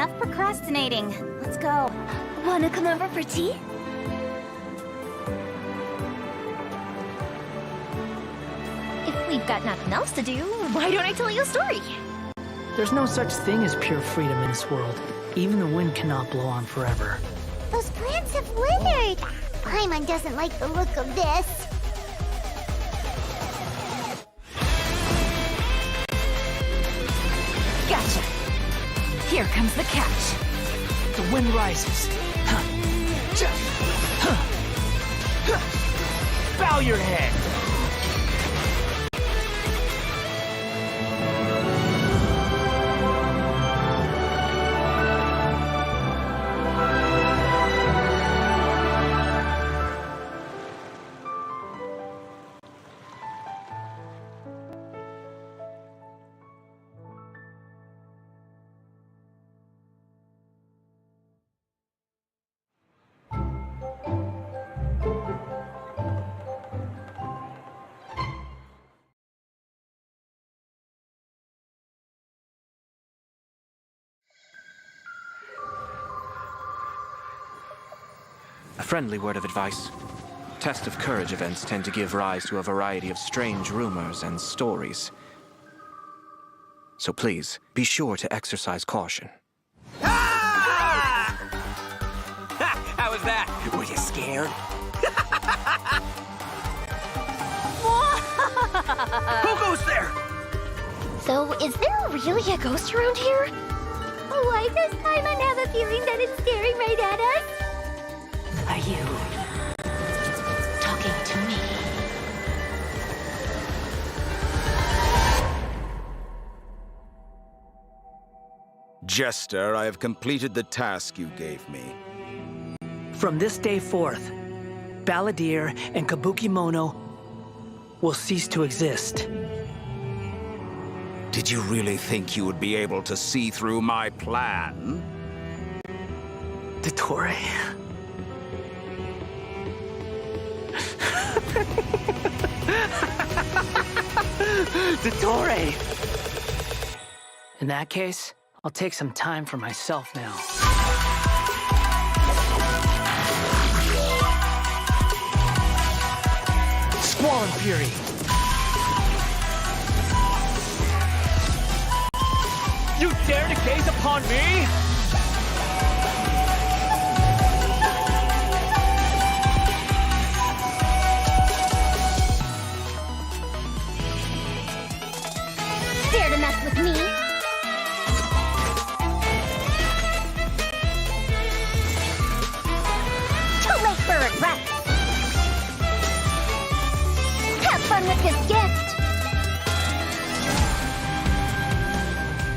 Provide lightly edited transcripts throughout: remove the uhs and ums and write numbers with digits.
enough procrastinating. Let's go. Wanna come over for tea? If we've got nothing else to do, why don't I tell you a story? There's no such thing as pure freedom in this world. Even the wind cannot blow on forever. Those plants have withered. Paimon doesn't like the look of this. Gotcha. Here comes the catch. The wind rises. Bow your head. A friendly word of advice. Test of Courage events tend to give rise to a variety of strange rumors and stories. So please, be sure to exercise caution. Ah! How was that? Were you scared? Who goes there? So, is there really a ghost around here? Why does Paimon have a feeling that it's staring right at us? Are you talking to me? Jester, I have completed the task you gave me. From this day forth, Balladeer and Kabukimono will cease to exist. Did you really think you would be able to see through my plan? Dottore. Dottore! In that case, I'll take some time for myself now. Squall and Fury! You dare to gaze upon me? Dare to mess with me? Too late for regrets. Have fun with this gift.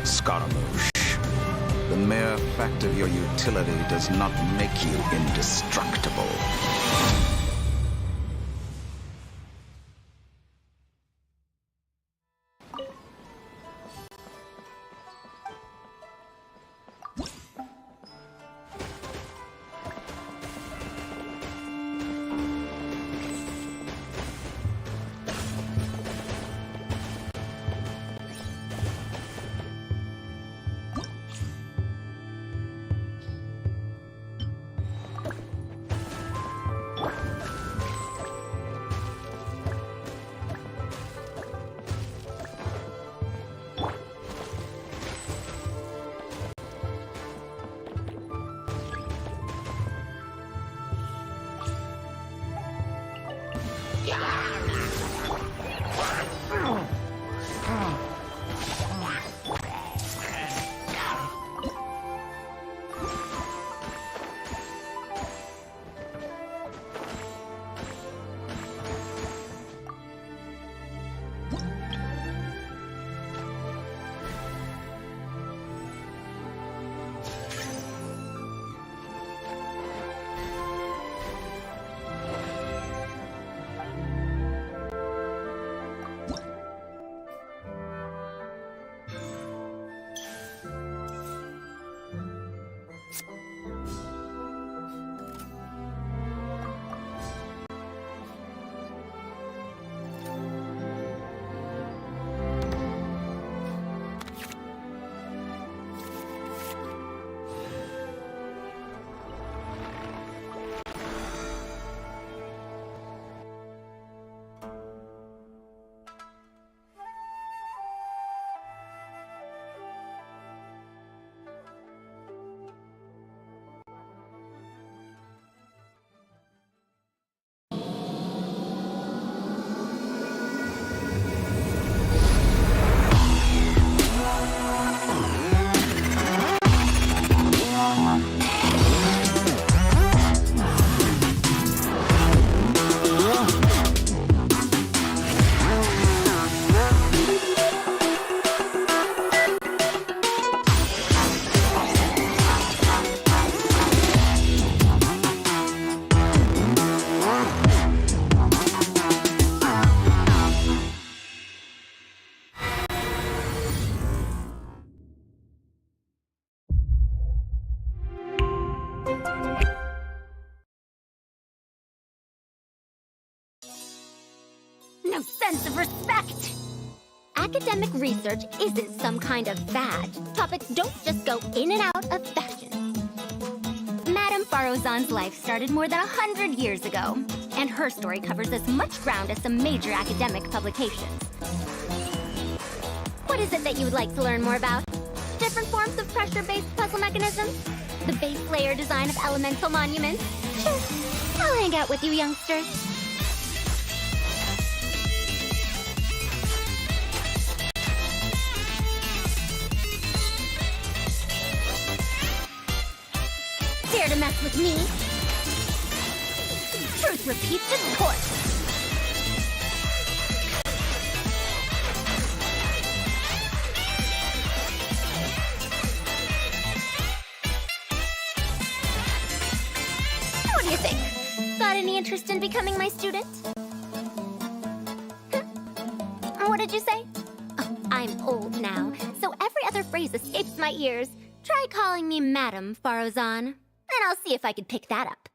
Scaramouche, the mere fact of your utility does not make you indestructible. No sense of respect! Academic research isn't some kind of fad. Topics don't just go in and out of fashion. Madame Farozan's life started more than 100 years ago, and her story covers as much ground as some major academic publications. What is it that you would like to learn more about? Different forms of pressure-based puzzle mechanisms? The base layer design of elemental monuments? Sure, I'll hang out with you youngsters. Dare to mess with me? Truth repeats its course. What do you think? Got any interest in becoming my student? What did you say? Oh, I'm old now, so every other phrase escapes my ears. Try calling me Madame Farozan, and I'll see if I can pick that up.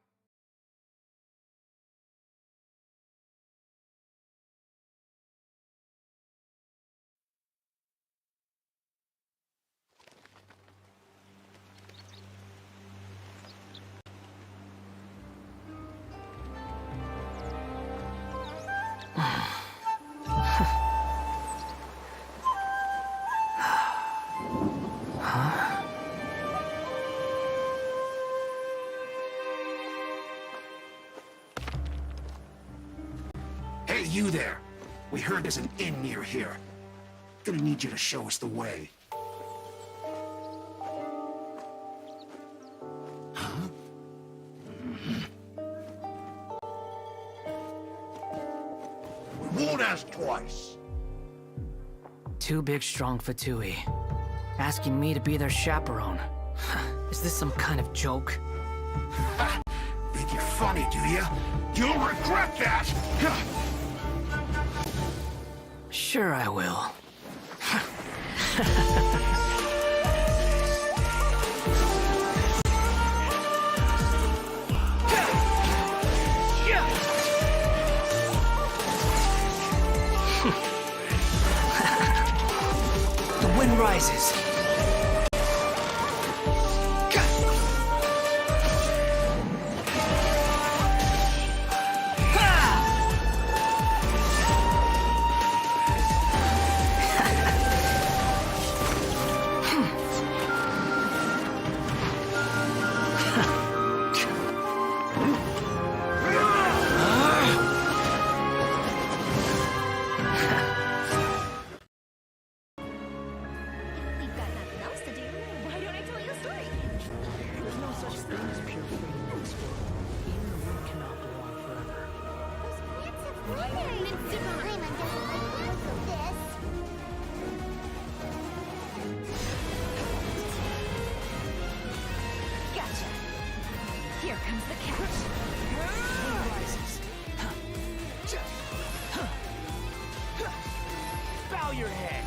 Hey, you there! We heard there's an inn near here. Gonna need you to show us the way. Huh? We won't ask twice. Two big, strong Fatui. Asking me to be their chaperone. Is this some kind of joke? Ha! Think you're funny, do you? You'll regret that! Sure I will. The wind rises. We've got nothing else to do. Why don't I tell you a story? There's no such thing as pure freedom in this world. Even the wind cannot blow on forever. Those plants have withered. Paimon doesn't like the look of this. Gotcha. Here comes the catch. Wind rises. Bow your head.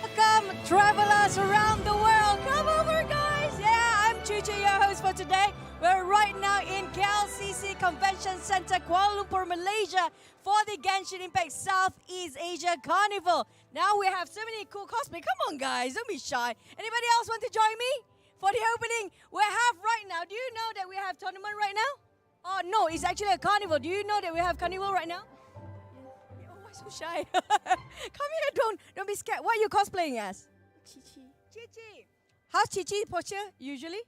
Welcome, travelers around the world. Come over, guys. Yeah, I'm Chuchu, your host for today. We're right now in KLCC Convention Center, Kuala Lumpur, Malaysia, for the Genshin Impact Southeast Asia Carnival. Now we have so many cool cosplay. Come on, guys, don't be shy. Anybody else want to join me for the opening? We have right now. Do you know that we have tournament right now? Oh no, it's actually a carnival. Do you know that we have carnival right now? Oh, why so shy? Come here, don't be scared. What are you cosplaying as? Chi-Chi. Chi-Chi. How's Chi-Chi posture usually?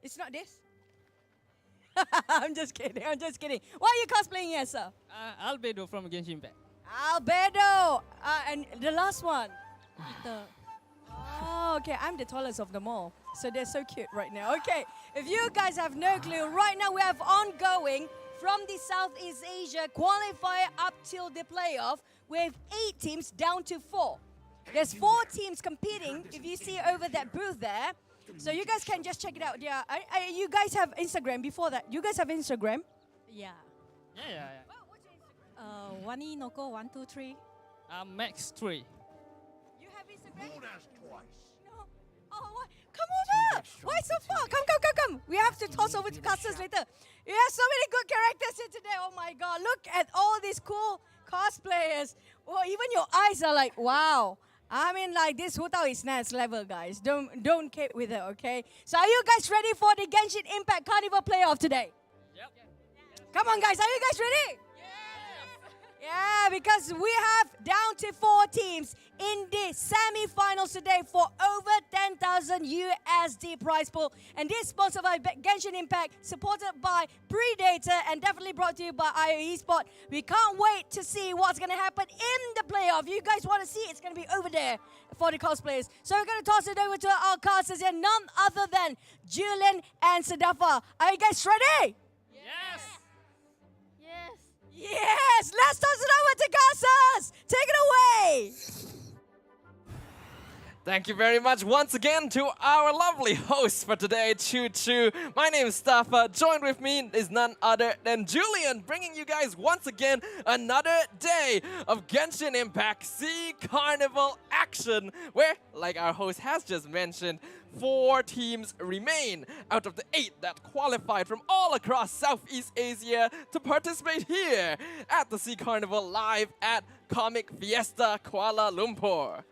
It's not this? I'm just kidding, I'm just kidding. What are you cosplaying as, sir? Albedo from Genshin Impact. Albedo. And the last one? Oh, okay, I'm the tallest of them all. So they're so cute right now. Okay, if you guys have no clue, right now we have ongoing from the Southeast Asia qualifier up till the playoff. We have 8 teams down to 4. There's 4 teams competing, if you see over that booth there. So you guys can just check it out. Yeah, you guys have Instagram before that. You guys have Instagram? Yeah. Yeah. What's your Instagram? Wani Noko 123. Max 3. You have Instagram? Won't ask twice. No. Oh, what? Come over. Why so far? Come. We have to toss over to casters later. You have so many good characters here today. Oh my god, look at all these cool cosplayers. Well, even your eyes are like, wow. I mean, like, this Hutao is next level, guys. Don't kid with it, okay? So are you guys ready for the Genshin Impact Carnival playoff today? Yep. Come on, guys. Are you guys ready? Yeah, because we have down to 4 teams in the semi-finals today for over 10,000 USD prize pool. And this sponsored by Genshin Impact, supported by Predator, and definitely brought to you by IO Esport. We can't wait to see what's going to happen in the playoff. You guys want to see it's going to be over there for the cosplayers. So we're going to toss it over to our casters here, none other than Julian and Sadafa. Are you guys ready? Yes. Yes, let's toss it over to Casas. Take it away. Thank you very much once again to our lovely host for today, Choo Choo. My name is Staffa. Joined with me is none other than Julian, bringing you guys once again another day of Genshin Impact SEA Carnival action, where, like our host has just mentioned, 4 teams remain out of the 8 that qualified from all across Southeast Asia to participate here at the SEA Carnival live at Comic Fiesta Kuala Lumpur.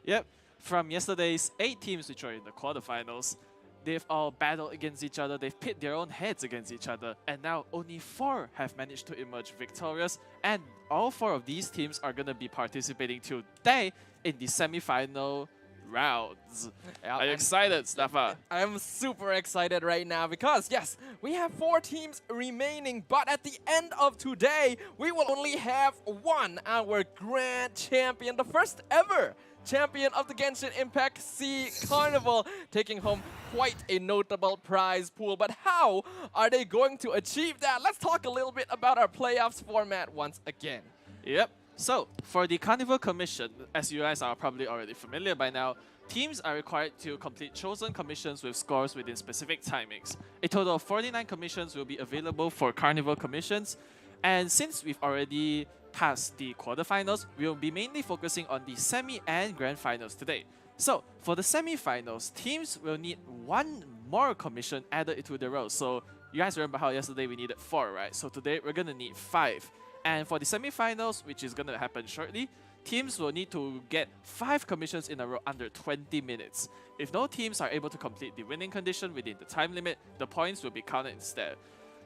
Yep. From yesterday's 8 teams which are in the quarterfinals, they've all battled against each other, they've pit their own heads against each other, and now only 4 have managed to emerge victorious, and all 4 of these teams are going to be participating today in the semi-final rounds. Are you excited, Staffa? I'm super excited right now because, yes, we have 4 teams remaining, but at the end of today, we will only have one, our grand champion, the first ever champion of the Genshin Impact SEA Carnival, taking home quite a notable prize pool. But how are they going to achieve that? Let's talk a little bit about our playoffs format once again. Yep. So, for the Carnival Commission, as you guys are probably already familiar by now, teams are required to complete chosen commissions with scores within specific timings. A total of 49 commissions will be available for Carnival commissions, and since we've already past the quarterfinals, we will be mainly focusing on the semi and grand finals today. So, for the semi-finals, teams will need 1 more commission added into the row. So, you guys remember how yesterday we needed 4, right? So today we're gonna need 5. And for the semi-finals, which is gonna happen shortly, teams will need to get 5 commissions in a row under 20 minutes. If no teams are able to complete the winning condition within the time limit, the points will be counted instead.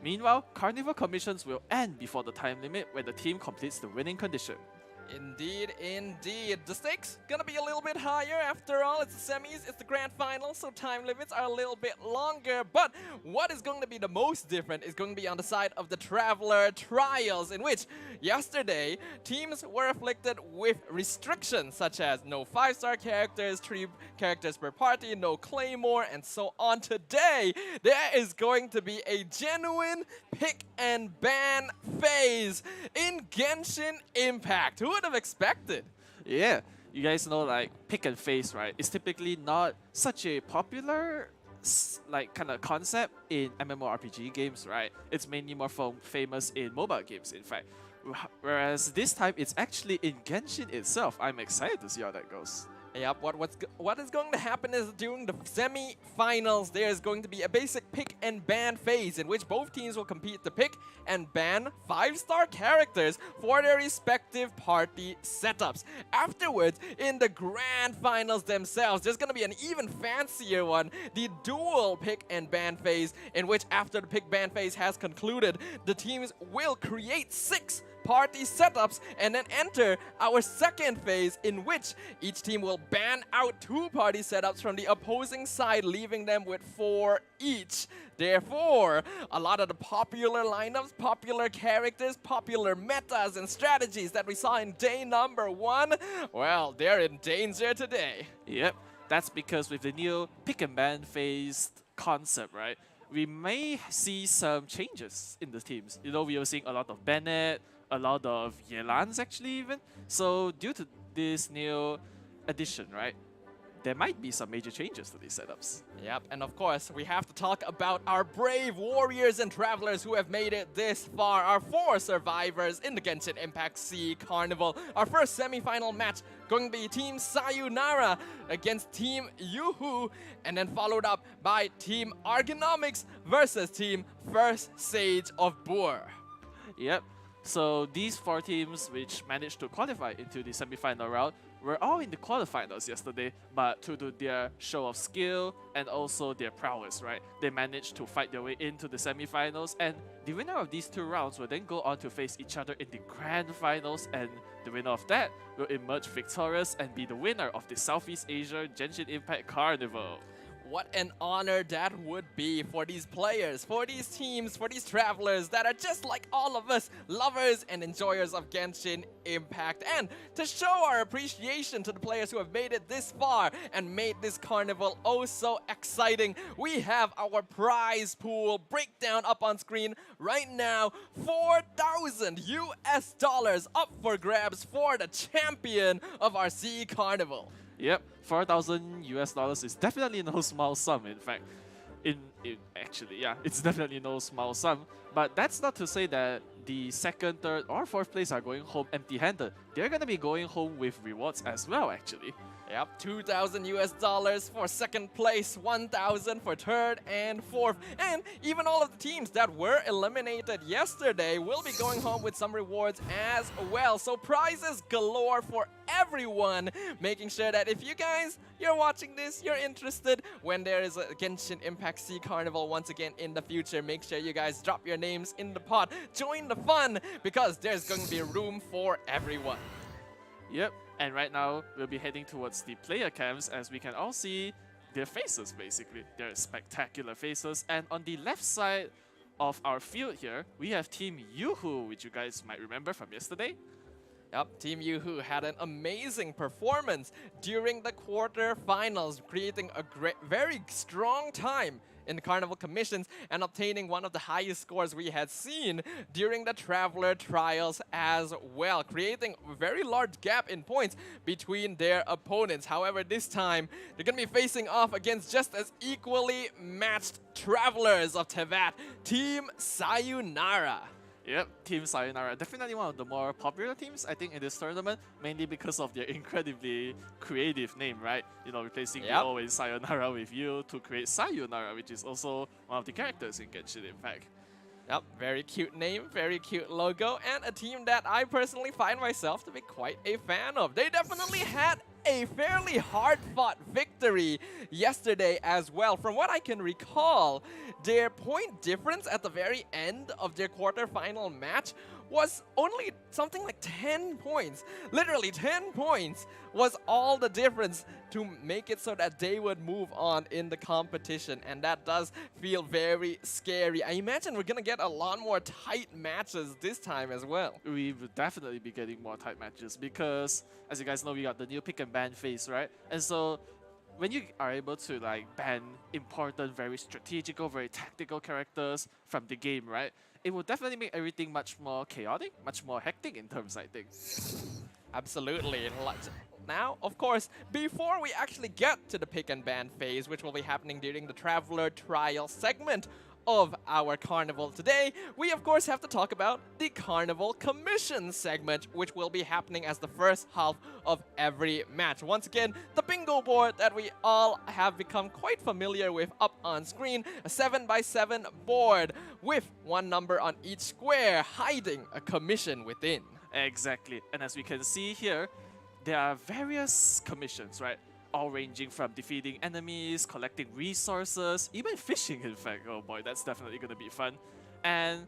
Meanwhile, Carnival commissions will end before the time limit when the team completes the winning condition. Indeed. The stakes gonna be a little bit higher. After all, it's the semis, it's the grand final, so time limits are a little bit longer. But what is going to be the most different is going to be on the side of the Traveler Trials, in which yesterday teams were afflicted with restrictions such as no 5-star characters, 3 characters per party, no claymore, and so on. Today, there is going to be a genuine pick and ban phase in Genshin Impact. Who would have expected? Yeah, you guys know, like, pick and face, right? It's typically not such a popular like kind of concept in MMORPG games, right? It's mainly more famous in mobile games, in fact. Whereas this time, it's actually in Genshin itself. I'm excited to see how that goes. Yep, what is going to happen is during the semi-finals, there is going to be a basic pick and ban phase in which both teams will compete to pick and ban 5-star characters for their respective party setups. Afterwards, in the grand finals themselves, there's going to be an even fancier one, the dual pick and ban phase, in which after the pick ban phase has concluded, the teams will create 6 party setups and then enter our second phase, in which each team will ban out 2 party setups from the opposing side, leaving them with 4 each. Therefore, a lot of the popular lineups, popular characters, popular metas and strategies that we saw in day number 1, well, they're in danger today. Yep, that's because with the new pick and ban phase concept, right, we may see some changes in the teams. You know, we are seeing a lot of Bennett, a lot of Yelans actually even. So due to this new addition, right, there might be some major changes to these setups. Yep, and of course, we have to talk about our brave warriors and travelers who have made it this far. Our 4 survivors in the Genshin Impact SEA Carnival. Our first semi-final match going to be Team Sayonara against Team Yoo-Hoo, and then followed up by Team Argonomics versus Team First Sage of Boer. Yep. So these 4 teams which managed to qualify into the semi-final round were all in the quarterfinals yesterday, but due to their show of skill and also their prowess, right, they managed to fight their way into the semi-finals, and the winner of these 2 rounds will then go on to face each other in the grand finals, and the winner of that will emerge victorious and be the winner of the Southeast Asia Genshin Impact Carnival. What an honor that would be for these players, for these teams, for these travelers that are just like all of us, lovers and enjoyers of Genshin Impact. And to show our appreciation to the players who have made it this far and made this carnival oh so exciting, we have our prize pool breakdown up on screen right now. $4,000 up for grabs for the champion of our SEA Carnival. Yep, $4,000 is definitely no small sum. In fact, actually, yeah, it's definitely no small sum. But that's not to say that the 2nd, 3rd, or 4th place are going home empty-handed. They're gonna be going home with rewards as well, actually. Yep, $2,000 for 2nd place, $1,000 for 3rd and 4th. And even all of the teams that were eliminated yesterday will be going home with some rewards as well. So prizes galore for everyone, making sure that if you guys, you're watching this, you're interested when there is a Genshin Impact SEA Carnival once again in the future, make sure you guys drop your names in the pot. Join the fun, because there's going to be room for everyone. Yep, and right now we'll be heading towards the player camps as we can all see their faces basically. Their spectacular faces. And on the left side of our field here, we have Team Yoo-Hoo, which you guys might remember from yesterday. Yep, Team Yoo-Hoo had an amazing performance during the quarterfinals, creating a very strong time in the Carnival Commissions and obtaining one of the highest scores we had seen during the Traveler Trials as well, creating a very large gap in points between their opponents. However, this time, they're going to be facing off against just as equally matched Travelers of Tevat, Team Sayonara. Yep, Team Sayonara, definitely one of the more popular teams, I think, in this tournament, mainly because of their incredibly creative name, right? You know, replacing the always Sayonara with you to create Sayonara, which is also one of the characters in Genshin Impact. Yep, very cute name, very cute logo, and a team that I personally find myself to be quite a fan of. They definitely had a fairly hard-fought victory yesterday as well. From what I can recall, their point difference at the very end of their quarterfinal match was only something like 10 points. Literally 10 points was all the difference to make it so that they would move on in the competition, and that does feel very scary. I imagine we're gonna get a lot more tight matches this time as well. We will definitely be getting more tight matches because, as you guys know, we got the new pick and ban phase, right? And so when you are able to like ban important, very strategical, very tactical characters from the game, right, it will definitely make everything much more chaotic, much more hectic in terms, I think. Absolutely. Now, of course, before we actually get to the pick and ban phase, which will be happening during the Traveler Trial segment of our Carnival today, we of course have to talk about the Carnival Commission segment, which will be happening as the first half of every match. Once again, the bingo board that we all have become quite familiar with up on screen, a 7x7 board with one number on each square, hiding a commission within. Exactly, and as we can see here, there are various commissions, right? All ranging from defeating enemies, collecting resources, even fishing, in fact. Oh boy, that's definitely going to be fun. And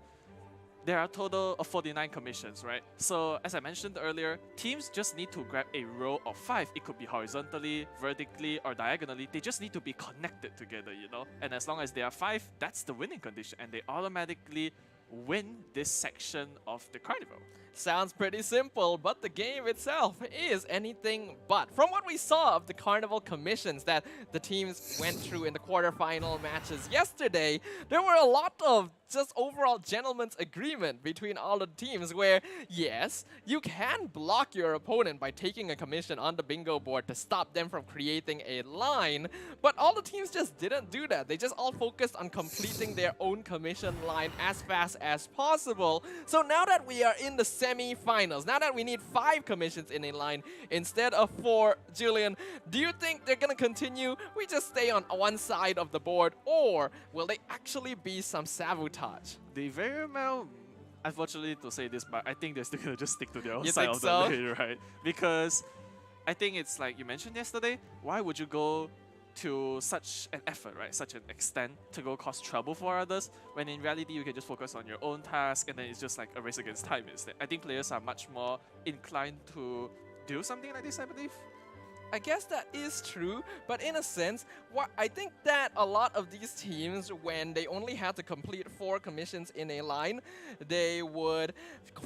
there are a total of 49 commissions, right? So, as I mentioned earlier, teams just need to grab a row of 5. It could be horizontally, vertically, or diagonally. They just need to be connected together, you know? And as long as there are 5, that's the winning condition, and they automatically win this section of the carnival. Sounds pretty simple, but the game itself is anything but. From what we saw of the Carnival commissions that the teams went through in the quarterfinal matches yesterday, there were a lot of just overall gentleman's agreement between all the teams where, yes, you can block your opponent by taking a commission on the bingo board to stop them from creating a line, but all the teams just didn't do that. They just all focused on completing their own commission line as fast as possible. So now that we are in the semi-finals, now that we need 5 commissions in a line instead of 4, Julian, do you think they're gonna continue? We just stay on one side of the board, or will they actually be some sabotage? They very well, unfortunately to say this, but I think they're still gonna just stick to their own You side think of so? the lane, right? Because I think it's like you mentioned yesterday, why would you go to such an effort, right? Such an extent to go cause trouble for others, when in reality you can just focus on your own task and then it's just like a race against time instead. I think players are much more inclined to do something like this, I believe. I guess that is true, but in a sense, I think that a lot of these teams, when they only had to complete 4 commissions in a line, they would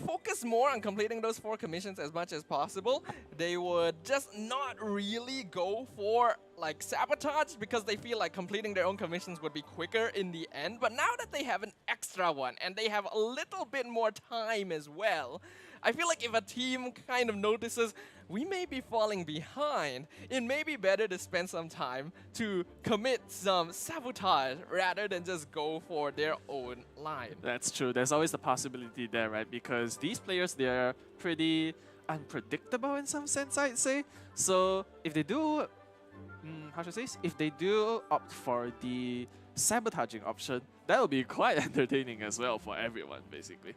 focus more on completing those 4 commissions as much as possible. They would just not really go for like sabotage because they feel like completing their own commissions would be quicker in the end. But now that they have an extra one and they have a little bit more time as well, I feel like if a team kind of notices we may be falling behind, it may be better to spend some time to commit some sabotage rather than just go for their own line. That's true. There's always the possibility there, right? Because these players, they're pretty unpredictable in some sense, I'd say. So if they do, how should I say this? If they do opt for the sabotaging option, that will be quite entertaining as well for everyone, basically.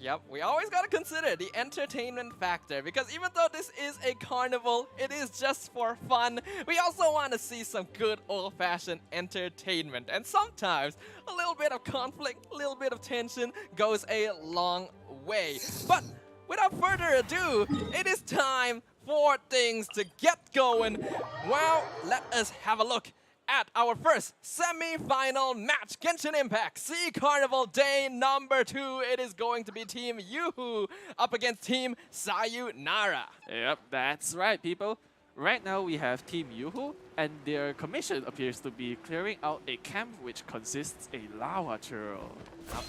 Yep, we always gotta consider the entertainment factor, because even though this is a carnival, it is just for fun. We also want to see some good old-fashioned entertainment, and sometimes a little bit of conflict, a little bit of tension goes a long way. But without further ado, it is time for things to get going. Well, let us have a look at our first semi-final match, Genshin Impact SEA Carnival Day number 2. It is going to be Team Yoo-Hoo up against Team Sayonara. Yep, that's right, people. Right now we have Team Yoo-Hoo, and their commission appears to be clearing out a camp which consists a lava churro.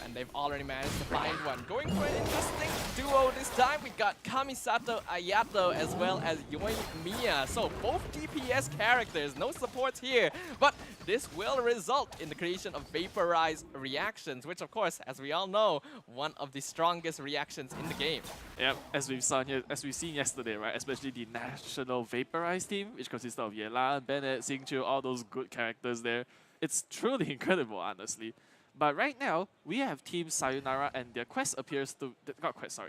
And they've already managed to find one. Going for an interesting duo this time. We got Kamisato Ayato as well as Yoi Miya. So both DPS characters, no supports here. But this will result in the creation of vaporized reactions, which of course, as we all know, one of the strongest reactions in the game. Yep, as we've seen yesterday, right? Especially the national vaporized team, which consists of Yelan, Bennett, Xingqiu, all those good characters there. It's truly incredible, honestly. But right now, we have Team Sayonara, and their quest appears to...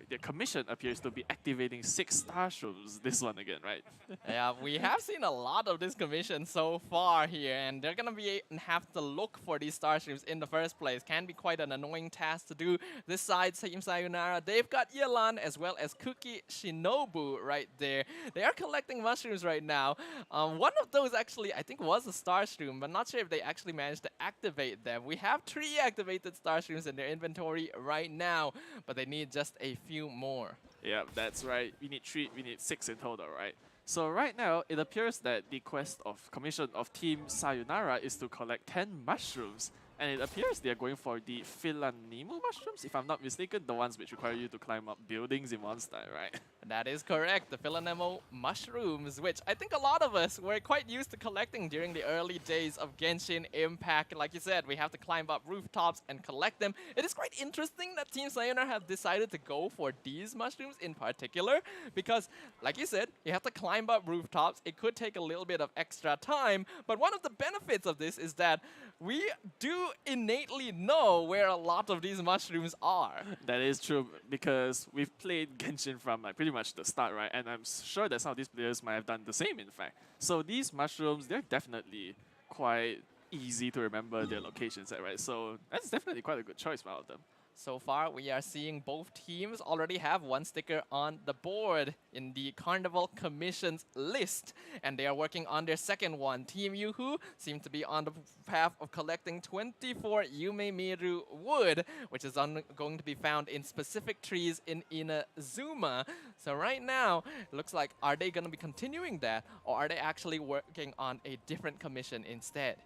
their commission appears to be activating 6 starshrooms. This one again, right? Yeah, we have seen a lot of this commission so far here, and they're gonna have to look for these starstreams in the first place. Can be quite an annoying task to do. This side, Team Sayonara, they've got Yelan as well as Kuki Shinobu right there. They are collecting mushrooms right now. One of those actually, I think, was a starstream, but not sure if they actually managed to activate them. We have 3 activated starstreams in their inventory right now, but they need just a few more. Yeah, that's right. We need 6 in total, right? So right now, it appears that the quest of commission of Team Sayonara is to collect 10 mushrooms. And it appears they're going for the Philanemu mushrooms, if I'm not mistaken, the ones which require you to climb up buildings in Monster, right? That is correct, the Philanemu mushrooms, which I think a lot of us were quite used to collecting during the early days of Genshin Impact. Like you said, we have to climb up rooftops and collect them. It is quite interesting that Team Sayonara have decided to go for these mushrooms in particular, because, like you said, you have to climb up rooftops. It could take a little bit of extra time, but one of the benefits of this is that we do innately know where a lot of these mushrooms are. That is true, because we've played Genshin from like pretty much the start, right? And I'm sure that some of these players might have done the same, in fact. So these mushrooms, they're definitely quite easy to remember their locations at, right? So that's definitely quite a good choice for all of them. So far, we are seeing both teams already have one sticker on the board in the Carnival Commissions list, and they are working on their second one. Team Yoo-hoo seem to be on the path of collecting 24 Yume Miru wood, which is going to be found in specific trees in Inazuma. So right now, it looks like, are they going to be continuing that, or are they actually working on a different commission instead?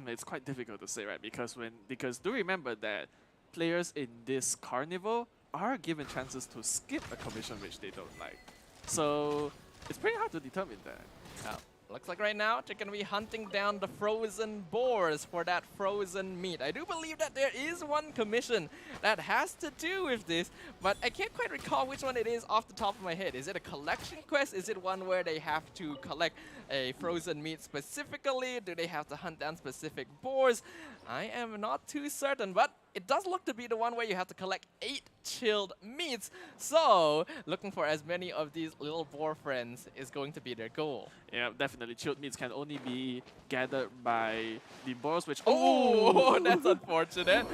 It's quite difficult to say, right? Because do remember that players in this carnival are given chances to skip a commission which they don't like. So it's pretty hard to determine that. Looks like right now they're going to be hunting down the frozen boars for that frozen meat. I do believe that there is one commission that has to do with this, but I can't quite recall which one it is off the top of my head. Is it a collection quest? Is it one where they have to collect a frozen meat specifically? Do they have to hunt down specific boars? I am not too certain, but it does look to be the one where you have to collect 8 chilled meats. So, looking for as many of these little boar friends is going to be their goal. Yeah, definitely. Chilled meats can only be gathered by the boars, which... Oh, that's unfortunate.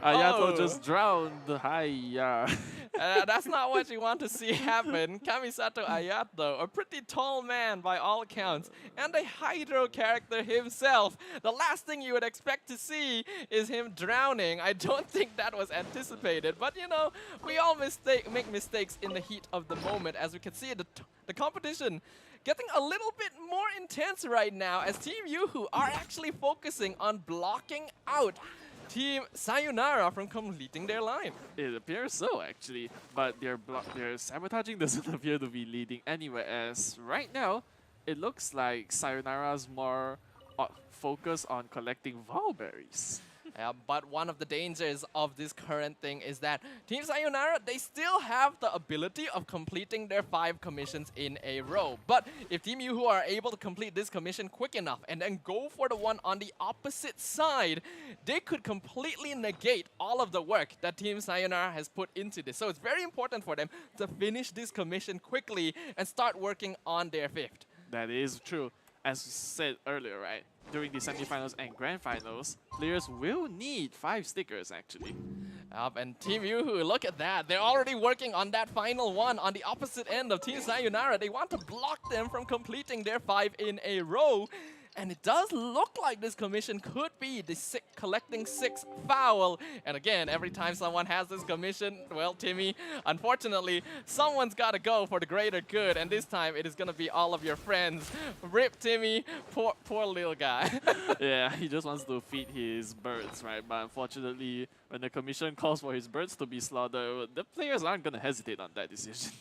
Ayato just drowned. Hiya. That's not what you want to see happen. Kamisato Ayato, a pretty tall man by all accounts, and a Hydro character himself. The last thing you would expect to see is him drowning. I don't think that was anticipated, but you know, we all make mistakes in the heat of the moment. As we can see, the competition getting a little bit more intense right now, as Team Yoo-hoo are actually focusing on blocking out Team Sayonara from completing their line. It appears so, actually, but their sabotaging doesn't appear to be leading anywhere, as right now, it looks like Sayonara's more focused on collecting Valberries. But one of the dangers of this current thing is that Team Sayonara, they still have the ability of completing their 5 commissions in a row. But if Team Yoo-hoo are able to complete this commission quick enough and then go for the one on the opposite side, they could completely negate all of the work that Team Sayonara has put into this. So it's very important for them to finish this commission quickly and start working on their 5th. That is true. As said earlier, right? During the semifinals and grand finals, players will need 5 stickers, actually. And Team Yoo-hoo, look at that. They're already working on that final one on the opposite end of Team Sayonara. They want to block them from completing their 5 in a row. And it does look like this commission could be the collecting 6 foul. And again, every time someone has this commission, well, Timmy, unfortunately, someone's got to go for the greater good. And this time, it is going to be all of your friends. Rip Timmy, poor little guy. Yeah, he just wants to feed his birds, right? But unfortunately, when the commission calls for his birds to be slaughtered, the players aren't going to hesitate on that decision.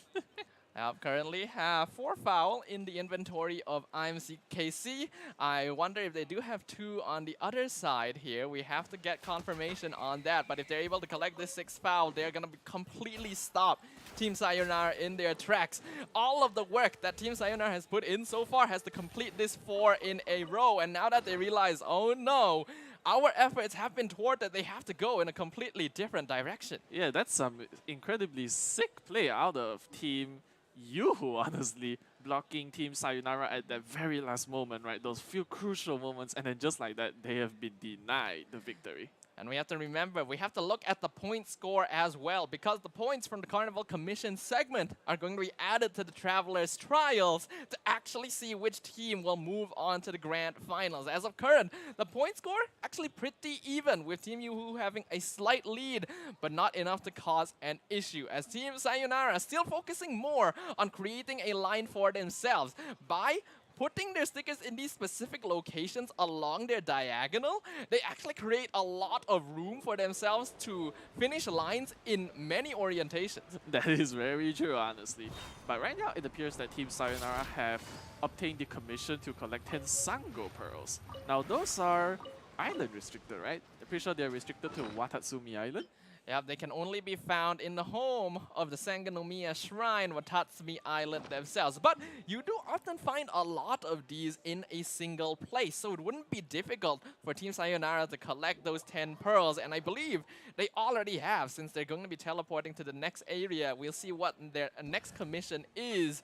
Currently have 4 foul in the inventory of IMCKC. I wonder if they do have 2 on the other side here. We have to get confirmation on that. But if they're able to collect this 6 foul, they're going to completely stop Team Sayonara in their tracks. All of the work that Team Sayonara has put in so far has to complete this 4 in a row. And now that they realize, oh no, our efforts have been thwarted, they have to go in a completely different direction. Yeah, that's some incredibly sick play out of Team Yoo-hoo, honestly, blocking Team Sayonara at that very last moment, right? Those few crucial moments, and then just like that, they have been denied the victory. And we have to remember, we have to look at the point score as well, because the points from the Carnival Commission segment are going to be added to the Travelers Trials to actually see which team will move on to the Grand Finals. As of current, the point score actually pretty even, with Team Yoo-hoo having a slight lead, but not enough to cause an issue, as Team Sayonara still focusing more on creating a line for themselves by putting their stickers in these specific locations along their diagonal. They actually create a lot of room for themselves to finish lines in many orientations. That is very true, honestly. But right now, it appears that Team Sayonara have obtained the commission to collect 10 Sango Pearls. Now, those are island restricted, right? I'm pretty sure they're restricted to Watatsumi Island. Yeah, they can only be found in the home of the Sangonomiya Shrine, Watatsumi Island themselves. But you do often find a lot of these in a single place, so it wouldn't be difficult for Team Sayonara to collect those 10 pearls. And I believe they already have, since they're going to be teleporting to the next area. We'll see what their next commission is.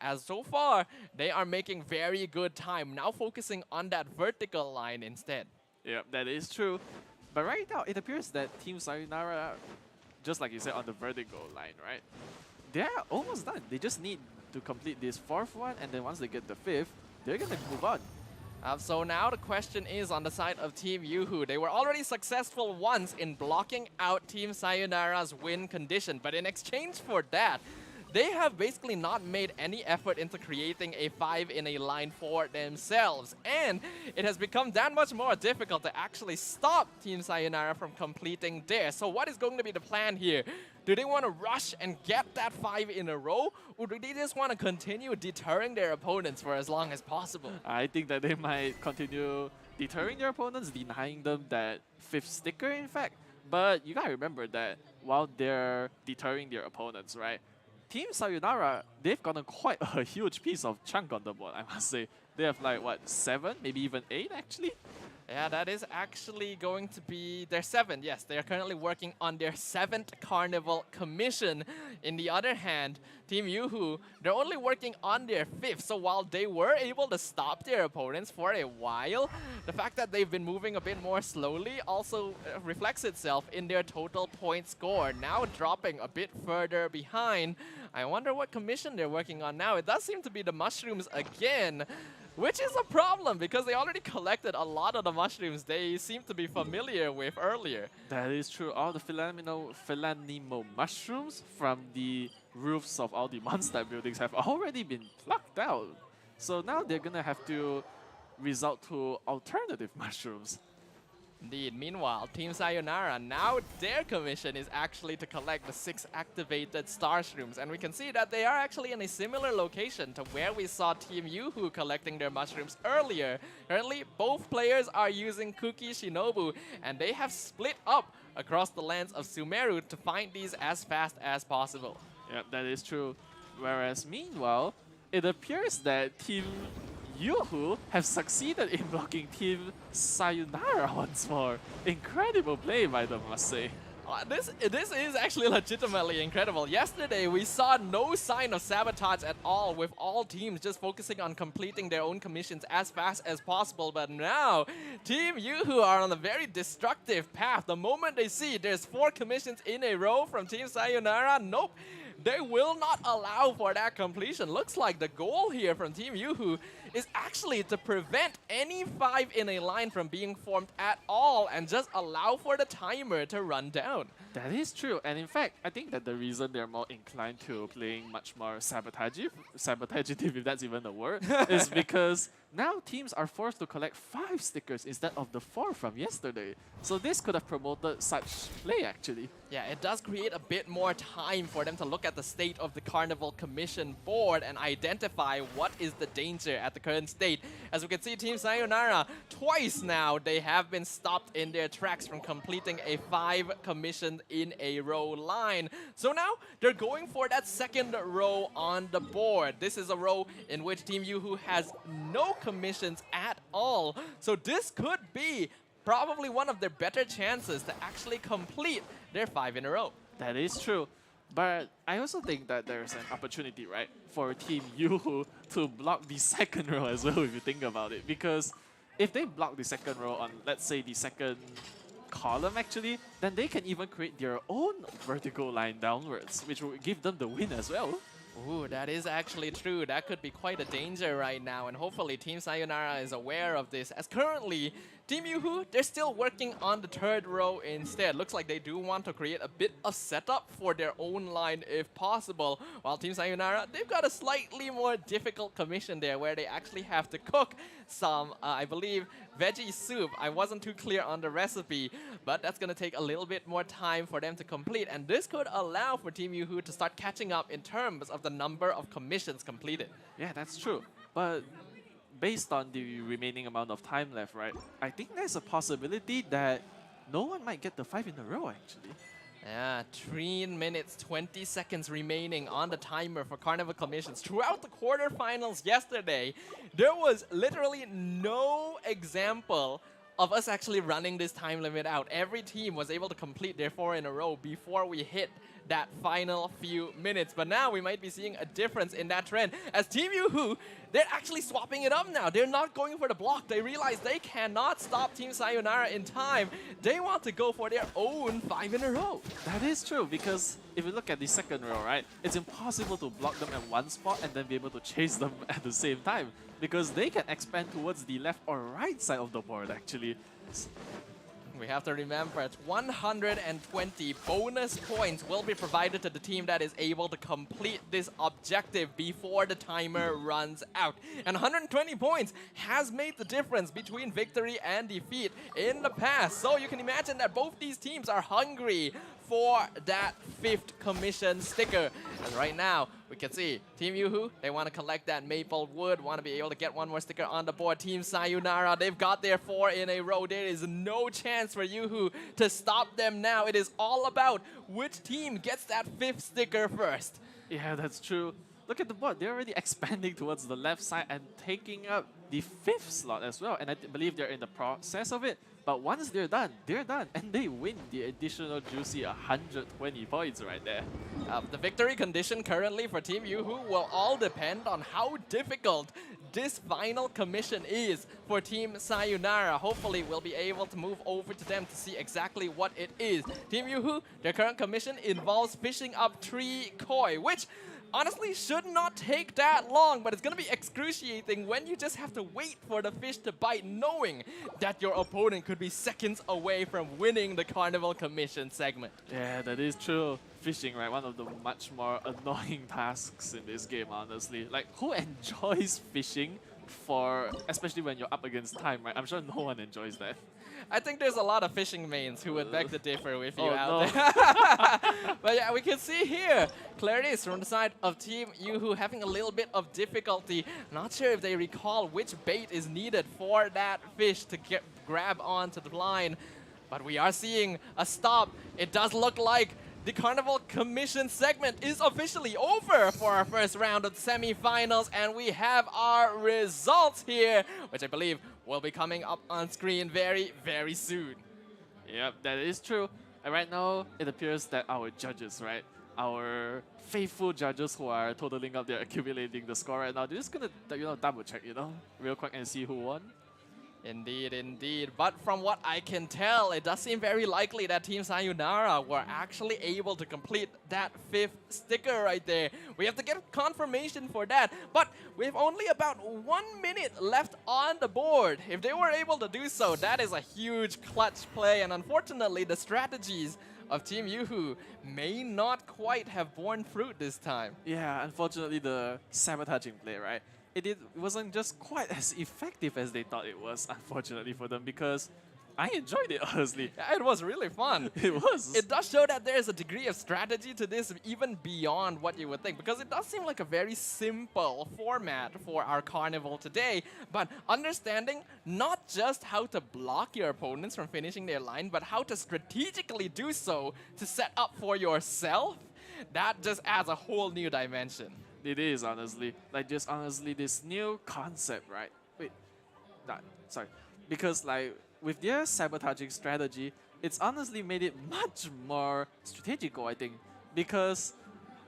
As so far, they are making very good time, now focusing on that vertical line instead. Yeah, that is true. But right now, it appears that Team Sayonara, just like you said, on the vertical line, right? They're almost done. They just need to complete this 4th one, and then once they get the 5th, they're gonna move on. So now the question is on the side of Team Yoo-Hoo. They were already successful once in blocking out Team Sayonara's win condition, but in exchange for that, they have basically not made any effort into creating a 5 in a line for themselves. And it has become that much more difficult to actually stop Team Sayonara from completing theirs. So what is going to be the plan here? Do they want to rush and get that 5 in a row? Or do they just want to continue deterring their opponents for as long as possible? I think that they might continue deterring their opponents, denying them that 5th sticker, in fact. But you gotta remember that while they're deterring their opponents, right? Team Sayonara, they've gotten quite a huge piece of chunk on the board, I must say. They have like, what, 7, maybe even 8 actually? Yeah, that is actually going to be their 7th. Yes, they are currently working on their 7th Carnival commission. In the other hand, Team Yoo-Hoo, they're only working on their 5th. So while they were able to stop their opponents for a while, the fact that they've been moving a bit more slowly also reflects itself in their total point score, now dropping a bit further behind. I wonder what commission they're working on now. It does seem to be the mushrooms again, which is a problem because they already collected a lot of the mushrooms they seem to be familiar with earlier. That is true. All the Philanimo mushrooms from the roofs of all the monster buildings have already been plucked out. So now they're gonna have to resort to alternative mushrooms. Indeed. Meanwhile, Team Sayonara, now their commission is actually to collect the 6 activated star shrooms. And we can see that they are actually in a similar location to where we saw Team Yoo-Hoo collecting their mushrooms earlier. Currently, both players are using Kuki Shinobu, and they have split up across the lands of Sumeru to find these as fast as possible. Yeah, that is true. Whereas meanwhile, it appears that Team Yoo-Hoo have succeeded in blocking Team Sayonara once more. Incredible play by them, must say. This is actually legitimately incredible. Yesterday, we saw no sign of sabotage at all, with all teams just focusing on completing their own commissions as fast as possible. But now, Team Yoo-Hoo are on a very destructive path. The moment they see there's 4 commissions in a row from Team Sayonara, nope. They will not allow for that completion. Looks like the goal here from Team Yoo-Hoo is actually to prevent any 5 in a line from being formed at all and just allow for the timer to run down. That is true. And in fact, I think that the reason they're more inclined to playing much more sabotagive, if that's even a word, is because now teams are forced to collect 5 stickers instead of the 4 from yesterday. So this could have promoted such play actually. Yeah, it does create a bit more time for them to look at the state of the Carnival Commission board and identify what is the danger at the current state. As we can see, Team Sayonara, twice now, they have been stopped in their tracks from completing a 5 commission in a row line. So now, they're going for that 2nd row on the board. This is a row in which Team Yoo-Hoo has no commissions at all. So this could be probably one of their better chances to actually complete their 5 in a row. That is true. But I also think that there's an opportunity, right, for Team Yoo-Hoo to block the 2nd row as well, if you think about it. Because if they block the 2nd row on, let's say, the 2nd column, actually, then they can even create their own vertical line downwards, which will give them the win as well. Ooh, that is actually true. That could be quite a danger right now, and hopefully Team Sayonara is aware of this, as currently Team Yoo-Hoo, they're still working on the 3rd row instead. Looks like they do want to create a bit of setup for their own line if possible, while Team Sayonara, they've got a slightly more difficult commission there where they actually have to cook some, I believe, veggie soup. I wasn't too clear on the recipe, but that's going to take a little bit more time for them to complete, and this could allow for Team Yoo-Hoo to start catching up in terms of the number of commissions completed. Yeah, that's true. But based on the remaining amount of time left, right, I think there's a possibility that no one might get the 5 in a row, actually. Yeah, 3 minutes, 20 seconds remaining on the timer for Carnival commissions. Throughout the quarterfinals yesterday, there was literally no example of us actually running this time limit out. Every team was able to complete their 4 in a row before we hit that final few minutes. But now we might be seeing a difference in that trend. As Team Yoo-Hoo, they're actually swapping it up now. They're not going for the block. They realize they cannot stop Team Sayonara in time. They want to go for their own 5 in a row. That is true, because if you look at the second row, right, it's impossible to block them at one spot and then be able to chase them at the same time, because they can expand towards the left or right side of the board, actually. We have to remember, it's 120 bonus points will be provided to the team that is able to complete this objective before the timer runs out. And 120 points has made the difference between victory and defeat in the past. So you can imagine that both these teams are hungry for that 5th commission sticker. And right now, we can see Team Yoo-Hoo, they want to collect that maple wood, want to be able to get one more sticker on the board. Team Sayonara, they've got their 4 in a row. There is no chance for Yoo-Hoo to stop them now. It is all about which team gets that 5th sticker first. Yeah, that's true. Look at the board. They're already expanding towards the left side and taking up the 5th slot as well. And I believe they're in the process of it. But once they're done, and they win the additional juicy 120 points right there. The victory condition currently for Team Yoo-Hoo will all depend on how difficult this final commission is for Team Sayonara. Hopefully, we'll be able to move over to them to see exactly what it is. Team Yoo-Hoo, their current commission involves fishing up 3 koi, which honestly should not take that long, but it's going to be excruciating when you just have to wait for the fish to bite, knowing that your opponent could be seconds away from winning the Carnival Commission segment. Yeah, that is true. Fishing, right? One of the much more annoying tasks in this game, honestly. Like, who enjoys fishing for, especially when you're up against time, right? I'm sure no one enjoys that. I think there's a lot of fishing mains who would beg to differ with you Oh, out no. there. But yeah, we can see here, Clarice from the side of Team Yoo-Hoo having a little bit of difficulty. Not sure if they recall which bait is needed for that fish to grab onto the line. But we are seeing a stop. It does look like the Carnival Commission segment is officially over for our first round of the semi-finals, and we have our results here, which I believe will be coming up on screen very, very soon. Yep, that is true. And right now, it appears that our judges, right, our faithful judges who are totaling up, they're accumulating the score right now. They're just gonna, double check, real quick and see who won. Indeed, indeed. But from what I can tell, it does seem very likely that Team Sayonara were actually able to complete that 5th sticker right there. We have to get confirmation for that. But we have only about 1 minute left on the board. If they were able to do so, that is a huge clutch play. And unfortunately, the strategies of Team Yoo-Hoo may not quite have borne fruit this time. Yeah, unfortunately, the sabotaging play, right? It wasn't just quite as effective as they thought it was, unfortunately for them, because I enjoyed it, honestly. Yeah, it was really fun. It was. It does show that there is a degree of strategy to this, even beyond what you would think, because it does seem like a very simple format for our carnival today, but understanding not just how to block your opponents from finishing their line, but how to strategically do so to set up for yourself, that just adds a whole new dimension. It is, honestly. Like, just honestly, this new concept, right? Wait, sorry. Because, like, with their sabotaging strategy, it's honestly made it much more strategical, I think. Because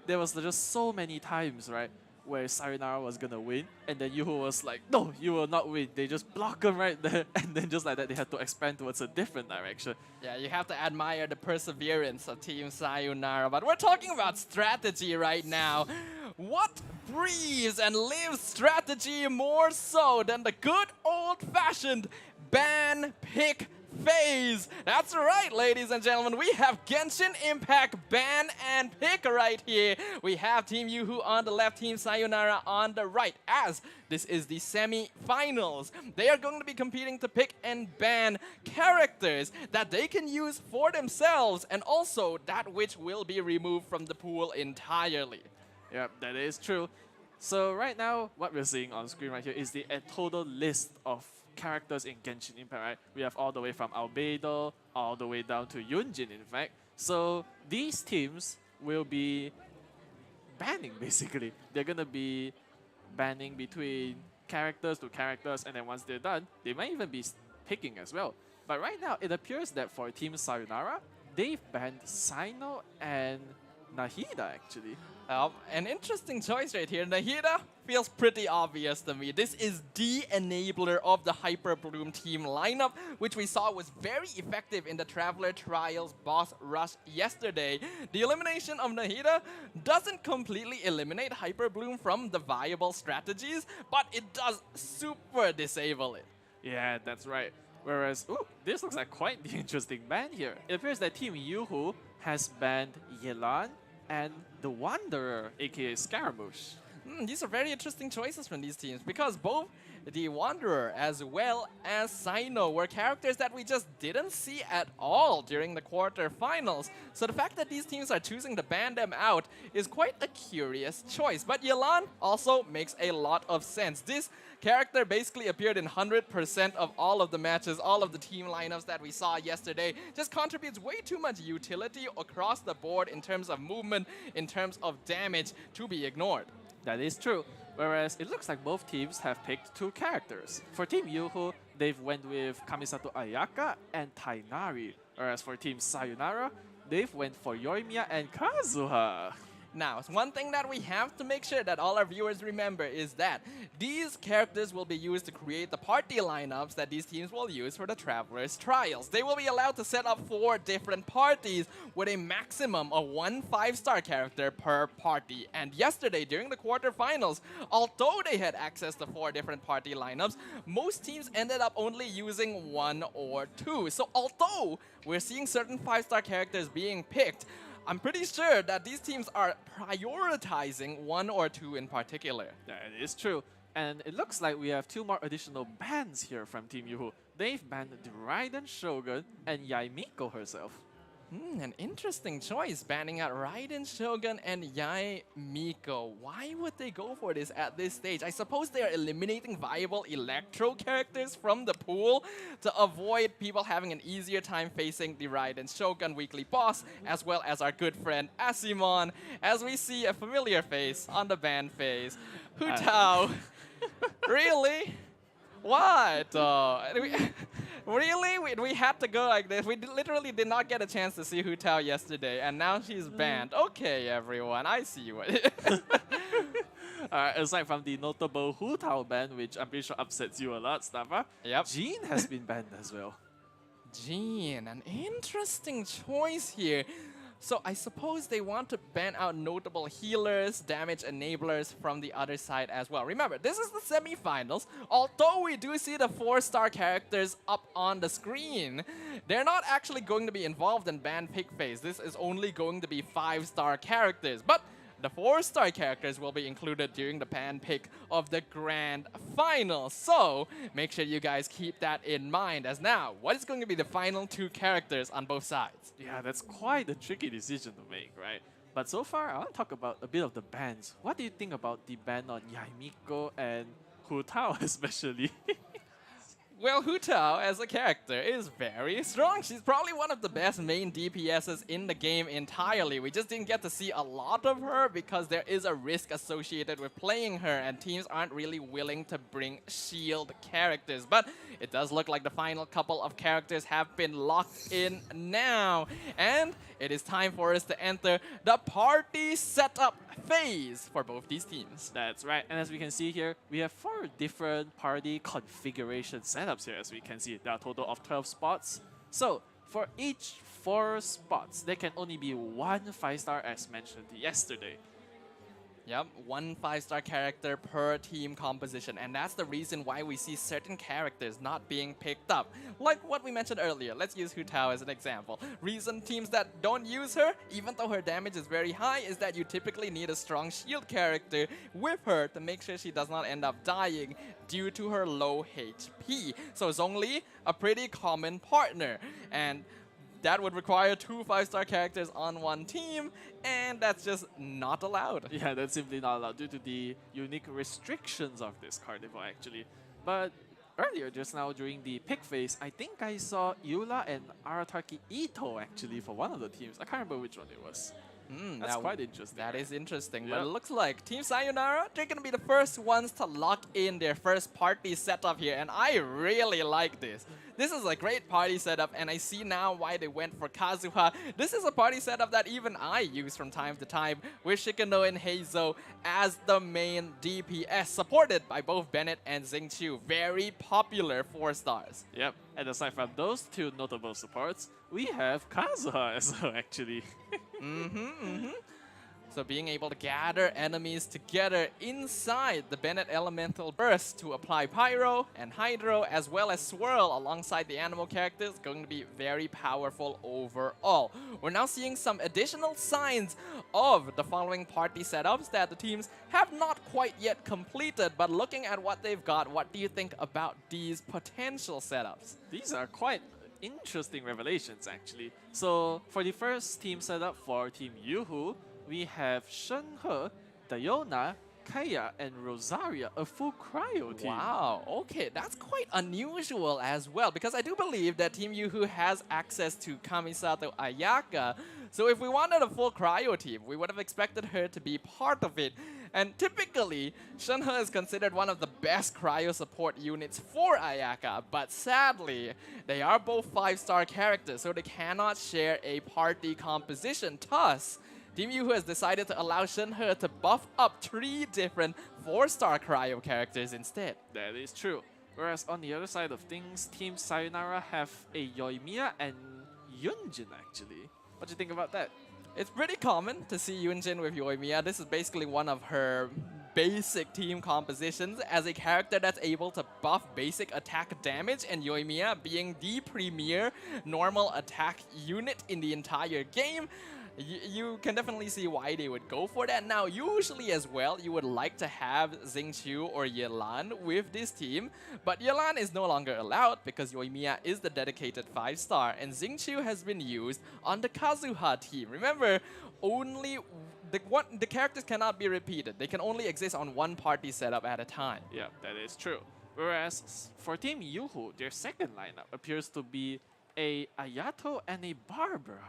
there was just so many times, right, where Sayonara was gonna win, and then Yoo-Hoo was like, no, you will not win. They just block him right there, and then just like that, they had to expand towards a different direction. Yeah, you have to admire the perseverance of Team Sayonara, but we're talking about strategy right now. What breathes and lives strategy more so than the good old-fashioned ban pick phase? That's right, ladies and gentlemen. We have Genshin Impact ban and pick right here. We have Team Yoo-Hoo on the left, Team Sayonara on the right, as this is the semi-finals. They are going to be competing to pick and ban characters that they can use for themselves, and also that which will be removed from the pool entirely. Yep, that is true. So right now, what we're seeing on screen right here is the total list of characters in Genshin Impact, right? We have all the way from Albedo, all the way down to Yunjin, in fact. So these teams will be banning, basically. They're gonna be banning between characters to characters, and then once they're done, they might even be picking as well. But right now, it appears that for Team Sayonara, they've banned Sino and Nahida actually. An interesting choice right here. Nahida feels pretty obvious to me. This is the enabler of the Hyper Bloom team lineup, which we saw was very effective in the Traveler Trials boss rush yesterday. The elimination of Nahida doesn't completely eliminate Hyper Bloom from the viable strategies, but it does super disable it. Yeah, that's right. Whereas, ooh, this looks like quite the interesting ban here. It appears that Team Yuhu has banned Yelan and the Wanderer, aka Scaramouche. These are very interesting choices from these teams because both the Wanderer as well as Sino were characters that we just didn't see at all during the quarterfinals. So the fact that these teams are choosing to ban them out is quite a curious choice. But Yelan also makes a lot of sense. This character basically appeared in 100% of all of the matches, all of the team lineups that we saw yesterday. Just contributes way too much utility across the board in terms of movement, in terms of damage to be ignored. That is true. Whereas it looks like both teams have picked two characters. For Team Yuhu, they've went with Kamisato Ayaka and Tainari. Whereas for Team Sayonara, they've went for Yoimiya and Kazuha. Now, one thing that we have to make sure that all our viewers remember is that these characters will be used to create the party lineups that these teams will use for the Travelers Trials. They will be allowed to set up 4 different parties with a maximum of 1 5-star character per party. And yesterday, during the quarterfinals, although they had access to 4 different party lineups, most teams ended up only using 1 or 2. So although we're seeing certain 5-star characters being picked, I'm pretty sure that these teams are prioritizing 1 or 2 in particular. That is true. And it looks like we have 2 more additional bans here from Team Yuhu. They've banned the Raiden Shogun and Yaimiko herself. An interesting choice, banning out Raiden Shogun and Yae Miko. Why would they go for this at this stage? I suppose they are eliminating viable Electro characters from the pool to avoid people having an easier time facing the Raiden Shogun weekly boss, as well as our good friend Asimon, as we see a familiar face on the ban phase. Hu Tao. Really? What? Really? We had to go like this. We literally did not get a chance to see Hu Tao yesterday, and now she's banned. Okay, everyone, I see what aside from the notable Hu Tao ban, which I'm pretty sure upsets you a lot, Staffa, yep. Jean has been banned as well. Jean, an interesting choice here. So I suppose they want to ban out notable healers, damage enablers from the other side as well. Remember, this is the semifinals. Although we do see the 4-star characters up on the screen, they're not actually going to be involved in ban pick phase. This is only going to be 5-star characters. But the 4-star characters will be included during the pan pick of the grand final. So make sure you guys keep that in mind, as now, what is going to be the final 2 characters on both sides? Yeah, that's quite a tricky decision to make, right? But so far, I want to talk about a bit of the bans. What do you think about the ban on Yaimiko and Hu Tao especially? Well, Hu Tao as a character is very strong. She's probably one of the best main DPSs in the game entirely. We just didn't get to see a lot of her because there is a risk associated with playing her, and teams aren't really willing to bring shield characters. But it does look like the final couple of characters have been locked in now. And it is time for us to enter the party setup phase for both these teams. That's right. And as we can see here, we have 4 different party configuration setups here. As we can see, there are a total of 12 spots. So for each 4 spots, there can only be 1 5-star as mentioned yesterday. Yep, 1 5-star character per team composition, and that's the reason why we see certain characters not being picked up. Like what we mentioned earlier, let's use Hu Tao as an example. Reason teams that don't use her, even though her damage is very high, is that you typically need a strong shield character with her to make sure she does not end up dying due to her low HP. So Zhongli, a pretty common partner, and that would require 2 5-star characters on 1 team, and that's just not allowed. Yeah, that's simply not allowed due to the unique restrictions of this carnival, actually. But earlier, just now during the pick phase, I think I saw Eula and Arataki Ito actually for one of the teams. I can't remember which one it was. That's quite interesting. That is interesting. Yep. But it looks like Team Sayonara, they're going to be the first ones to lock in their first party setup here. And I really like this. This is a great party setup, and I see now why they went for Kazuha. This is a party setup that even I use from time to time, with Shikano and Heizo as the main DPS, supported by both Bennett and Xingqiu. Very popular 4 stars. Yep, and aside from those 2 notable supports, we have Kazuha as well, actually. So being able to gather enemies together inside the Bennett Elemental Burst to apply Pyro and Hydro as well as Swirl alongside the animal characters going to be very powerful overall. We're now seeing some additional signs of the following party setups that the teams have not quite yet completed, but looking at what they've got, what do you think about these potential setups? These are quite interesting revelations, actually. So for the first team setup for Team Yoo-Hoo, we have Shenhe, Diona, Kaya, and Rosaria, a full cryo team. Wow, okay, that's quite unusual as well, because I do believe that Team Yoo-Hoo has access to Kamisato Ayaka. So if we wanted a full cryo team, we would have expected her to be part of it. And typically, Shenhe is considered one of the best cryo support units for Ayaka, but sadly, they are both 5-star characters, so they cannot share a party composition. Thus, Team Yoo-Hoo has decided to allow Shenhe to buff up 3 different 4-star cryo characters instead. That is true. Whereas on the other side of things, Team Sayonara have a Yoimiya and Yunjin, actually. What do you think about that? It's pretty common to see Yunjin with Yoimiya. This is basically one of her basic team compositions as a character that's able to buff basic attack damage, and Yoimiya being the premier normal attack unit in the entire game. You can definitely see why they would go for that. Now, usually as well, you would like to have Xingqiu or Yelan with this team, but Yelan is no longer allowed because Yoimiya is the dedicated 5-star, and Xingqiu has been used on the Kazuha team. Remember, only the characters cannot be repeated. They can only exist on one party setup at a time. Yeah, that is true. Whereas for Team Yoo-Hoo, their second lineup appears to be a Ayato and a Barbara.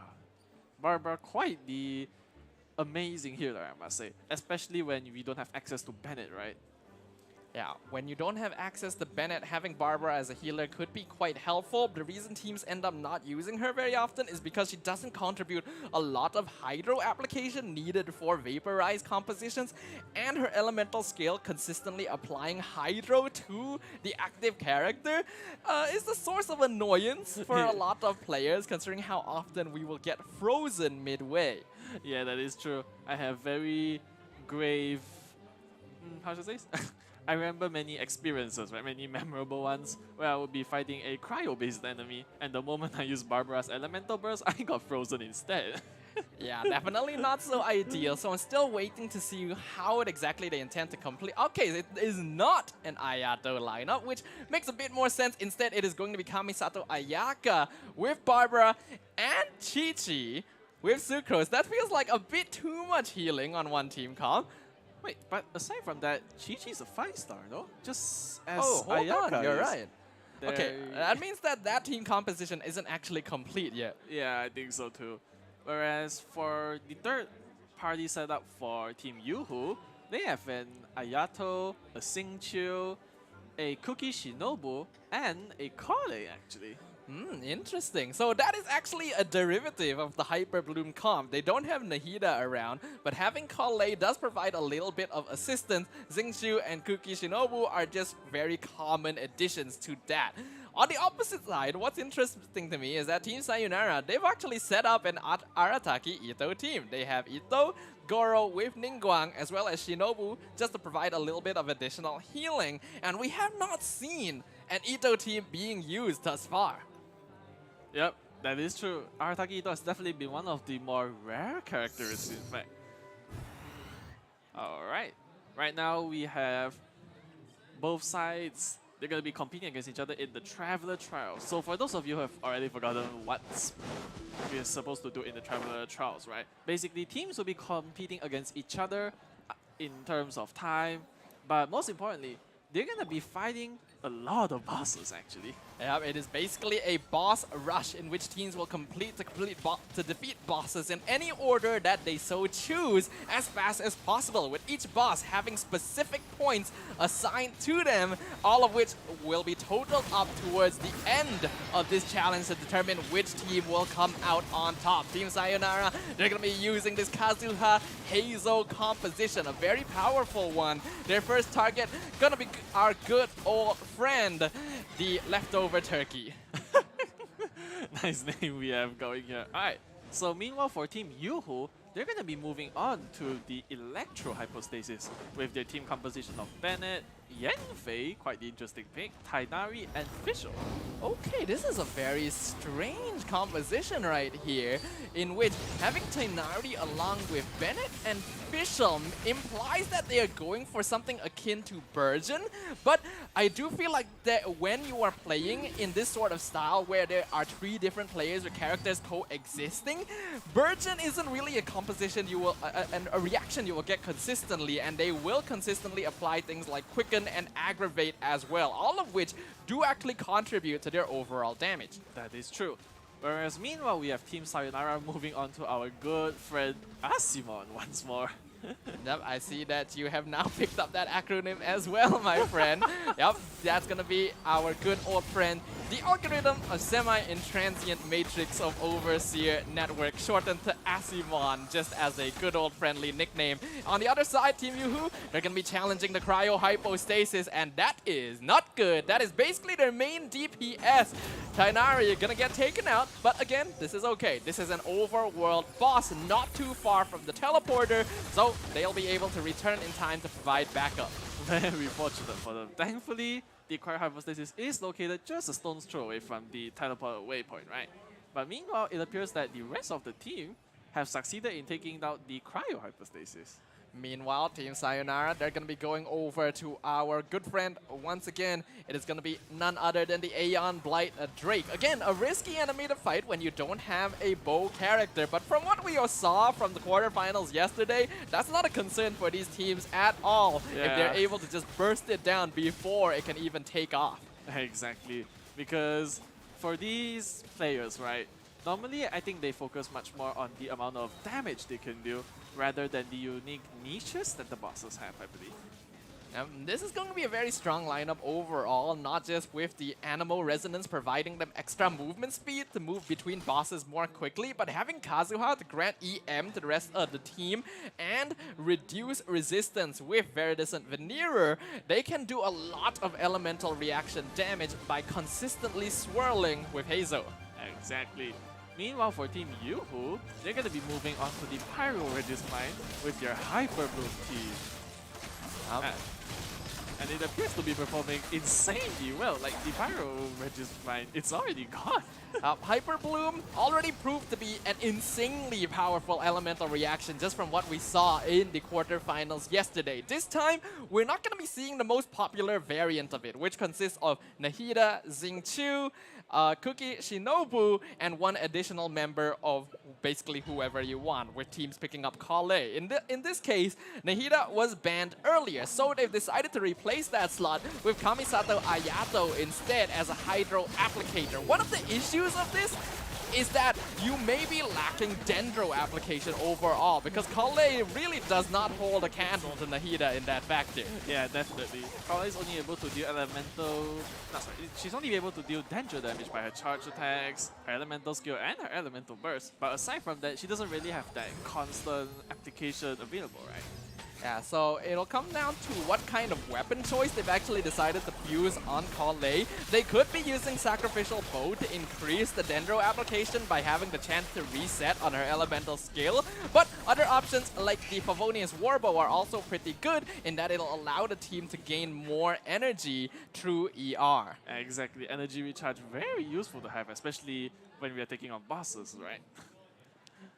Barbara, quite the amazing healer, I must say. Especially when we don't have access to Bennett, right? Yeah, when you don't have access to Bennett, having Barbara as a healer could be quite helpful. The reason teams end up not using her very often is because she doesn't contribute a lot of Hydro application needed for Vaporize compositions, and her elemental skill consistently applying Hydro to the active character is the source of annoyance for a lot of players, considering how often we will get frozen midway. Yeah, that is true. I have very grave... how should I say this? I remember many experiences, right? Many memorable ones where I would be fighting a cryo-based enemy, and the moment I use Barbara's elemental burst, I got frozen instead. Yeah, definitely not so ideal. So I'm still waiting to see how exactly they intend to complete. Okay, it is not an Ayato lineup, which makes a bit more sense. Instead, it is going to be Kamisato Ayaka with Barbara and Chi-Chi with Sucrose. That feels like a bit too much healing on one team comp. Wait, but aside from that, Chi-Chi's a 5-star, no? Just as hold Ayaka on, you're is. right. Okay, that means that team composition isn't actually complete yet. Yeah, I think so too. Whereas for the third party setup for Team Yoo-Hoo, they have an Ayato, a Xingqiu, a Cookie Shinobu, and a Kale, actually. Interesting. So that is actually a derivative of the Hyper Bloom comp. They don't have Nahida around, but having Kale does provide a little bit of assistance. Xingqiu and Cookie Shinobu are just very common additions to that. On the opposite side, what's interesting to me is that Team Sayonara, they've actually set up an Arataki Ito team. They have Ito, Goro with Ningguang, as well as Shinobu, just to provide a little bit of additional healing. And we have not seen an Ito team being used thus far. Yep, that is true. Arataki Ito has definitely been one of the more rare characters, in fact. Alright, right now we have both sides. They're going to be competing against each other in the Traveler Trials. So for those of you who have already forgotten what we're supposed to do in the Traveler Trials, right? Basically, teams will be competing against each other in terms of time, but most importantly, they're going to be fighting a lot of bosses actually. Yeah, it is basically a boss rush in which teams will to defeat bosses in any order that they so choose as fast as possible, with each boss having specific points assigned to them, all of which will be totaled up towards the end of this challenge to determine which team will come out on top. Team Sayonara, they're going to be using this Kazuha Heizo composition, a very powerful one. Their first target going to be our good old friend, the leftover turkey. Nice name we have going here. Alright, so meanwhile for Team Yoo-Hoo, they're going to be moving on to the Electro Hypostasis with their team composition of Bennett, Yanfei, quite the interesting pick, Tainari, and Fischl. Okay, this is a very strange composition right here, in which having Tainari along with Bennett and Fischl implies that they are going for something akin to Burgeon, but I do feel like that when you are playing in this sort of style where there are 3 different players or characters coexisting, Burgeon isn't really a composition you will, a reaction you will get consistently, and they will consistently apply things like Quicken and Aggravate as well, all of which do actually contribute to their overall damage. That is true. Whereas meanwhile, we have Team Sayonara moving on to our good friend Asimon once more. Yep, I see that you have now picked up that acronym as well, my friend. Yep, that's gonna be our good old friend, the algorithm of semi-intransient matrix of Overseer Network, shortened to Asimon, just as a good old friendly nickname. On the other side, Team Yoo-Hoo, they're gonna be challenging the Cryo Hypostasis, and that is not good. That is basically their main DPS. Tainari gonna get taken out, but again, this is okay. This is an overworld boss, not too far from the teleporter, so they'll be able to return in time to provide backup. Very fortunate for them. Thankfully, the Cryo Hypostasis is located just a stone's throw away from the teleport waypoint, right? But meanwhile, it appears that the rest of the team have succeeded in taking out the Cryo Hypostasis. Meanwhile, Team Sayonara, they're going to be going over to our good friend once again. It is going to be none other than the Aeon Blight Drake. Again, a risky enemy to fight when you don't have a bow character. But from what we saw from the quarterfinals yesterday, that's not a concern for these teams at all. Yeah. If they're able to just burst it down before it can even take off. Exactly. Because for these players, right, normally I think they focus much more on the amount of damage they can do rather than the unique niches that the bosses have, I believe. This is going to be a very strong lineup overall, not just with the Animal Resonance providing them extra movement speed to move between bosses more quickly, but having Kazuha to grant EM to the rest of the team and reduce resistance with Viridescent Veneerer, they can do a lot of elemental reaction damage by consistently swirling with Heizo. Exactly. Meanwhile, for Team Yoo-Hoo, they're going to be moving on to the Pyro Registine with their Hyper Bloom team. And it appears to be performing insanely well. Like the Pyro Registine, it's already gone. Hyper Bloom already proved to be an insanely powerful elemental reaction just from what we saw in the quarterfinals yesterday. This time, we're not going to be seeing the most popular variant of it, which consists of Nahida, Xingqiu, Kuki Shinobu, and one additional member of basically whoever you want, with teams picking up Kale. In this case, Nahida was banned earlier, so they've decided to replace that slot with Kamisato Ayato instead as a Hydro Applicator. One of the issues of this is that you may be lacking Dendro application overall, because Kale really does not hold a candle to Nahida in that factor. Yeah, definitely. Kale is only able to deal elemental... No, sorry. She's only able to deal Dendro damage by her charge attacks, her elemental skill, and her elemental burst. But aside from that, she doesn't really have that constant application available, right? Yeah, so it'll come down to what kind of weapon choice they've actually decided to fuse on Kale. They could be using Sacrificial Bow to increase the Dendro application by having the chance to reset on her elemental skill, but other options like the Favonius Warbow are also pretty good in that it'll allow the team to gain more energy through ER. Exactly, energy recharge, very useful to have, especially when we are taking on bosses, right?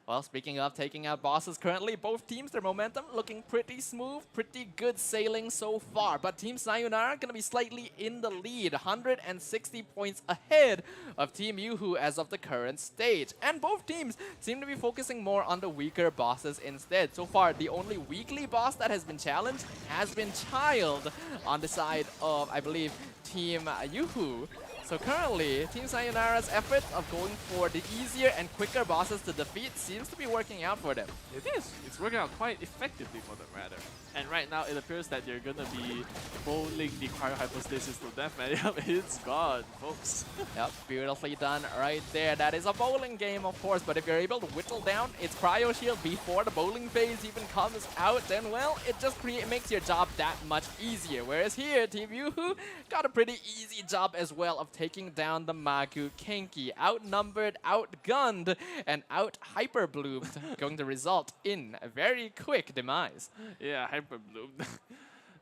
Well, speaking of taking out bosses currently, both teams, their momentum looking pretty smooth, pretty good sailing so far. But Team Sayonara gonna be slightly in the lead, 160 points ahead of Team Yoo-Hoo as of the current stage. And both teams seem to be focusing more on the weaker bosses instead. So far, the only weekly boss that has been challenged has been Child on the side of, I believe, Team Yoo-Hoo. So currently, Team Sayonara's effort of going for the easier and quicker bosses to defeat seems to be working out for them. It is. It's working out quite effectively for them, rather. And right now, it appears that they're gonna be bowling the cryo hypostasis to death, man. It's gone, folks. Yep, beautifully done right there. That is a bowling game, of course, but if you're able to whittle down its cryo shield before the bowling phase even comes out, then, well, it just makes your job that much easier. Whereas here, Team Yoo-Hoo got a pretty easy job as well of taking down the Magu Kenki. Outnumbered, outgunned, and out-hyperbloomed, going to result in a very quick demise. Yeah, hyperbloomed.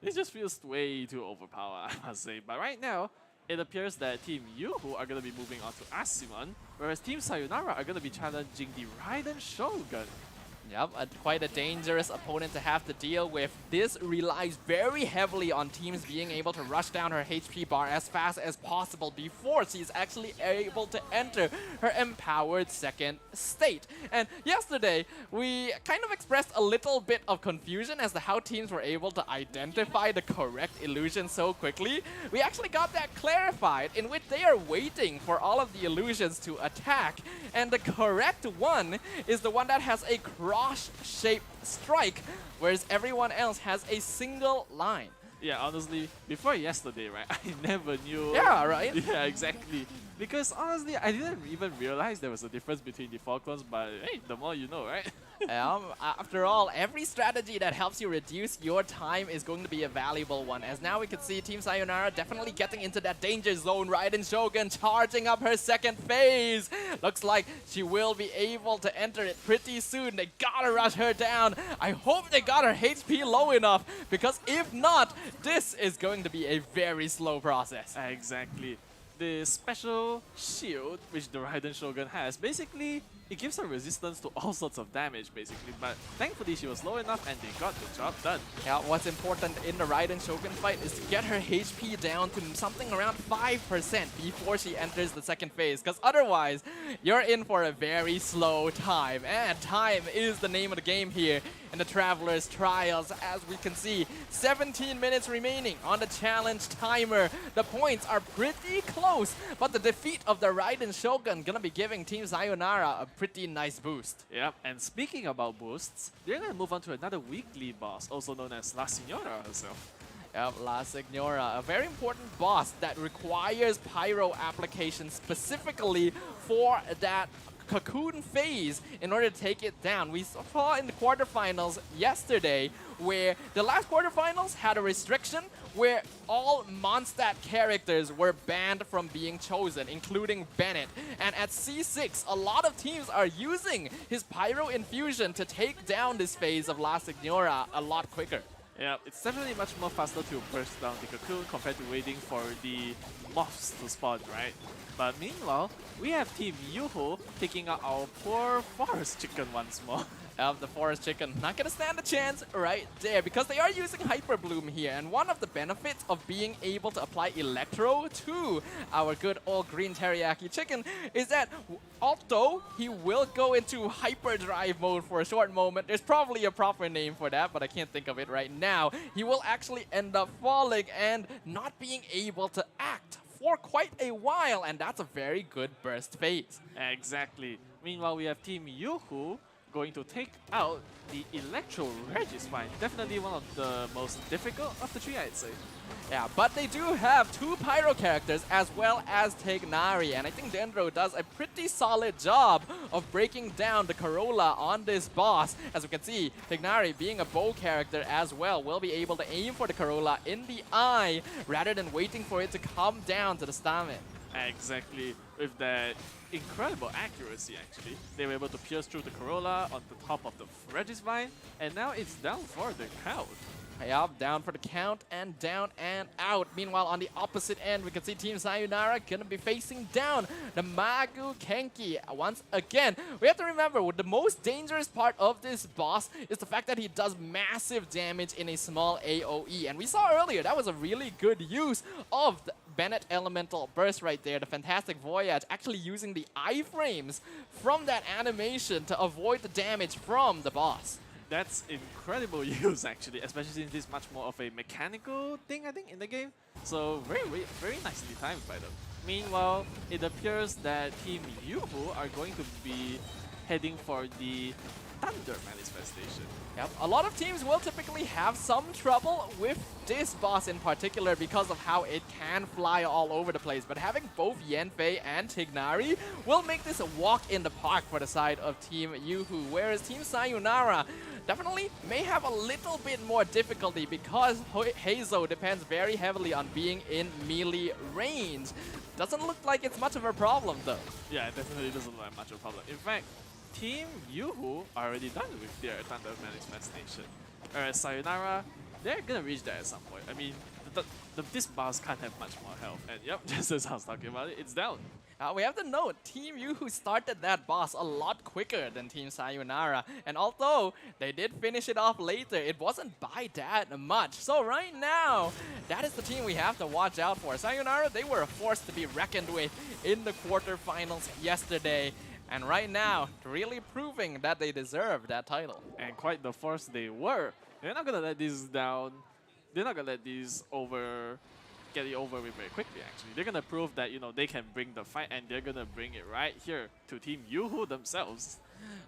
It just feels way too overpowered, I must say. But right now, it appears that Team Yoo-Hoo are going to be moving on to Asimon, whereas Team Sayonara are going to be challenging the Raiden Shogun. Yep, quite a dangerous opponent to have to deal with. This relies very heavily on teams being able to rush down her HP bar as fast as possible before she's actually able to enter her empowered second state. And yesterday, we kind of expressed a little bit of confusion as to how teams were able to identify the correct illusion so quickly. We actually got that clarified, in which they are waiting for all of the illusions to attack. And the correct one is the one that has a cross-shaped strike, whereas everyone else has a single line. Yeah, honestly, before yesterday, right, I never knew. Yeah, right? Yeah, exactly. Because honestly, I didn't even realize there was a difference between the four clones, but hey, the more you know, right? After all, every strategy that helps you reduce your time is going to be a valuable one. As now we can see Team Sayonara definitely getting into that danger zone. Raiden Shogun charging up her second phase. Looks like she will be able to enter it pretty soon. They gotta rush her down. I hope they got her HP low enough, because if not, this is going to be a very slow process. Exactly. The special shield which the Raiden Shogun has, basically it gives her resistance to all sorts of damage, basically, but thankfully she was low enough and they got the job done. Yeah, what's important in the Raiden Shogun fight is to get her HP down to something around 5% before she enters the second phase, because otherwise you're in for a very slow time, and time is the name of the game here in the Traveler's Trials. As we can see, 17 minutes remaining on the challenge timer. The points are pretty close, but the defeat of the Raiden Shogun gonna be giving Team Sayonara a pretty nice boost. Yep, and speaking about boosts, they're gonna move on to another weekly boss, also known as La Signora herself. Yep, La Signora, a very important boss that requires pyro application specifically for that cocoon phase in order to take it down. We saw in the quarterfinals yesterday where the last quarterfinals had a restriction where all Mondstadt characters were banned from being chosen, including Bennett. And at C6, a lot of teams are using his pyro infusion to take down this phase of La Signora a lot quicker. Yeah, it's definitely much more faster to burst down the cocoon compared to waiting for the moths to spawn, right? But meanwhile, we have Team Yoo-Hoo taking out our poor forest chicken once more. The forest chicken not gonna stand a chance right there, because they are using Hyper Bloom here, and one of the benefits of being able to apply Electro to our good old green teriyaki chicken is that although he will go into hyperdrive mode for a short moment, there's probably a proper name for that, but I can't think of it right now, he will actually end up falling and not being able to act for quite a while, and that's a very good burst phase. Exactly. Meanwhile, we have Team Yoo-Hoo going to take out the Electro Regisvine. Definitely one of the most difficult of the three, I'd say. Yeah, but they do have two Pyro characters as well as Tegnari, and I think Dendro does a pretty solid job of breaking down the Corolla on this boss. As we can see, Tegnari, being a bow character as well, will be able to aim for the Corolla in the eye rather than waiting for it to come down to the stomach. Exactly. With that incredible accuracy, actually, they were able to pierce through the Corolla on the top of the Regisvine, and now it's down for the count. Yup, down for the count and down and out. Meanwhile, on the opposite end, we can see Team Sayonara gonna be facing down the Magu Kenki once again. We have to remember, the most dangerous part of this boss is the fact that he does massive damage in a small AoE. And we saw earlier, that was a really good use of the Bennett Elemental Burst right there, the Fantastic Voyage, actually using the iframes from that animation to avoid the damage from the boss. That's incredible use actually, especially since this is much more of a mechanical thing, I think, in the game. So very nicely timed by them. Meanwhile, it appears that Team Yuhu are going to be heading for the Thunder Manifestation. Yep, a lot of teams will typically have some trouble with this boss in particular because of how it can fly all over the place. But having both Yanfei and Tignari will make this a walk in the park for the side of Team Yuhu, whereas Team Sayonara definitely may have a little bit more difficulty because Heizo depends very heavily on being in melee range. Doesn't look like it's much of a problem though. Yeah, it definitely doesn't look like much of a problem. In fact, Team Yuhu are already done with their Thunder Manifestation. Whereas Sayonara, they're gonna reach that at some point. I mean, this boss can't have much more health. And yep, just as I was talking about it, it's down. We have to note, Team Yuhu started that boss a lot quicker than Team Sayonara. And although they did finish it off later, it wasn't by that much. So right now, that is the team we have to watch out for. Sayonara, they were a force to be reckoned with in the quarterfinals yesterday. And right now, really proving that they deserve that title. And quite the force they were. They're not gonna let this down. They're not gonna let these get it over with very quickly, actually. They're gonna prove that, you know, they can bring the fight, and they're gonna bring it right here to Team Yuhu themselves.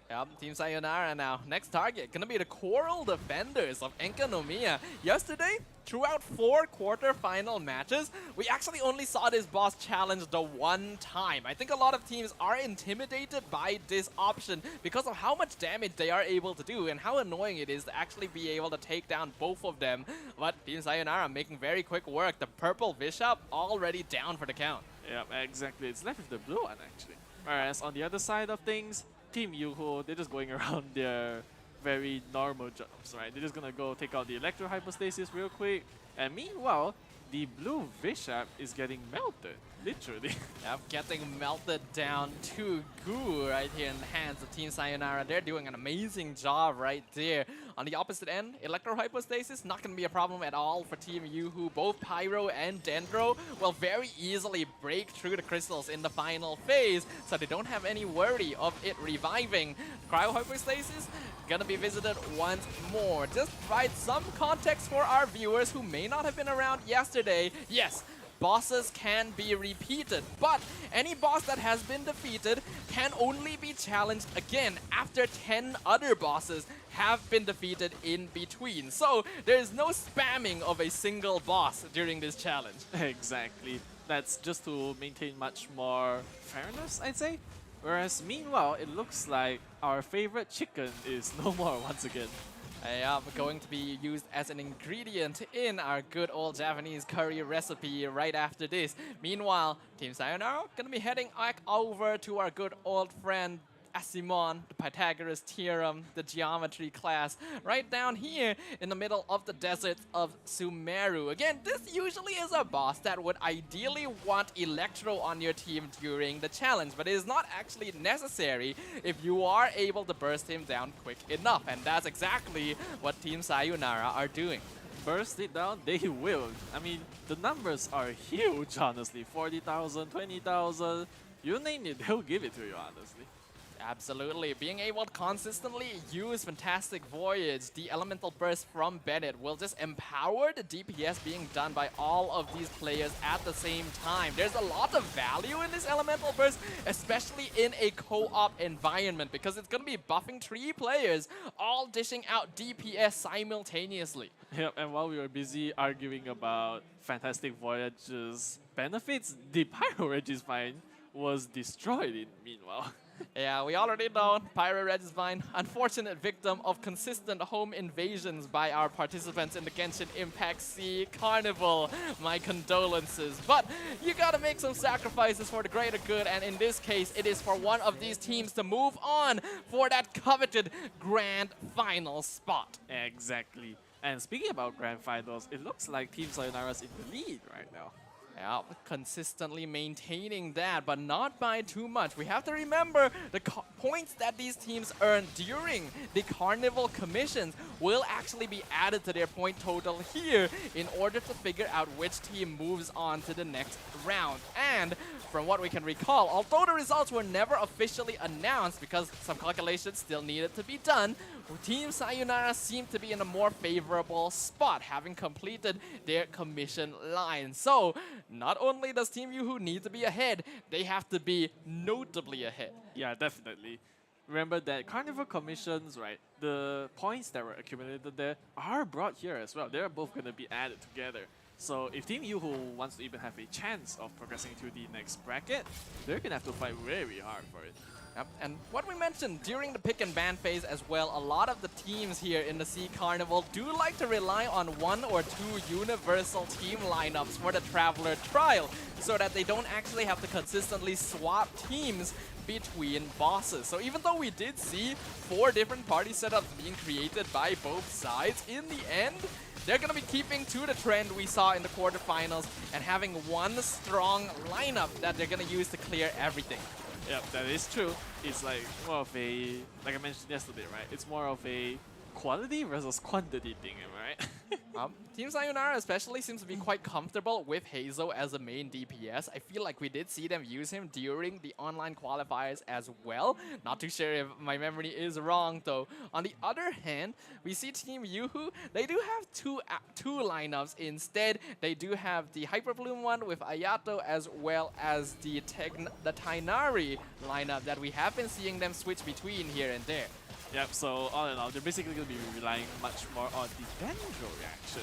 Yep, Team Sayonara now. Next target gonna be the Coral Defenders of Enkanomiya. Yesterday, throughout 4 quarter-final matches, we actually only saw this boss challenge the one time. I think a lot of teams are intimidated by this option because of how much damage they are able to do and how annoying it is to actually be able to take down both of them. But Team Sayonara making very quick work. The purple Bishop already down for the count. Yep, exactly. It's left with the blue one, actually. Whereas on the other side of things, Team Yuhu, they're just going around their very normal jobs, right? They're just gonna go take out the Electro Hypostasis real quick. And meanwhile, the blue Bishop is getting melted, literally. Yep, getting melted down to goo right here in the hands of Team Sayonara. They're doing an amazing job right there. On the opposite end, Electro Hypostasis, not going to be a problem at all for Team Yuhu. Both Pyro and Dendro will very easily break through the crystals in the final phase, so they don't have any worry of it reviving. Cryo Hypostasis, gonna be visited once more. Just provide some context for our viewers who may not have been around yesterday. Yes, bosses can be repeated, but any boss that has been defeated can only be challenged again after 10 other bosses have been defeated in between. So there's no spamming of a single boss during this challenge. Exactly. That's just to maintain much more fairness, I'd say. Whereas meanwhile, it looks like our favorite chicken is no more once again. Yeah, going to be used as an ingredient in our good old Japanese curry recipe right after this. Meanwhile, Team Sayonara gonna be heading back over to our good old friend Asimon, the Pythagoras theorem, the geometry class, right down here in the middle of the desert of Sumeru. Again, this usually is a boss that would ideally want Electro on your team during the challenge, but it is not actually necessary if you are able to burst him down quick enough, and that's exactly what Team Sayonara are doing. Burst it down, they will. I mean, the numbers are huge, honestly. 40,000, 20,000, you name it, they'll give it to you, honestly. Absolutely. Being able to consistently use Fantastic Voyage, the Elemental Burst from Bennett, will just empower the DPS being done by all of these players at the same time. There's a lot of value in this Elemental Burst, especially in a co-op environment, because it's going to be buffing 3 players, all dishing out DPS simultaneously. Yep, and while we were busy arguing about Fantastic Voyage's benefits, the Pyro Registine was destroyed in meanwhile. Yeah, we already know Pyro Registine, unfortunate victim of consistent home invasions by our participants in the Genshin Impact SEA Carnival. My condolences. But you gotta make some sacrifices for the greater good, and in this case, it is for one of these teams to move on for that coveted grand final spot. Exactly. And speaking about Grand Finals, it looks like Team Sayonara's in the lead right now. Yeah, consistently maintaining that, but not by too much. We have to remember the points that these teams earn during the Carnival commissions will actually be added to their point total here in order to figure out which team moves on to the next round. And from what we can recall, although the results were never officially announced because some calculations still needed to be done, Team Sayonara seemed to be in a more favorable spot, having completed their commission line. So, not only does Team Yoo-Hoo need to be ahead, they have to be notably ahead. Yeah, definitely. Remember that Carnival commissions, right, the points that were accumulated there are brought here as well. They're both going to be added together. So if Team Yoo-Hoo wants to even have a chance of progressing to the next bracket, they're going to have to fight very hard for it. Yep. And what we mentioned during the pick and ban phase as well, a lot of the teams here in the SEA Carnival do like to rely on 1 or 2 universal team lineups for the Traveler trial, so that they don't actually have to consistently swap teams between bosses. So even though we did see 4 different party setups being created by both sides, in the end, they're going to be keeping to the trend we saw in the quarterfinals and having one strong lineup that they're going to use to clear everything. Yep, that is true. It's like more of a, like I mentioned yesterday, right? It's more of a quality versus quantity thing, am I right? Team Sayonara especially seems to be quite comfortable with Hazel as a main DPS. I feel like we did see them use him during the online qualifiers as well. Not too sure if my memory is wrong though. On the other hand, we see Team Yoo-Hoo, they do have two lineups instead. They do have the Hyper Bloom one with Ayato as well as the Tainari lineup that we have been seeing them switch between here and there. Yep, so all in all, they're basically going to be relying much more on the Dendro reaction.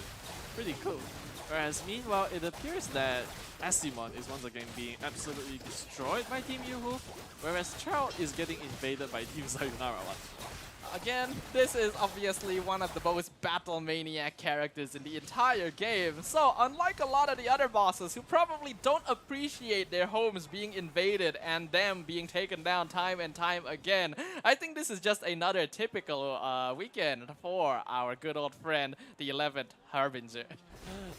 Pretty cool. Whereas meanwhile, it appears that Asimon is once again being absolutely destroyed by Team Yoo-Hoo, whereas Child is getting invaded by Team Sayonara once more. Again, this is obviously one of the most battle maniac characters in the entire game. So, unlike a lot of the other bosses who probably don't appreciate their homes being invaded and them being taken down time and time again, I think this is just another typical weekend for our good old friend, the 11th Harbinger.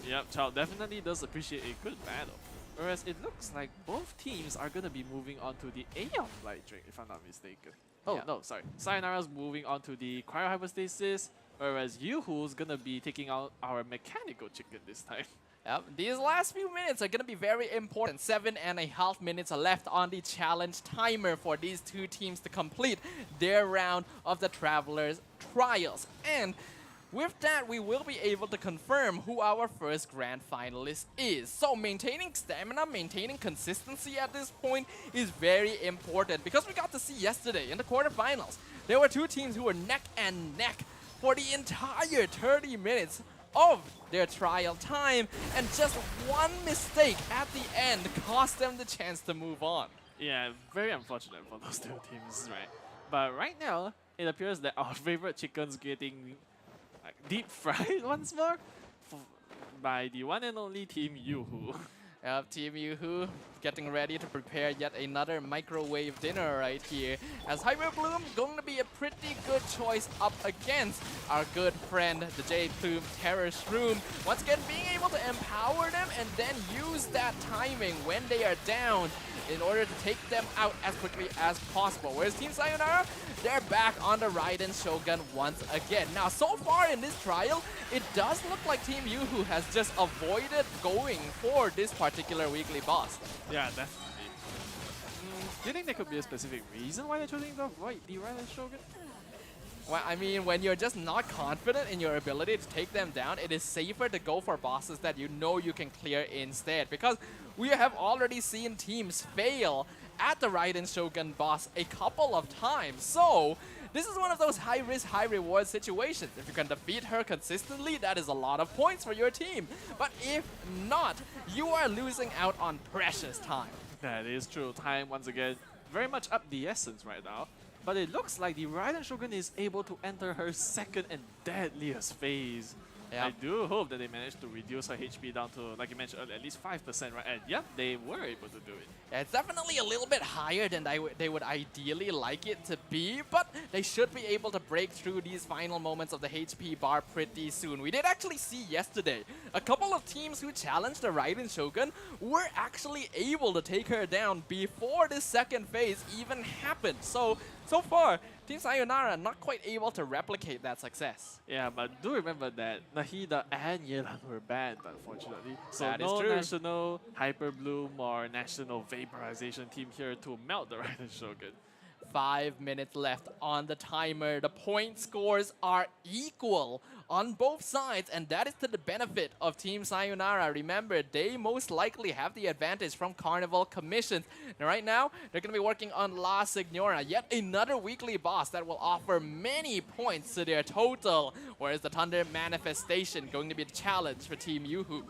Yep, Child definitely does appreciate a good battle. Whereas it looks like both teams are going to be moving on to the Aeon Light Drink, if I'm not mistaken. Oh, yeah. no, sorry. Sayonara's moving on to the Cryo Hypostasis, whereas Yoo-Hoo's gonna be taking out our Mechanical Chicken this time. Yep, these last few minutes are going to be very important. 7.5 minutes are left on the challenge timer for these two teams to complete their round of the Travelers Trials. And with that, we will be able to confirm who our first grand finalist is. So maintaining stamina, maintaining consistency at this point is very important, because we got to see yesterday in the quarterfinals, there were 2 teams who were neck and neck for the entire 30 minutes of their trial time, and just one mistake at the end cost them the chance to move on. Yeah, very unfortunate for those 2 teams, right? But right now, it appears that our favorite chicken's getting deep fried once more by the one and only Team Yoo-Hoo. Yep, Team Yoo-Hoo getting ready to prepare yet another microwave dinner right here, as Hyper Bloom going to be a pretty good choice up against our good friend, the Jade Plume Terror Shroom. Once again, being able to empower them and then use that timing when they are down in order to take them out as quickly as possible. Whereas Team Sayonara, they're back on the Raiden Shogun once again. Now, so far in this trial, it does look like Team Yoo-Hoo has just avoided going for this particular weekly boss. Yeah, definitely. Do you think there could be a specific reason why they're choosing to avoid the Raiden Shogun? Well, I mean, when you're just not confident in your ability to take them down, it is safer to go for bosses that you know you can clear instead. Because we have already seen teams fail at the Raiden Shogun boss a couple of times. So, this is one of those high-risk, high-reward situations. If you can defeat her consistently, that is a lot of points for your team. But if not, you are losing out on precious time. That is true. Time, once again, very much up the essence right now. But it looks like the Raiden Shogun is able to enter her second and deadliest phase. I do hope that they managed to reduce her HP down to, like you mentioned earlier, at least 5%, right? And yep, they were able to do it. Yeah, it's definitely a little bit higher than they would ideally like it to be, but they should be able to break through these final moments of the HP bar pretty soon. We did actually see yesterday a couple of teams who challenged the Raiden Shogun were actually able to take her down before this second phase even happened. So far, Team Sayonara not quite able to replicate that success. Yeah, but do remember that Nahida and Yelan were banned, unfortunately. So That is no true. national Hyper Bloom or national Vaporization team here to melt the Raiden Shogun. 5 minutes left on the timer. The point scores are equal on both sides, and that is to the benefit of Team Sayonara. Remember, they most likely have the advantage from Carnival commissions. And right now, they're going to be working on La Signora, yet another weekly boss that will offer many points to their total, whereas the Thunder Manifestation going to be the challenge for Team Yoo-Hoo.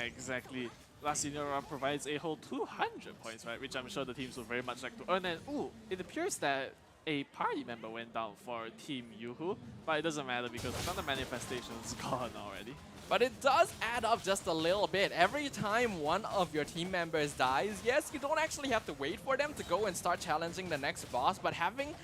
Exactly. La Signora provides a whole 200 points, right? Which I'm sure the teams would very much like to earn. And ooh, it appears that a party member went down for Team Yoo-Hoo, but it doesn't matter because the Thunder Manifestation is gone already. But it does add up just a little bit. Every time one of your team members dies, yes, you don't actually have to wait for them to go and start challenging the next boss, but having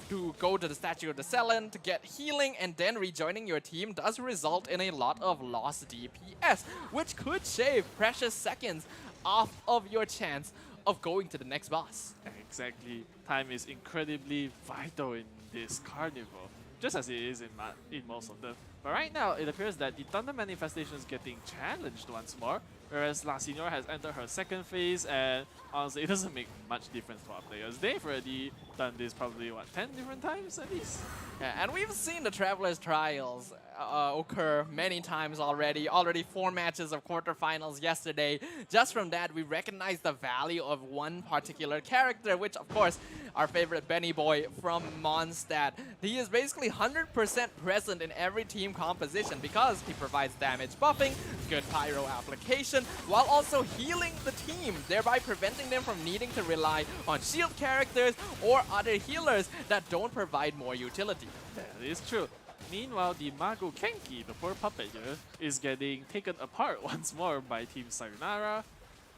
to go to the Statue of the Selen to get healing and then rejoining your team does result in a lot of lost DPS, which could shave precious seconds off of your chance of going to the next boss. Exactly. Time is incredibly vital in this carnival, just as it is in most of them. But right now, it appears that the Thunder Manifestation is getting challenged once more, whereas La Signora has entered her second phase, and honestly, it doesn't make much difference to our players. They've already done this probably, what, 10 different times at least? Yeah, and we've seen the Traveler's Trials occur many times already. Already 4 matches of quarterfinals yesterday. Just from that, we recognize the value of one particular character, which, of course, our favorite Benny Boy from Mondstadt. He is basically 100% present in every team composition because he provides damage buffing, good pyro application, while also healing the team, thereby preventing them from needing to rely on shield characters or other healers that don't provide more utility. That is true. Meanwhile, the Mago Kenki, the poor puppet here, is getting taken apart once more by Team Sayonara.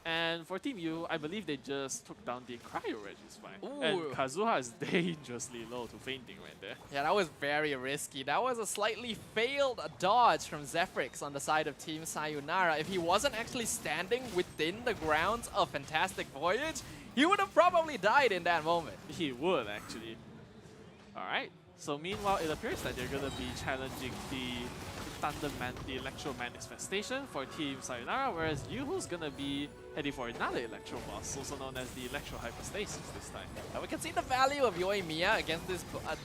And for Team U, I believe they just took down the Cryo Regis. And Kazuha is dangerously low to fainting right there. Yeah, that was very risky. That was a slightly failed dodge from Zephyrix on the side of Team Sayonara. If he wasn't actually standing within the grounds of Fantastic Voyage, he would have probably died in that moment. He would, actually. Alright, so meanwhile, it appears that they're going to be challenging the Electro Manifestation for Team Sayonara, whereas Yoo-Hoo's going to be heading for another Electro boss, also known as the Electro Hypostasis this time. We can see the value of Yoimiya against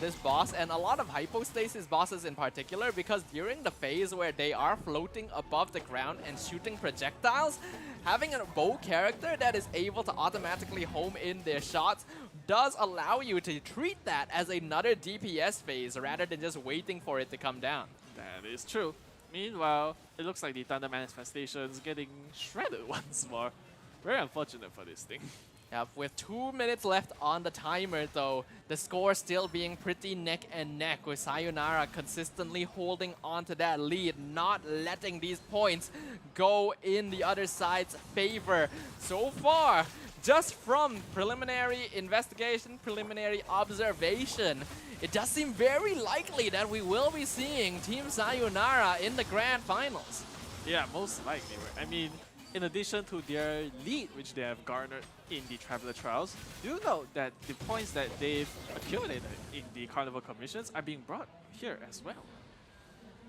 this boss, and a lot of Hypostasis bosses in particular, because during the phase where they are floating above the ground and shooting projectiles, having a bow character that is able to automatically home in their shots does allow you to treat that as another DPS phase rather than just waiting for it to come down. That is true. Meanwhile, it looks like the Thunder Manifestation is getting shredded once more. Very unfortunate for this thing. Yeah, with 2 minutes left on the timer though, the score still being pretty neck and neck, with Sayonara consistently holding on to that lead, not letting these points go in the other side's favor. So far, just from preliminary investigation, preliminary observation, it does seem very likely that we will be seeing Team Sayonara in the grand finals. Yeah, most likely. I mean, in addition to their lead, which they have garnered in the Traveler Trials, do note that the points that they've accumulated in the Carnival Commissions are being brought here as well.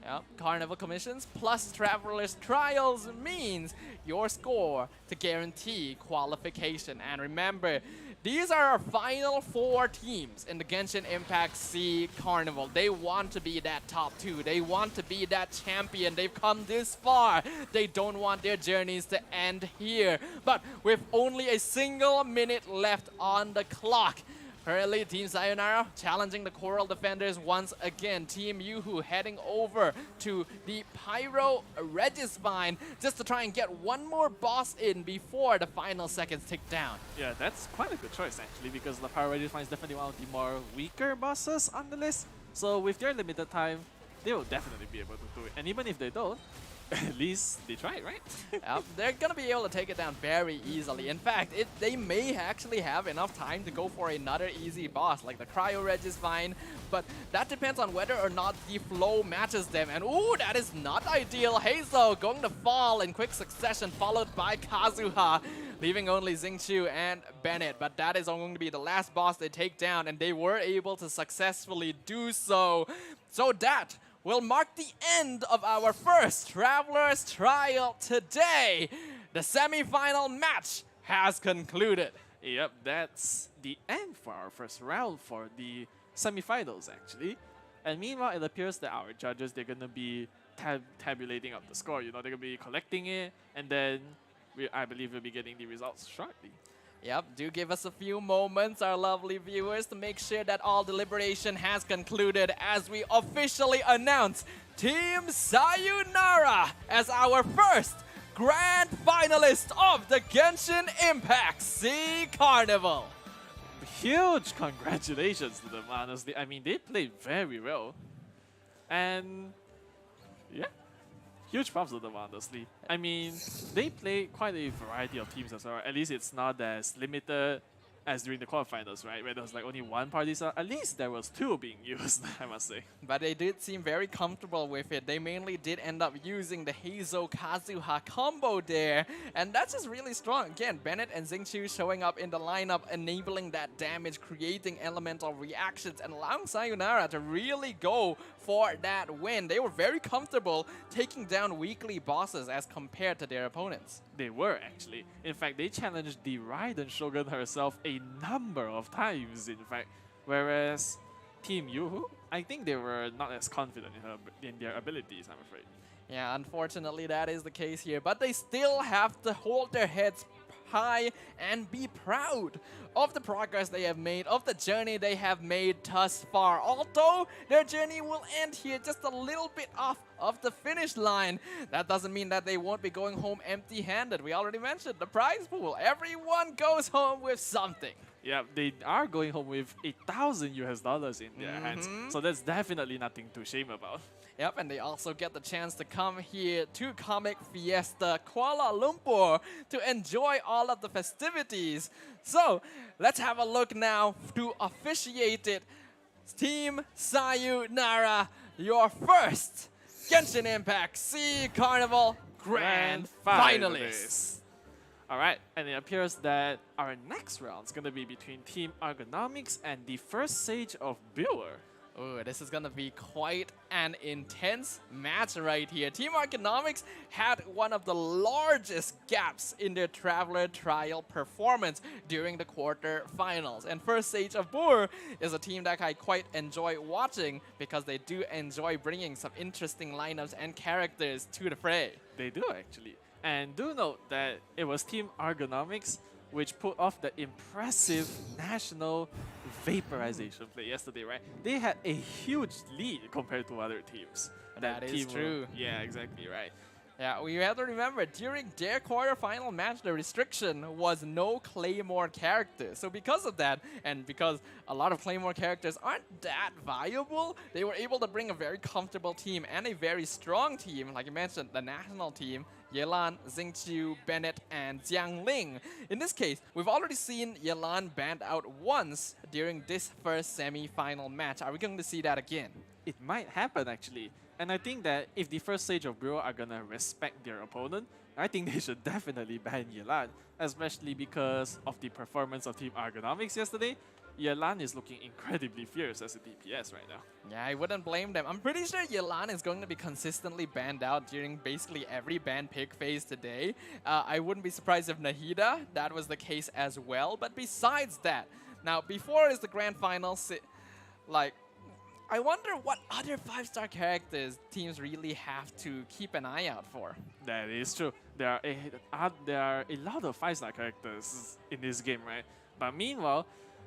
Yep, Carnival Commissions plus Traveler's Trials means your score to guarantee qualification. And remember, these are our final 4 teams in the Genshin Impact SEA Carnival. They want to be that top 2. They want to be that champion. They've come this far. They don't want their journeys to end here. But with only a single minute left on the clock, currently, Team Sayonara challenging the Coral Defenders once again. Team Yoo-Hoo heading over to the Pyro Regispine just to try and get one more boss in before the final seconds tick down. Yeah, that's quite a good choice actually, because the Pyro Regispine is definitely one of the more weaker bosses on the list. So with their limited time, they will definitely be able to do it. And even if they don't, at least they tried, right? They're gonna be able to take it down very easily. In fact, they may actually have enough time to go for another easy boss, like the Cryo Reg is fine, but that depends on whether or not the flow matches them. And ooh, that is not ideal. Hazel going to fall in quick succession, followed by Kazuha, leaving only Xingqiu and Bennett. But that is going to be the last boss they take down, and they were able to successfully do so. So that will mark the end of our first Traveler's Trial today. The semi-final match has concluded. Yep, that's the end for our first round for the semifinals, actually. And meanwhile, it appears that our judges, they're going to be tabulating up the score. You know, they're going to be collecting it, and then I believe we'll be getting the results shortly. Yep, do give us a few moments, our lovely viewers, to make sure that all deliberation has concluded as we officially announce Team Sayonara as our first grand finalist of the Genshin Impact SEA Carnival. Huge congratulations to them, honestly. I mean, they played very well. And yeah, huge props to them, honestly. I mean, they play quite a variety of teams as well. At least it's not as limited as during the quarterfinals, right? Where there was like only one party star. At least there was two being used, I must say. But they did seem very comfortable with it. They mainly did end up using the Heizo Kazuha combo there. And that's just really strong. Again, Bennett and Xingqiu showing up in the lineup, enabling that damage, creating elemental reactions, and allowing Sayonara to really go for that win. They were very comfortable taking down weekly bosses as compared to their opponents. They were, actually. In fact, they challenged the Raiden Shogun herself a number of times, in fact. Whereas Team Yuhu, I think they were not as confident in their abilities, I'm afraid. Yeah, unfortunately that is the case here, but they still have to hold their heads high and be proud of the progress they have made, of the journey they have made thus far. Although their journey will end here just a little bit off of the finish line, that doesn't mean that they won't be going home empty-handed. We already mentioned the prize pool. Everyone goes home with something. Yeah, they are going home with $1,000 in their hands, so that's definitely nothing to shame about. Yep, and they also get the chance to come here to Comic Fiesta Kuala Lumpur to enjoy all of the festivities. So, let's have a look now to officiate it. Team Sayonara, your first Genshin Impact SEA Carnival Grand Finalists. Alright, and it appears that our next round is going to be between Team Argonomics and the First Sage of Brewer. Ooh, this is gonna be quite an intense match right here. Team Argonomics had one of the largest gaps in their Traveler Trial performance during the quarterfinals. And First Sage of Boer is a team that I quite enjoy watching because they do enjoy bringing some interesting lineups and characters to the fray. They do, actually. And do note that it was Team Argonomics which put off the impressive national vaporization play yesterday, right? They had a huge lead compared to other teams. That is true. Yeah, exactly, right. Yeah, we have to remember, during their quarterfinal match, the restriction was no Claymore characters. So because of that, and because a lot of Claymore characters aren't that viable, they were able to bring a very comfortable team and a very strong team, like you mentioned, the national team, Yelan, Xingqiu, Bennett, and Jiang Ling. In this case, we've already seen Yelan banned out once during this first semi-final match. Are we going to see that again? It might happen, actually. And I think that if the First Sage of Brewer are gonna respect their opponent, I think they should definitely ban Yelan, especially because of the performance of Team Argonomics yesterday. Yelan is looking incredibly fierce as a DPS right now. Yeah, I wouldn't blame them. I'm pretty sure Yelan is going to be consistently banned out during basically every ban pick phase today. I wouldn't be surprised if Nahida, that was the case as well. But besides that, now before is the grand final, I wonder what other 5-star characters teams really have to keep an eye out for. That is true. There are a lot of 5-star characters in this game, right? But meanwhile,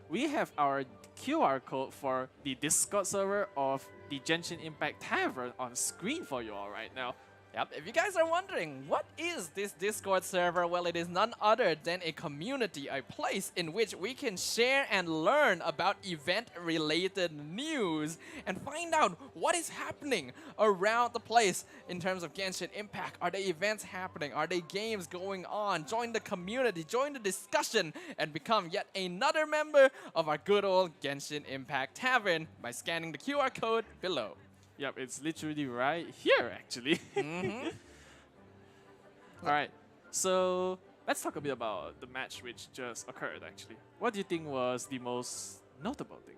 we have our QR code for the Discord server of the Genshin Impact Tavern on screen for you all right now. Yep, if you guys are wondering, what is this Discord server? Well, it is none other than a community, a place in which we can share and learn about event-related news and find out what is happening around the place in terms of Genshin Impact. Are there events happening? Are there games going on? Join the community, join the discussion, and become yet another member of our good old Genshin Impact Tavern by scanning the QR code below. Yep, it's literally right here, actually. Alright, so let's talk a bit about the match which just occurred, actually. What do you think was the most notable thing?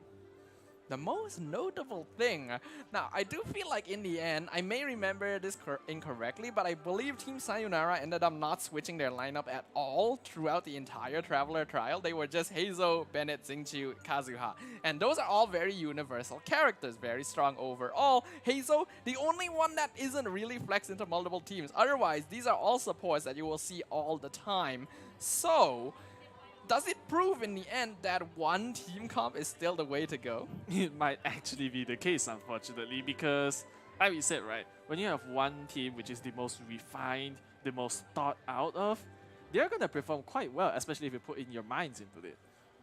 The most notable thing. Now, I do feel like in the end, I may remember this incorrectly, but I believe Team Sayonara ended up not switching their lineup at all throughout the entire Traveler trial. They were just Heizo, Bennett, Xingqiu, Kazuha. And those are all very universal characters, very strong overall. Heizo, the only one that isn't really flexed into multiple teams. Otherwise, these are all supports that you will see all the time. So, does it prove in the end that one team comp is still the way to go? It might actually be the case, unfortunately, because, like we said, right, when you have one team which is the most refined, the most thought out of, they're going to perform quite well, especially if you put in your minds into it.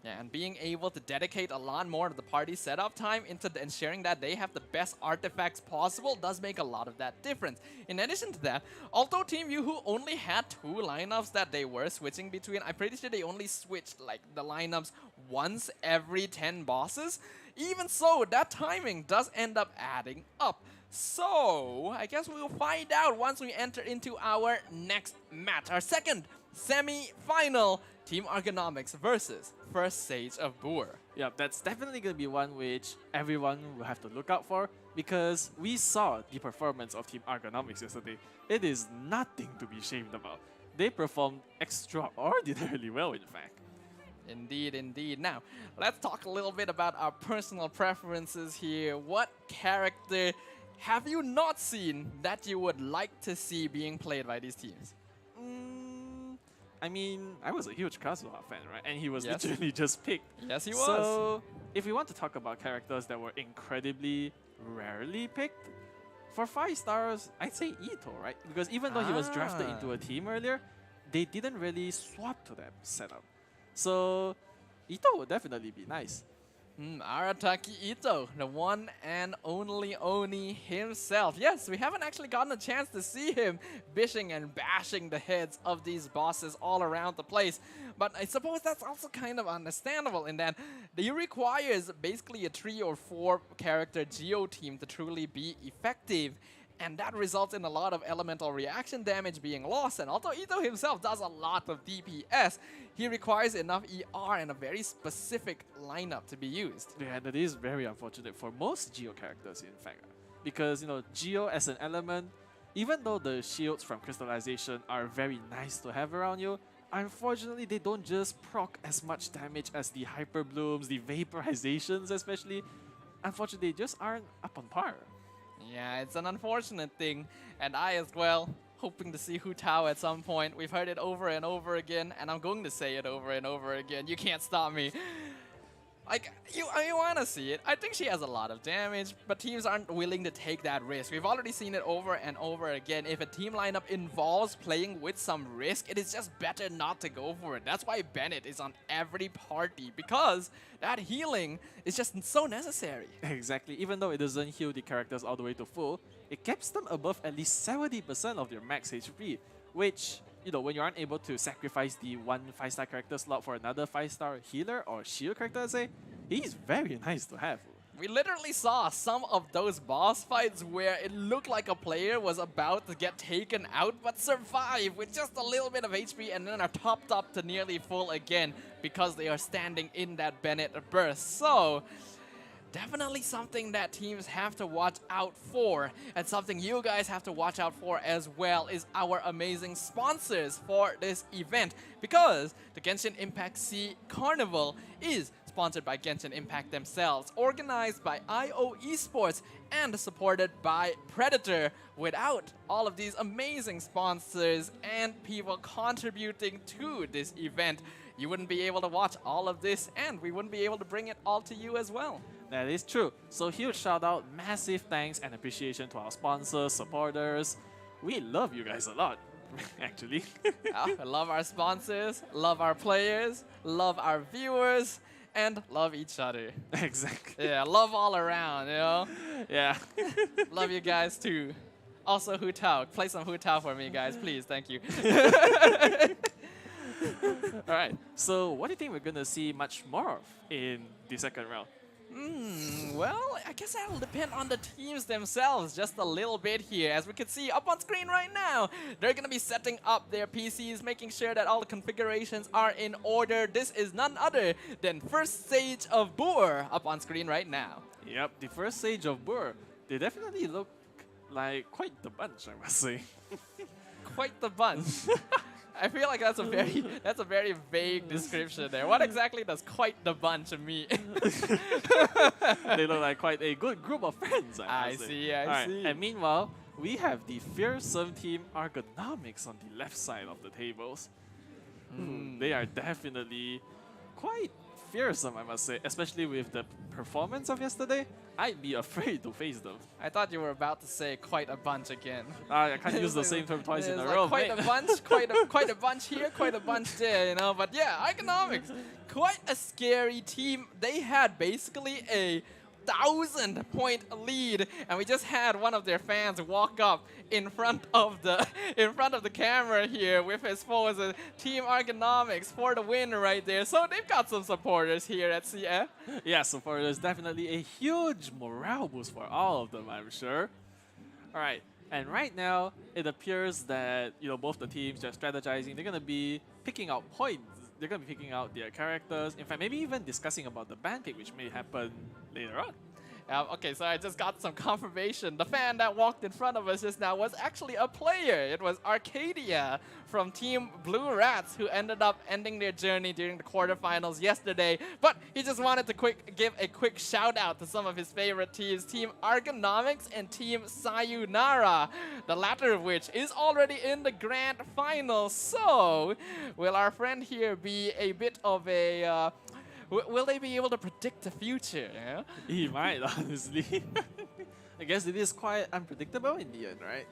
Yeah, and being able to dedicate a lot more of the party setup time into ensuring that they have the best artifacts possible does make a lot of that difference. In addition to that, although Team Yoo-Hoo only had 2 lineups that they were switching between, I'm pretty sure they only switched like the lineups once every 10 bosses. Even so, that timing does end up adding up. So, I guess we'll find out once we enter into our next match, our second semi-final, Team Ergonomics versus First Sage of Boor. Yeah, that's definitely going to be one which everyone will have to look out for, because we saw the performance of Team Ergonomics yesterday. It is nothing to be ashamed about. They performed extraordinarily well, in fact. Indeed, indeed. Now, let's talk a little bit about our personal preferences here. What character have you not seen that you would like to see being played by these teams? I mean, I was a huge Kazuha fan, right? And he was literally just picked. Yes, he was. So, if we want to talk about characters that were incredibly rarely picked, for 5 stars, I'd say Ito, right? Because even though he was drafted into a team earlier, they didn't really swap to that setup. So, Ito would definitely be nice. Arataki Ito, the one and only Oni himself. Yes, we haven't actually gotten a chance to see him bishing and bashing the heads of these bosses all around the place. But I suppose that's also kind of understandable in that he requires basically a 3 or 4 character Geo team to truly be effective. And that results in a lot of elemental reaction damage being lost. And although Ito himself does a lot of DPS, he requires enough ER and a very specific lineup to be used. Yeah, that is very unfortunate for most Geo characters, in fact. Because, you know, Geo as an element, even though the shields from crystallization are very nice to have around you, unfortunately, they don't just proc as much damage as the hyper blooms, the vaporizations especially. Unfortunately, they just aren't up on par. Yeah, it's an unfortunate thing, and I as well, hoping to see Hu Tao at some point. We've heard it over and over again, and I'm going to say it over and over again. You can't stop me. Like, you want to see it. I think she has a lot of damage, but teams aren't willing to take that risk. We've already seen it over and over again. If a team lineup involves playing with some risk, it is just better not to go for it. That's why Bennett is on every party, because that healing is just so necessary. Exactly. Even though it doesn't heal the characters all the way to full, it keeps them above at least 70% of their max HP, which, you know, when you aren't able to sacrifice the one 5-star character slot for another 5-star healer or shield character, say, he's very nice to have. We literally saw some of those boss fights where it looked like a player was about to get taken out but survive with just a little bit of HP and then are topped up to nearly full again because they are standing in that Bennett burst. So, definitely something that teams have to watch out for, and something you guys have to watch out for as well is our amazing sponsors for this event, because the Genshin Impact SEA Carnival is sponsored by Genshin Impact themselves, organized by IO Esports, and supported by Predator. Without all of these amazing sponsors and people contributing to this event, you wouldn't be able to watch all of this, and we wouldn't be able to bring it all to you as well. That is true. So huge shout out, massive thanks and appreciation to our sponsors, supporters. we love you guys a lot, actually. I love our sponsors, love our players, love our viewers, and love each other. Exactly. Yeah, love all around, you know? Yeah. Love you guys too. Also, Hu Tao. Play some Hu Tao for me, guys, please. Thank you. Alright, so what do you think we're gonna see much more of in the second round? Well, I guess that'll depend on the teams themselves just a little bit here. As we can see up on screen right now, they're going to be setting up their PCs, making sure that all the configurations are in order. This is none other than first stage of Boer up on screen right now. Yep, the first stage of Boer. They definitely look like quite the bunch, I must say. Quite the bunch. I feel like that's a very vague description there. What exactly does quite the bunch mean? They look like quite a good group of friends, I see. See. And meanwhile, we have the fearsome team Ergonomics on the left side of the tables. They are definitely quite fearsome, I must say, especially with the performance of yesterday. I'd be afraid to face them. I thought you were about to say quite a bunch again. I can't use the same term twice in a like row, quite mate. a bunch, quite a bunch here, quite a bunch there, you know. But yeah, Economics, quite a scary team. They had basically a 1,000-point lead, and we just had one of their fans walk up in front of the camera here with his phone. As Team Ergonomics for the win right there. So they've got some supporters here at CF. Yeah, supporters definitely a huge morale boost for all of them, I'm sure. All right, and right now it appears that both the teams, they're strategizing. They're gonna be picking out points. They're going to be picking out their characters. In fact, maybe even discussing about the band pick, which may happen later on. Okay, so I just got some confirmation. The fan that walked in front of us just now was actually a player. It was Arcadia from Team Blue Rats, who ended up ending their journey during the quarterfinals yesterday. But he just wanted to give a quick shout out to some of his favorite teams, Team Ergonomics and Team Sayonara, the latter of which is already in the grand final. So, will our friend here be a bit of a... will they be able to predict the future? Yeah? He might, honestly. I guess it is quite unpredictable in the end, right?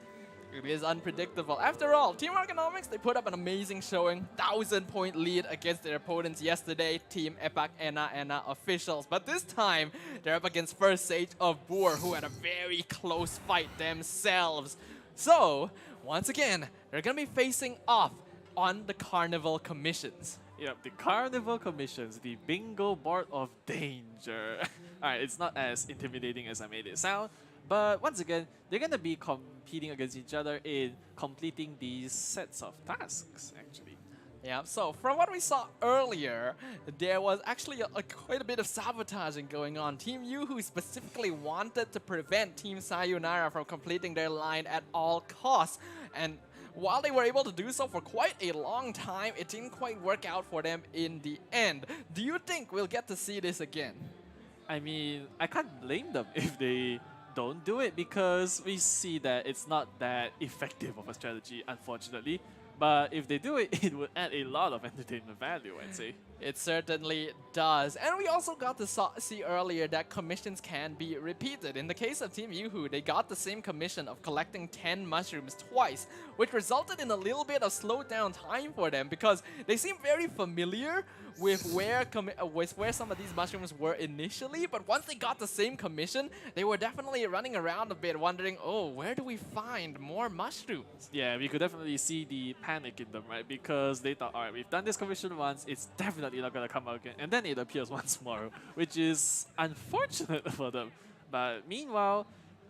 It is unpredictable. After all, Team Ergonomics, they put up an amazing showing. 1,000-point lead against their opponents yesterday, Team Epak Ena officials. But this time, they're up against first stage of Boer, who had a very close fight themselves. So, once again, they're going to be facing off on the Carnival commissions. Yep, the Carnival commissions, the bingo board of danger. Alright, it's not as intimidating as I made it sound, but once again, they're gonna be competing against each other in completing these sets of tasks, actually. Yeah, so from what we saw earlier, there was actually quite a bit of sabotaging going on. Team Yoo-Hoo specifically wanted to prevent Team Sayonara from completing their line at all costs, and while they were able to do so for quite a long time, it didn't quite work out for them in the end. Do you think we'll get to see this again? I mean, I can't blame them if they don't do it, because we see that it's not that effective of a strategy, unfortunately. But if they do it, it would add a lot of entertainment value, I'd say. It certainly does. And we also got to see earlier that commissions can be repeated. In the case of Team Yoo-Hoo, they got the same commission of collecting 10 mushrooms twice, which resulted in a little bit of slowed down time for them because they seem very familiar with where some of these mushrooms were initially. But once they got the same commission, they were definitely running around a bit, wondering, oh, where do we find more mushrooms? Yeah, we could definitely see the panic in them, right? Because they thought, alright, we've done this commission once, it's definitely not going to come out again. And then it appears once more, which is unfortunate for them. But meanwhile,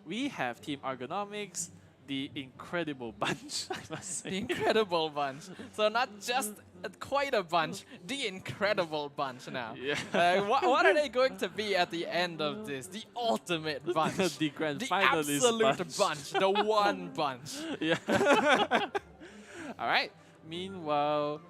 we have Team Ergonomics, the incredible bunch, I must say. The incredible bunch. So not just quite a bunch, the incredible bunch now. Yeah. What are they going to be at the end of this? The ultimate bunch. The grand the finalist absolute bunch. The one bunch. Yeah. Alright. Meanwhile,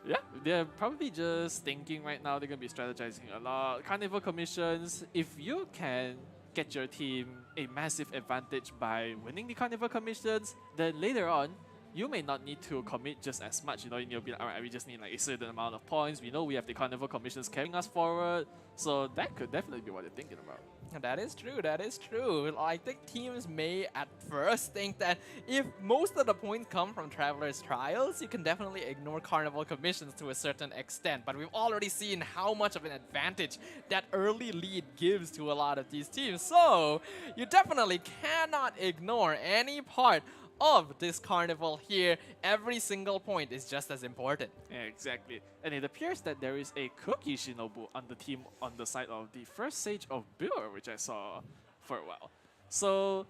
yeah, they're probably just thinking right now. They're going to be strategizing a lot. Carnival commissions, if you can get your team a massive advantage by winning the Carnival commissions, then later on, you may not need to commit just as much. You'll be like, alright, we just need like a certain amount of points. We know we have the Carnival commissions carrying us forward. So that could definitely be what they're thinking about. That is true, that is true. I think teams may at first think that if most of the points come from Traveler's Trials, you can definitely ignore Carnival commissions to a certain extent. But we've already seen how much of an advantage that early lead gives to a lot of these teams. So you definitely cannot ignore any part of this carnival here. Every single point is just as important. Yeah, exactly. And it appears that there is a Cookie Shinobu on the team on the side of the first stage of Bure, which I saw for a while. So,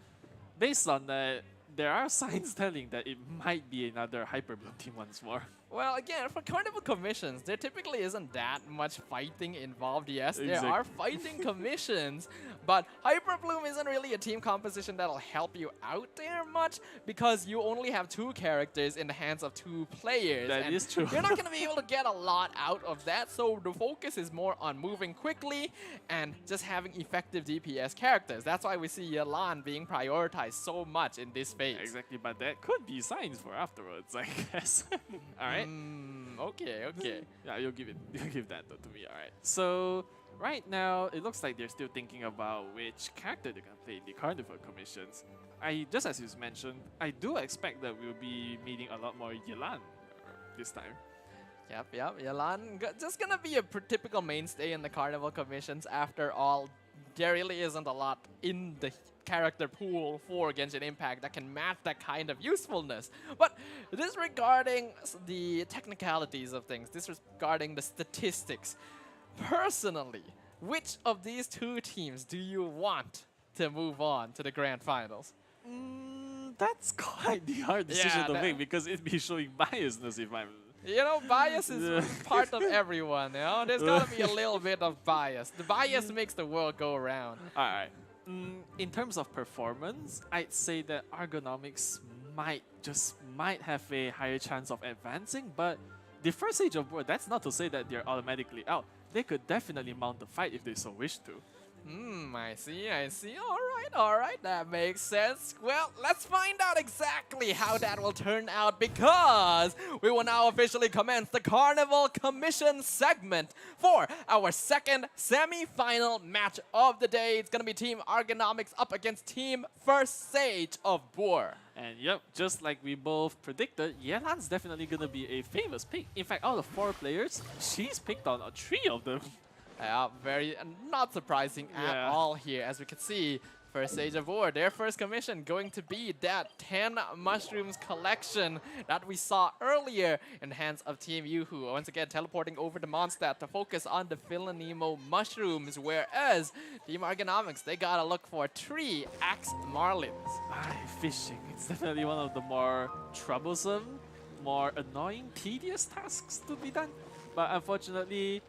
based on that, there are signs telling that it might be another Hyper Bloom team once more. Well, again, for Carnival commissions, there typically isn't that much fighting involved. Yes, there Exactly. are fighting commissions, but Hyper Bloom isn't really a team composition that'll help you out there much because you only have 2 characters in the hands of 2 players. That and is true. You're not going to be able to get a lot out of that, so the focus is more on moving quickly and just having effective DPS characters. That's why we see Yelan being prioritized so much in this phase. Exactly, but that could be signs for afterwards, I guess. Alright. Okay, okay. Yeah, you'll give that though to me, alright. So right now it looks like they're still thinking about which character they're gonna play in the Carnival commissions. Just as you mentioned, I do expect that we'll be meeting a lot more Yelan this time. Yep, Yelan just gonna be a typical mainstay in the Carnival commissions. After all, there really isn't a lot in the character pool for Genshin Impact that can match that kind of usefulness. But disregarding the technicalities of things, disregarding the statistics, personally, which of these 2 teams do you want to move on to the grand finals? That's quite the hard decision to make because it'd be showing biasness if I'm... You know, bias is part of everyone, you know? There's gotta be a little bit of bias. The bias makes the world go around. Alright. In terms of performance, I'd say that Ergonomics might have a higher chance of advancing, but the first stage of Bure, that's not to say that they're automatically out. They could definitely mount the fight if they so wish to. I see. Alright, that makes sense. Well, let's find out exactly how that will turn out because we will now officially commence the Carnival Commission segment for our second semi-final match of the day. It's gonna be Team Ergonomics up against Team First Sage of Bure. And yep, just like we both predicted, Yelan's definitely gonna be a famous pick. In fact, out of 4 players, she's picked on 3 of them. Very not surprising at all here. As we can see, First Sage of Bure, their first commission going to be that 10 mushrooms collection that we saw earlier in the hands of Team Yoo-Hoo. Once again, teleporting over to Mondstadt to focus on the Philanemo mushrooms, whereas Team Ergonomics, they gotta look for 3 Axe Marlins. Fishing. It's definitely one of the more troublesome, more annoying, tedious tasks to be done. But unfortunately,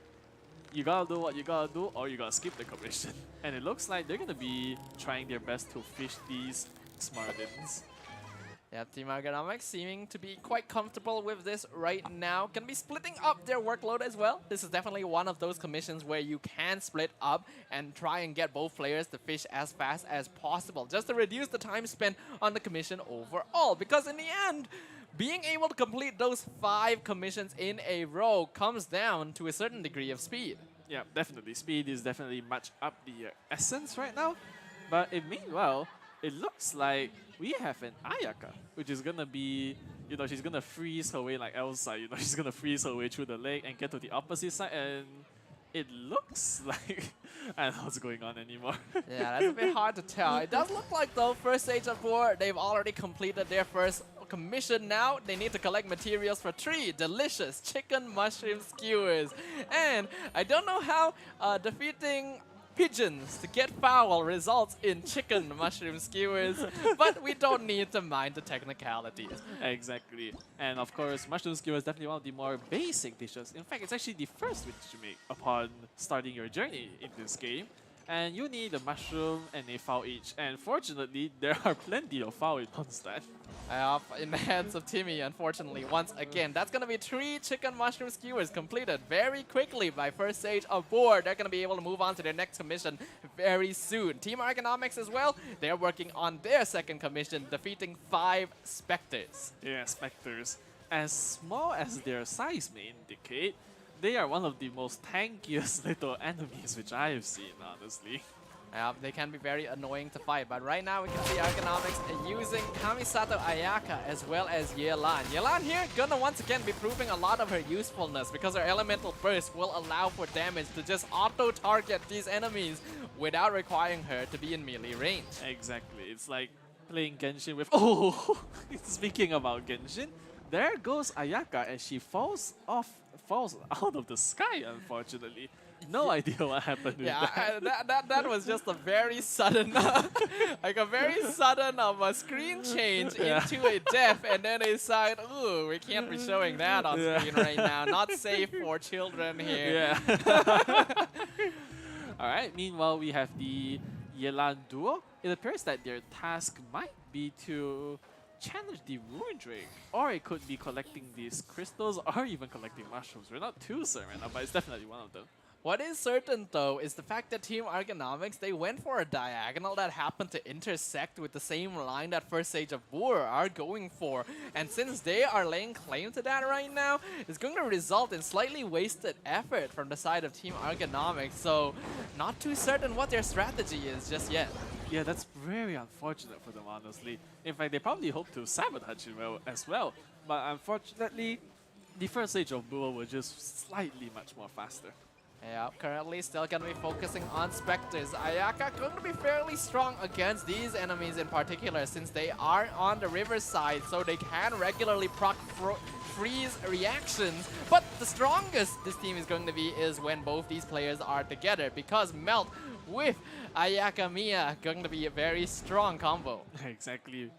you gotta do what you gotta do or you gotta skip the commission. And it looks like they're gonna be trying their best to fish these Smartins. Yeah, Team Ergonomics seeming to be quite comfortable with this right now. Gonna be splitting up their workload as well. This is definitely one of those commissions where you can split up and try and get both players to fish as fast as possible, just to reduce the time spent on the commission overall. Because in the end, being able to complete those 5 commissions in a row comes down to a certain degree of speed. Yeah, definitely. Speed is definitely much up the essence right now. But meanwhile, it looks like we have an Ayaka, which is gonna be, you know, she's gonna freeze her way like Elsa, you know, she's gonna freeze her way through the lake and get to the opposite side, and it looks like I don't know what's going on anymore. Yeah, that's a bit hard to tell. It does look like though, First Stage of Bure, they've already completed their first commission now. They need to collect materials for 3 delicious chicken mushroom skewers. And I don't know how defeating pigeons to get foul results in chicken mushroom skewers, but we don't need to mind the technicalities. Exactly. And of course, mushroom skewer is definitely one of the more basic dishes. In fact, it's actually the first dish to make upon starting your journey in this game. And you need a mushroom and a fowl each. And fortunately, there are plenty of fowl in Mondstadt. In the hands of Timmy, unfortunately, once again. That's going to be 3 chicken mushroom skewers completed very quickly by First Stage of Bure. They're going to be able to move on to their next commission very soon. Team Ergonomics as well, they're working on their second commission, defeating 5 Spectres. Yeah, Spectres. As small as their size may indicate, they are one of the most tankiest little enemies which I have seen, honestly. They can be very annoying to fight, but right now we can see Ergonomics using Kamisato Ayaka as well as Yelan. Yelan here gonna once again be proving a lot of her usefulness because her Elemental Burst will allow for damage to just auto-target these enemies without requiring her to be in melee range. Exactly, it's like playing Genshin with... Oh! Speaking about Genshin, there goes Ayaka as she falls out of the sky, unfortunately. No idea what happened with that. That was just a very sudden, like a very sudden screen change into a death, and then they decided, ooh, we can't be showing that on screen right now. Not safe for children here. Yeah. Alright, meanwhile we have the Yelan duo. It appears that their task might be to challenge the Ruin Drake, or it could be collecting these crystals, or even collecting mushrooms. We're not too certain right now, but it's definitely one of them. What is certain though is the fact that Team Ergonomics, they went for a diagonal that happened to intersect with the same line that First Sage of Boor are going for. And since they are laying claim to that right now, it's going to result in slightly wasted effort from the side of Team Ergonomics. So not too certain what their strategy is just yet. Yeah, that's very unfortunate for them, honestly. In fact, they probably hope to sabotage it as well. But unfortunately, the First Sage of Boor were just slightly much more faster. Yeah, currently still going to be focusing on Spectres. Ayaka going to be fairly strong against these enemies in particular since they are on the river side, so they can regularly proc freeze reactions. But the strongest this team is going to be is when both these players are together, because Melt with Ayaka Mia going to be a very strong combo. Exactly.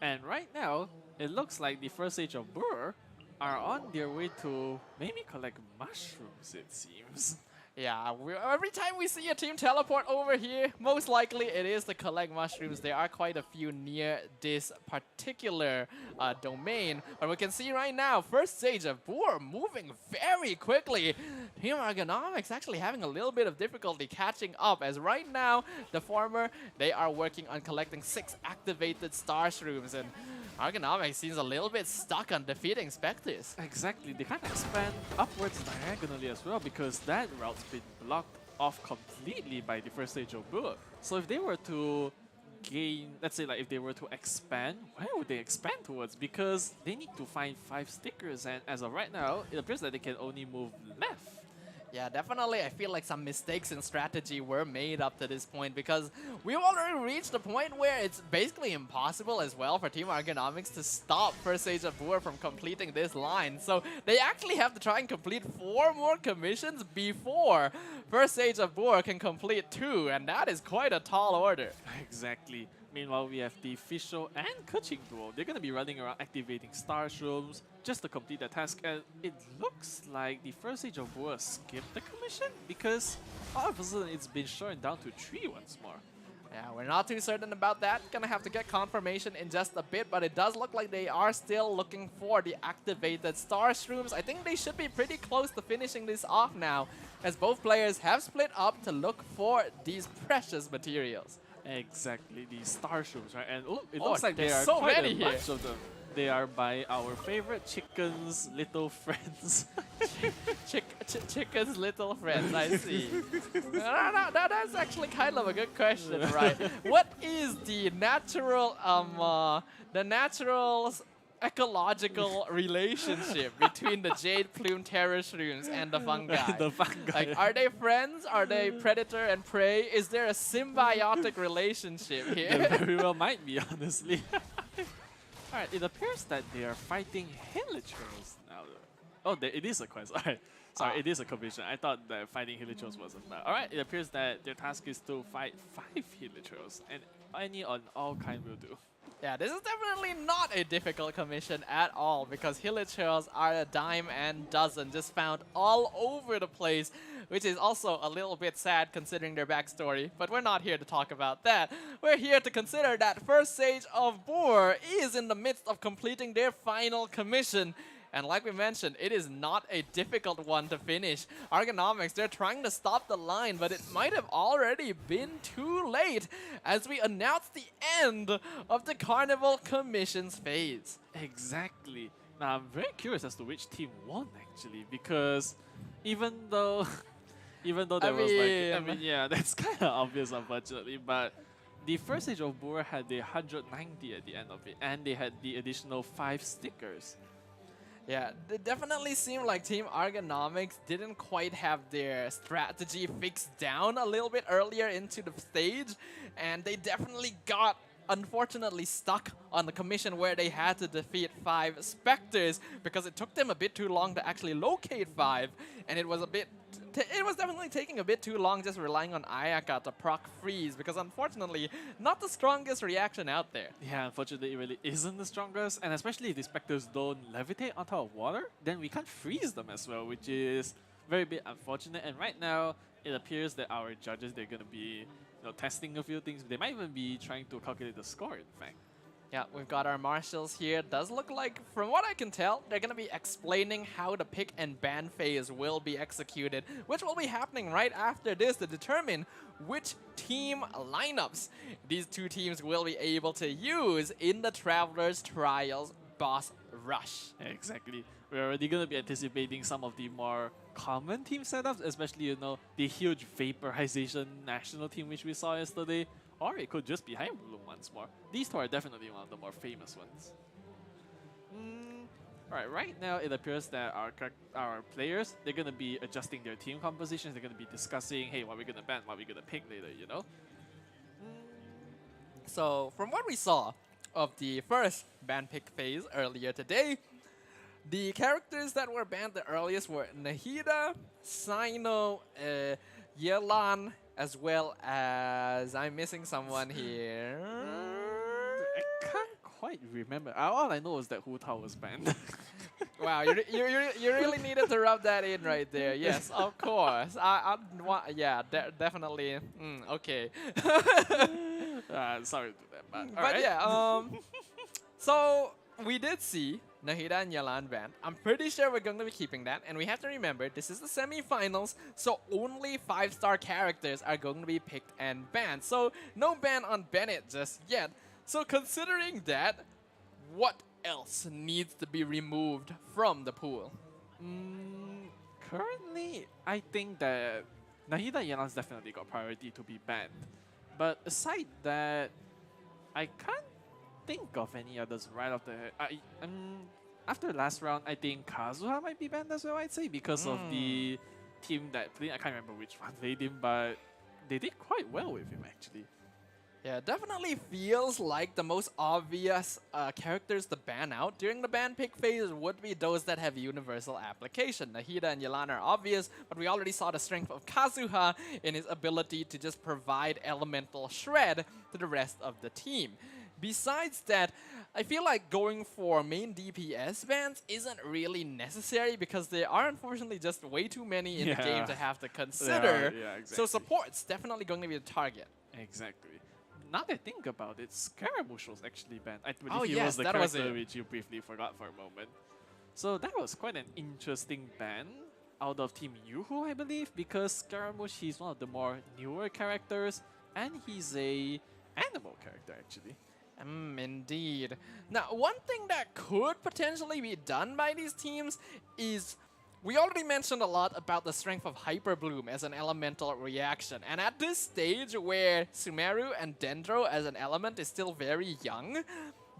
And right now, it looks like the First Sage of Boor are on their way to maybe collect mushrooms, it seems. Yeah, every time we see a team teleport over here, most likely it is to collect mushrooms. There are quite a few near this particular domain. But we can see right now, First Sage of Boor moving very quickly. Team Ergonomics actually having a little bit of difficulty catching up, as right now, the former, they are working on collecting 6 activated star shrooms. And Ergonomics seems a little bit stuck on defeating Spectres. Exactly, they can't expand upwards diagonally as well because that route's been blocked off completely by the First Stage of Boor. So if they were to gain, let's say like if they were to expand, where would they expand towards? Because they need to find 5 stickers, and as of right now, it appears that they can only move left. Yeah, definitely. I feel like some mistakes in strategy were made up to this point because we've already reached a point where it's basically impossible as well for Team Ergonomics to stop First Sage of Boor from completing this line. So they actually have to try and complete 4 more commissions before First Sage of Boor can complete 2, and that is quite a tall order. Exactly. Meanwhile, we have the Fisho and Kuching duo. They're going to be running around activating star shrooms just to complete the task, and it looks like the First Sage of Boor skipped the commission because all of a sudden it's been shortened down to 3 once more. Yeah, we're not too certain about that. Gonna have to get confirmation in just a bit, but it does look like they are still looking for the activated star shrooms. I think they should be pretty close to finishing this off now, as both players have split up to look for these precious materials. Exactly, the star shrooms, right? And it looks like there are so quite many a here. bunch of them. They are by our favorite chicken's little friends. Chicken's little friends, I see. No, that's actually kind of a good question, right? What is the natural, ecological relationship between the Jade Plume Terror Shrooms and the fungi? The fungi. Like, are they friends? Are they predator and prey? Is there a symbiotic relationship here? There very well might be, honestly. Alright, it appears that they are fighting Hilichurls now. Oh, it is a quest. Alright, sorry, it is a commission. I thought that fighting Hilichurls wasn't bad. Alright, it appears that their task is to fight 5 Hilichurls, and any on all kind will do. Yeah, this is definitely not a difficult commission at all because Hilichurls are a dime and dozen, just found all over the place, which is also a little bit sad considering their backstory, but we're not here to talk about that. We're here to consider that First Sage of Boor is in the midst of completing their final commission. And like we mentioned, it is not a difficult one to finish. Ergonomics, they're trying to stop the line, but it might have already been too late as we announce the end of the Carnival commissions phase. Exactly. Now, I'm very curious as to which team won, actually, because even though Even though there was yeah, that's kind of obvious, unfortunately. But the first stage of Boer had the 190 at the end of it, and they had the additional 5 stickers. Yeah, it definitely seemed like Team Argonomics didn't quite have their strategy fixed down a little bit earlier into the stage, and they definitely got, unfortunately, stuck on the commission where they had to defeat 5 Spectres because it took them a bit too long to actually locate 5, and it was definitely taking a bit too long just relying on Ayaka to proc freeze because unfortunately not the strongest reaction out there. Yeah, unfortunately it really isn't the strongest, and especially if the Spectres don't levitate on top of water, then we can't freeze them as well, which is very bit unfortunate. And right now it appears that our judges, they're going to be testing a few things. They might even be trying to calculate the score, in fact. Yeah, we've got our marshals here. Does look like, from what I can tell, they're going to be explaining how the pick and ban phase will be executed, which will be happening right after this to determine which team lineups these two teams will be able to use in the Traveler's Trials boss rush. Exactly. We're already going to be anticipating some of the more common team setups, especially, the huge Vaporization national team which we saw yesterday. Or it could just be Hyper Bloom once more. These two are definitely one of the more famous ones. Alright, right now it appears that our players, they're going to be adjusting their team compositions. They're going to be discussing, hey, what we're going to ban, what we're going to pick later, So, from what we saw of the first ban pick phase earlier today, the characters that were banned the earliest were Nahida, Sino, Yelan, as well as, I'm missing someone here. I can't quite remember. All I know is that Hu Tao was banned. Wow, you really needed to rub that in right there. Yes, of course. Yeah, definitely. Okay. Sorry to do that, but yeah, so we did see Nahida and Yalan banned. I'm pretty sure we're going to be keeping that. And we have to remember, this is the semi-finals, so only 5-star characters are going to be picked and banned. So no ban on Bennett just yet. So considering that, what else needs to be removed from the pool? Currently, I think that Nahida and Yalan's definitely got priority to be banned. But aside that, I can't think of any others right off the head. After last round, I think Kazuha might be banned as well, I'd say, because of the team that played. I can't remember which one played him, but they did quite well with him, actually. Yeah, definitely feels like the most obvious characters to ban out during the ban pick phase would be those that have universal application. Nahida and Yelan are obvious, but we already saw the strength of Kazuha in his ability to just provide elemental shred to the rest of the team. Besides that, I feel like going for main DPS bans isn't really necessary because there are unfortunately just way too many in the game to have to consider. Exactly. So support's definitely going to be the target. Exactly. Now that I think about it, Scaramouche was actually banned. I believe he was the character which you briefly forgot for a moment. So that was quite an interesting ban out of Team Yuhu, I believe, because Scaramouche, he's one of the more newer characters, and he's a animal character, actually. Indeed. Now, one thing that could potentially be done by these teams is we already mentioned a lot about the strength of Hyper Bloom as an elemental reaction. And at this stage where Sumeru and Dendro as an element is still very young,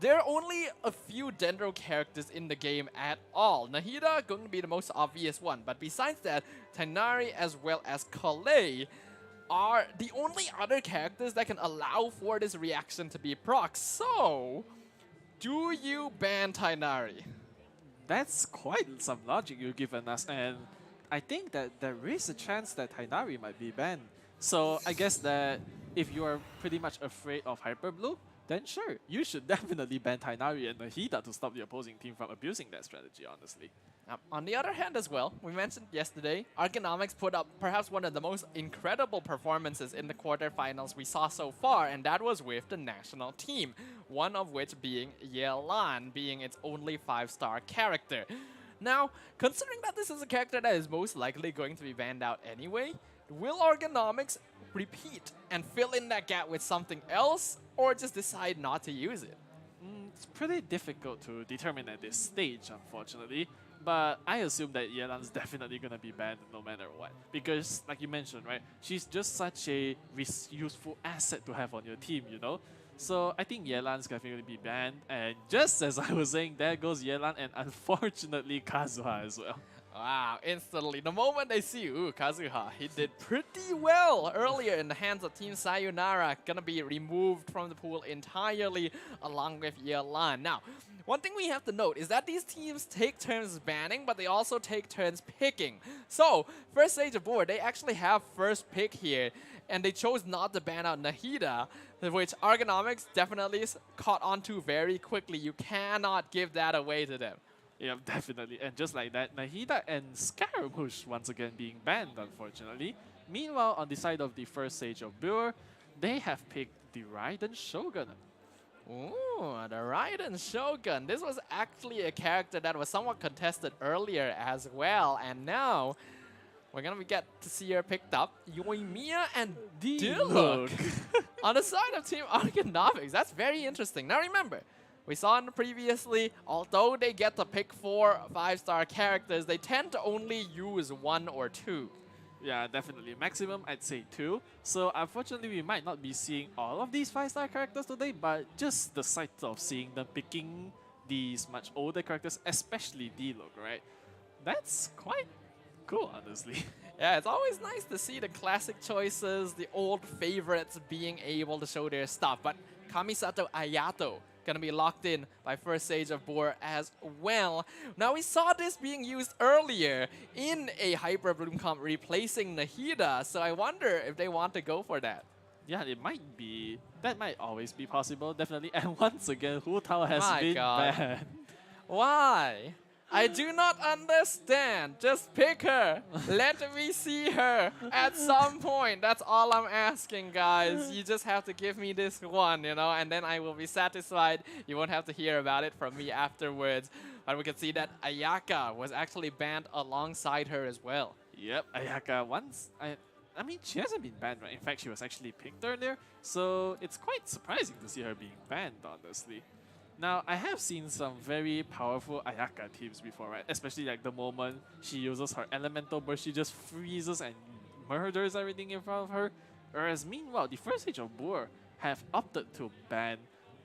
there are only a few Dendro characters in the game at all. Nahida going to be the most obvious one. But besides that, Tainari as well as Kalei are the only other characters that can allow for this reaction to be proc. So, do you ban Tainari? That's quite some logic you've given us, and I think that there is a chance that Tainari might be banned. So I guess that if you are pretty much afraid of Hyper Blue, then sure, you should definitely ban Tainari and Nahida to stop the opposing team from abusing that strategy, honestly. On the other hand as well, we mentioned yesterday, Argonomics put up perhaps one of the most incredible performances in the quarterfinals we saw so far, and that was with the national team, one of which being Yelan, being its only 5-star character. Now, considering that this is a character that is most likely going to be banned out anyway, will Argonomics repeat and fill in that gap with something else, or just decide not to use it? It's pretty difficult to determine at this stage, unfortunately. But I assume that Yelan's definitely gonna be banned no matter what. Because, like you mentioned, right, she's just such a useful asset to have on your team, you know? So I think Yelan's definitely be banned. And just as I was saying, there goes Yelan and unfortunately Kazuha as well. Wow, instantly. The moment they see, Kazuha, he did pretty well earlier in the hands of Team Sayonara. Gonna be removed from the pool entirely along with Yelan. Now, one thing we have to note is that these teams take turns banning, but they also take turns picking. So, first stage of board, they actually have first pick here, and they chose not to ban out Nahida, which Argonomics definitely caught on to very quickly. You cannot give that away to them. Yeah, definitely. And just like that, Nahida and Scaramouche once again being banned, unfortunately. Meanwhile, on the side of the first stage of Brewer, they have picked the Raiden Shogun. Ooh, the Raiden Shogun. This was actually a character that was somewhat contested earlier as well. And now, we're gonna get to see her picked up. Yoimiya and Diluc on the side of Team Argonomics. That's very interesting. Now remember, we saw in previously, although they get to pick 4 5-star characters, they tend to only use 1 or 2. Yeah, definitely. Maximum, I'd say 2. So unfortunately, we might not be seeing all of these 5-star characters today, but just the sight of seeing them picking these much older characters, especially Diluc, right? That's quite cool, honestly. Yeah, it's always nice to see the classic choices, the old favorites being able to show their stuff. But Kamisato Ayato gonna be locked in by first stage of board as well. Now we saw this being used earlier in a Hyper Bloom comp replacing Nahida, so I wonder if they want to go for that. Yeah, it might be. That might always be possible, definitely. And once again, Hu Tao has been banned. Why? I do not understand. Just pick her. Let me see her at some point. That's all I'm asking, guys. You just have to give me this one, you know, and then I will be satisfied. You won't have to hear about it from me afterwards. But we can see that Ayaka was actually banned alongside her as well. Yep, Ayaka once. I mean, she hasn't been banned, right? In fact, she was actually picked earlier. So it's quite surprising to see her being banned, honestly. Now, I have seen some very powerful Ayaka teams before, right? Especially like the moment she uses her elemental burst, she just freezes and murders everything in front of her. Whereas meanwhile, the first stage of Boor have opted to ban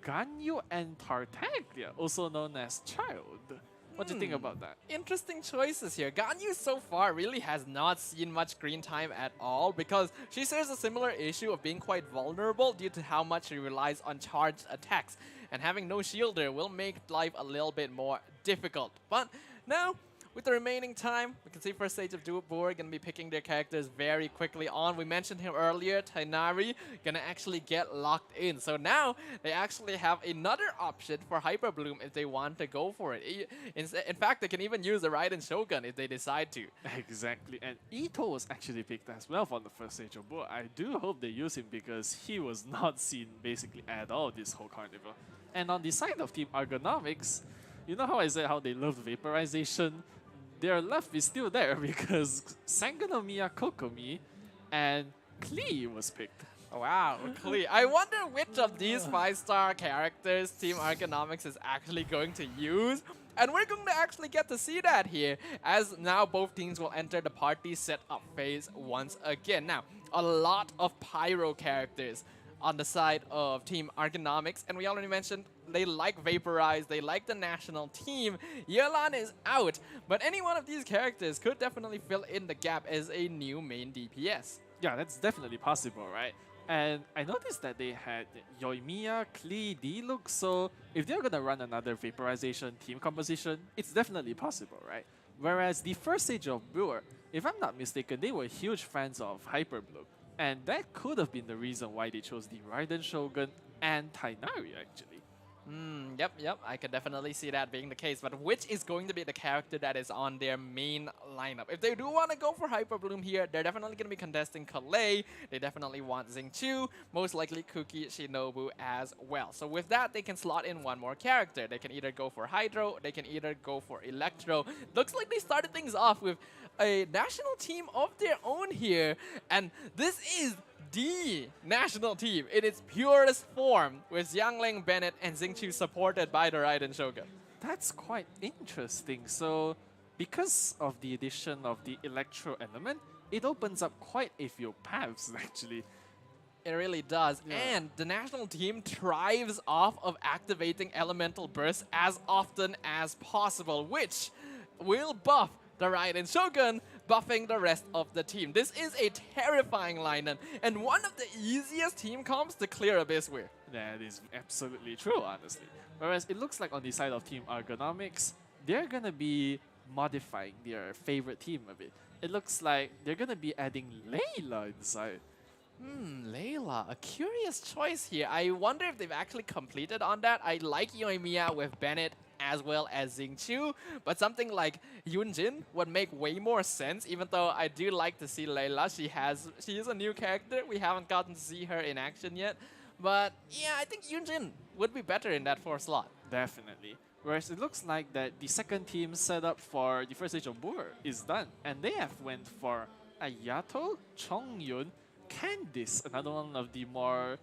Ganyu and Tartaglia, also known as Child. What do you think about that? Interesting choices here. Ganyu so far really has not seen much screen time at all because she shares a similar issue of being quite vulnerable due to how much she relies on charged attacks. And having no shielder will make life a little bit more difficult. But now, with the remaining time, we can see first stage of Boor gonna be picking their characters very quickly on. We mentioned him earlier, Tainari, gonna actually get locked in. So now, they actually have another option for Hyper Bloom if they want to go for it. In fact, they can even use the Raiden Shogun if they decide to. Exactly, and Ito was actually picked as well for the first stage of Boor. I do hope they use him because he was not seen basically at all this whole carnival. And on the side of Team Argonomics, you know how I said how they love vaporization? Their love is still there because Sangonomiya Kokomi and Klee was picked. Wow, Klee. I wonder which of these 5-star characters Team Argonomics is actually going to use. And we're going to actually get to see that here, as now both teams will enter the party setup phase once again. Now, a lot of Pyro characters on the side of Team Argonomics, and we already mentioned they like Vaporize, they like the national team. Yelan is out, but any one of these characters could definitely fill in the gap as a new main DPS. Yeah, that's definitely possible, right? And I noticed that they had Yoimiya, Klee, Diluc, so if they're gonna run another Vaporization team composition, it's definitely possible, right? Whereas the first stage of Brewer, if I'm not mistaken, they were huge fans of Hyper Bloom. And that could have been the reason why they chose the Raiden Shogun and Tainari, actually. Yep, I could definitely see that being the case. But which is going to be the character that is on their main lineup? If they do want to go for Hyper Bloom here, they're definitely going to be contesting Kalei. They definitely want Xingqiu, most likely Kuki Shinobu as well. So with that, they can slot in one more character. They can either go for Hydro, they can either go for Electro. Looks like they started things off with a national team of their own here. And this is the national team in its purest form, with Xiangling, Bennett, and Xingqiu supported by the Raiden Shogun. That's quite interesting. So because of the addition of the electro element, it opens up quite a few paths actually. It really does. Yeah. And the national team thrives off of activating elemental bursts as often as possible, which will buff the Raiden Shogun, buffing the rest of the team. This is a terrifying lineup and one of the easiest team comps to clear Abyss with. That is absolutely true, honestly. Whereas it looks like on the side of Team Ergonomics, they're gonna be modifying their favorite team a bit. It looks like they're gonna be adding Layla inside. Layla, a curious choice here. I wonder if they've actually completed on that. I like Yoimiya with Bennett as well as Xingqiu, but something like Yunjin would make way more sense, even though I do like to see Layla. She is a new character. We haven't gotten to see her in action yet. But yeah, I think Yunjin would be better in that 4th slot. Definitely. Whereas it looks like that the second team set up for the first stage of Boer is done. And they have went for Ayato, Chongyun, Candice, another one of the more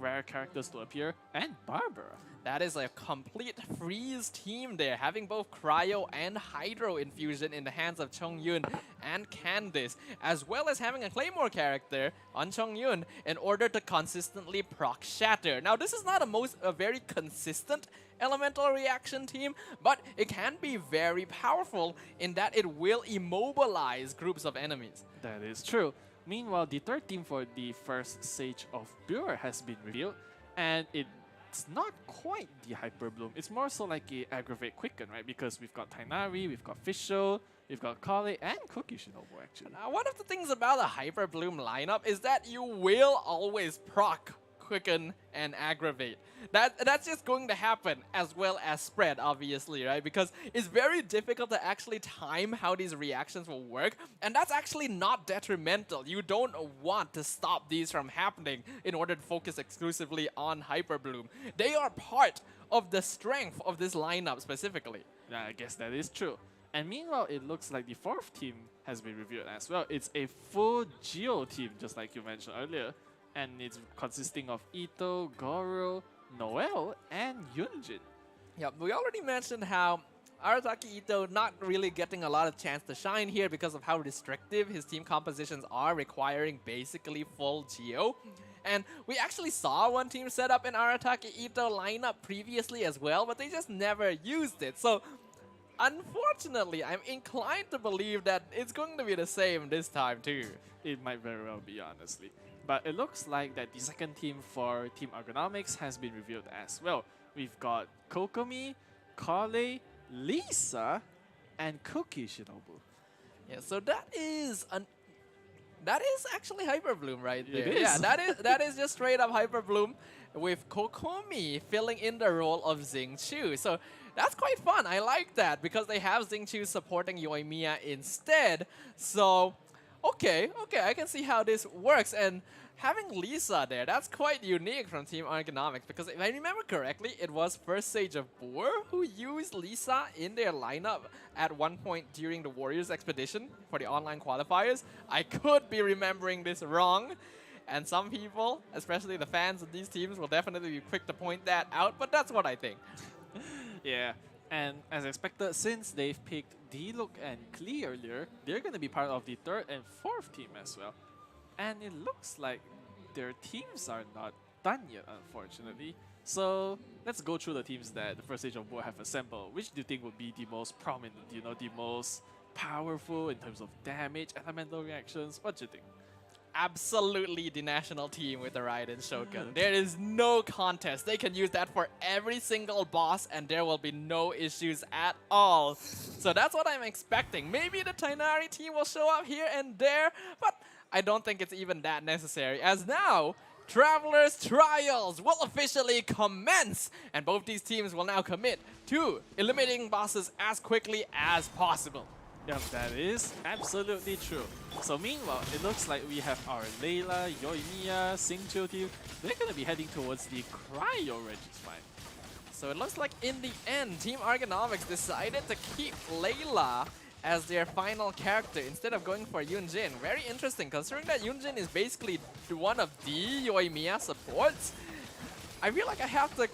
rare characters to appear, and Barbara. That is a complete freeze team there, having both Cryo and Hydro infusion in the hands of Chongyun and Candice, as well as having a Claymore character on Chongyun in order to consistently proc Shatter. Now, this is not a very consistent elemental reaction team, but it can be very powerful in that it will immobilize groups of enemies. That is true. Meanwhile, the third team for the first stage of Boer has been revealed, and it's not quite the Hyper Bloom. It's more so like a Aggravate Quicken, right? Because we've got Tainari, we've got Fischl, we've got Kale, and Cookie Shinobu, actually. Now, one of the things about a Hyper Bloom lineup is that you will always proc, Quicken, and Aggravate. That's just going to happen, as well as Spread, obviously, right? Because it's very difficult to actually time how these reactions will work, and that's actually not detrimental. You don't want to stop these from happening in order to focus exclusively on Hyper Bloom. They are part of the strength of this lineup specifically. Yeah, I guess that is true. And meanwhile, it looks like the fourth team has been revealed as well. It's a full Geo team, just like you mentioned earlier. And it's consisting of Ito, Goro, Noel, and Yunjin. Yeah, we already mentioned how Arataki Ito not really getting a lot of chance to shine here because of how restrictive his team compositions are, requiring basically full Geo. And we actually saw one team set up an Arataki Ito lineup previously as well, but they just never used it. So unfortunately, I'm inclined to believe that it's going to be the same this time too. It might very well be, honestly. But it looks like that the second team for Team Ergonomics has been revealed as well. We've got Kokomi, Kale, Lisa, and Cookie Shinobu. Yeah, so that is actually Hyper Bloom right there. It is. Yeah, that is just straight up Hyper Bloom with Kokomi filling in the role of Xingqiu. So that's quite fun. I like that because they have Xingqiu supporting Yoimiya instead. So okay, I can see how this works. And having Lisa there, that's quite unique from Team Ergonomics, because if I remember correctly, it was first stage of Boer who used Lisa in their lineup at one point during the Warriors expedition for the online qualifiers. I could be remembering this wrong, and some people, especially the fans of these teams, will definitely be quick to point that out, but that's what I think. Yeah, and as expected, since they've picked Diluc and Klee earlier, they're going to be part of the third and fourth team as well. And it looks like their teams are not done yet, unfortunately. So let's go through the teams that the first stage of Boer have assembled. Which do you think would be the most prominent, you know, the most powerful in terms of damage, elemental reactions? What do you think? Absolutely the national team with the Raiden Shogun. There is no contest. They can use that for every single boss and there will be no issues at all. So that's what I'm expecting. Maybe the Tainari team will show up here and there, but I don't think it's even that necessary, as now Traveler's Trials will officially commence, and both these teams will now commit to eliminating bosses as quickly as possible. Yep, that is absolutely true. So meanwhile, it looks like we have our Layla, Yoimiya, Xingqiu team. They're going to be heading towards the Cryo Registry. So it looks like in the end, Team Ergonomics decided to keep Layla as their final character instead of going for Yunjin. Very interesting, considering that Yunjin is basically one of the Yoimiya supports. I feel like I have to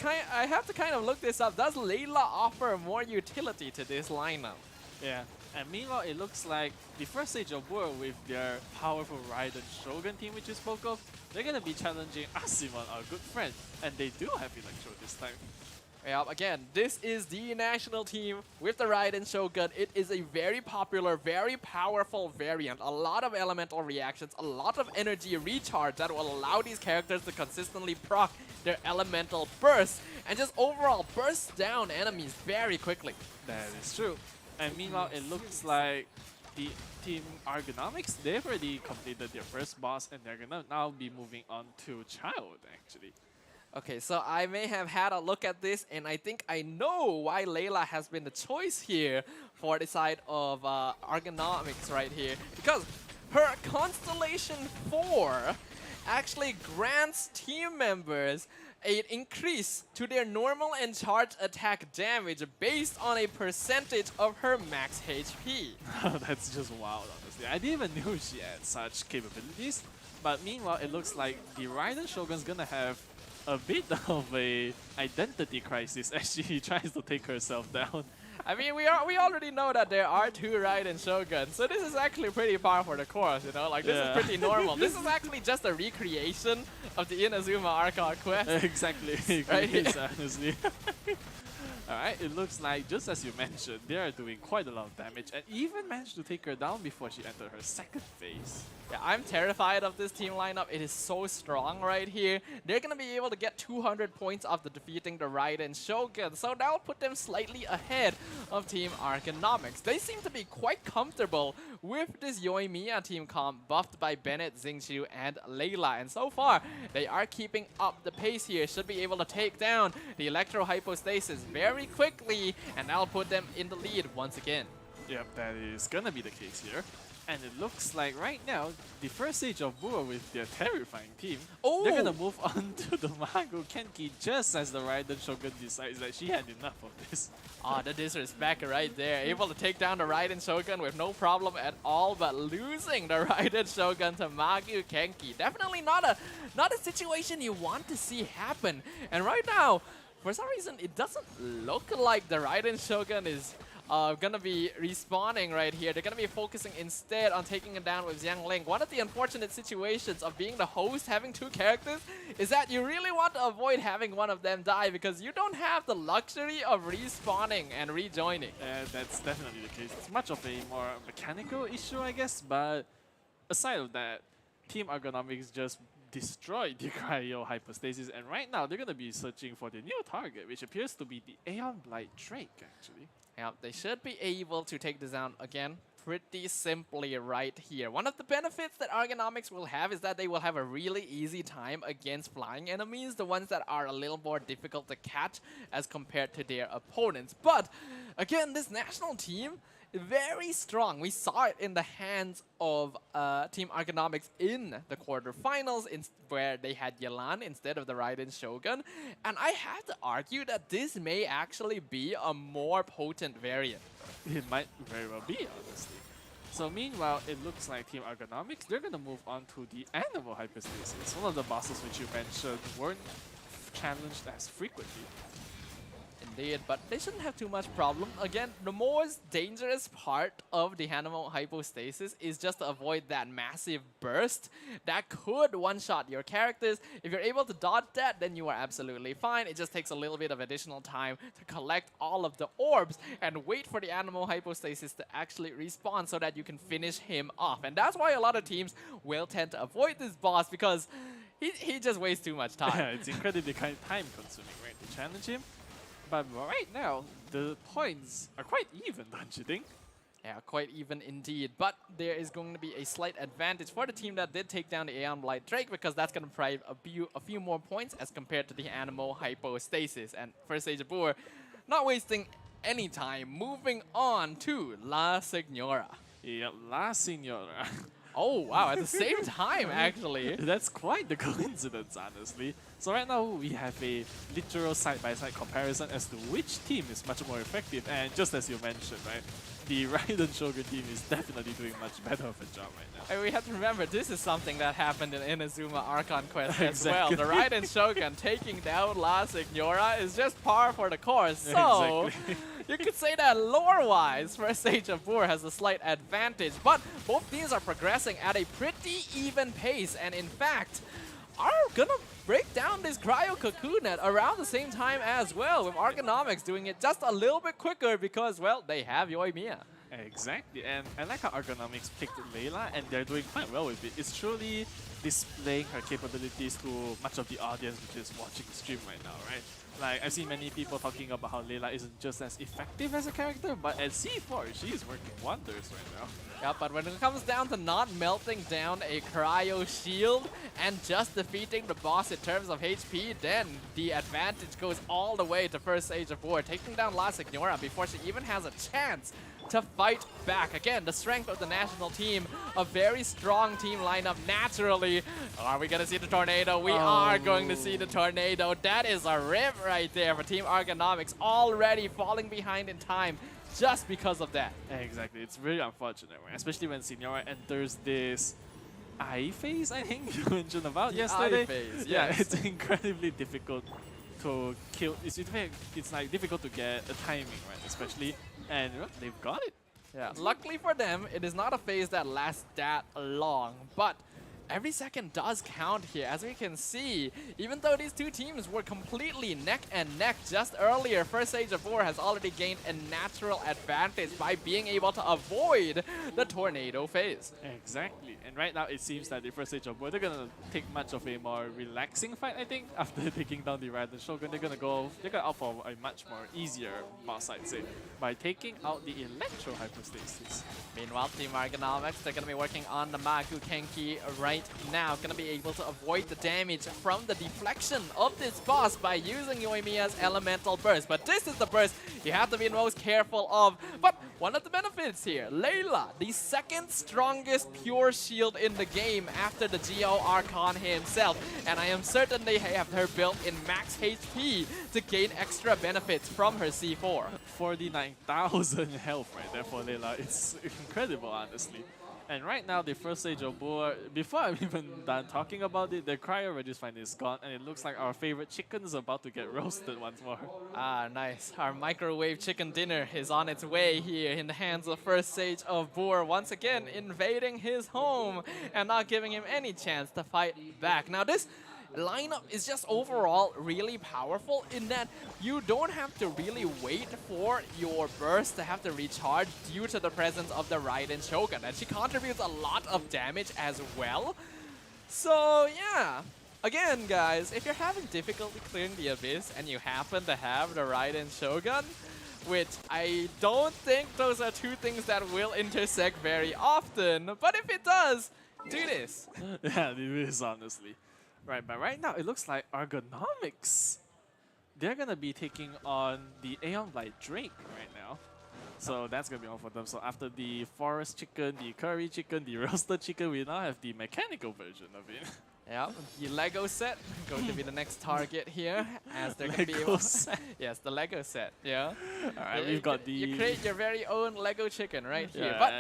kind of look this up. Does Layla offer more utility to this lineup? Yeah, and meanwhile, it looks like the first stage of war with their powerful Raiden Shogun team, which you spoke of, they're gonna be challenging Asimon, our good friend, and they do have Electro this time. Yeah, again, this is the national team with the Raiden Shogun. It is a very popular, very powerful variant. A lot of elemental reactions, a lot of energy recharge that will allow these characters to consistently proc their elemental bursts and just overall burst down enemies very quickly. That is true. And meanwhile, it looks like the team Argonomics, they've already completed their first boss and they're gonna now be moving on to Child, actually. Okay, so I may have had a look at this, and I think I know why Layla has been the choice here for the side of Argonomics right here. Because her Constellation 4 actually grants team members an increase to their normal and charge attack damage based on a percentage of her max HP. That's just wild, honestly. I didn't even know she had such capabilities. But meanwhile, it looks like the Raiden Shogun's gonna have a bit of a identity crisis as she tries to take herself down. I mean, we already know that there are 2 Raiden Shoguns, so this is actually pretty par for the course, you know? Like, this is pretty normal. This is actually just a recreation of the Inazuma Archon quest. Exactly. Right It is, honestly. Alright, it looks like, just as you mentioned, they are doing quite a lot of damage and even managed to take her down before she entered her second phase. Yeah, I'm terrified of this team lineup. It is so strong right here. They're going to be able to get 200 points after defeating the Raiden Shogun, so that will put them slightly ahead of Team Argonomics. They seem to be quite comfortable with this Yoimiya team comp buffed by Bennett, Xingqiu, and Layla. And so far, they are keeping up the pace here. Should be able to take down the Electro Hypostasis very quickly, and that'll put them in the lead once again. Yep, that is gonna be the case here. And it looks like right now, the first stage of Bua with their terrifying team, they're gonna move on to the Mago Kenki just as the Raiden Shogun decides that she had enough of this. Ah, the disrespect right there. Able to take down the Raiden Shogun with no problem at all, but losing the Raiden Shogun to Magu Kenki. Definitely not a situation you want to see happen. And right now, for some reason, it doesn't look like the Raiden Shogun is gonna be respawning right here. They're gonna be focusing instead on taking it down with Xiang Ling. One of the unfortunate situations of being the host, having 2 characters, is that you really want to avoid having one of them die because you don't have the luxury of respawning and rejoining. That's definitely the case. It's much of a more mechanical issue, I guess, but aside of that, Team Argonomics just destroyed the Cryo Hypostasis, and right now they're gonna be searching for the new target, which appears to be the Aeon Blight Drake, actually. Yeah, they should be able to take this down again pretty simply right here. One of the benefits that Argonomics will have is that they will have a really easy time against flying enemies, the ones that are a little more difficult to catch as compared to their opponents. But again, this national team, very strong. We saw it in the hands of Team Argonomics in the quarterfinals, where they had Yelan instead of the Raiden Shogun. And I have to argue that this may actually be a more potent variant. It might very well be, honestly. So meanwhile, it looks like Team Argonomics, they're going to move on to the Animal Hypostasis. One of the bosses which you mentioned weren't challenged as frequently. Indeed, but they shouldn't have too much problem. Again, the most dangerous part of the Animal Hypostasis is just to avoid that massive burst that could one-shot your characters. If you're able to dodge that, then you are absolutely fine. It just takes a little bit of additional time to collect all of the orbs and wait for the Animal Hypostasis to actually respawn so that you can finish him off. And that's why a lot of teams will tend to avoid this boss, because he just wastes too much time. Yeah, it's incredibly time-consuming, right, to challenge him. But right now, the points are quite even, don't you think? Yeah, quite even indeed. But there is going to be a slight advantage for the team that did take down the Aeon Blight Drake, because that's going to provide a few more points as compared to the Animal Hypostasis. And first stage of Boer, not wasting any time, moving on to La Signora. Yeah, La Signora. Oh, wow, at the same time, actually. That's quite the coincidence, honestly. So right now we have a literal side-by-side comparison as to which team is much more effective. And just as you mentioned, right, the Raiden Shogun team is definitely doing much better of a job right now. And we have to remember, this is something that happened in Inazuma Archon Quest as well. Exactly. The Raiden Shogun taking down La Signora is just par for the course. So, Exactly. you could say that lore-wise, First Age of War has a slight advantage, but both teams are progressing at a pretty even pace, and in fact, are gonna break down this Cryo Cocoon at around the same time as well, with Argonomics doing it just a little bit quicker because, well, they have Yoimiya. Exactly, and I like how Argonomics picked Layla, and they're doing quite well with it. It's truly displaying her capabilities to much of the audience which is watching the stream right now, right? Like, I've seen many people talking about how Layla isn't just as effective as a character, but at C4, she is working wonders right now. Yeah, but when it comes down to not melting down a Cryo Shield and just defeating the boss in terms of HP, then the advantage goes all the way to First Age of War, taking down La Signora before she even has a chance to fight back. Again, the strength of the national team, a very strong team lineup naturally. Are we going to see the tornado? We are going to see the tornado. That is a rip right there for Team Argonomics, already falling behind in time just because of that. Exactly, it's very unfortunate, right? Especially when Signora enters this eye phase, I think you mentioned about yesterday. Eye phase, yeah, yes. it's incredibly difficult to kill. It's like difficult to get a timing, right? Especially, and they've got it. Yeah, luckily for them, it is not a phase that lasts that long, but every second does count here, as we can see. Even though these two teams were completely neck and neck just earlier, First Age of War has already gained a natural advantage by being able to avoid the tornado phase. Exactly, and right now it seems that the First Age of War, they're gonna take much of a more relaxing fight, I think. After taking down the Raiden Shogun, they're gonna opt for a much more easier boss, I'd say, by taking out the Electro Hypostasis. Meanwhile, Team Argonomics, they're gonna be working on the Magu Kenki right now, gonna be able to avoid the damage from the deflection of this boss by using Yoimiya's Elemental Burst. But this is the burst you have to be most careful of. But one of the benefits here, Layla, the second strongest pure shield in the game after the Geo Archon himself. And I am certain they have her built in max HP to gain extra benefits from her C4. 49,000 health right there for Layla. It's incredible, honestly. And right now, the First Age of War, before I'm even done talking about it, the Cryo Registry is gone, and it looks like our favorite chicken is about to get roasted once more. Ah, nice. Our microwave chicken dinner is on its way here in the hands of First Age of War, once again invading his home and not giving him any chance to fight back. Now, this lineup is just overall really powerful in that you don't have to really wait for your burst to have to recharge due to the presence of the Raiden Shogun, and she contributes a lot of damage as well. So yeah, again guys, if you're having difficulty clearing the Abyss and you happen to have the Raiden Shogun, which I don't think those are two things that will intersect very often, but if it does, do this. Yeah, it is, honestly. Right, but right now it looks like Argonomics, they're gonna be taking on the Aeon Blight Drake right now. So that's gonna be all for them. So after the forest chicken, the curry chicken, the roasted chicken, we now have the mechanical version of it. Yeah, the Lego set going to be the next target here, as they're going to be Lego able. set. Yes, the Lego set. Yeah. Alright, we've got the. You create your very own Lego chicken right here, Yeah, but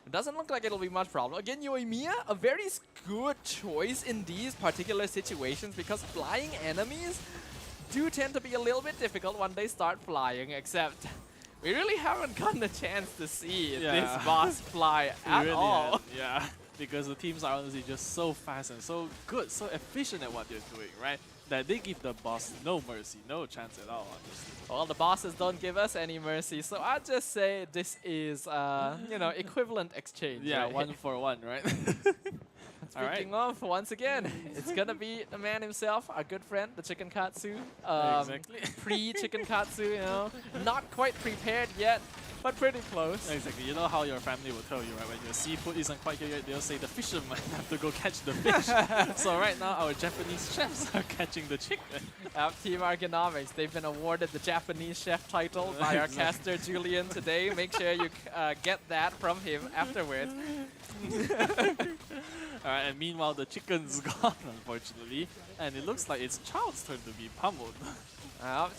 it doesn't look like it'll be much problem. Again, Yoimiya, a very good choice in these particular situations because flying enemies do tend to be a little bit difficult when they start flying, except we really haven't gotten a chance to see this boss fly at really all. Yeah, because the teams are honestly just so fast and so good, so efficient at what they're doing, right? That they give the boss no mercy, no chance at all, honestly. Well, the bosses don't give us any mercy, so I'd just say this is, you know, equivalent exchange. Yeah, right? 1 for 1, right? Speaking of, once again, it's gonna be the man himself, our good friend, the Chicken Katsu. Exactly. Pre-Chicken Katsu, you know, not quite prepared yet but pretty close. Exactly. You know how your family will tell you, right? When your seafood isn't quite here yet, they'll say the fisherman have to go catch the fish. So right now, our Japanese chefs are catching the chicken. Team Argonomics, they've been awarded the Japanese chef title by our caster Julian today. Make sure you get that from him afterwards. Alright, and meanwhile the chicken's gone, unfortunately. And it looks like it's Child's turn to be pummeled.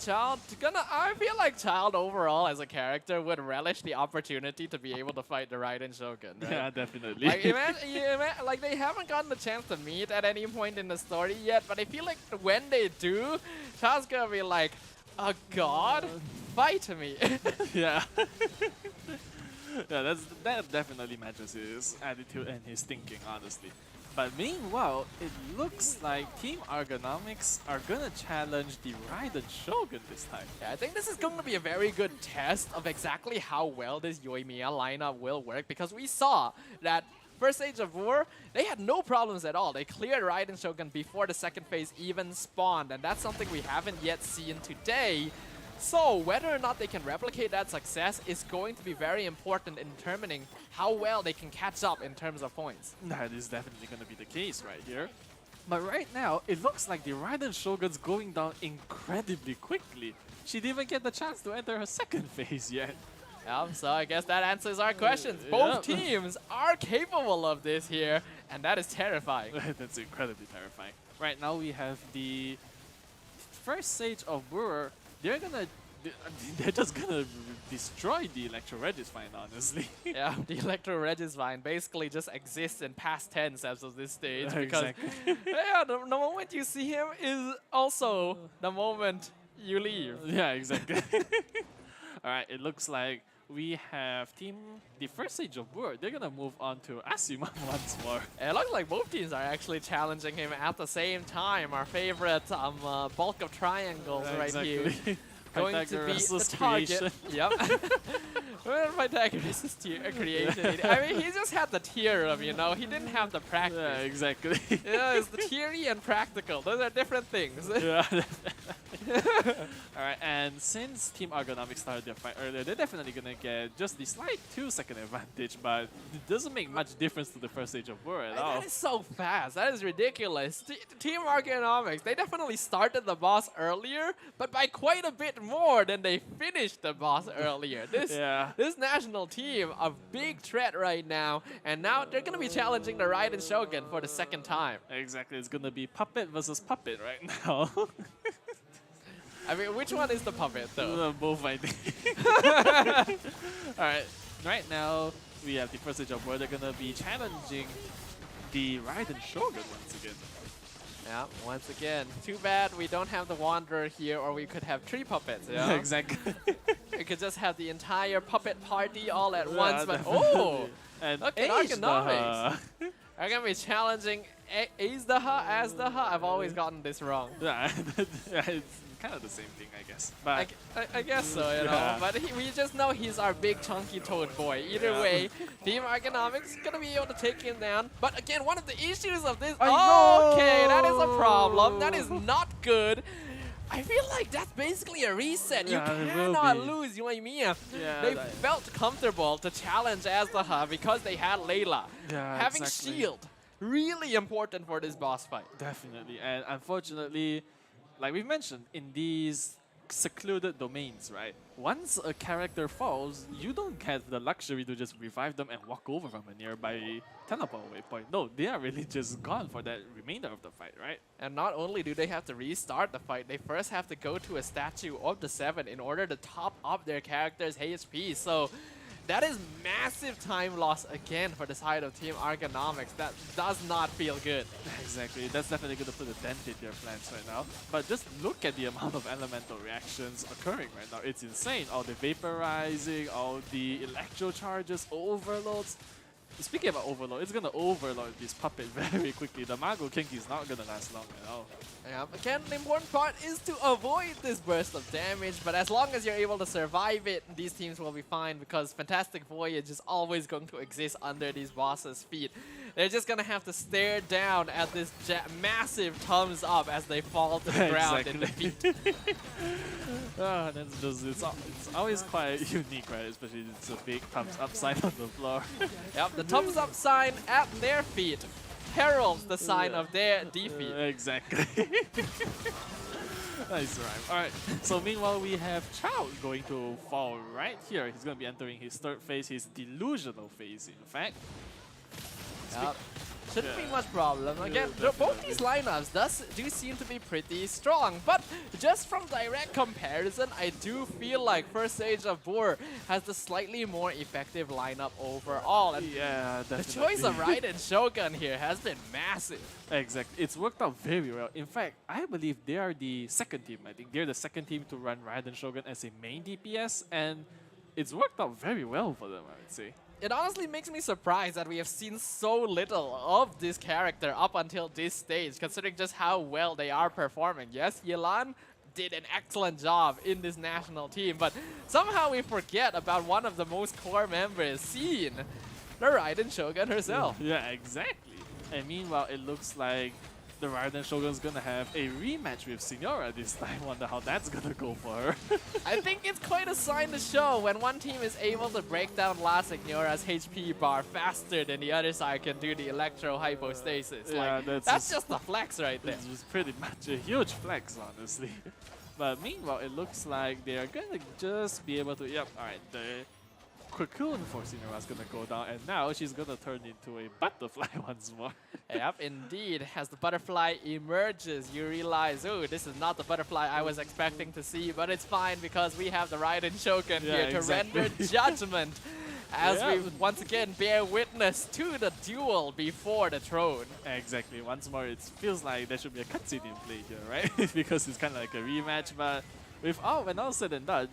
Child, I feel like Child overall as a character would relish the opportunity to be able to fight the Raiden Shogun, right? Yeah, definitely. Like, like they haven't gotten the chance to meet at any point in the story yet, but I feel like when they do, Child's gonna be like, a god? Fight me. Yeah. Yeah, that definitely matches his attitude and his thinking, honestly. But meanwhile, it looks like Team Argonomics are gonna challenge the Raiden Shogun this time. Yeah, I think this is going to be a very good test of exactly how well this Yoimiya lineup will work, because we saw that first Age of War, they had no problems at all. They cleared Raiden Shogun before the second phase even spawned, and that's something we haven't yet seen today. So whether or not they can replicate that success is going to be very important in determining how well they can catch up in terms of points. That is definitely going to be the case right here. But right now, it looks like the Raiden Shogun's going down incredibly quickly. She didn't even get the chance to enter her second phase yet. Yeah, so I guess that answers our questions. Both teams are capable of this here, and that is terrifying. That's incredibly terrifying. Right now we have the first Sage of War. They're just gonna destroy the Electro Regisvine, honestly. Yeah, the Electro Regisvine basically just exists in past tense as of this stage. Because yeah, the moment you see him is also the moment you leave. Yeah, exactly. Alright, it looks like we have the first Sage of War. They're gonna move on to Asuma once more. It looks like both teams are actually challenging him at the same time. Our favorite bulk of triangles right here. Going to be the target. Yep. Pythagoras' creation. I mean, he just had the theorem, you know. He didn't have the practice. Yeah, exactly. Yeah, it's the theory and practical. Those are different things. Yeah. Alright, and since Team Argonomics started their fight earlier, they're definitely gonna get just the slight 2-second advantage, but it doesn't make much difference to the first Stage of War at all. That is so fast. That is ridiculous. Team Argonomics, they definitely started the boss earlier, but by quite a bit more than they finished the boss earlier. This national team, a big threat right now, and now they're gonna be challenging the Raiden Shogun for the second time. Exactly, it's gonna be puppet versus puppet right now. I mean, which one is the puppet, though? Both, I think. Alright, right now, we have the first Stage of War. They're gonna be challenging the Raiden Shogun once again. Yeah, once again. Too bad we don't have the Wanderer here, or we could have 3 puppets, yeah? Exactly. We could just have the entire puppet party all at once, but oh! And look at Argonomics! Are gonna be challenging Azdaha, I've always gotten this wrong. Yeah, it's kind of the same thing, I guess. But I guess so, you know. But we just know he's our big chunky toad boy. Either way, Team Argonomics gonna be able to take him down. But again, one of the issues of this. Okay, that is a problem. That is not good. I feel like that's basically a reset. You cannot lose Yoimiya. They felt comfortable to challenge Azdaha because they had Layla. Having shield, really important for this boss fight. Definitely, and unfortunately, like we mentioned, in these secluded domains, right? Once a character falls, you don't have the luxury to just revive them and walk over from a nearby teleport waypoint. No, they are really just gone for that remainder of the fight, right? And not only do they have to restart the fight, they first have to go to a statue of the 7 in order to top up their character's HP. So that is massive time loss again for the side of Team Argonomics. That does not feel good. Exactly. That's definitely going to put a dent in their plans right now. But just look at the amount of elemental reactions occurring right now. It's insane. All the vaporizing, all the electro charges, overloads. Speaking about overload, it's going to overload this puppet very quickly. The Mago Kinky is not going to last long at all. Yeah, again, the important part is to avoid this burst of damage, but as long as you're able to survive it, these teams will be fine because Fantastic Voyage is always going to exist under these bosses' feet. They're just gonna have to stare down at this massive thumbs up as they fall to the ground in defeat. That's just, it's always quite unique, right? Especially it's a big thumbs up sign on the floor. Yep, the thumbs up sign at their feet heralds the sign of their defeat. Exactly. Nice rhyme. Alright, so meanwhile we have Chow going to fall right here. He's going to be entering his third phase, his delusional phase in fact. Yep. Shouldn't be much problem. Again, Yeah, both these lineups do seem to be pretty strong, but just from direct comparison, I do feel like First Stage of Boor has the slightly more effective lineup overall. And yeah, definitely. the choice of Raiden Shogun here has been massive. Exactly. It's worked out very well. In fact, I believe they are the second team. I think they're the second team to run Raiden Shogun as a main DPS, and it's worked out very well for them, I would say. It honestly makes me surprised that we have seen so little of this character up until this stage, considering just how well they are performing. Yes, Yelan did an excellent job in this national team, but somehow we forget about one of the most core members, Seen, the Raiden Shogun herself. Yeah, exactly. And meanwhile, it looks like the Raiden Shogun's gonna have a rematch with Signora this time. Wonder how that's gonna go for her. I think it's quite a sign to show when one team is able to break down La Signora's HP bar faster than the other side can do the electro hypostasis. Yeah, like, that's just a flex right there. This was pretty much a huge flex, honestly. But meanwhile, it looks like they are gonna just be able to, yep, alright, the cocoon for Signora's gonna go down, and now she's gonna turn into a butterfly once more. Yep, indeed. As the butterfly emerges, you realize, oh, this is not the butterfly I was expecting to see, but it's fine because we have the Raiden Shogun here to render judgment as we once again bear witness to the duel before the throne. Exactly. Once more, it feels like there should be a cutscene in play here, right? Because it's kind of like a rematch, but when all said and done,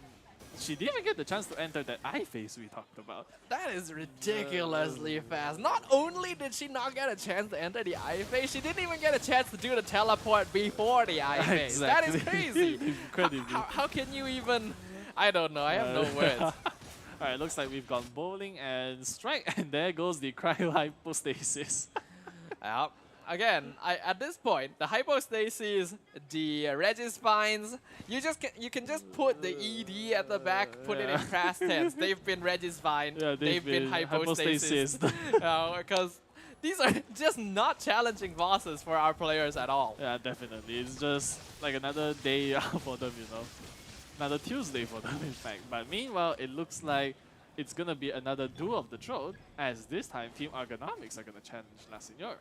she didn't even get the chance to enter that eye phase we talked about. That is ridiculously fast. Not only did she not get a chance to enter the eye phase, she didn't even get a chance to do the teleport before the eye phase. Exactly. That is crazy. Incredibly. How can you even... I don't know. I have no words. Alright, looks like we've gone bowling and strike, and there goes the cryo hypostasis. Yep. Again, at this point, the hypostasis, the Regis-Vines, you can just put the ED at the back, put it in past tense. They've been Regis-Vine, they've been hypostasis. Because these are just not challenging bosses for our players at all. Yeah, definitely. It's just like another day for them, you know. Another Tuesday for them, in fact. But meanwhile, it looks like it's gonna be another duel of the throne, as this time Team Argonomics are gonna challenge La Signora.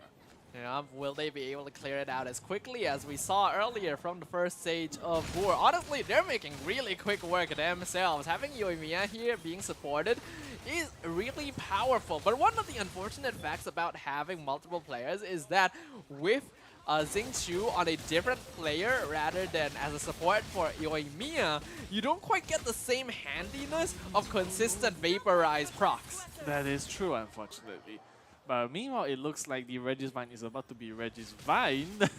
Yeah, will they be able to clear it out as quickly as we saw earlier from the first stage of Boor? Honestly, they're making really quick work themselves. Having Yoimiya here being supported is really powerful. But one of the unfortunate facts about having multiple players is that with Xingqiu on a different player rather than as a support for Yoimiya, you don't quite get the same handiness of consistent vaporized procs. That is true, unfortunately. But meanwhile, it looks like the Regis-Vine is about to be Regis-Vine.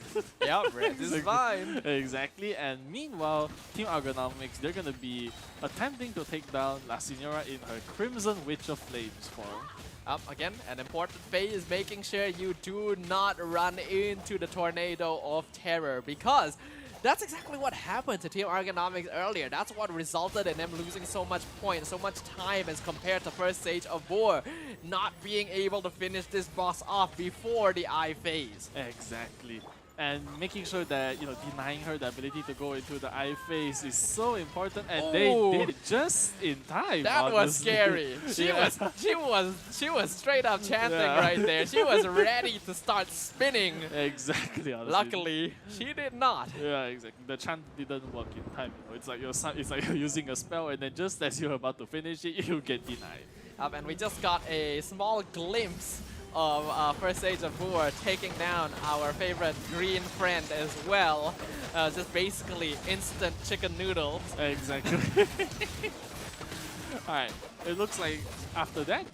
Yep, Regis-Vine. Exactly. And meanwhile, Team Argonomics, they're going to be attempting to take down La Signora in her Crimson Witch of Flames form. Again, an important phase, making sure you do not run into the Tornado of Terror, because that's exactly what happened to Team Argonomics earlier. That's what resulted in them losing so much points, so much time as compared to first stage of Boor, not being able to finish this boss off before the eye phase. Exactly. And making sure that, you know, denying her the ability to go into the eye phase is so important, and they did it just in time. That was scary. She was straight up chanting right there. She was ready to start spinning. Exactly. Honestly. Luckily, she did not. Yeah, exactly. The chant didn't work in time. You know? It's like you're using a spell, and then just as you're about to finish it, you get denied. And we just got a small glimpse of first stage of Boor taking down our favorite green friend as well. Just basically instant chicken noodles. Exactly. Alright, it looks like after that,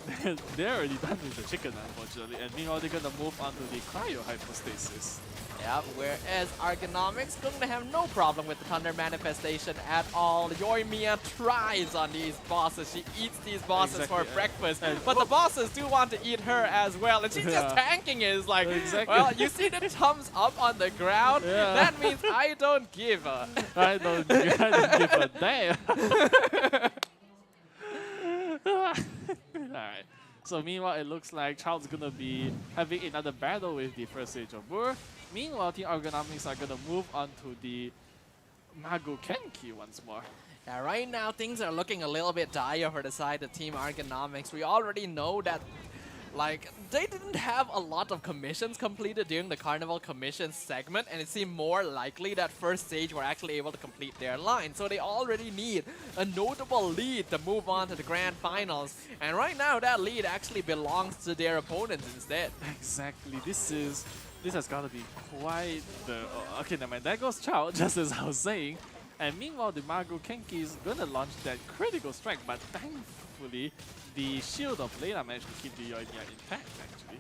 they're already done with the chicken, unfortunately. And meanwhile, they're gonna move on to the cryo hypostasis. Yep, whereas Argonomics going to have no problem with the Thunder Manifestation at all. Yoimiya thrives on these bosses. She eats these bosses for breakfast, but the bosses do want to eat her as well, and she's just tanking it. It's like, well, you see the thumbs up on the ground? That means I don't give a... I don't give a damn. Alright. So meanwhile, it looks like Child's gonna be having another battle with the first stage of Boor. Meanwhile, Team Argonomics are gonna move on to the Magu Kenki once more. Yeah, right now things are looking a little bit dire for the side of Team Argonomics. We already know that like, they didn't have a lot of commissions completed during the Carnival commission segment, and it seemed more likely that first stage were actually able to complete their line. So they already need a notable lead to move on to the grand finals. And right now, that lead actually belongs to their opponents instead. Exactly. This has got to be quite the... okay, never mind. There goes Chao, just as I was saying. And meanwhile, the Magu Kenki is going to launch that critical strike, but thankfully, the shield of Layla managed to keep the Yoimiya intact, actually.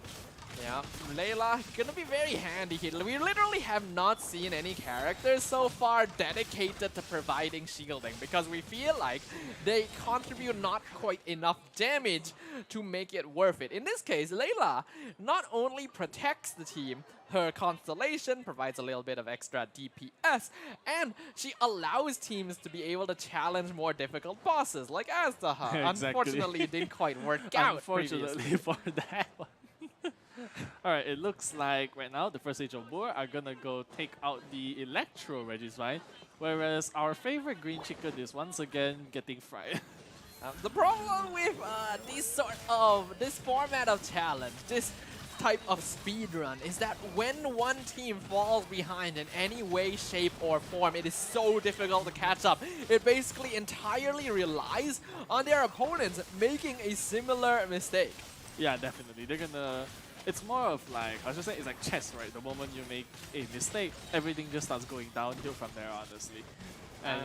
Yeah, Layla gonna be very handy here. We literally have not seen any characters so far dedicated to providing shielding because we feel like they contribute not quite enough damage to make it worth it. In this case, Layla not only protects the team, her constellation provides a little bit of extra DPS, and she allows teams to be able to challenge more difficult bosses like Aztaha. Exactly. Unfortunately, it didn't quite work out. Unfortunately for that one. Alright, it looks like right now the first stage of Boor are gonna go take out the Electro Regicide, whereas our favorite green chicken is once again getting fried. The problem with this format of challenge, this type of speedrun, is that when one team falls behind in any way, shape, or form, it is so difficult to catch up. It basically entirely relies on their opponents making a similar mistake. Yeah, definitely. They're gonna... It's more of like, I should say, it's like chess, right? The moment you make a mistake, everything just starts going downhill from there, honestly. And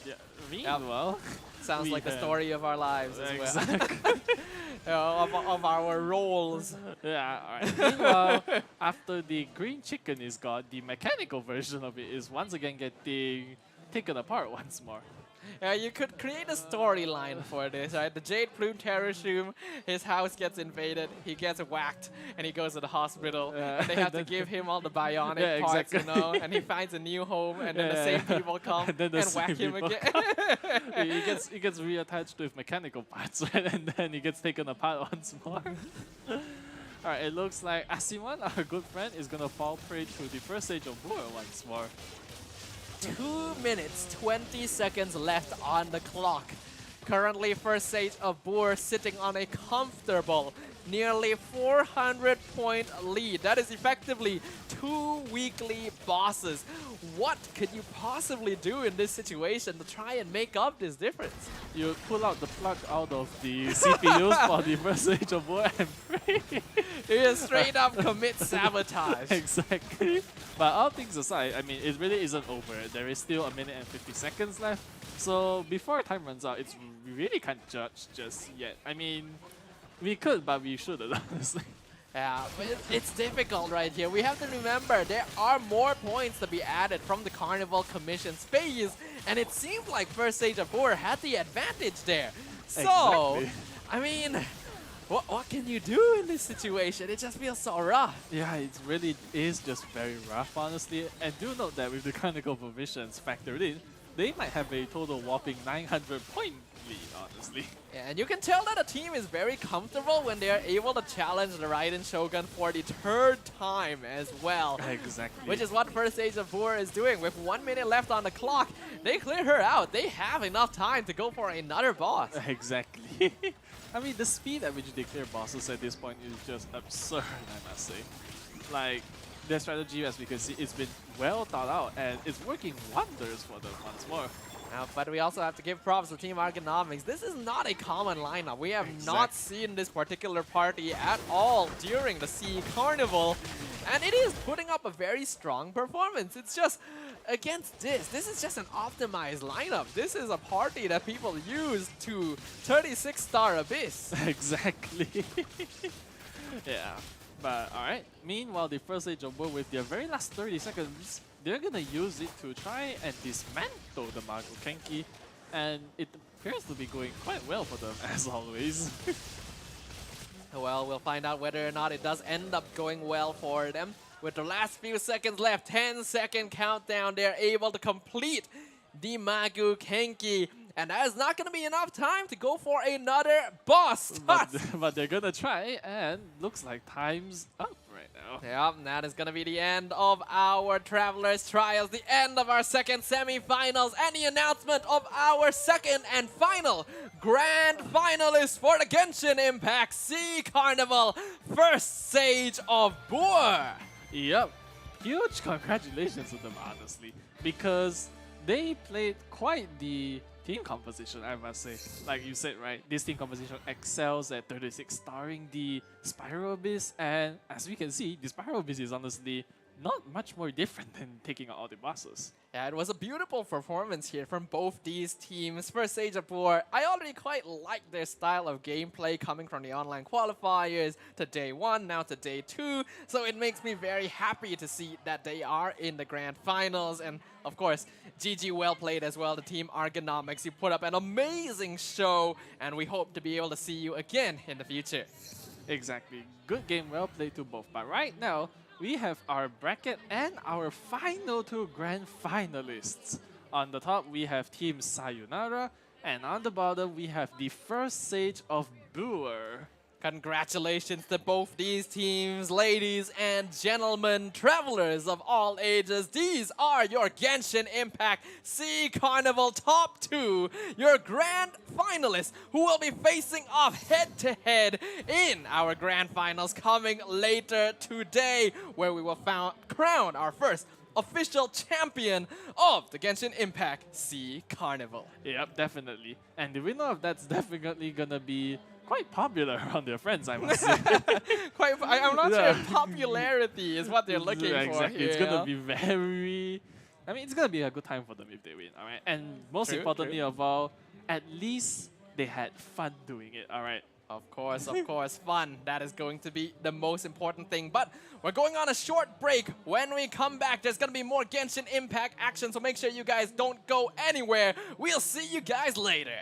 yeah, meanwhile... Sounds like the story of our lives as well. of our roles. Yeah, alright. Meanwhile, after the green chicken is gone, the mechanical version of it is once again getting taken apart once more. Yeah, you could create a storyline for this, right? The Jade Plume Terrashoom, his house gets invaded, he gets whacked, and he goes to the hospital. And they have to give him all the bionic parts, you know, and he finds a new home, and then the same people come and whack him again. he gets reattached with mechanical parts, right? And then he gets taken apart once more. Alright, it looks like Asiman, our good friend, is gonna fall prey to the first stage of Boor once more. 2 minutes, 20 seconds left on the clock. Currently, first stage of Boor sitting on a comfortable, nearly 400-point lead. That is effectively 2 weekly bosses. What could you possibly do in this situation to try and make up this difference? You pull out the plug out of the CPUs for the first stage of Boor and pray. You just straight up commit sabotage. Exactly. But all things aside, I mean, it really isn't over. There is still 1 minute and 50 seconds left. So before time runs out, we really can't judge just yet. I mean, we could, but we shouldn't, honestly. Yeah, but it's difficult right here. We have to remember there are more points to be added from the Carnival Commission's phase, and it seemed like first stage of Boor had the advantage there. So, exactly. I mean, what can you do in this situation? It just feels so rough. Yeah, it really is just very rough, honestly. And do note that with the Carnival provisions factored in, they might have a total whopping 900-point lead, honestly. Yeah, and you can tell that a team is very comfortable when they are able to challenge the Raiden Shogun for the 3rd time as well. Exactly. Which is what first stage of Boor is doing. With 1 minute left on the clock, they clear her out. They have enough time to go for another boss. Exactly. I mean, the speed at which they clear bosses at this point is just absurd, I must say. Like, their strategy, as we can see, it's been well thought out, and it's working wonders for them once more. But we also have to give props to Team Argonomics. This is not a common lineup. We have not seen this particular party at all during the SEA Carnival, and it is putting up a very strong performance. It's just, against this is just an optimized lineup. This is a party that people use to 36-star Abyss. Exactly. Yeah. But alright, meanwhile the first stage of war with their very last 30 seconds, they're gonna use it to try and dismantle the Mago Kenki, and it appears to be going quite well for them as always. Well, we'll find out whether or not it does end up going well for them. With the last few seconds left, 10-second countdown, they're able to complete the Magu Kenki. And that is not going to be enough time to go for another boss. But they're gonna try, and looks like time's up right now. Yep, that is going to be the end of our Travelers Trials, the end of our second semi-finals, and the announcement of our second and final grand finalist for the Genshin Impact SEA Carnival, first Sage of Boor. Yep, huge congratulations to them, honestly, because they played quite the team composition, I must say. Like you said, right, this team composition excels at 36, starring the Spiral Abyss, and as we can see, the Spiral Abyss is honestly not much more different than taking out all the bosses. Yeah, it was a beautiful performance here from both these teams. First Sage of Boor, I already quite like their style of gameplay coming from the online qualifiers to day 1, now to day 2. So it makes me very happy to see that they are in the grand finals. And of course, GG well played as well, the team Argonomics. You put up an amazing show, and we hope to be able to see you again in the future. Exactly. Good game, well played to both. But right now, we have our bracket and our final 2 grand finalists. On the top, we have Team Sayonara, and on the bottom, we have the first Sage of Boor. Congratulations to both these teams, ladies and gentlemen, travelers of all ages. These are your Genshin Impact SEA Carnival top 2, your grand finalists who will be facing off head-to-head in our grand finals coming later today, where we will crown our first official champion of the Genshin Impact SEA Carnival. Yep, definitely. And the winner of that's definitely gonna be quite popular around their friends, I must say. I'm not sure if popularity is what they're looking for exactly. here. It's gonna be very... I mean, it's gonna be a good time for them if they win, alright? And most importantly of all, at least they had fun doing it, alright? Of course, fun. That is going to be the most important thing. But we're going on a short break. When we come back, there's going to be more Genshin Impact action, so make sure you guys don't go anywhere. We'll see you guys later.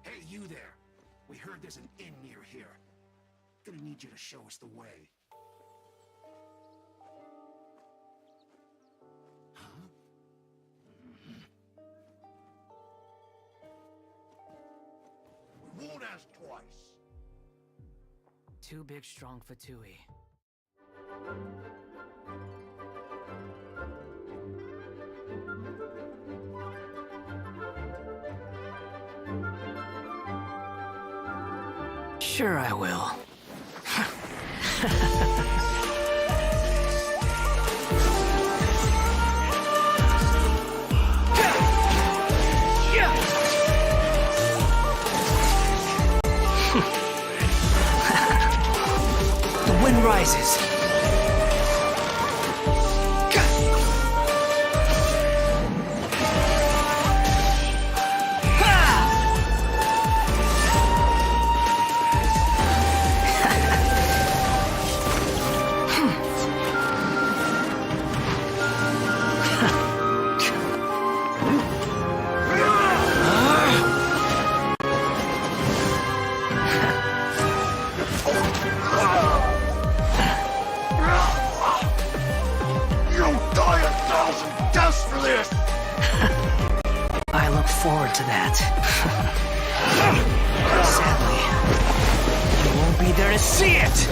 Hey, you there. We heard there's an inn near here. Gonna need you to show us the way. Huh? We won't ask twice. Too big, strong Fatui. Sure I will. The wind rises. I look forward to that. Sadly, you won't be there to see it!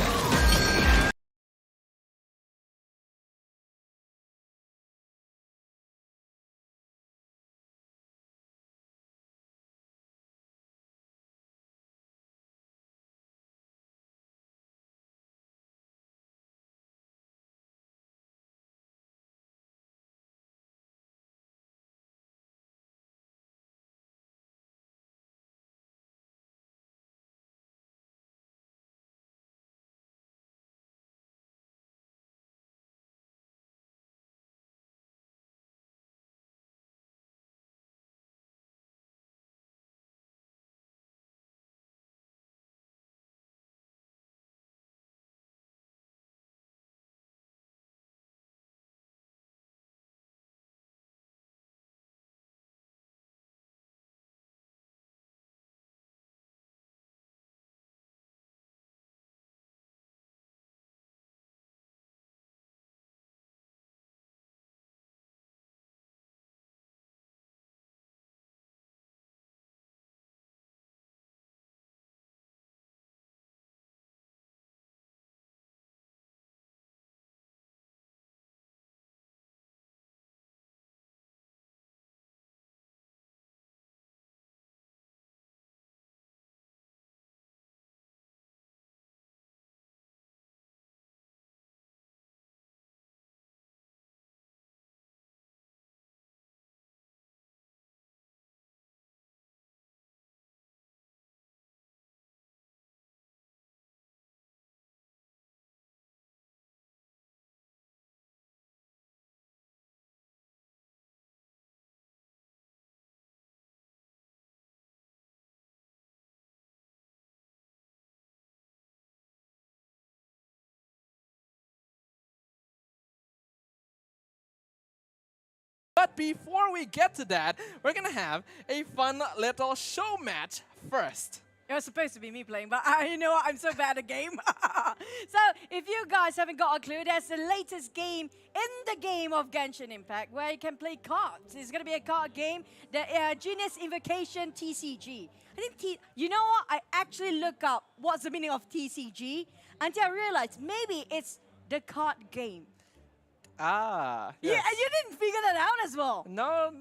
But before we get to that, we're gonna have a fun little show match first. It was supposed to be me playing, but you know what? I'm so bad at game. So, if you guys haven't got a clue, there's the latest game in the game of Genshin Impact where you can play cards. It's going to be a card game, the Genius Invocation TCG. I think, you know what? I actually look up what's the meaning of TCG until I realized maybe it's the card game. Ah. Yeah, Yes. and you didn't figure that out as well. No.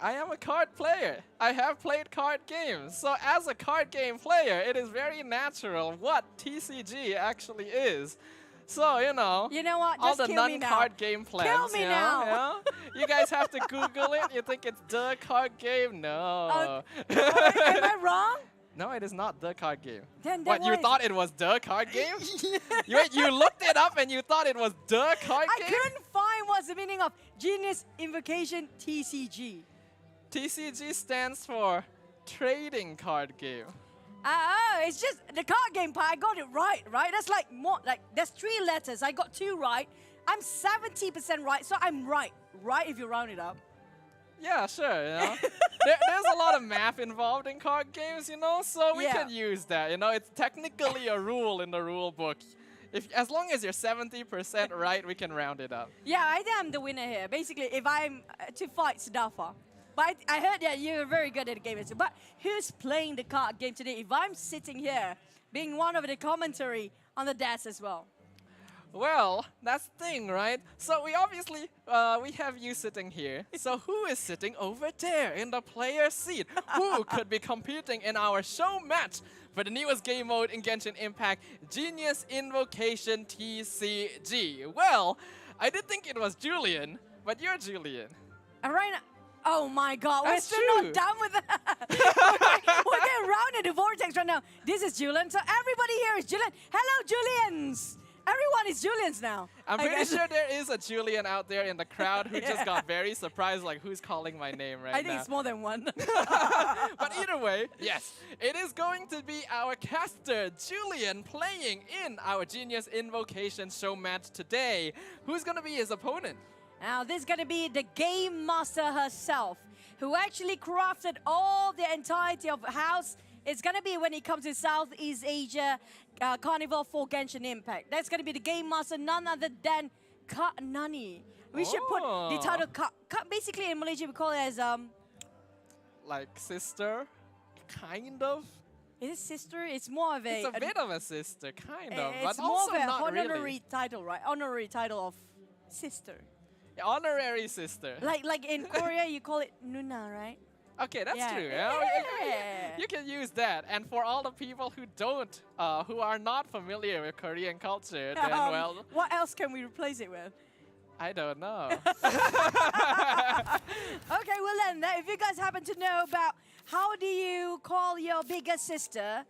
I am a card player. I have played card games. So as a card game player, it is very natural what TCG actually is. So, you know what? all Just the kill me now. non-card game plans. Kill me now. You guys have to Google it. You think it's the card game? No. Am I wrong? No, it is not the card game. Then What, you what is thought it was the card game? you looked it up and you thought it was the card I game? couldn't find what's the meaning of Genius Invocation TCG. TCG stands for Trading Card Game. It's just the card game part. I got it right? That's like more, like, there's 3 letters. I got 2 right. I'm 70% right, so I'm right if you round it up. Yeah, sure, there's a lot of math involved in card games, so we can use that, It's technically a rule in the rule book. As long as you're 70% right, we can round it up. Yeah, I think I'm the winner here. Basically, if I'm to fight Sadafa. But I heard that you're very good at the game. But who's playing the card game today if I'm sitting here being one of the commentary on the desk as well? Well, that's the thing, right? So we obviously, we have you sitting here. So who is sitting over there in the player seat? Who could be competing in our show match for the newest game mode in Genshin Impact, Genius Invocation TCG? Well, I did think it was Julian, but you're Julian. Right now, oh my God, we're That's still true. not done with that. we're getting round in the vortex right now. This is Julian, so everybody here is Julian. Hello, Julians. Everyone is Julians now. I'm pretty sure there is a Julian out there in the crowd who just got very surprised, like, who's calling my name right now? I think it's more than one. But either way, yes, it is going to be our caster, Julian, playing in our Genius Invocation show match today. Who's going to be his opponent? Now, this is going to be the Game Master herself, who actually crafted all the entirety of house. It's going to be when it comes to Southeast Asia Carnival for Genshin Impact. That's going to be the Game Master, none other than Kak Nani. We should put the title Kak. Basically, in Malaysia, we call it as... like sister? Kind of? Is it sister? It's more of a... It's a bit of a sister, kind of, it's but more also of a not honorary really. title, right? Honorary title of sister. Honorary sister. Like in Korea, you call it Nuna, right? Okay, that's Yeah. true. Yeah. You can use that. And for all the people who don't, who are not familiar with Korean culture, then, well, What else can we replace it with? I don't know. Okay, well then, if you guys happen to know about how do you call your bigger sister,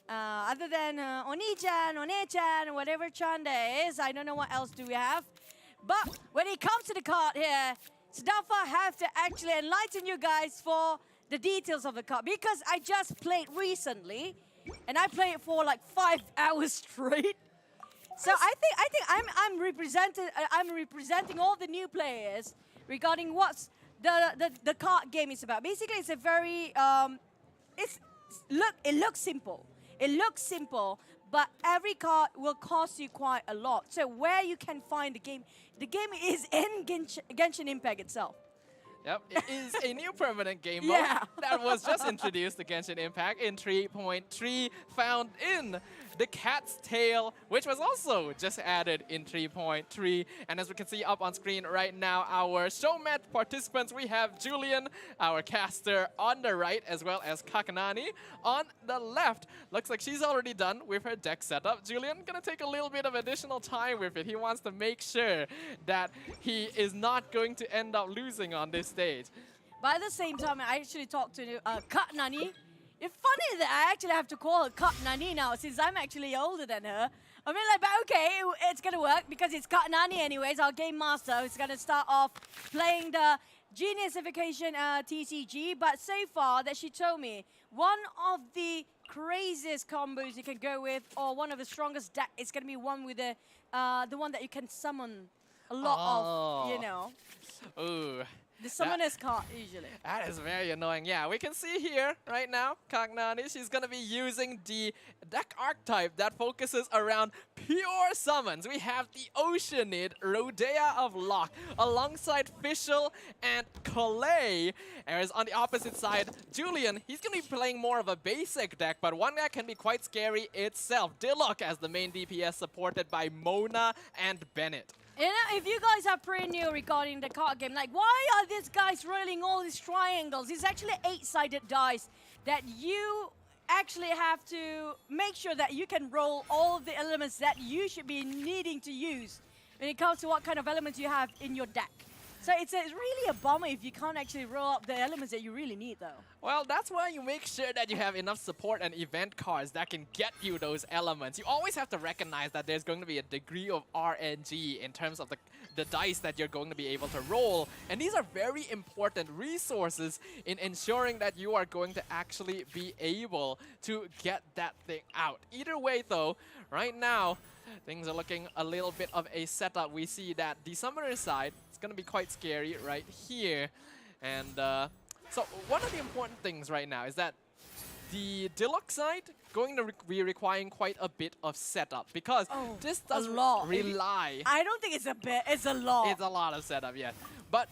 other than Oni-chan, One-chan, whatever chan there is, I don't know what else do we have. But when it comes to the card here, Sadafa have to actually enlighten you guys for the details of the card, because I just played recently, and I played it for like 5 hours straight. So I think I'm representing all the new players regarding what's the card game is about. Basically, it's a very it looks simple. It looks simple, but every card will cost you quite a lot. So where you can find the game is in Genshin Impact itself. Yep, it is a new permanent game mode that was just introduced to Genshin Impact in 3.3, found in the Cat's Tail, which was also just added in 3.3. And as we can see up on screen right now, our show match participants, we have Julian, our caster, on the right, as well as Kakanani on the left. Looks like she's already done with her deck setup. Julian gonna take a little bit of additional time with it. He wants to make sure that he is not going to end up losing on this stage. But at the same time, I actually talked to Kak Nani. It's funny that I actually have to call her Kak Nani now, since I'm actually older than her. I mean, like, but okay, it's gonna work because it's Kak Nani anyways, our game master, who's gonna start off playing the Genius Invocation TCG. But so far that she told me, one of the craziest combos you can go with, or one of the strongest deck, is gonna be one with the one that you can summon a lot of, you know. Ooh. The summoner's card, usually. That is very annoying. Yeah, we can see here right now, Kagnani, she's going to be using the deck archetype that focuses around pure summons. We have the Oceanid, Rodea of Lock, alongside Fischl and Calais. Whereas on the opposite side, Julian, he's going to be playing more of a basic deck, but one that can be quite scary itself. Diluc as the main DPS, supported by Mona and Bennett. You know, if you guys are pretty new regarding the card game, like, why are these guys rolling all these triangles? It's actually 8-sided dice that you actually have to make sure that you can roll all of the elements that you should be needing to use when it comes to what kind of elements you have in your deck. So it's really a bummer if you can't actually roll up the elements that you really need, though. Well, that's why you make sure that you have enough support and event cards that can get you those elements. You always have to recognize that there's going to be a degree of RNG in terms of the dice that you're going to be able to roll. And these are very important resources in ensuring that you are going to actually be able to get that thing out. Either way, though, right now, things are looking a little bit of a setup. We see that the summoner side, it's going to be quite scary right here. And so one of the important things right now is that the Diluc side going to be requiring quite a bit of setup, because this does rely. I don't think it's a bit, it's a lot. It's a lot of setup, yes. But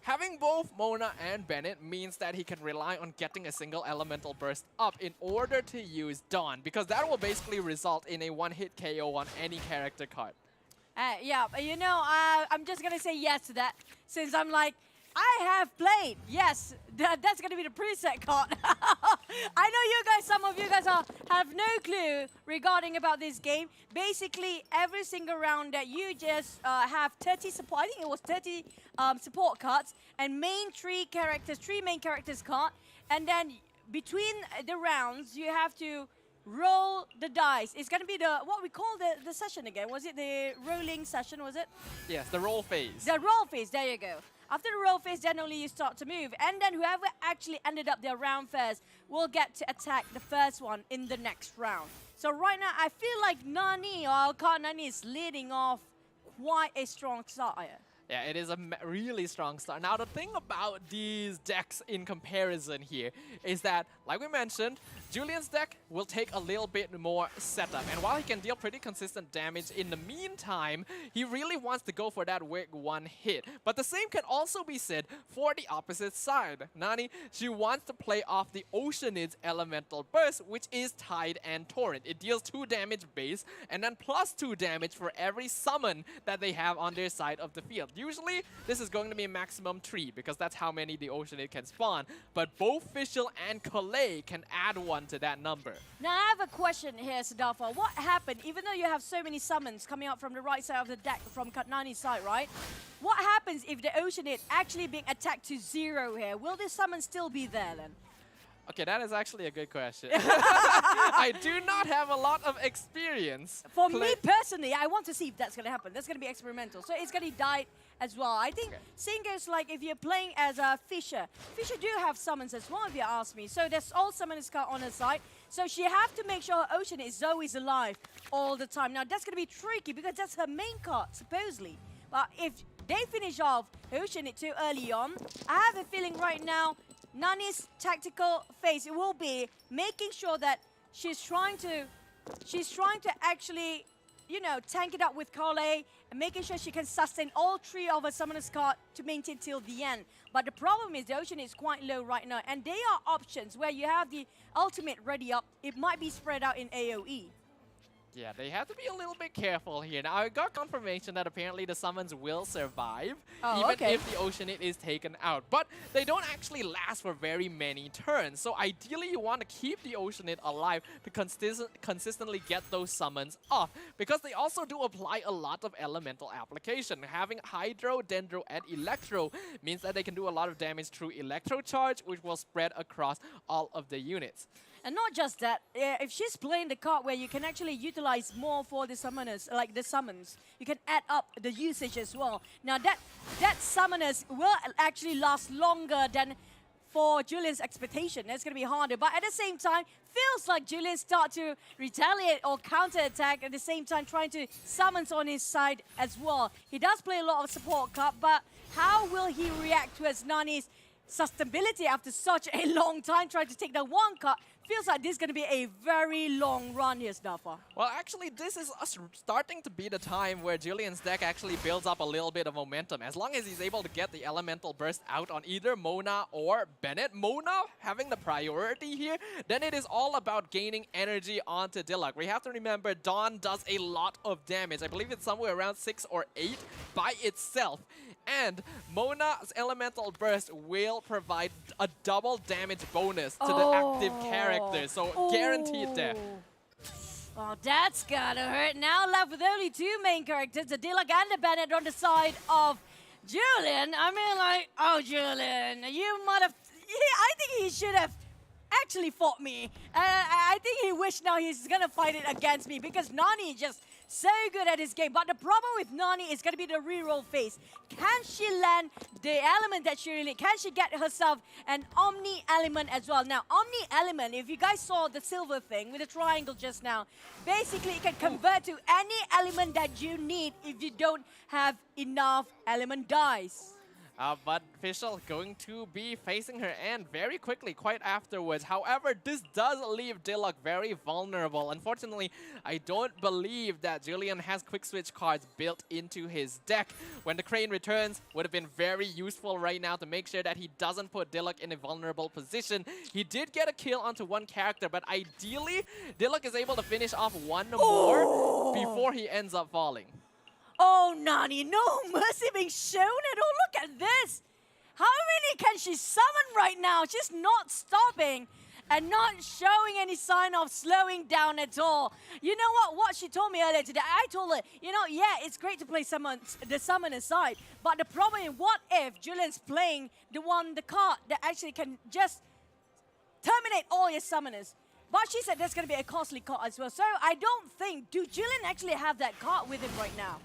having both Mona and Bennett means that he can rely on getting a single elemental burst up in order to use Dawn, because that will basically result in a one-hit KO on any character card. Yeah, but you know, I'm just going to say yes to that, since I'm like, I have played. Yes, that's going to be the preset card. I know you guys, some of you guys have no clue regarding about this game. Basically, every single round that you just have 30 support, I think it was 30 support cards, and three main characters card. And then between the rounds, you have to roll the dice. It's going to be what we call the session again. Was it the rolling session, was it? Yes, the roll phase. The roll phase, there you go. After the roll phase, then only you start to move. And then whoever actually ended up their round first will get to attack the first one in the next round. So right now, I feel like Nani, or Nani, is leading off quite a strong start here. Yeah, it is a really strong start. Now, the thing about these decks in comparison here is that, like we mentioned, Julian's deck will take a little bit more setup. And while he can deal pretty consistent damage in the meantime, he really wants to go for that big one hit. But the same can also be said for the opposite side. Nani, she wants to play off the Oceanid's Elemental Burst, which is Tide and Torrent. It deals 2 damage base, and then plus 2 damage for every summon that they have on their side of the field. Usually, this is going to be a maximum 3, because that's how many the Oceanid can spawn. But both Fischl and Calais can add 1 to that number. Now, I have a question here, Sadafa. What happened, even though you have so many summons coming out from the right side of the deck, from Katnani's side, right? What happens if the Oceanid actually being attacked to 0 here? Will this summon still be there then? Okay, that is actually a good question. I do not have a lot of experience. For me personally, I want to see if that's going to happen. That's going to be experimental. So it's going to die as well. I think same goes like if you're playing as a Fisher. Fisher do have summons as well, if you ask me. So there's all summoners card on her side. So she have to make sure her Ocean is Zoe's alive all the time. Now that's going to be tricky because that's her main card, supposedly. But if they finish off Ocean too early on, I have a feeling right now Nani's tactical phase will be making sure that she's trying to actually, you know, tank it up with Calais and making sure she can sustain all 3 of her summoners card to maintain till the end. But the problem is the Ocean is quite low right now, and there are options where you have the ultimate ready up. It might be spread out in AoE. Yeah, they have to be a little bit careful here. Now, I got confirmation that apparently the summons will survive, even if the Oceanid is taken out. But they don't actually last for very many turns. So ideally, you want to keep the Oceanid alive to consistently get those summons off, because they also do apply a lot of elemental application. Having Hydro, Dendro, and Electro means that they can do a lot of damage through Electro Charge, which will spread across all of the units. And not just that, if she's playing the card where you can actually utilize more for the summoners, like the summons, you can add up the usage as well. Now that summoners will actually last longer than for Julian's expectation. That's going to be harder. But at the same time, feels like Julian start to retaliate or counter-attack at the same time, trying to summons on his side as well. He does play a lot of support card, but how will he react towards Nani's sustainability after such a long time trying to take that one card? Feels like this is going to be a very long run here, Snuffer. Well, actually, this is starting to be the time where Julian's deck actually builds up a little bit of momentum. As long as he's able to get the Elemental Burst out on either Mona or Bennett. Mona having the priority here, then it is all about gaining energy onto Diluc. We have to remember Dawn does a lot of damage. I believe it's somewhere around 6 or 8 by itself. And Mona's Elemental Burst will provide a double damage bonus to the active character, so guaranteed death. Oh, that's gotta hurt. Now left with only 2 main characters, the Diluc and the Bennett on the side of Julian. I mean, like, oh, Julian, you might have... I think he should have actually fought me. I think he wished now he's gonna fight it against me because Nani just so good at this game. But the problem with Nani is going to be the reroll phase. Can she land the element that she really... Can she get herself an Omni element as well? Now, Omni element, if you guys saw the silver thing with the triangle just now, basically it can convert to any element that you need if you don't have enough element dice. But Fischl going to be facing her end very quickly, quite afterwards. However, this does leave Diluc very vulnerable. Unfortunately, I don't believe that Julian has quick switch cards built into his deck. When the Crane returns, would have been very useful right now to make sure that he doesn't put Diluc in a vulnerable position. He did get a kill onto one character, but ideally, Diluc is able to finish off one more before he ends up falling. Oh, Nani, no mercy being shown at all. Look at this. How many can she summon right now? She's not stopping and not showing any sign of slowing down at all. You know what? What she told me earlier today, I told her, you know, yeah, it's great to play the summoner side, but the problem is, what if Julian's playing the card that actually can just terminate all your summoners? But she said there's going to be a costly card as well. So I don't think, do Julian actually have that card with him right now?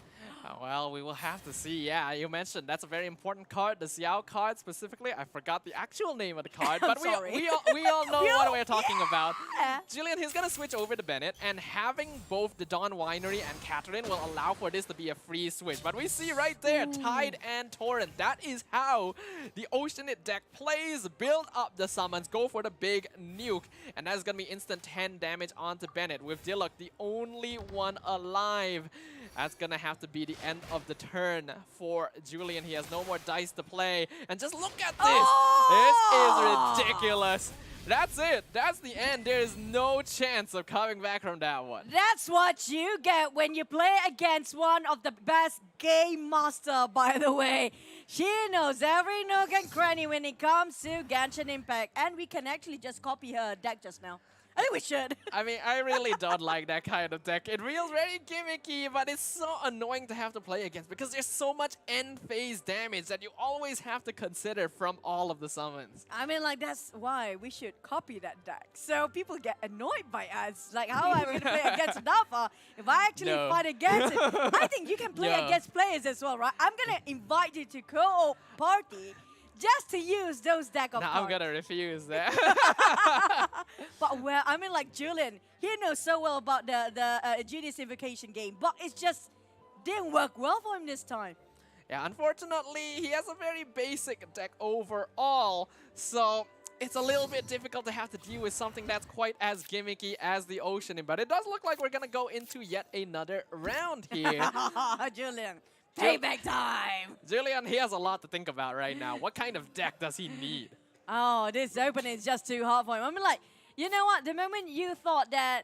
Well, we will have to see. Yeah, you mentioned that's a very important card, the Xiao card specifically. I forgot the actual name of the card, but we all know what we're talking about. Julian, he's going to switch over to Bennett, and having both the Dawn Winery and Catherine will allow for this to be a free switch. But we see right there, Tide and Torrent. That is how the Oceanit deck plays. Build up the summons, go for the big nuke, and that's going to be instant 10 damage onto Bennett, with Diluc the only one alive. That's going to have to be the end of the turn for Julian. He has no more dice to play. And just look at this. This is ridiculous. That's it. That's the end. There is no chance of coming back from that one. That's what you get when you play against one of the best game master, by the way. She knows every nook and cranny when it comes to Genshin Impact. And we can actually just copy her deck just now. I think we should. I mean, I really don't like that kind of deck. It feels very gimmicky, but it's so annoying to have to play against because there's so much end phase damage that you always have to consider from all of the summons. I mean, like, that's why we should copy that deck. So people get annoyed by us. Like, how am I going to play against Nafa if I actually fight against it? I think you can play against players as well, right? I'm going to invite you to co-op party just to use those deck of cards. I'm gonna refuse that. But well, I mean, like Julian, he knows so well about the Genius Invocation game, but it just didn't work well for him this time. Yeah, unfortunately, he has a very basic deck overall, so it's a little bit difficult to have to deal with something that's quite as gimmicky as the Oceanit. But it does look like we're gonna go into yet another round here. Julian. Payback time! Julian, he has a lot to think about right now. What kind of deck does he need? Oh, this opening is just too hard for him. I mean, like, you know what? The moment you thought that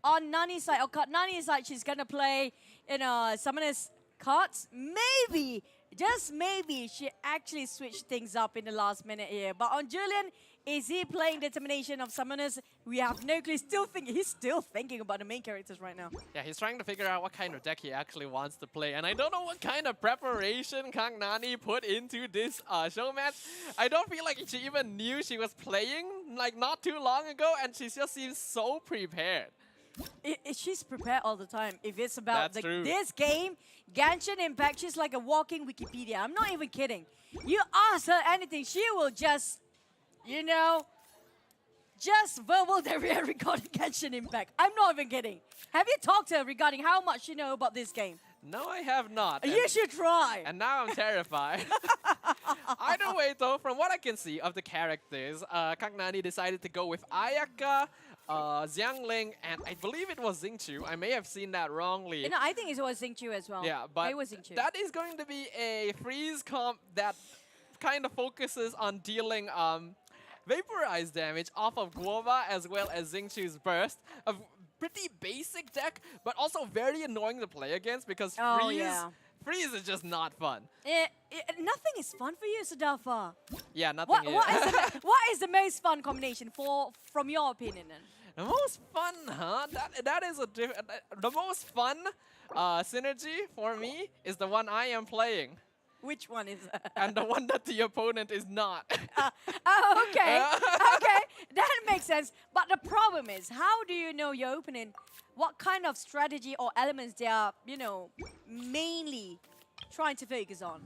on Nani's side, or Nani's side, she's gonna play, you know, Summoner's cards, maybe, just maybe, she actually switched things up in the last minute here. But on Julian, is he playing Determination of Summoners? We have no clue. He's still thinking about the main characters right now. Yeah, he's trying to figure out what kind of deck he actually wants to play. And I don't know what kind of preparation Kang Nani put into this show match. I don't feel like she even knew she was playing, like, not too long ago, and she just seems so prepared. She's prepared all the time. If it's about this game, Genshin Impact, she's like a walking Wikipedia. I'm not even kidding. You ask her anything, she will just you know, just verbal diarrhea regarding Genshin Impact. I'm not even kidding. Have you talked to her regarding how much you know about this game? No, I have not. You should try. And now I'm terrified. Either way, though, from what I can see of the characters, Kagnani decided to go with Ayaka, Xiangling, and I believe it was Xingqiu. I may have seen that wrongly. No, I think it was Xingqiu as well. Yeah, but it was Xingqiu. that is going to be a freeze comp that kind of focuses on dealing vaporize damage off of Guoba as well as Xingqiu's burst. A pretty basic deck, but also very annoying to play against because freeze is just not fun. Nothing is fun for you, Sadafa. Yeah, nothing is. What is the most fun combination from your opinion then? The most fun, huh? That is the most fun synergy for me is the one I am playing. Which one is that? And the one that the opponent is not. Oh, okay. Okay, that makes sense. But the problem is, how do you know your opponent, what kind of strategy or elements they are, you know, mainly trying to focus on?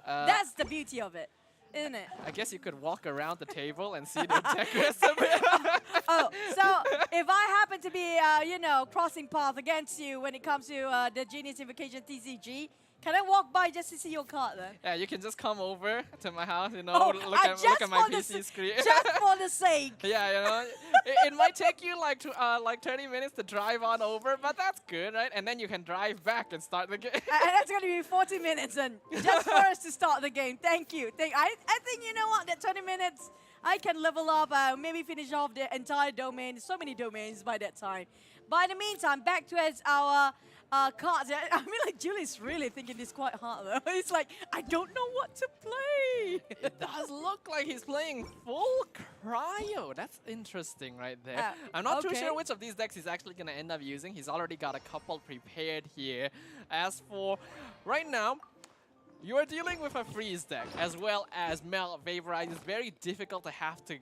That's the beauty of it, isn't it? I guess you could walk around the table and see the deck recipe. Oh, so if I happen to be, you know, crossing path against you when it comes to the Genius Invocation TCG, can I walk by just to see your card then? Yeah, you can just come over to my house, you know, look at my PC screen. Just for the sake. Yeah, you know, it might take you like 30 minutes to drive on over, but that's good, right? And then you can drive back and start the game. And that's going to be 40 minutes then, just for us to start the game. Thank you. I think, you know what, that 20 minutes, I can level up, maybe finish off the entire domain. So many domains by that time. But in the meantime, back to our cards. I mean, like, Julie's really thinking this quite hard, though. He's like, I don't know what to play. It does look like he's playing full cryo. That's interesting right there. I'm not too sure which of these decks he's actually going to end up using. He's already got a couple prepared here. As for right now, you are dealing with a freeze deck as well as melt vaporize. It's very difficult to have to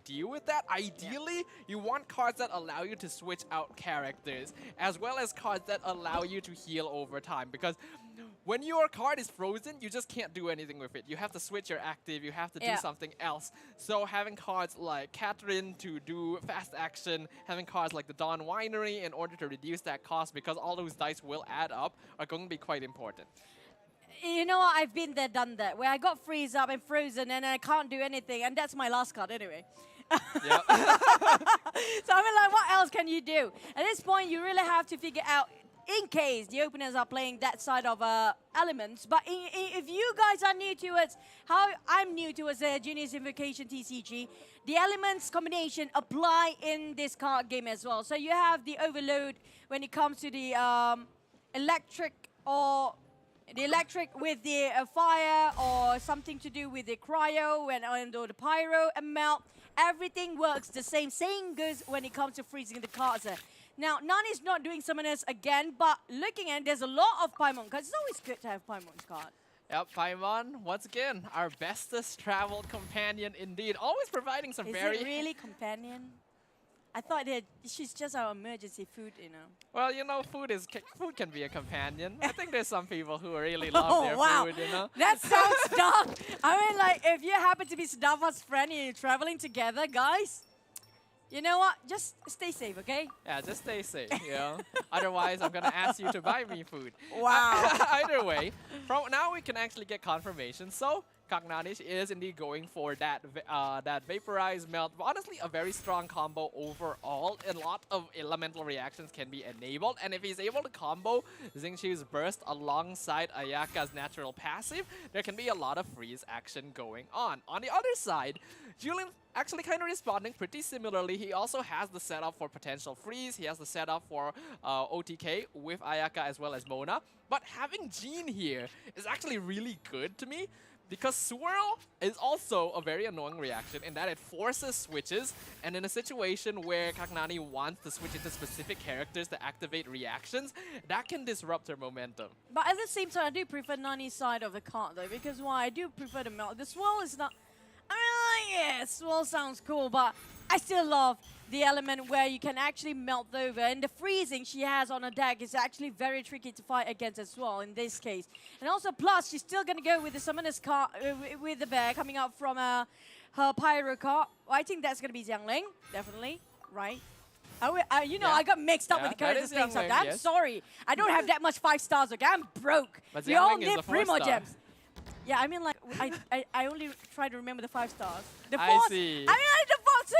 deal with that. Ideally, you want cards that allow you to switch out characters as well as cards that allow you to heal over time, because when your card is frozen, you just can't do anything with it. You have to switch your active, you have to do something else. So having cards like Catherine to do fast action, having cards like the Dawn Winery in order to reduce that cost, because all those dice will add up, are going to be quite important. You know what? I've been there, done that, where I got freeze up and frozen and I can't do anything, and that's my last card anyway. Yep. So I mean, like, what else can you do? At this point, you really have to figure out, in case the openers are playing that side of elements. But if you guys are new to it, how I'm new to the Genius Invocation TCG, the elements combination apply in this card game as well. So you have the overload when it comes to the electric with the fire, or something to do with the cryo and or the pyro and melt. Everything works the same. Same goes when it comes to freezing the cards. Now, Nani's not doing summoners again, but looking at it, there's a lot of Paimon cards. It's always good to have Paimon's card. Yep, Paimon, once again, our bestest traveled companion indeed. Always providing some Is it really companion? I thought that she's just our emergency food, you know. Well, you know, food can be a companion. I think there's some people who really love their food, you know. That sounds dark. I mean, like, if you happen to be Sadafa's friend and you're traveling together, guys, you know what? Just stay safe, okay? Yeah, just stay safe, you know. Otherwise, I'm gonna ask you to buy me food. Wow. Either way, from now we can actually get confirmation. So Kagnani is indeed going for that vaporize melt. Honestly, a very strong combo overall. A lot of elemental reactions can be enabled, and if he's able to combo Xingqiu's burst alongside Ayaka's natural passive, there can be a lot of freeze action going on. On the other side, Julian actually kind of responding pretty similarly. He also has the setup for potential freeze. He has the setup for OTK with Ayaka as well as Mona. But having Jean here is actually really good to me, because Swirl is also a very annoying reaction in that it forces switches, and in a situation where Kagnani wants to switch into specific characters to activate reactions, that can disrupt her momentum. But at the same time, I do prefer Nani's side of the card though, because why? I do prefer the melt. The Swirl is not... I mean, yeah, Swirl sounds cool, but I still love the element where you can actually melt over. And the freezing she has on her deck is actually very tricky to fight against as well in this case. And also, plus, she's still going to go with the Summoner's card, with the bear coming up from her Pyro card. Well, I think that's going to be Xiangling, definitely, right? You know, Yeah. I got mixed up Yeah, with the that characters is names. Xiangling, I'm yes. sorry. I don't have that much 5 stars, okay? I'm broke. But We all Xiangling is need a 4 Primo star. Gems. Yeah, I mean, like, I only try to remember the 5 stars. The 4, I see. I mean, like, the 4 too.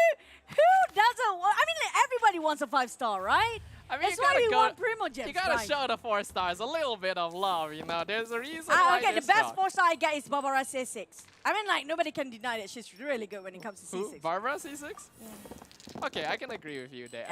Who doesn't want? I mean, like, everybody wants a 5 star, right? I mean, That's you why gotta we go, want Primo Gems. you gotta right? show the 4 stars a little bit of love, you know. There's a reason why Okay, the they're best strong. 4 star I get is Barbara C6. I mean, like, nobody can deny that she's really good when it comes to Who? C6. Barbara C6? Okay, I can agree with you there.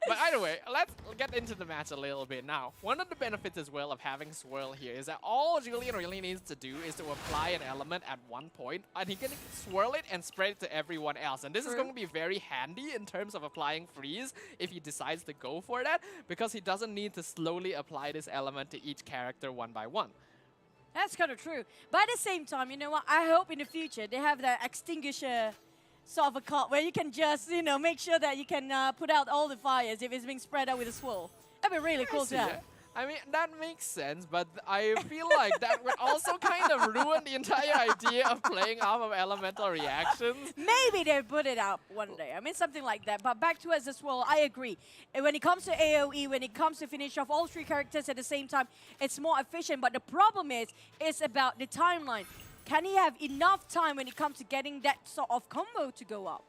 But either way, let's get into the match a little bit now. One of the benefits as well of having Swirl here is that all Julian really needs to do is to apply an element at one point, and he can swirl it and spread it to everyone else. And this is going to be very handy in terms of applying freeze if he decides to go for that, because he doesn't need to slowly apply this element to each character one by one. That's kind of true. But at the same time, you know what? I hope in the future they have the extinguisher sort of a card where you can just, you know, make sure that you can put out all the fires if it's being spread out with a swirl. That'd be really cool to have. I mean, that makes sense, but I feel like that would also kind of ruin the entire idea of playing off of elemental reactions. Maybe they put it up one day. I mean, something like that. But back to as well, I agree. And when it comes to AoE, when it comes to finish off all 3 characters at the same time, it's more efficient. But the problem is, it's about the timeline. Can he have enough time when it comes to getting that sort of combo to go up?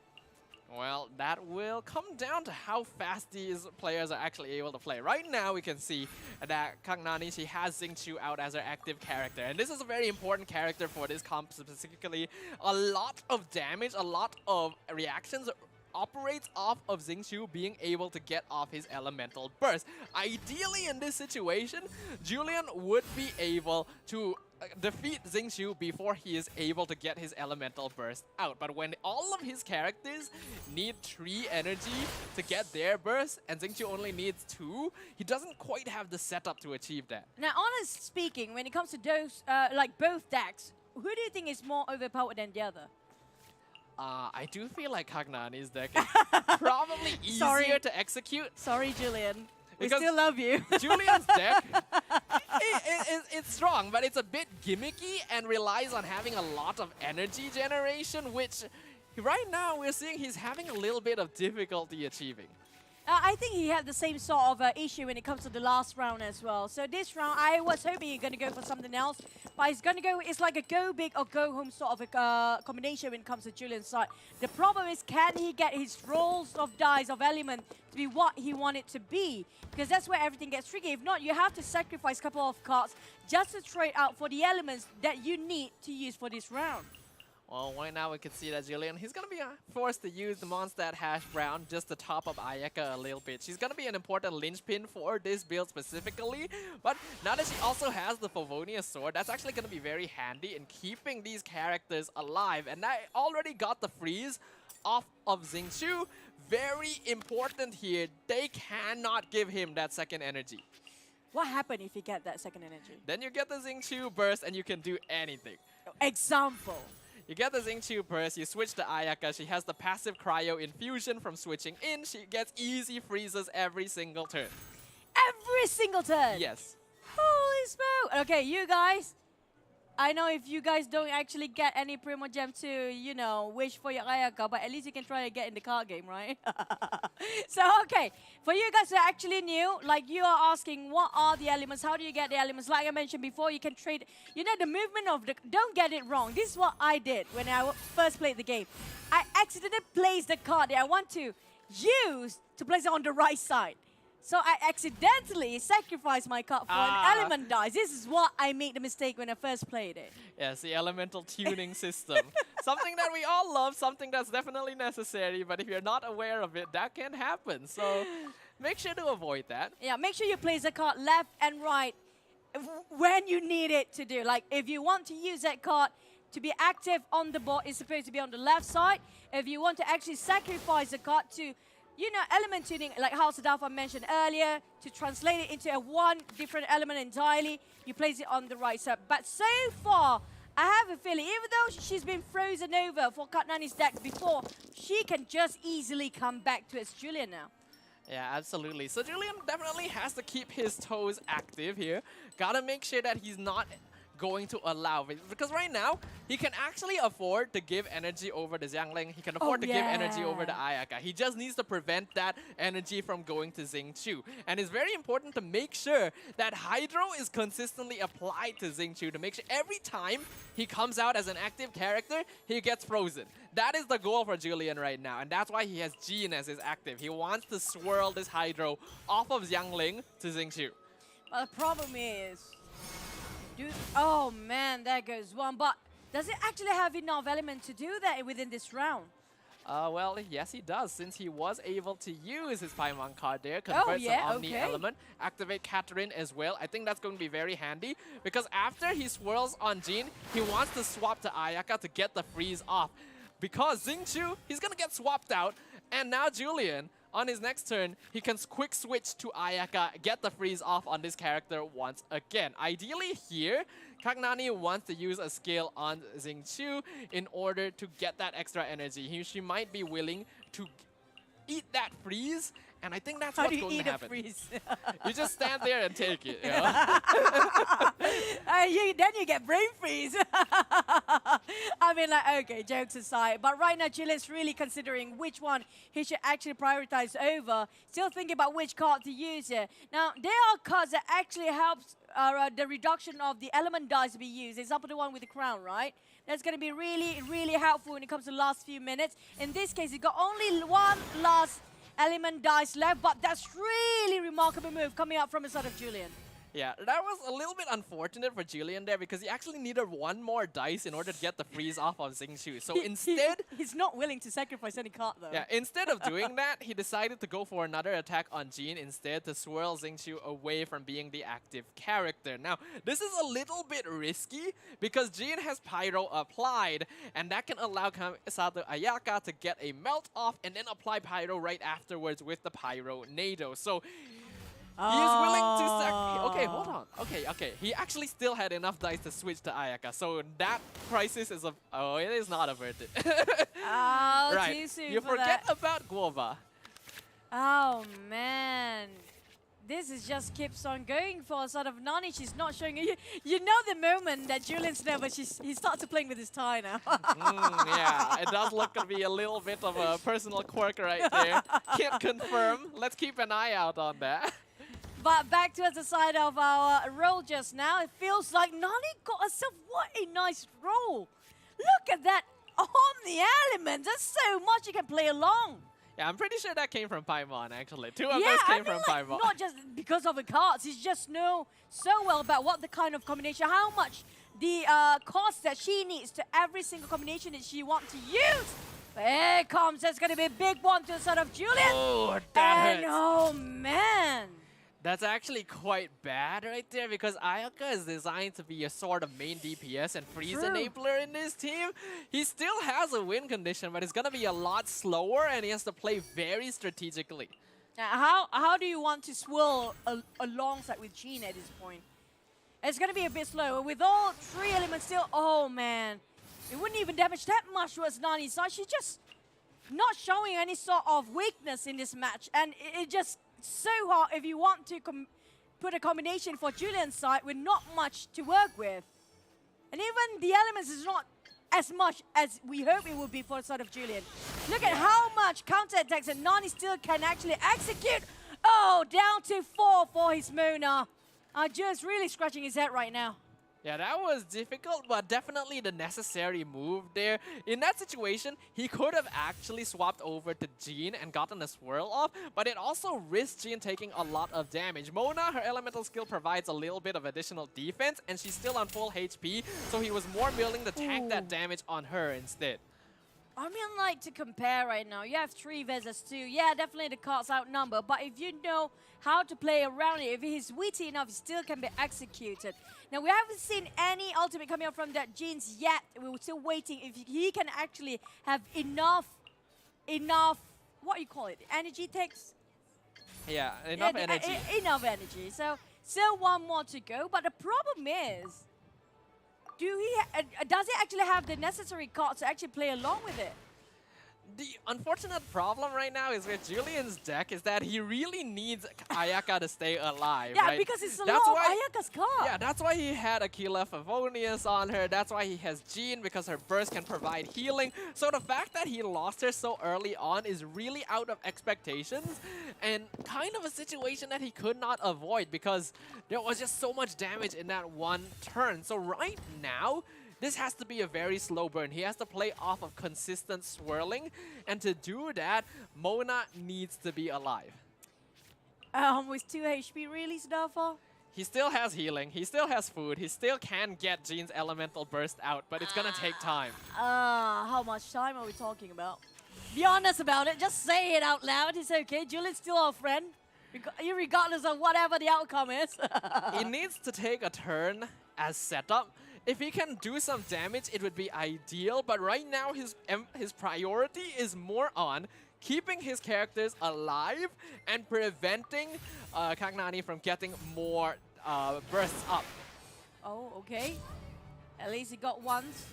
Well, that will come down to how fast these players are actually able to play. Right now, we can see that Kagnani, she has Xingqiu out as her active character. And this is a very important character for this comp specifically. A lot of damage, a lot of reactions operates off of Xingqiu being able to get off his elemental burst. Ideally, in this situation, Julian would be able to defeat Xingqiu before he is able to get his elemental burst out. But when all of his characters need 3 energy to get their burst, and Xingqiu only needs 2, he doesn't quite have the setup to achieve that. Now, honestly speaking, when it comes to those, like both decks, who do you think is more overpowered than the other? I do feel like Kagnani's deck is probably easier to execute. Sorry, Julian. We Because still love you. Julian's deck, it's strong, but it's a bit gimmicky and relies on having a lot of energy generation, which right now we're seeing he's having a little bit of difficulty achieving. I think he had the same sort of issue when it comes to the last round as well. So this round, I was hoping you're going to go for something else. But he's going to go, it's like a go big or go home sort of a combination when it comes to Julian's side. The problem is, can he get his rolls of dice of element to be what he wanted to be? Because that's where everything gets tricky. If not, you have to sacrifice a couple of cards just to trade out for the elements that you need to use for this round. Well, right now we can see that Julian, he's going to be forced to use the Mondstadt Hash Brown just to top up Ayaka a little bit. She's going to be an important linchpin for this build specifically, but now that she also has the Favonius Sword, that's actually going to be very handy in keeping these characters alive. And I already got the freeze off of Xingqiu. Very important here, they cannot give him that second energy. What happened if you get that second energy? Then you get the Xingqiu burst and you can do anything. Example. You get the Xingqiu burst, you switch to Ayaka, she has the passive cryo infusion from switching in, she gets easy freezes every single turn. Every single turn? Yes. Holy smoke! Okay, you guys, I know if you guys don't actually get any Primo Gem to, you know, wish for your Ayaka, but at least you can try to get in the card game, right? So, okay, for you guys who are actually new, like you are asking, what are the elements? How do you get the elements? Like I mentioned before, you can trade, you know, the movement of the, don't get it wrong. This is what I did when I first played the game. I accidentally placed the card that I want to use to place it on the right side. So I accidentally sacrificed my card for an element dice. This is what I made the mistake when I first played it. Yes, the elemental tuning system. Something that we all love, something that's definitely necessary, but if you're not aware of it, that can happen. So make sure to avoid that. Yeah, make sure you place the card left and right when you need it to do. Like if you want to use that card to be active on the board, it's supposed to be on the left side. If you want to actually sacrifice the card to, you know, element tuning, like how Sadafa mentioned earlier, to translate it into one different element entirely, you place it on the right side. But so far, I have a feeling, even though she's been frozen over for Kagnani's deck before, she can just easily come back to its Julian now. Yeah, absolutely. So Julian definitely has to keep his toes active here. Gotta make sure that he's not going to allow it. Because right now, he can actually afford to give energy over the Xiangling. He can afford to give energy over the Ayaka. He just needs to prevent that energy from going to Xingqiu. And it's very important to make sure that Hydro is consistently applied to Xingqiu to make sure every time he comes out as an active character, he gets frozen. That is the goal for Julian right now, and that's why he has Jean as his active. He wants to swirl this Hydro off of Xiangling to Xingqiu. But the problem is, oh man, there goes one. But does it actually have enough element to do that within this round? Well, yes, he does, since he was able to use his Paimon card there, convert some Omni element, activate Catherine as well. I think that's going to be very handy, because after he swirls on Jean, he wants to swap to Ayaka to get the freeze off. Because Xingqiu, he's going to get swapped out, and now Julian, on his next turn, he can quick switch to Ayaka, get the freeze off on this character once again. Ideally here, Kagnani wants to use a skill on Xingqiu in order to get that extra energy. She might be willing to eat that freeze, and I think that's what's going to happen. Freeze? You just stand there and take it. You know? Then you get brain freeze. I mean, like, okay, jokes aside. But right now, Julian's really considering which one he should actually prioritize over. Still thinking about which card to use here. Now, there are cards that actually helps the reduction of the element dice to be used. Example, the one with the crown, right? That's going to be really, really helpful when it comes to the last few minutes. In this case, you got only one last element dice left, but that's really remarkable move coming out from the side of Julian. Yeah, that was a little bit unfortunate for Julian there, because he actually needed one more dice in order to get the freeze off of Xingqiu. So instead... He's not willing to sacrifice any card though. Yeah, instead of doing that, he decided to go for another attack on Jean instead to swirl Xingqiu away from being the active character. Now, this is a little bit risky because Jean has Pyro applied, and that can allow Sato Ayaka to get a melt off and then apply Pyro right afterwards with the Pyro Nado. So... he is willing to okay, hold on. Okay. He actually still had enough dice to switch to Ayaka. So that crisis is it is not averted. Oh, right. too soon You for forget that. about Guova. Oh, man. This is just keeps on going for sort of Nani. She's not showing you. You know the moment that Julian's there, but he starts playing with his tie now. Yeah, it does look to be a little bit of a personal quirk right there. Can't confirm. Let's keep an eye out on that. But back to the side of our roll just now. It feels like Nani got herself what a nice roll. Look at that on the element. There's so much you can play along. Yeah, I'm pretty sure that came from Paimon, actually. Two of us came from Paimon. Not just because of the cards. He just know so well about what the kind of combination, how much the cost that she needs to every single combination that she wants to use. Here it comes. There's going to be a big one to the side of Julian. Oh, that hurts. Oh, man. That's actually quite bad right there, because Ayaka is designed to be a sort of main DPS and freeze enabler in this team. He still has a win condition, but it's going to be a lot slower, and he has to play very strategically. How do you want to swirl alongside with Jean at this point? It's going to be a bit slower. With all three elements still, oh man. It wouldn't even damage that much towards Nani's side. She's just not showing any sort of weakness in this match. And it just so hard if you want to put a combination for Julian's side with not much to work with. And even the elements is not as much as we hope it would be for the side of Julian. Look at how much counterattacks that Nani still can actually execute. Oh, down to 4 for his Mona. Just really scratching his head right now. Yeah, that was difficult, but definitely the necessary move there. In that situation, he could have actually swapped over to Jean and gotten a swirl off, but it also risks Jean taking a lot of damage. Mona, her elemental skill provides a little bit of additional defense, and she's still on full HP, so he was more willing to tank that damage on her instead. I mean, like, to compare right now, you have 3 versus 2. Yeah, definitely the cards outnumber, but if you know how to play around it, if he's witty enough, he still can be executed. Now, we haven't seen any ultimate coming out from that Jeans yet. We're still waiting if he can actually have enough, what you call it, energy takes? Yeah, enough energy. Enough energy. So, still one more to go, but the problem is, does he actually have the necessary cards to actually play along with it? The unfortunate problem right now is with Julian's deck is that he really needs Ayaka to stay alive, Yeah, right? because it's a That's lot why- of Ayaka's card. Yeah, that's why he had Aquila Favonius on her. That's why he has Jean, because her burst can provide healing. So the fact that he lost her so early on is really out of expectations and kind of a situation that he could not avoid because there was just so much damage in that one turn. So right now, this has to be a very slow burn. He has to play off of consistent swirling. And to do that, Mona needs to be alive. With 2 HP, really, Snowfall? He still has healing, he still has food, he still can get Jean's elemental burst out, but it's gonna take time. How much time are we talking about? Be honest about it. Just say it out loud. It's okay. Julian's still our friend, regardless of whatever the outcome is. He needs to take a turn as setup. If he can do some damage, it would be ideal, but right now his priority is more on keeping his characters alive and preventing Kagnani from getting more bursts up. Oh, okay. At least he got ones.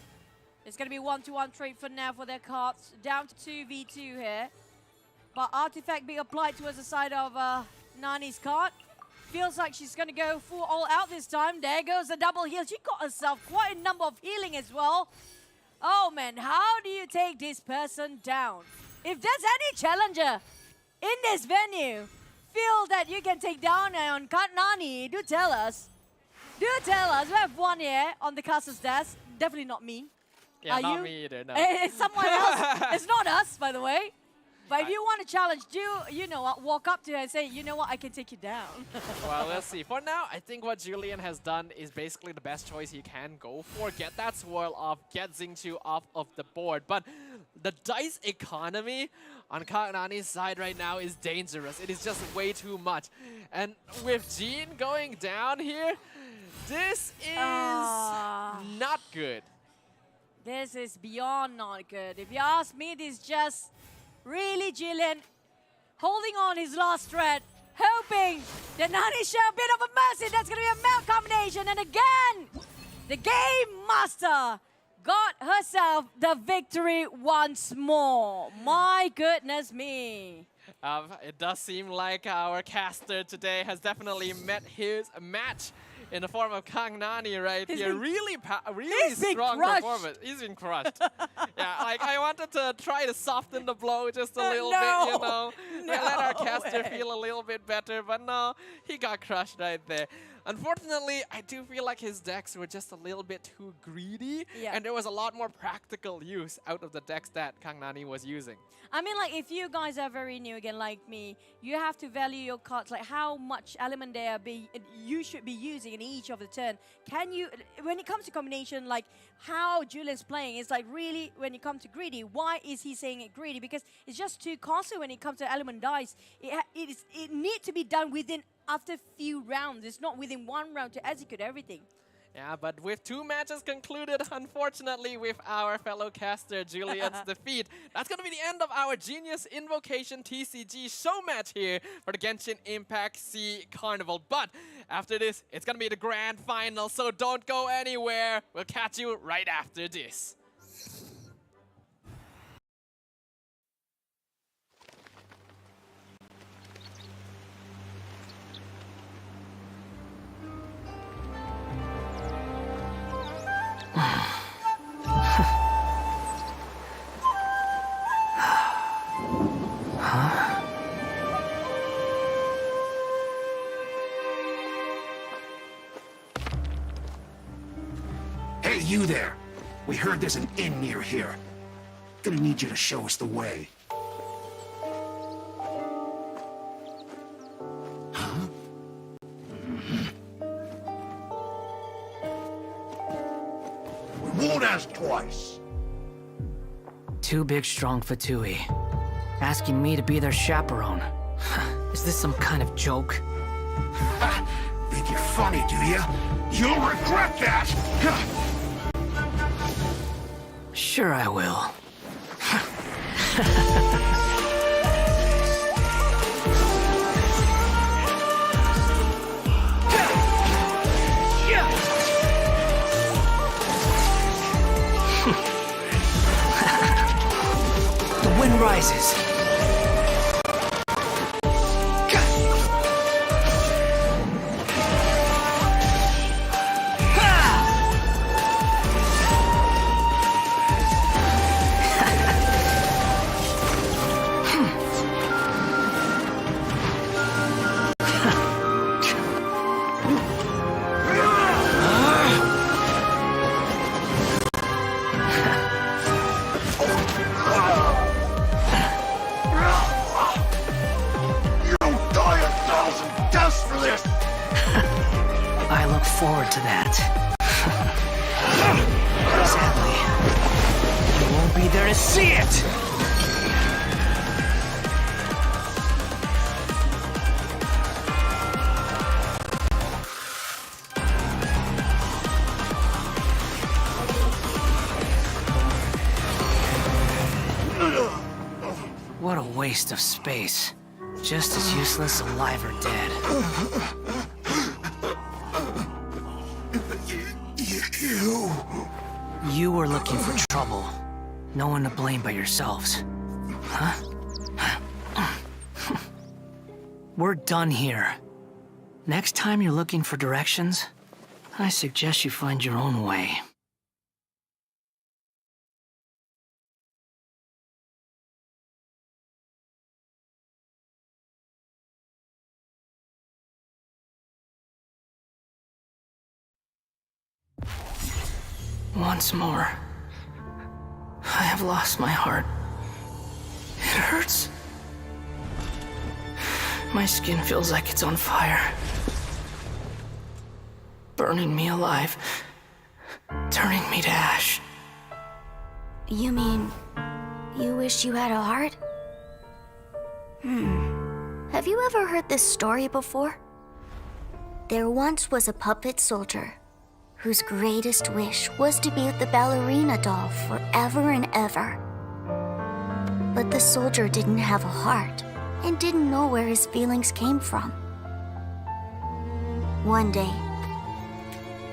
It's going to be 1-to-1 trade for now for their cards. Down to 2v2 here. But Artifact being applied towards the side of Nani's card. Feels like she's going to go full all out this time. There goes the double heal. She got herself quite a number of healing as well. Oh man, how do you take this person down? If there's any challenger in this venue, feel that you can take down on Nani, do tell us. Do tell us. We have one here on the caster's desk. Definitely not me. Yeah, Are not you? me either, no. It's someone else. It's not us, by the way. But if you want to challenge, you know what, walk up to her and say, you know what, I can take you down. Well, we'll see. For now, I think what Julian has done is basically the best choice he can go for. Get that swirl off, get Xingqiu off of the board. But the dice economy on Kagnani's side right now is dangerous. It is just way too much. And with Jean going down here, this is not good. This is beyond not good. If you ask me, this is just really Julian holding on his last thread, hoping that Nani show a bit of a mercy. That's going to be a melt combination. And again, the Game Master got herself the victory once more. My goodness me. It does seem like our caster today has definitely met his match in the form of Kagnani right here. Really strong performance. He's been crushed. Yeah, like I wanted to try to soften the blow just a little bit, you know. Let our caster feel a little bit better, but no, he got crushed right there. Unfortunately, I do feel like his decks were just a little bit too greedy, and there was a lot more practical use out of the decks that Kagnani was using. I mean, like, if you guys are very new again, like me, you have to value your cards, like how much element you should be using in each of the turn. Can you, when it comes to combination, like how Julian's playing, it's like really, when it comes to greedy, why is he saying it greedy? Because it's just too costly when it comes to element dice. It needs to be done within after few rounds. It's not within one round to execute everything. Yeah, but with 2 matches concluded, unfortunately, with our fellow caster Julian's defeat, that's going to be the end of our Genius Invocation TCG show match here for the Genshin Impact SEA Carnival. But after this, it's going to be the grand final, so don't go anywhere. We'll catch you right after this. Hey, you there! We heard there's an inn near here. Gonna need you to show us the way. Huh? We won't ask twice. 2 big strong Fatui, asking me to be their chaperone. Is this some kind of joke? Think you're funny, do you? You'll regret that! Sure I will. The wind prizes. I look forward to that. Sadly, I won't be there to see it! What a waste of space. Just as useless alive or dead. You were looking for trouble. No one to blame but yourselves. Huh? We're done here. Next time you're looking for directions, I suggest you find your own way. Once more, I have lost my heart. It hurts. My skin feels like it's on fire. Burning me alive. Turning me to ash. You mean, you wish you had a heart? Have you ever heard this story before? There once was a puppet soldier whose greatest wish was to be with the ballerina doll forever and ever. But the soldier didn't have a heart and didn't know where his feelings came from. One day,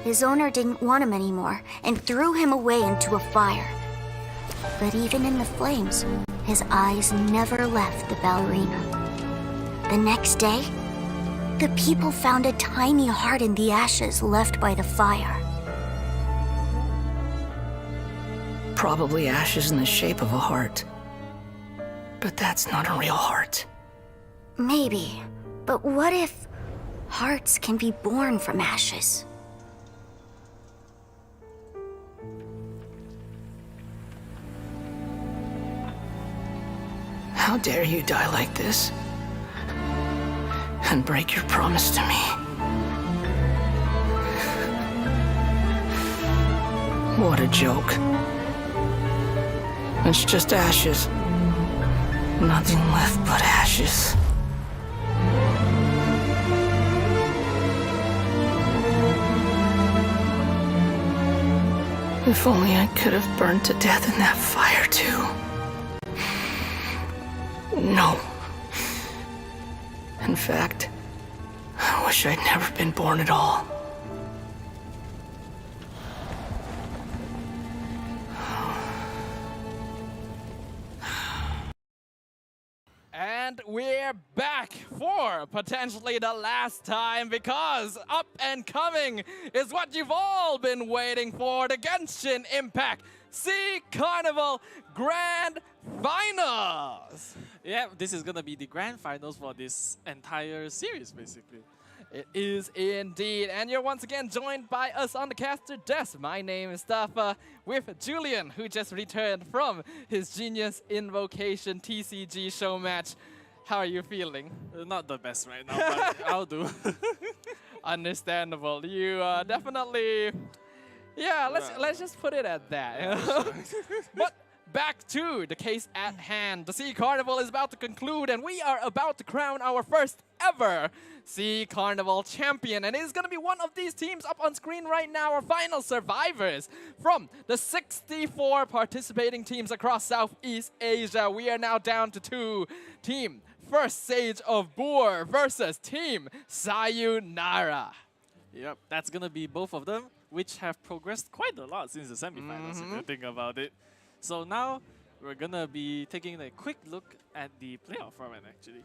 his owner didn't want him anymore and threw him away into a fire. But even in the flames, his eyes never left the ballerina. The next day, the people found a tiny heart in the ashes left by the fire. Probably ashes in the shape of a heart. But that's not a real heart. Maybe, but what if hearts can be born from ashes? How dare you die like this? And break your promise to me. What a joke. It's just ashes. Nothing left but ashes. If only I could have burned to death in that fire too. No. In fact, I wish I'd never been born at all. And we're back for potentially the last time, because up and coming is what you've all been waiting for, the Genshin Impact SEA Carnival Grand Finals! Yeah, this is gonna be the grand finals for this entire series, basically. It is indeed, and you're once again joined by us on the caster desk. My name is Stafa, with Julian, who just returned from his Genius Invocation TCG show match. How are you feeling? Not the best right now, but I'll do. Understandable. You definitely, yeah. Let's just put it at that. But back to the case at hand. The SEA Carnival is about to conclude, and we are about to crown our first ever SEA Carnival champion. And it is going to be one of these teams up on screen right now, our final survivors from the 64 participating teams across Southeast Asia. We are now down to 2. Team First Sage of Boor versus Team Sayonara. Yep, that's gonna be both of them, which have progressed quite a lot since the semifinals, if you think about it. So now, we're gonna be taking a quick look at the playoff format actually.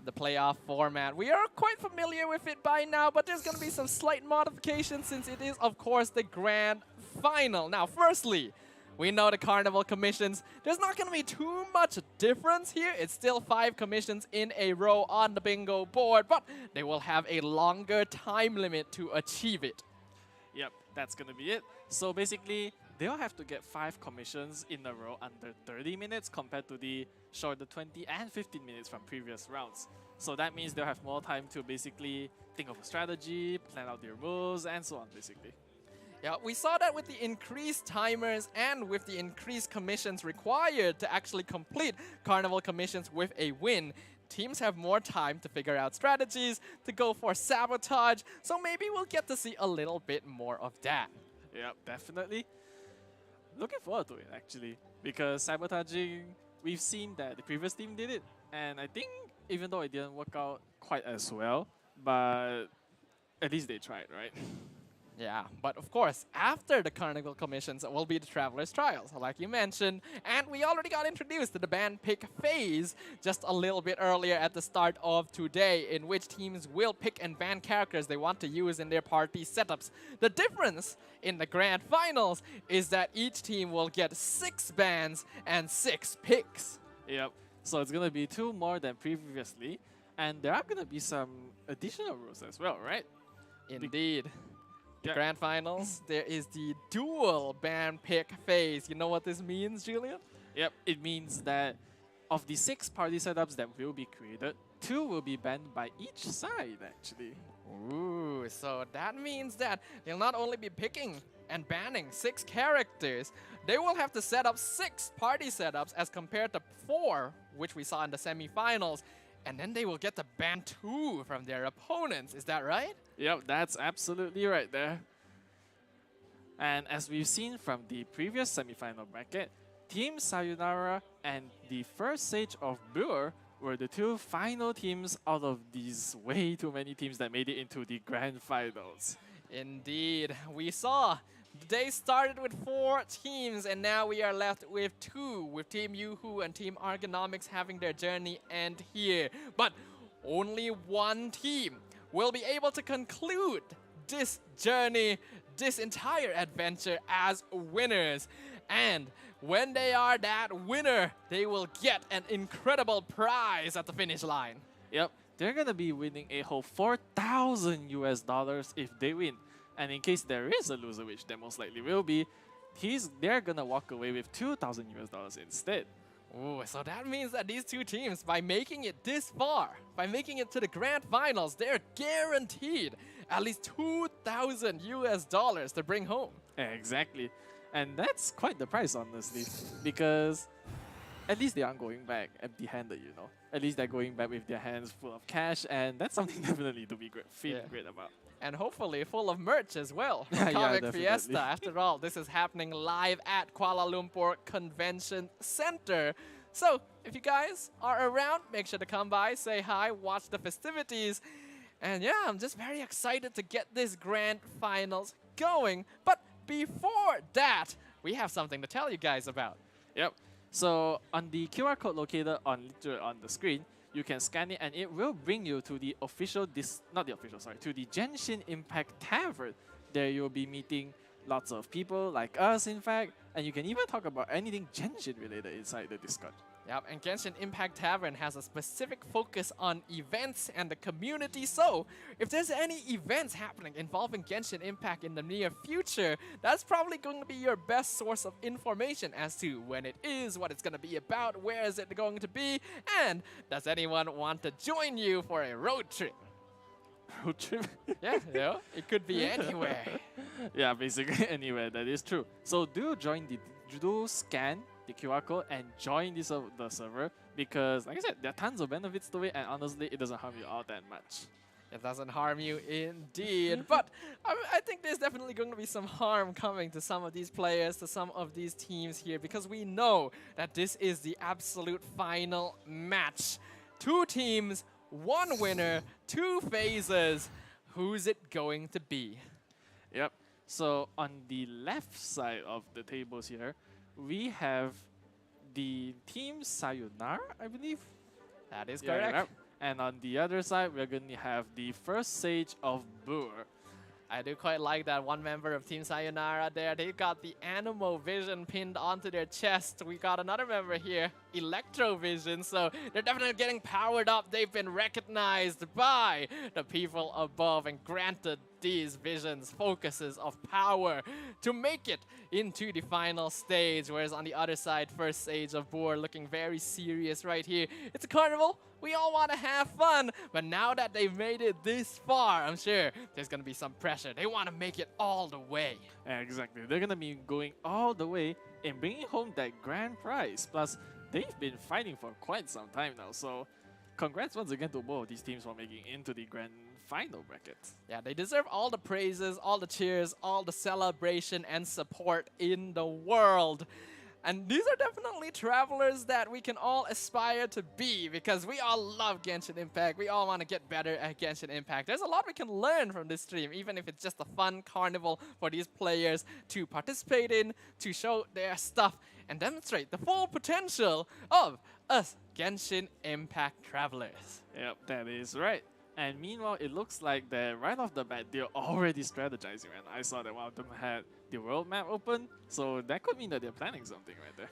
The playoff format. We are quite familiar with it by now, but there's going to be some slight modifications since it is, of course, the grand final. Now, firstly, we know the Carnival commissions. There's not going to be too much difference here. It's still 5 commissions in a row on the bingo board, but they will have a longer time limit to achieve it. Yep, that's gonna be it. So basically, they'll have to get 5 commissions in a row under 30 minutes compared to the shorter 20 and 15 minutes from previous rounds. So that means they'll have more time to basically think of a strategy, plan out their moves, and so on, basically. Yeah, we saw that with the increased timers and with the increased commissions required to actually complete Carnival commissions with a win. Teams have more time to figure out strategies, to go for sabotage, so maybe we'll get to see a little bit more of that. Yep, definitely. Looking forward to it, actually, because sabotaging, we've seen that the previous team did it, and I think even though it didn't work out quite as well, but at least they tried, right? Yeah, but of course, after the Carnival commissions will be the Traveler's Trials, like you mentioned, and we already got introduced to the band pick phase just a little bit earlier at the start of today, in which teams will pick and ban characters they want to use in their party setups. The difference in the grand finals is that each team will get 6 bans and 6 picks. Yep, so it's gonna be 2 more than previously, and there are gonna be some additional rules as well, right? Indeed. The grand finals, there is the dual ban pick phase. You know what this means, Julian? Yep, it means that of the 6 party setups that will be created, 2 will be banned by each side, actually. Ooh, so that means that they'll not only be picking and banning 6 characters, they will have to set up 6 party setups as compared to 4, which we saw in the semifinals. And then they will get to ban 2 from their opponents. Is that right? Yep, that's absolutely right there. And as we've seen from the previous semi-final bracket, Team Sayonara and the First Sage of Brewer were the 2 final teams out of these way too many teams that made it into the grand finals. Indeed. We saw the day started with 4 teams, and now we are left with 2, with Team Yoo-Hoo and Team Argonomics having their journey end here. But only one team will be able to conclude this journey, this entire adventure as winners. And when they are that winner, they will get an incredible prize at the finish line. Yep, they're gonna be winning a whole $4,000 US if they win. And in case there is a loser, which there most likely will be, they're gonna walk away with $2,000 US instead. Ooh, so that means that these 2 teams, by making it this far, by making it to the grand finals, they're guaranteed at least $2,000 US to bring home. Exactly. And that's quite the price, honestly, because at least they aren't going back empty-handed, you know. At least they're going back with their hands full of cash, and that's something definitely to be feeling great about. And hopefully full of merch as well. Yeah, Comic definitely. Fiesta. After all, this is happening live at Kuala Lumpur Convention Center. So if you guys are around, make sure to come by, say hi, watch the festivities. And yeah, I'm just very excited to get this grand finals going. But before that, we have something to tell you guys about. Yep. So on the QR code located on the screen, you can scan it and it will bring you to the official, to the Genshin Impact Tavern. There you'll be meeting lots of people like us, in fact, and you can even talk about anything Genshin related inside the Discord. Yep, and Genshin Impact Tavern has a specific focus on events and the community, so if there's any events happening involving Genshin Impact in the near future, that's probably going to be your best source of information as to when it is, what it's going to be about, where is it going to be, and does anyone want to join you for a road trip? Road trip? Yeah, it could be anywhere. Yeah, basically anywhere, that is true. So do scan the QR code and join the server, because like I said, there are tons of benefits to it, and honestly it doesn't harm you all that much. It doesn't harm you indeed, but I think there's definitely going to be some harm coming to some of these players, to some of these teams here, because we know that this is the absolute final match. 2 teams, 1 winner, 2 phases. Who's it going to be? Yep, so on the left side of the tables here, we have the team Sayonara, I believe. That is Yeah, correct. right. And on the other side, we're going to have the first Sage of Boor. I do quite like that one member of Team Sayonara there. They got the Animal Vision pinned onto their chest. We got another member here, Electro Vision. So they're definitely getting powered up. They've been recognized by the people above and granted these visions, focuses of power to make it into the final stage. Whereas on the other side, first Sage of Boor looking very serious right here. It's a carnival. We all want to have fun, but now that they've made it this far, I'm sure there's going to be some pressure. They want to make it all the way. Exactly. They're going to be going all the way and bringing home that grand prize. Plus, they've been fighting for quite some time now. So, congrats once again to both of these teams for making into the grand final bracket. Yeah, they deserve all the praises, all the cheers, all the celebration and support in the world. And these are definitely travelers that we can all aspire to be because we all love Genshin Impact. We all want to get better at Genshin Impact. There's a lot we can learn from this stream, even if it's just a fun carnival for these players to participate in, to show their stuff, and demonstrate the full potential of us Genshin Impact travelers. Yep, that is right. And meanwhile, it looks like that right off the bat, they're already strategizing. And I saw that one of them had the world map open, so that could mean that they're planning something right there.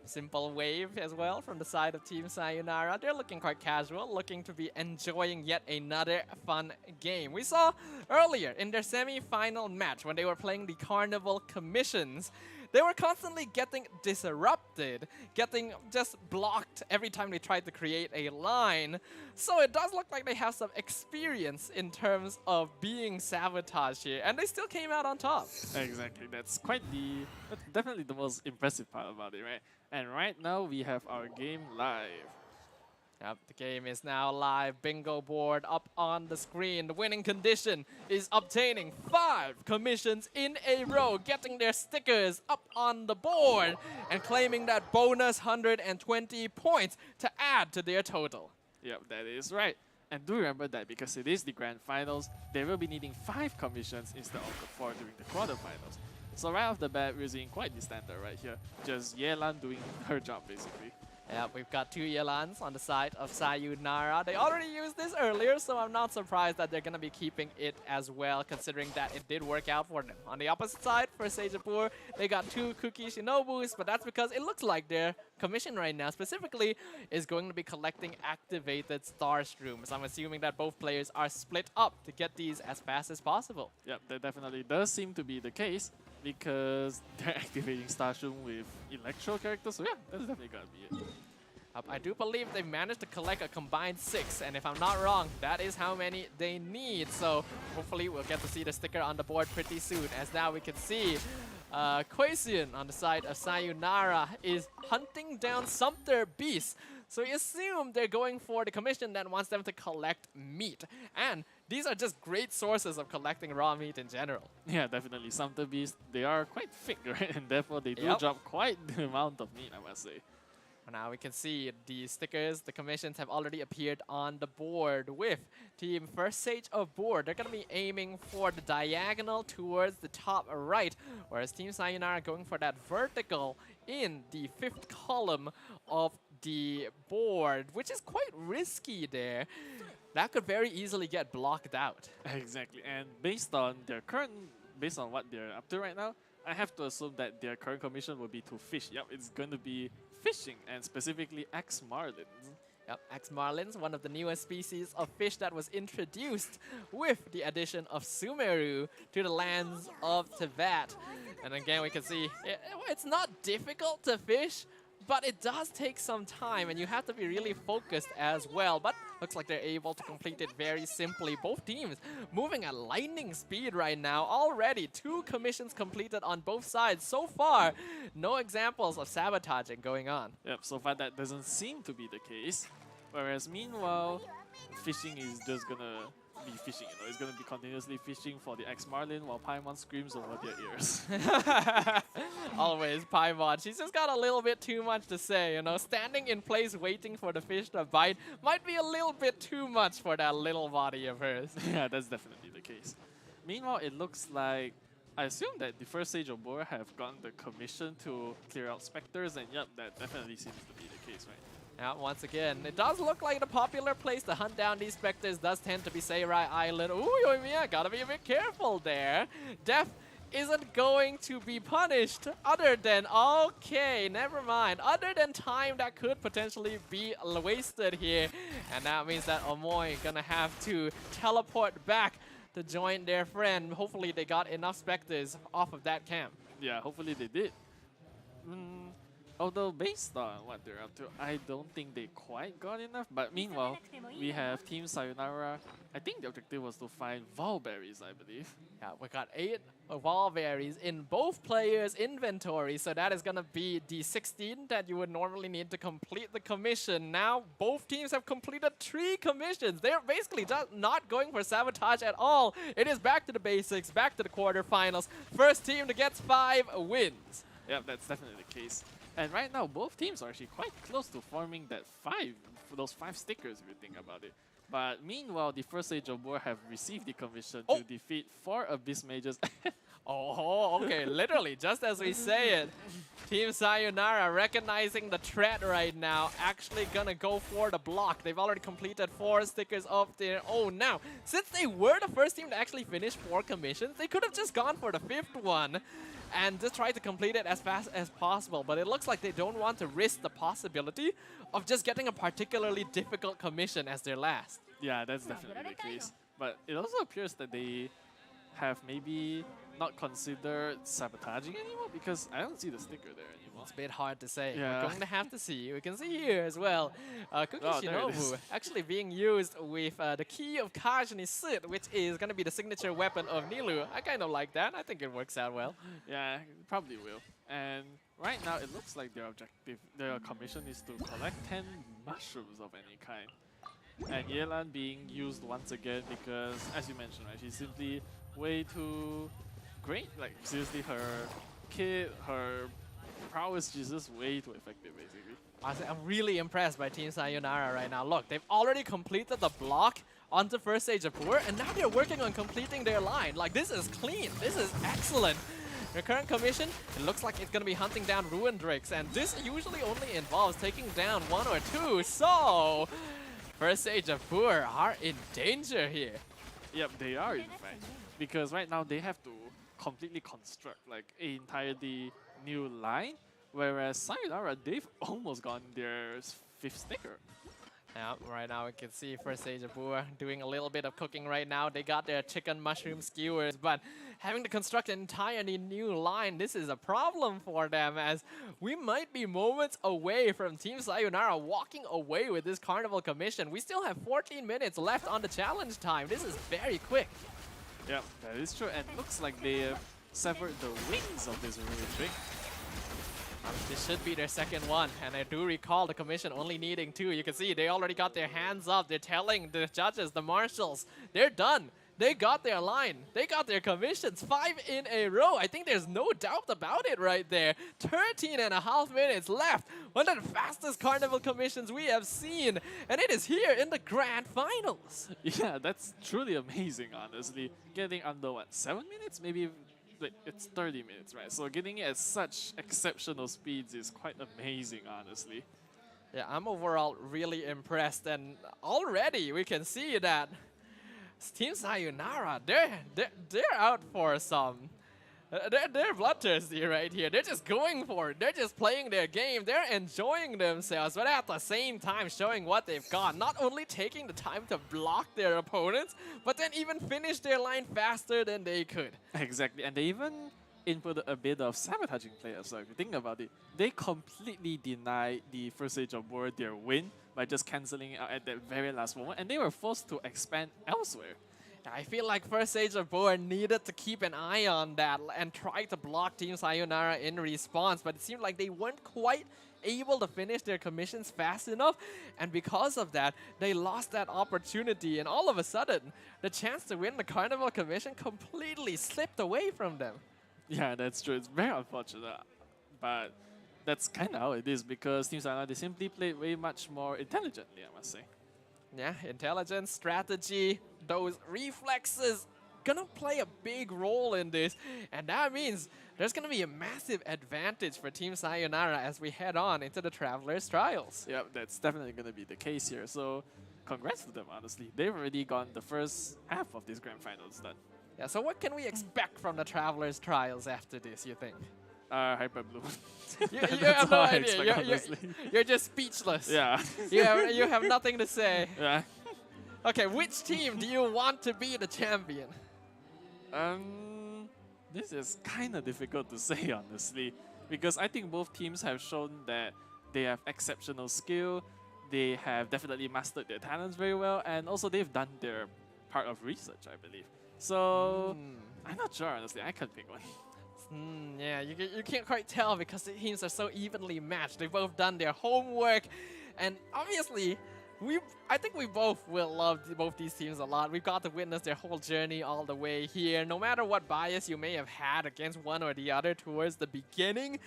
Simple wave as well from the side of Team Sayonara. They're looking quite casual, looking to be enjoying yet another fun game. We saw earlier in their semi-final match when they were playing the Carnival Commissions, they were constantly getting disrupted, getting just blocked every time they tried to create a line. So it does look like they have some experience in terms of being sabotaged here, and they still came out on top. Exactly, that's definitely the most impressive part about it, right? And right now we have our game live. Yep, the game is now live. Bingo board up on the screen. The winning condition is obtaining 5 commissions in a row, getting their stickers up on the board and claiming that bonus 120 points to add to their total. Yep, that is right. And do remember that because it is the grand finals, they will be needing 5 commissions instead of the 4 during the quarterfinals. So right off the bat, we're seeing quite the standard right here. Just Yelan doing her job basically. Yeah, we've got 2 Yelans on the side of Sayonara. They already used this earlier, so I'm not surprised that they're going to be keeping it as well, considering that it did work out for them. On the opposite side, for Sage of Boor, they got 2 Cookie Shinobus, but that's because it looks like their commission right now, specifically, is going to be collecting activated Starshrooms. I'm assuming that both players are split up to get these as fast as possible. Yep, that definitely does seem to be the case because they're activating Starshroom with Electro characters, so yeah, that's definitely gonna be it. I do believe they managed to collect a combined 6, and if I'm not wrong, that is how many they need. So hopefully we'll get to see the sticker on the board pretty soon, as now we can see Quasian on the side of Sayonara is hunting down Sumpter Beast. So we assume they're going for the commission that wants them to collect meat. And these are just great sources of collecting raw meat in general. Yeah, definitely. Sumpter Beast, they are quite thick, right? And therefore they do drop quite the amount of meat, I must say. Now we can see the stickers, the commissions have already appeared on the board with Team First Sage of Boor. They're going to be aiming for the diagonal towards the top right, whereas Team Sayonara going for that vertical in the 5th column of the board, which is quite risky there. That could very easily get blocked out. Exactly, and based on what they're up to right now, I have to assume that their current commission will be to fish. Yep, it's going to be fishing, and specifically X Marlins. Yep, X Marlins, one of the newest species of fish that was introduced with the addition of Sumeru to the lands of Tibet. And again, we can see it's not difficult to fish, but it does take some time, and you have to be really focused as well. But looks like they're able to complete it very simply. Both teams moving at lightning speed right now. Already 2 commissions completed on both sides. So far, no examples of sabotaging going on. Yep, so far that doesn't seem to be the case. Whereas meanwhile, fishing is just gonna be fishing, you know, it's gonna be continuously fishing for the X Marlin while Paimon screams over their ears. Always Paimon. She's just got a little bit too much to say, you know. Standing in place waiting for the fish to bite might be a little bit too much for that little body of hers. Yeah, that's definitely the case. Meanwhile, it looks like I assume that the first Sage of Bor have gotten the commission to clear out Spectres, and yep, that definitely seems to be the case, right? Yeah, once again, it does look like the popular place to hunt down these Spectres does tend to be Seirai Island. Ooh, Yoimiya, gotta be a bit careful there. Death isn't going to be punished other than, okay, never mind, other than time that could potentially be wasted here. And that means that Omoy gonna have to teleport back to join their friend. Hopefully they got enough Spectres off of that camp. Yeah, hopefully they did. Although based on what they're up to, I don't think they quite got enough. But meanwhile, we have Team Sayonara. I think the objective was to find Valberries, I believe. Yeah, we got 8 Valberries in both players' inventory, so that is gonna be the 16 that you would normally need to complete the commission. Now, both teams have completed 3 commissions. They're basically just not going for sabotage at all. It is back to the basics, back to the quarterfinals. First team that gets 5 wins. Yeah, that's definitely the case. And right now, both teams are actually quite close to forming that 5, those 5 stickers if you think about it. But meanwhile, the first Age of War have received the commission to defeat 4 Abyss Mages. Oh, okay, literally, just as we say it. Team Sayonara recognizing the threat right now, actually gonna go for the block. They've already completed 4 stickers of their own. Now, since they were the first team to actually finish 4 commissions, they could have just gone for the 5th one and just try to complete it as fast as possible. But it looks like they don't want to risk the possibility of just getting a particularly difficult commission as their last. Yeah, that's definitely the case. But it also appears that they have maybe not considered sabotaging anymore, because I don't see the sticker there anymore. It's a bit hard to say. Yeah. We're going to have to see. We can see here as well. Cookie Shinobu actually being used with the key of Kajni Sit, which is going to be the signature weapon of Nilu. I kind of like that. I think it works out well. Yeah, it probably will. And right now, it looks like their objective, their commission is to collect 10 mushrooms of any kind. And Yelan being used once again because, as you mentioned, right, she's simply way too great. Like, seriously, her kit, her prowess is just way too effective, basically. I'm really impressed by Team Sayonara right now. Look, they've already completed the block onto first stage of Poor, and now they're working on completing their line. Like, this is clean. This is excellent. Your current commission, it looks like it's going to be hunting down Ruin Drakes, and this usually only involves taking down 1 or 2. So, first stage of Poor are in danger here. Yep, they are in fact. Because right now they have to completely construct like an entirely new line, whereas Sayonara, they've almost gotten their 5th sticker. Yeah, right now we can see first stage of Bua doing a little bit of cooking right now. They got their chicken mushroom skewers, but having to construct an entirely new line, this is a problem for them, as we might be moments away from Team Sayonara walking away with this Carnival commission. We still have 14 minutes left on the challenge time. This is very quick. Yeah, that is true, and looks like they have severed the wings of this Ruin Drake. This should be their 2nd one, and I do recall the commission only needing 2. You can see they already got their hands up. They're telling the judges, the marshals, they're done. They got their line. They got their commissions 5 in a row. I think there's no doubt about it right there. 13.5 minutes left. One of the fastest Carnival commissions we have seen. And it is here in the grand finals. Yeah, that's truly amazing, honestly. Getting under, what, 7 minutes? Maybe like, it's 30 minutes, right? So getting it at such exceptional speeds is quite amazing, honestly. Yeah, I'm overall really impressed. And already we can see that Team Sayonara, they're out for some. They're bloodthirsty right here. They're just going for it. They're just playing their game. They're enjoying themselves, but at the same time showing what they've got. Not only taking the time to block their opponents, but then even finish their line faster than they could. Exactly, and they even input a bit of sabotaging play as well. If you think about it, they completely denied the first stage of war their win by just cancelling out at that very last moment, and they were forced to expand elsewhere. I feel like first stage of Boer needed to keep an eye on that and try to block Team Sayonara in response, but it seemed like they weren't quite able to finish their commissions fast enough, and because of that, they lost that opportunity, and all of a sudden, the chance to win the Carnival commission completely slipped away from them. Yeah, that's true. It's very unfortunate, but that's kind of how it is, because Team Sayonara, they simply played way much more intelligently, I must say. Yeah, intelligence, strategy, those reflexes gonna play a big role in this, and that means there's gonna be a massive advantage for Team Sayonara as we head on into the Travelers Trials. Yeah, that's definitely going to be the case here. So congrats to them, honestly. They've already gone the first half of this grand finals done. Yeah, so what can we expect from the Travelers Trials after this, you think? Hyper Bloom. You That's have no all I idea. expect, honestly. You're just speechless. Yeah. You have nothing to say. Yeah. Okay, which team do you want to be the champion? This is kind of difficult to say, honestly, because I think both teams have shown that they have exceptional skill, they have definitely mastered their talents very well, and also they've done their part of research, I believe. So, I'm not sure, honestly. I can't pick one. Yeah, you can't quite tell because the teams are so evenly matched. They've both done their homework, and obviously, I think we both will love both these teams a lot. We've got to witness their whole journey all the way here. No matter what bias you may have had against one or the other towards the beginning,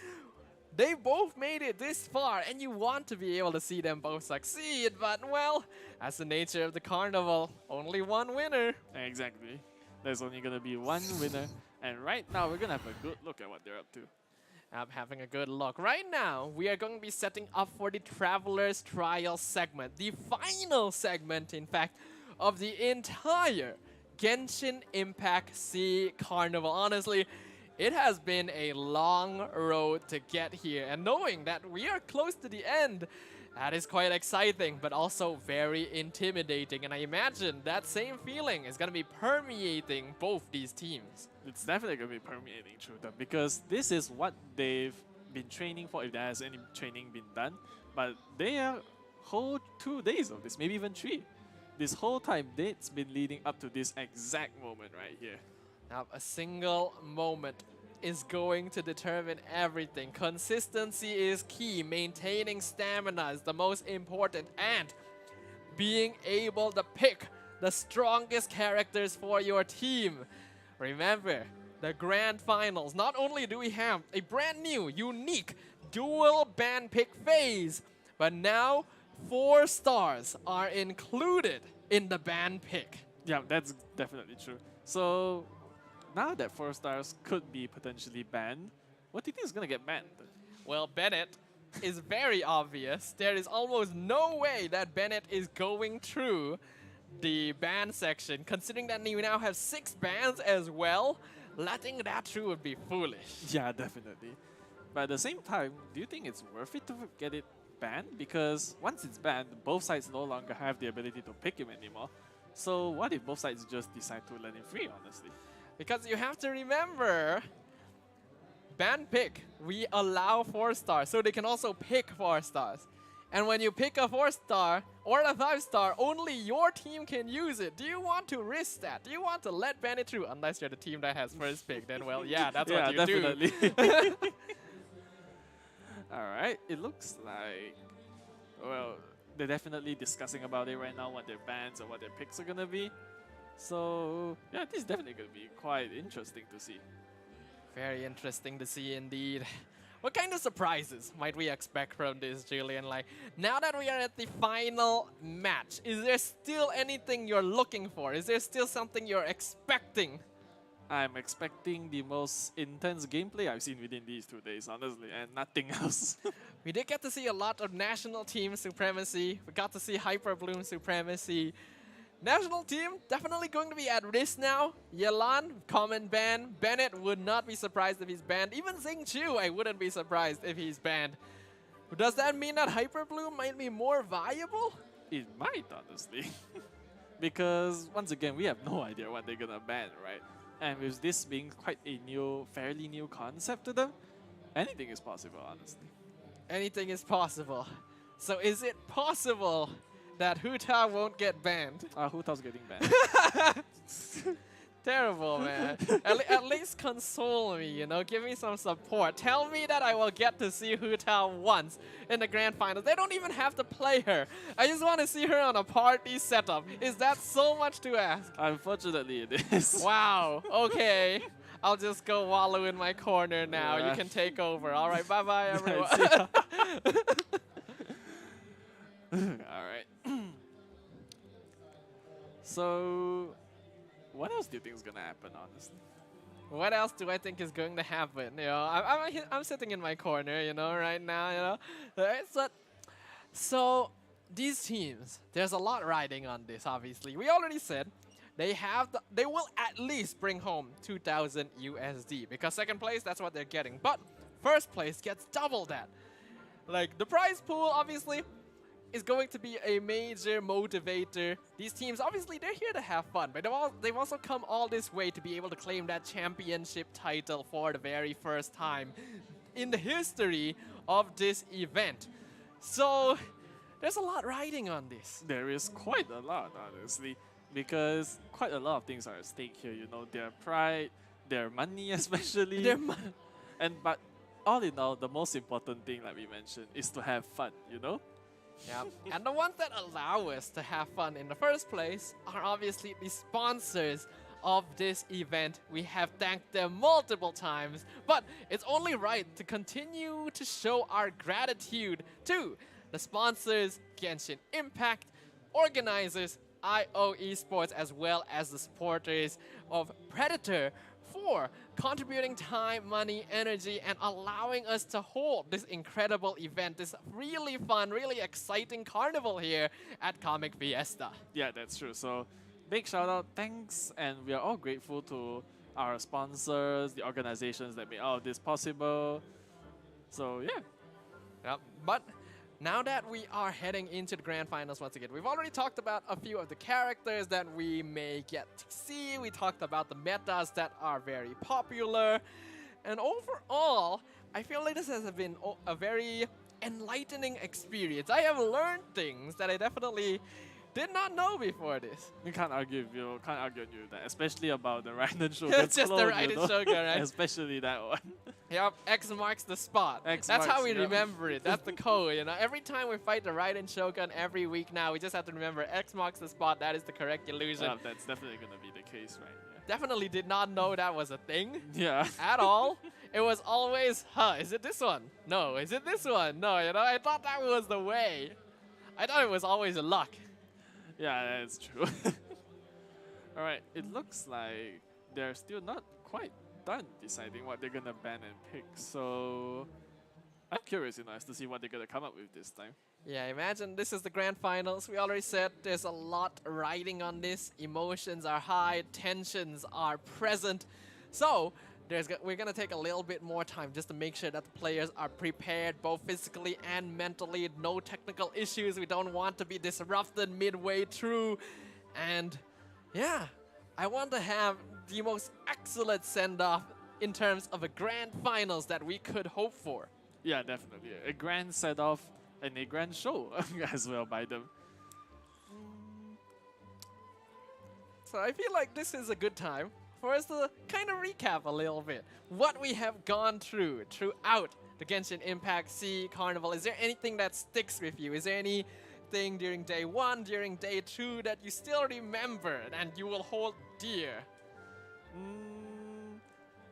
they both made it this far, and you want to be able to see them both succeed. But, well, that's the nature of the carnival. Only one winner. Exactly. There's only going to be one winner. And right now, we're going to have a good look at what they're up to. I'm having a good look. Right now, we are going to be setting up for the Travelers Trial segment. The final segment, in fact, of the entire Genshin Impact SEA Carnival. Honestly, it has been a long road to get here. And knowing that we are close to the end, that is quite exciting, but also very intimidating. And I imagine that same feeling is going to be permeating both these teams. It's definitely going to be permeating through them because this is what they've been training for, if there has any training been done. But they are whole 2 days of this, maybe even 3. This whole time, it's been leading up to this exact moment right here. Now, a single moment is going to determine everything. Consistency is key. Maintaining stamina is the most important. And being able to pick the strongest characters for your team. Remember, the grand finals. Not only do we have a brand new, unique dual band pick phase, but now 4 stars are included in the band pick. Yeah, that's definitely true. So now that 4 stars could be potentially banned, what do you think is going to get banned? Well, Bennett is very obvious. There is almost no way that Bennett is going through the ban section, considering that you now have 6 bans as well. Letting that through would be foolish. Yeah, definitely. But at the same time, do you think it's worth it to get it banned? Because once it's banned, both sides no longer have the ability to pick him anymore. So what if both sides just decide to let him free, honestly? Because you have to remember, ban pick, we allow 4 stars, so they can also pick 4 stars. And when you pick a 4 star or a 5 star, only your team can use it. Do you want to risk that? Do you want to let Bennett through? Unless you're the team that has first pick, then well, yeah, that's what you definitely. do. Alright, it looks like, well, they're definitely discussing about it right now, what their bans or what their picks are going to be. So, yeah, this is definitely going to be quite interesting to see. Very interesting to see indeed. What kind of surprises might we expect from this, Julian? Like, now that we are at the final match, is there still anything you're looking for? Is there still something you're expecting? I'm expecting the most intense gameplay I've seen within these 2 days, honestly, and nothing else. We did get to see a lot of national team supremacy. We got to see Hyper Bloom supremacy. National team definitely going to be at risk now. Yelan, common ban. Bennett would not be surprised if he's banned. Even Xingqiu, I wouldn't be surprised if he's banned. Does that mean that Hyper Bloom might be more viable? It might, honestly. Because, once again, we have no idea what they're gonna ban, right? And with this being quite a new, fairly new concept to them, anything is possible, honestly. Anything is possible. So is it possible that Hu Tao won't get banned? Hu Tao's getting banned. Terrible, man. At least console me, you know? Give me some support. Tell me that I will get to see Hu Tao once in the grand finals. They don't even have to play her. I just want to see her on a party setup. Is that so much to ask? Unfortunately, it is. Wow. Okay. I'll just go wallow in my corner now. Yeah. You can take over. All right. Bye-bye, everyone. Alright. So, What else do you think is gonna happen, honestly? What else do I think is going to happen? You know, I'm sitting in my corner, you know, right now, you know. So these teams, there's a lot riding on this. Obviously, we already said they will at least bring home 2,000 USD because second place, that's what they're getting. But first place gets double that. Like the prize pool, obviously, is going to be a major motivator. These teams, obviously, they're here to have fun, but they've also come all this way to be able to claim that championship title for the very first time in the history of this event. So there's a lot riding on this. There is quite a lot, honestly, because quite a lot of things are at stake here. You know, their pride, their money, especially. But all in all, the most important thing, like we mentioned, is to have fun. You know. Yeah, and the ones that allow us to have fun in the first place are obviously the sponsors of this event. We have thanked them multiple times, but it's only right to continue to show our gratitude to the sponsors, Genshin Impact, organizers, IO Esports, as well as the supporters of Predator for contributing time, money, energy, and allowing us to hold this incredible event, this really fun, really exciting carnival here at Comic Fiesta. Yeah, that's true. So big shout out, thanks, and we are all grateful to our sponsors, the organizations that made all of this possible. So yeah. Yep. But now that we are heading into the grand finals once again, we've already talked about a few of the characters that we may get to see. We talked about the metas that are very popular. And overall, I feel like this has been a very enlightening experience. I have learned things that I definitely did not know before this. You can't argue with you, that, especially about the Raiden Shogun. Just clone, the Raiden Shogun, right? Especially that one. Yep, X marks the spot. That's how we remember it. That's the code, you know. Every time we fight the Raiden Shogun every week now, we just have to remember X marks the spot. That is the correct illusion. That's definitely going to be the case, right? Yeah. Definitely did not know that was a thing. Yeah. At all. It was always, is it this one? No. Is it this one? No, you know, I thought that was the way. I thought it was always luck. Yeah, that's true. Alright, it looks like they're still not quite done deciding what they're gonna ban and pick. So I'm curious, you know, as to see what they're gonna come up with this time. Yeah, imagine this is the grand finals. We already said there's a lot riding on this. Emotions are high, tensions are present. So we're gonna take a little bit more time just to make sure that the players are prepared both physically and mentally. No technical issues. We don't want to be disrupted midway through. And yeah, I want to have the most excellent send-off in terms of a grand finals that we could hope for. Yeah, definitely. A grand set-off and a grand show as well by them. So I feel like this is a good time for us to kind of recap a little bit what we have gone through throughout the Genshin Impact SEA Carnival. Is there anything that sticks with you? Is there anything during day 1, during day 2 that you still remember and you will hold dear?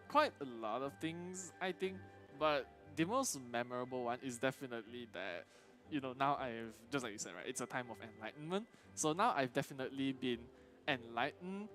Quite a lot of things, I think, but the most memorable one is definitely that, you know, now I've, just like you said, right, it's a time of enlightenment. So now I've definitely been enlightened,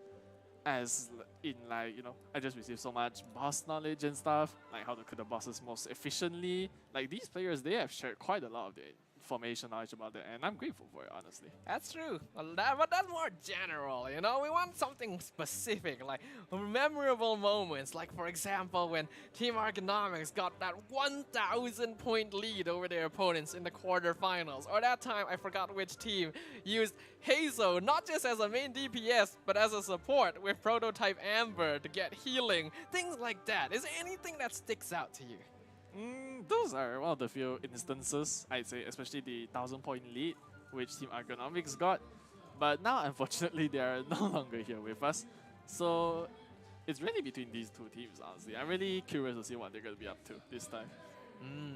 as in, like, you know, I just received so much boss knowledge and stuff, like how to kill the bosses most efficiently. Like, these players, they have shared quite a lot of their formation knowledge about it, and I'm grateful for it, honestly. That's true, but that's more general, you know? We want something specific, like memorable moments, like for example when Team Argonomics got that 1,000 point lead over their opponents in the quarterfinals, or that time, I forgot which team, used Hazo not just as a main DPS, but as a support with Prototype Amber to get healing, things like that. Is there anything that sticks out to you? Those are one of the few instances, I'd say, especially the 1,000 point lead, which Team Argonomics got. But now, unfortunately, they are no longer here with us. So it's really between these two teams, honestly. I'm really curious to see what they're going to be up to this time.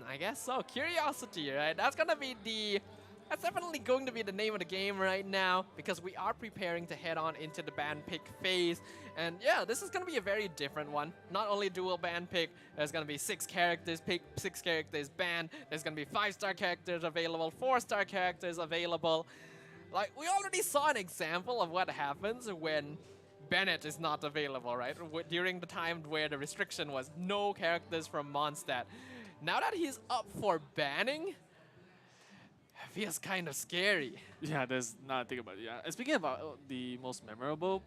I guess so. Curiosity, right? That's definitely going to be the name of the game right now, because we are preparing to head on into the ban pick phase. And yeah, this is going to be a very different one. Not only dual ban pick, there's going to be 6 characters pick, 6 characters banned. There's going to be 5-star characters available, 4-star characters available. Like, we already saw an example of what happens when Bennett is not available, right? During the time where the restriction was no characters from Mondstadt. Now that he's up for banning, feels kind of scary. Yeah, there's nothing think about it. Yeah. And speaking about the most memorable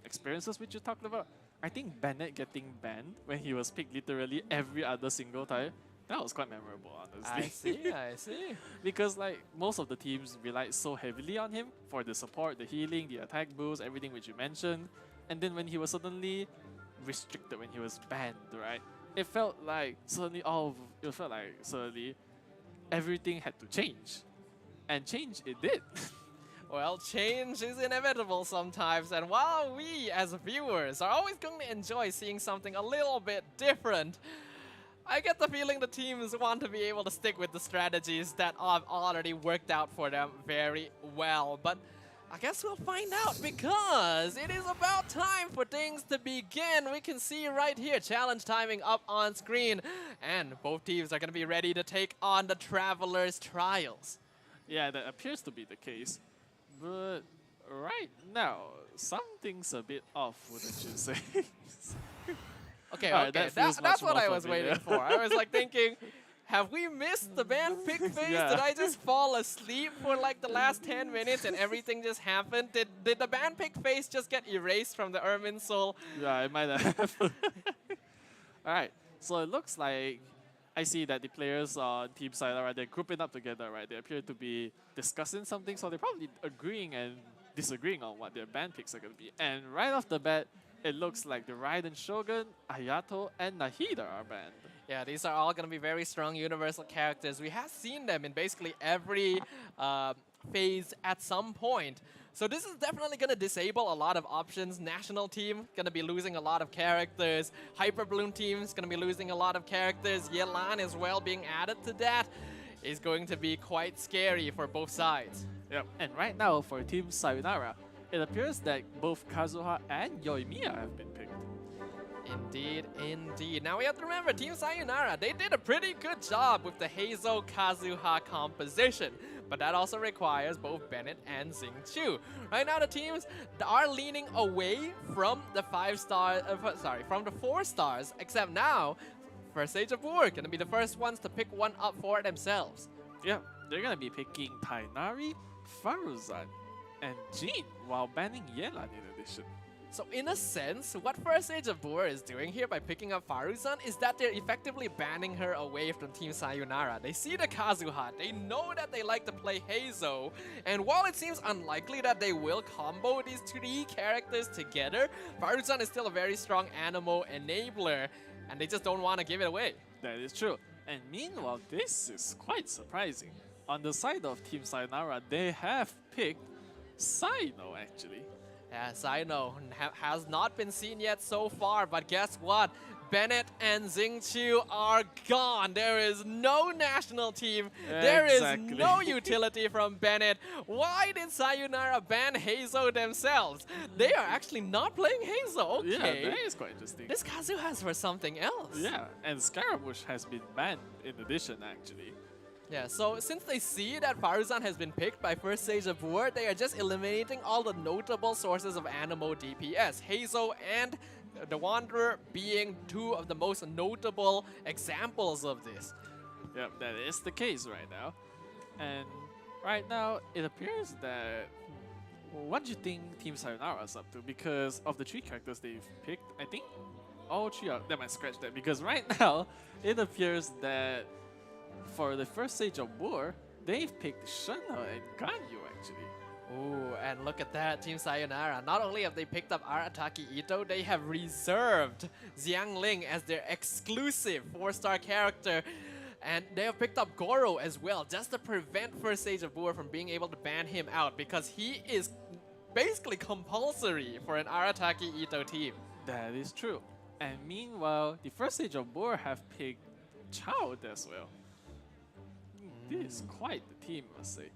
experiences which you talked about, I think Bennett getting banned when he was picked literally every other single time, that was quite memorable, honestly. I see. Because like most of the teams relied so heavily on him for the support, the healing, the attack boost, everything which you mentioned. And then when he was suddenly restricted, when he was banned, right? It felt like suddenly everything had to change. And change it did. Well, change is inevitable sometimes, and while we as viewers are always going to enjoy seeing something a little bit different, I get the feeling the teams want to be able to stick with the strategies that have already worked out for them very well. But I guess we'll find out, because it is about time for things to begin. We can see right here, challenge timing up on screen, and both teams are going to be ready to take on the Traveler's Trials. Yeah, that appears to be the case. But right now, something's a bit off, wouldn't you say? Okay, right, okay, that's what I was waiting for. I was like thinking, have we missed the ban pick phase? Yeah. Did I just fall asleep for like the last 10 minutes and everything just happened? Did the ban pick phase just get erased from the Ermin Soul? Yeah, it might have. Alright, so it looks like I see that the players on Team Sayonara, they're grouping up together, right? They appear to be discussing something, so they're probably agreeing and disagreeing on what their band picks are going to be. And right off the bat, it looks like the Raiden Shogun, Ayato, and Nahida are banned. Yeah, these are all going to be very strong universal characters. We have seen them in basically every phase at some point. So this is definitely going to disable a lot of options. National team going to be losing a lot of characters. Hyper Bloom team is going to be losing a lot of characters. Yelan as well being added to that is going to be quite scary for both sides. Yep. And right now for Team Sayonara, it appears that both Kazuha and Yoimiya have been picked. Indeed, indeed. Now we have to remember, Team Sayonara, they did a pretty good job with the Heizo Kazuha composition. But that also requires both Bennett and Xingqiu. Right now the teams are leaning away from the 4 stars, except now, First Age of War gonna be the first ones to pick one up for themselves. Yeah, they're gonna be picking Tainari, Faruzan, and Jin, while banning Yelan in addition. So in a sense, what First Age of War is doing here by picking up Faruzan is that they're effectively banning her away from Team Sayonara. They see the Kazuha, they know that they like to play Heizo, and while it seems unlikely that they will combo these 3 characters together, Faruzan is still a very strong Anemo enabler, and they just don't want to give it away. That is true. And meanwhile, this is quite surprising. On the side of Team Sayonara, they have picked Saino actually. Yes, I know. Has not been seen yet so far, but guess what? Bennett and Xingqiu are gone. There is no national team. There is no utility from Bennett. Why did Sayonara ban Heizo themselves? They are actually not playing Heizo. Okay. Yeah, that is quite interesting. This Kazuha's for something else. Yeah, and Scaramouche has been banned in addition, actually. Yeah, so since they see that Faruzan has been picked by First Stage of War, they are just eliminating all the notable sources of Anemo DPS. Heizo and the Wanderer being 2 of the most notable examples of this. Yep, that is the case right now. And right now, it appears that... What do you think Team Sayonara is up to? Because of the 3 characters they've picked, I think all 3 are... They might scratch that, because right now, it appears that for the First Stage of War, they've picked Shunha and Ganyu actually. Ooh, and look at that, Team Sayonara. Not only have they picked up Arataki Ito, they have reserved Xiangling as their exclusive 4-star character. And they have picked up Goro as well, just to prevent First Stage of War from being able to ban him out, because he is basically compulsory for an Arataki Ito team. That is true. And meanwhile, the First Stage of War have picked Child as well. This is quite the team, I must say.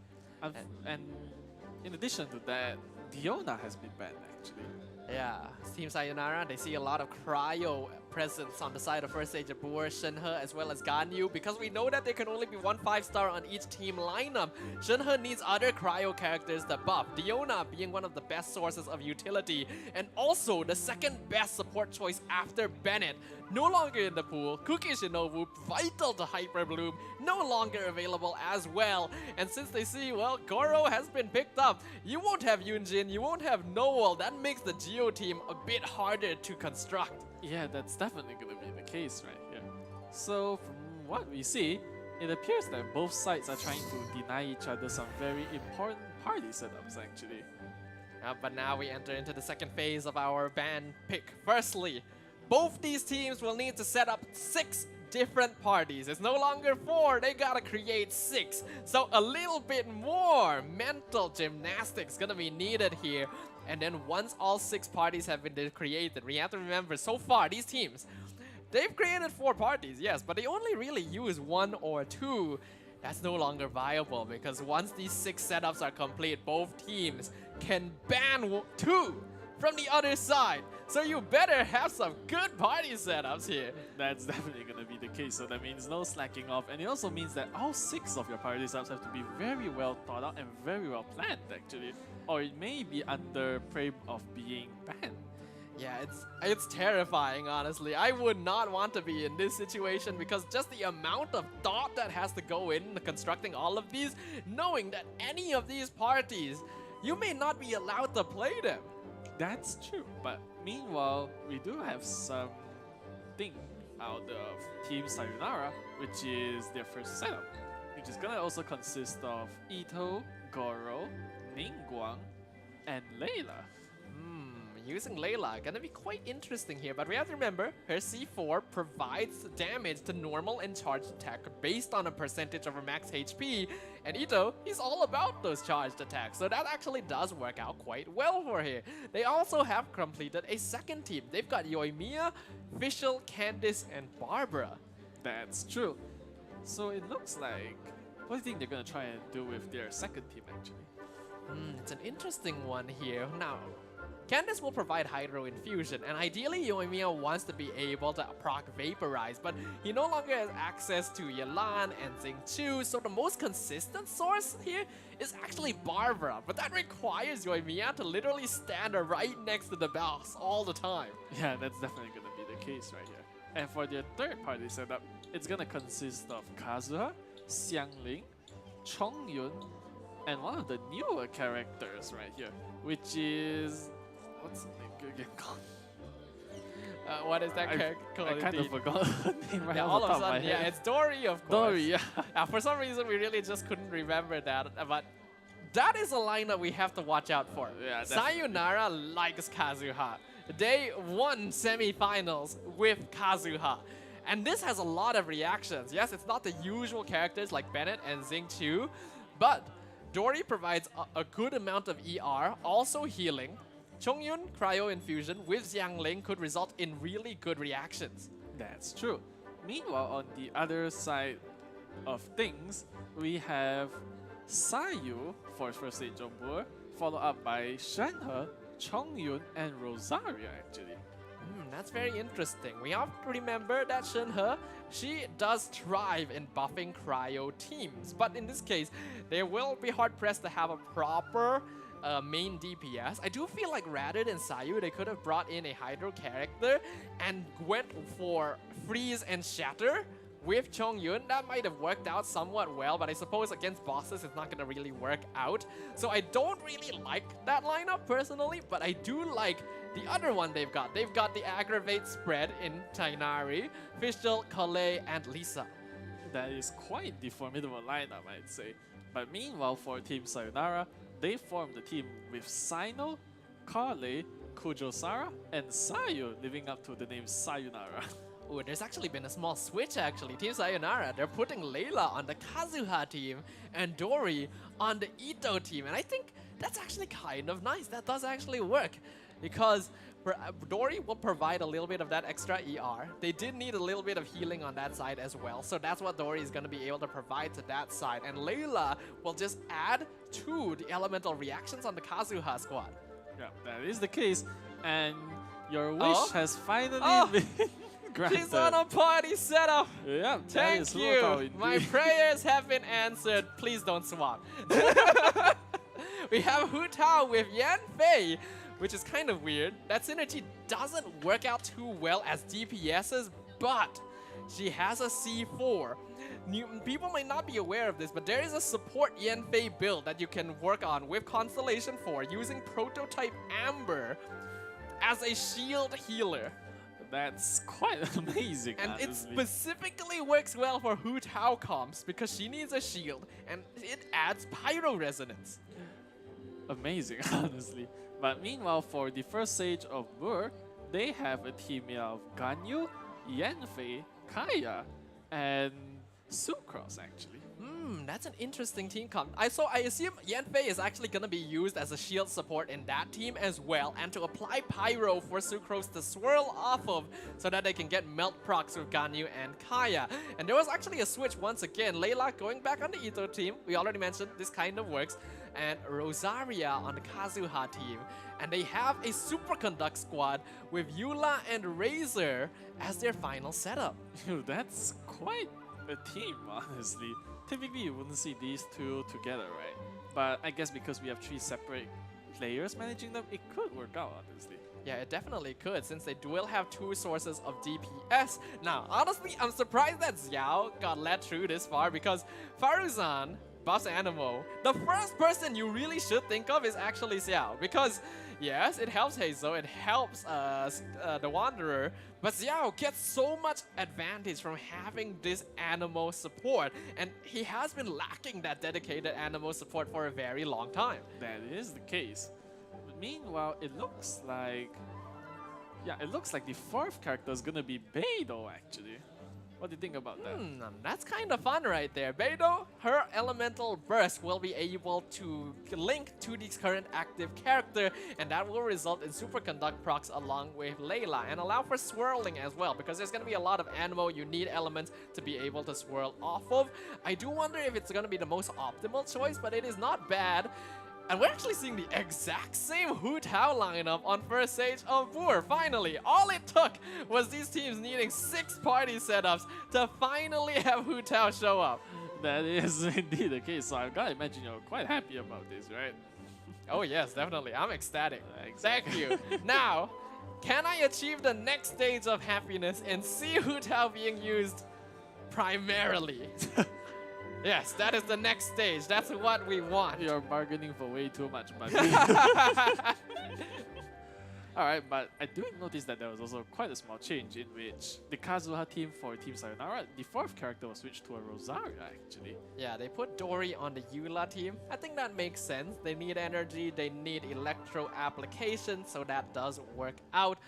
And in addition to that, Diona has been banned actually. Yeah, Team Sayonara, they see a lot of cryo presence on the side of First Stage Boer, Shenhe, as well as Ganyu, because we know that there can only be one 5-star on each team lineup. Shenhe needs other cryo characters to buff, Diona being one of the best sources of utility, and also the second best support choice after Bennett. No longer in the pool, Kuki Shinobu, vital to Hyper Bloom, no longer available as well. And since they see, well, Goro has been picked up, you won't have Yunjin, you won't have Noel, that makes the Geo team a bit harder to construct. Yeah, that's definitely going to be the case right here. So from what we see, it appears that both sides are trying to deny each other some very important party setups actually. But now we enter into the second phase of our ban pick. Firstly, both these teams will need to set up 6 different parties. It's no longer 4, they gotta create 6. So a little bit more mental gymnastics gonna be needed here. And then once all 6 parties have been created, we have to remember, so far these teams, they've created 4 parties, yes, but they only really use 1 or 2. That's no longer viable because once these 6 setups are complete, both teams can ban 2 from the other side. So you better have some good party setups here. That's definitely going to be the case. So that means no slacking off. And it also means that all 6 of your party setups have to be very well thought out and very well planned actually. Or it may be under prey of being banned. Yeah, it's terrifying, honestly. I would not want to be in this situation because just the amount of thought that has to go in constructing all of these, knowing that any of these parties, you may not be allowed to play them. That's true, but meanwhile, we do have something out of Team Sayonara, which is their first setup, which is gonna also consist of Ito, Goro, Ningguang, and Layla. Using Layla gonna be quite interesting here, but we have to remember her C4 provides damage to normal and charged attack based on a percentage of her max HP, and Ito, he's all about those charged attacks, so that actually does work out quite well for her. They also have completed a second team. They've got Yoimiya, Fischl, Candice, and Barbara. That's true. So it looks like, what do you think they're gonna try and do with their second team actually? It's an interesting one here. Now, Candice will provide Hydro Infusion, and ideally Yoimiya wants to be able to proc Vaporize, but he no longer has access to Yelan and Xingqiu, so the most consistent source here is actually Barbara, but that requires Yoimiya to literally stand right next to the boss all the time. Yeah, that's definitely gonna be the case right here. And for their third party setup, it's gonna consist of Kazuha, Xiangling, Chongyun, and one of the newer characters right here, which is... what's the name again called? What is that character called? I kind of forgot the name right all of a sudden, yeah, it's Dory, of course. Dory, yeah. For some reason, we really just couldn't remember that, but that is a lineup we have to watch out for. Yeah, Sayonara likes Kazuha. They won semi-finals with Kazuha. And this has a lot of reactions. Yes, it's not the usual characters like Bennett and Xingqiu, but Dory provides a good amount of ER, also healing. Chongyun Cryo Infusion with Xiangling could result in really good reactions. That's true. Meanwhile, on the other side of things, we have Sayu for First Stage Jombur, followed up by Shenhe, Chongyun, and Rosaria actually. That's very interesting. We have to remember that Shenhe, she does thrive in buffing cryo teams, but in this case, they will be hard-pressed to have a proper main DPS. I do feel like rather than Sayu, they could have brought in a Hydro character and went for Freeze and Shatter with Chongyun. That might have worked out somewhat well, but I suppose against bosses it's not going to really work out. So I don't really like that lineup personally, but I do like the other one they've got. They've got the Aggravate spread in Tainari, Fischl, Kale, and Lisa. That is quite the formidable lineup, I'd say. But meanwhile, for Team Sayonara, they formed the team with Sino, Kale, Kujosara, and Sayu, living up to the name Sayonara. Oh, there's actually been a small switch actually. Team Sayonara, they're putting Layla on the Kazuha team and Dory on the Ito team. And I think that's actually kind of nice. That does actually work. Because Dory will provide a little bit of that extra ER. They did need a little bit of healing on that side as well. So that's what Dory is going to be able to provide to that side. And Layla will just add to the elemental reactions on the Kazuha squad. Yeah, that is the case. And your wish has finally been granted. She's on a party setup. Yeah, Thank you. My prayers have been answered. Please don't swap. We have Hu Tao with Yan Fei, which is kind of weird. That synergy doesn't work out too well as DPSs, but she has a C4. People might not be aware of this, but there is a support Yan Fei build that you can work on with Constellation 4 using Prototype Amber as a shield healer. That's quite amazing, and honestly. it specifically works well for Hu Tao comps because she needs a shield and it adds pyro resonance. Amazing, honestly. But meanwhile, for the first stage of Bur, they have a team of Ganyu, Yanfei, Kaya, and Sucrose actually. That's an interesting team comp. I assume Yanfei is actually gonna be used as a shield support in that team as well, and to apply pyro for Sucrose to swirl off of so that they can get melt procs with Ganyu and Kaya. And there was actually a switch once again. Layla going back on the Ito team. We already mentioned this kind of works. And Rosaria on the Kazuha team. And they have a superconduct squad with Eula and Razor as their final setup. That's quite a team, honestly. Typically, you wouldn't see these two together, right? But I guess because we have 3 separate players managing them, it could work out, honestly. Yeah, it definitely could, since they will have 2 sources of DPS. Now, honestly, I'm surprised that Xiao got led through this far, because Faruzan, Boss Animo, the first person you really should think of is actually Xiao, because yes, it helps Hazel, it helps the Wanderer, but Xiao gets so much advantage from having this Animo support, and he has been lacking that dedicated Animo support for a very long time. That is the case. But meanwhile, it looks like the 4th character is gonna be Beidou actually. What do you think about that? That's kind of fun right there. Beidou, her elemental burst will be able to link to the current active character, and that will result in superconduct procs along with Layla, and allow for swirling as well, because there's going to be a lot of Animo you need elements to be able to swirl off of. I do wonder if it's going to be the most optimal choice, but it is not bad. And we're actually seeing the exact same Hu Tao lineup on first stage of Bur. Finally, all it took was these teams needing 6 party setups to finally have Hu Tao show up. That is indeed the case, so I've got to imagine you're quite happy about this, right? Oh yes, definitely. I'm ecstatic. Exactly. Thank you. Now, can I achieve the next stage of happiness and see Hu Tao being used primarily? Yes, that is the next stage. That's what we want. You're bargaining for way too much money. Alright, but I do notice that there was also quite a small change in which the Kazuha team for Team Sayonara, the 4th character was switched to a Rosaria actually. Yeah, they put Dory on the Eula team. I think that makes sense. They need energy, they need electro application, so that does work out.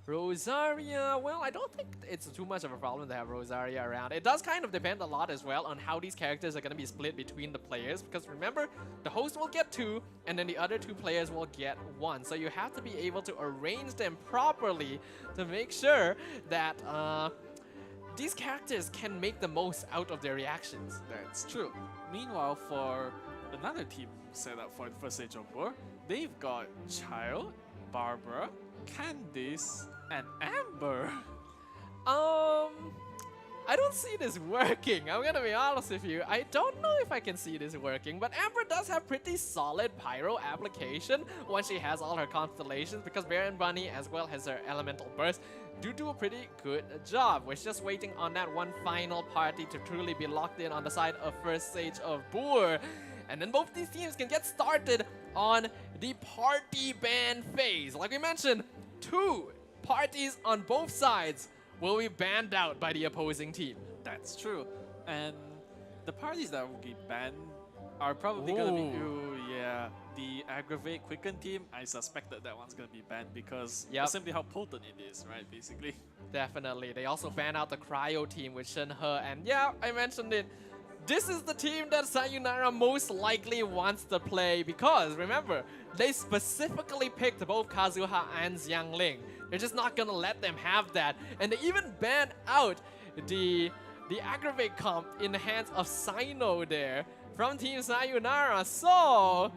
Rosaria, well, I don't think it's too much of a problem to have Rosaria around. It does kind of depend a lot as well on how these characters are going to be split between the players, because remember, the host will get 2 and then the other 2 players will get 1. So you have to be able to arrange them properly to make sure that these characters can make the most out of their reactions. That's true. Meanwhile, for another team set up for the first stage of Bur, they've got Child, Barbara, Candice, and Amber. I don't see this working. I'm gonna be honest with you. I don't know if I can see this working, but Amber does have pretty solid pyro application once she has all her constellations, because Bear and Bunny, as well as her elemental burst, do a pretty good job. We're just waiting on that one final party to truly be locked in on the side of first stage of Bur. And then both these teams can get started on the party ban phase. Like we mentioned, 2 parties on both sides will be banned out by the opposing team. That's true. And the parties that will be banned are probably going to be, the Aggravate Quicken team. I suspected that one's going to be banned because of simply how potent it is, right, basically. Definitely. They also ban out the Cryo team with Shenhe, and yeah, I mentioned it. This is the team that Sayonara most likely wants to play, because remember, they specifically picked both Kazuha and Xiangling. They're just not gonna let them have that. And they even banned out the Aggravate comp in the hands of Sino there from Team Sayonara. So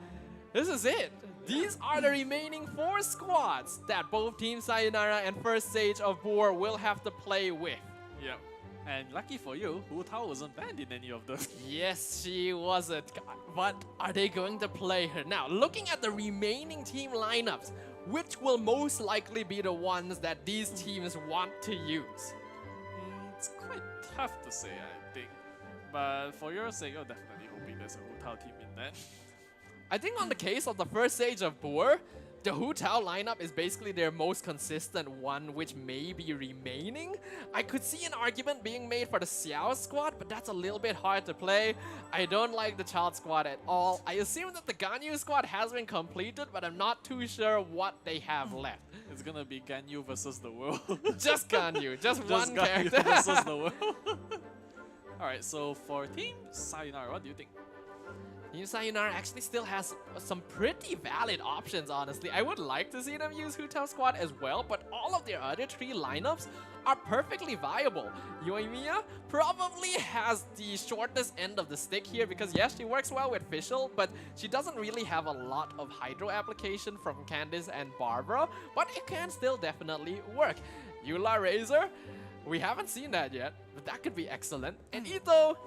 this is it. These are the remaining 4 squads that both Team Sayonara and First Stage of Boar will have to play with. Yep. And lucky for you, Hu Tao wasn't banned in any of those. Yes, she wasn't. But are they going to play her? Now, looking at the remaining team lineups, which will most likely be the ones that these teams want to use? It's quite tough to say, I think. But for your sake, you're definitely hoping there's a Hu Tao team in that. I think on the case of the First Stage of Boar, the Hu Tao lineup is basically their most consistent one, which may be remaining. I could see an argument being made for the Xiao squad, but that's a little bit hard to play. I don't like the Child squad at all. I assume that the Ganyu squad has been completed, but I'm not too sure what they have left. It's gonna be Ganyu versus the world. Just Ganyu, just one Ganyu character. versus the world. Alright, so for Team Sayonara, what do you think? Team Sayonara actually still has some pretty valid options, honestly. I would like to see them use Hu Tao squad as well, but all of their other 3 lineups are perfectly viable. Yoimiya probably has the shortest end of the stick here because yes, she works well with Fischl, but she doesn't really have a lot of Hydro application from Candice and Barbara, but it can still definitely work. Eula Razor, we haven't seen that yet, but that could be excellent. And Ito,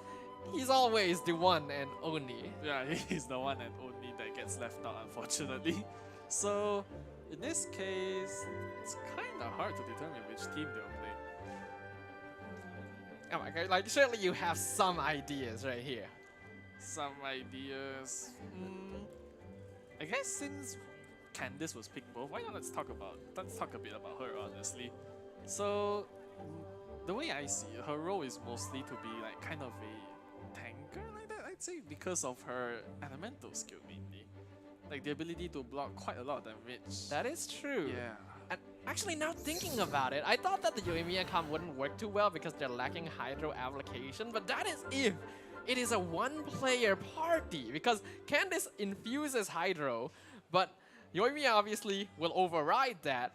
he's always the one and only. Yeah, he's the one and only that gets left out, unfortunately. So, in this case, it's kind of hard to determine which team they'll play. Oh my god, like surely you have some ideas right here. Some ideas. I guess since Candice was picked both, why not let's talk a bit about her, honestly. So, the way I see it, her role is mostly to be like kind of a tanker like that, I'd say, because of her elemental skill mainly. Like the ability to block quite a lot of damage. That is true. Yeah. And actually now thinking about it, I thought that the Yoimiya comp wouldn't work too well because they're lacking Hydro application, but that is if it is a one-player party, because Candice infuses Hydro, but Yoimiya obviously will override that,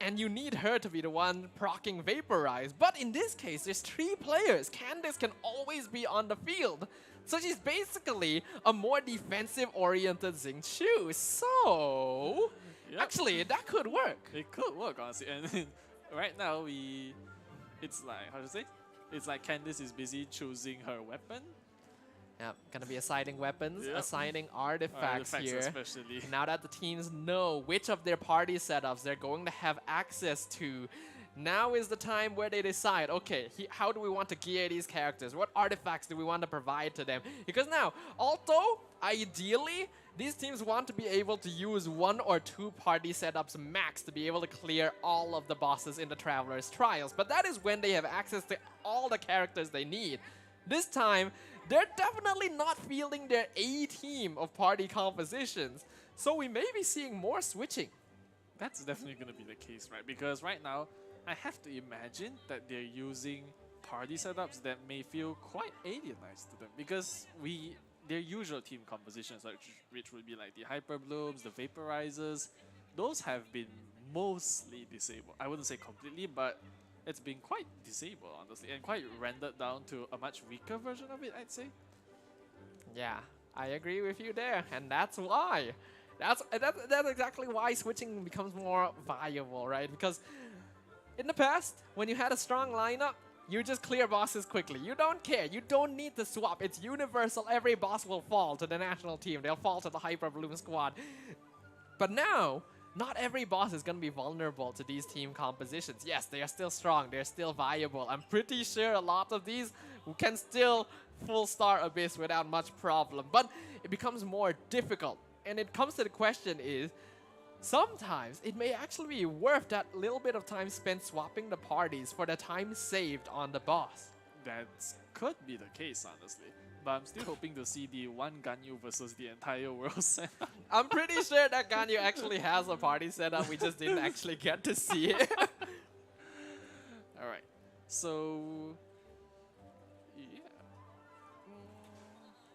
and you need her to be the one proccing Vaporize. But in this case, there's 3 players. Candice can always be on the field. So she's basically a more defensive-oriented Xingqiu. So, Yep. actually, that could work. It could work, honestly. And right now, it's like, how to say? It's like Candice is busy choosing her weapon. Yeah, gonna be assigning weapons, Yep. assigning artifacts here. Especially. Now that the teams know which of their party setups they're going to have access to, now is the time where they decide, okay, how do we want to gear these characters? What artifacts do we want to provide to them? Because now, although ideally, these teams want to be able to use 1 or 2 party setups max to be able to clear all of the bosses in the Traveler's Trials, but that is when they have access to all the characters they need. This time, they're definitely not fielding their A team of party compositions, so we may be seeing more switching. That's definitely going to be the case, right? Because right now, I have to imagine that they're using party setups that may feel quite alienized to them, because their usual team compositions, which would be like the Hyper Blooms, the Vaporizers, those have been mostly disabled. I wouldn't say completely, but it's been quite disabled, honestly, and quite rendered down to a much weaker version of it, I'd say. Yeah, I agree with you there, and that's why. That's exactly why switching becomes more viable, right? Because in the past, when you had a strong lineup, you just clear bosses quickly. You don't care. You don't need to swap. It's universal. Every boss will fall to the national team. They'll fall to the Hyper Bloom squad. But now, not every boss is going to be vulnerable to these team compositions. Yes, they are still strong. They're still viable. I'm pretty sure a lot of these can still full star Abyss without much problem. But it becomes more difficult. And it comes to the question is, sometimes it may actually be worth that little bit of time spent swapping the parties for the time saved on the boss. That could be the case, honestly. But I'm still hoping to see the one Ganyu versus the entire world setup. I'm pretty sure that Ganyu actually has a party setup, we just didn't actually get to see it. Alright, so yeah.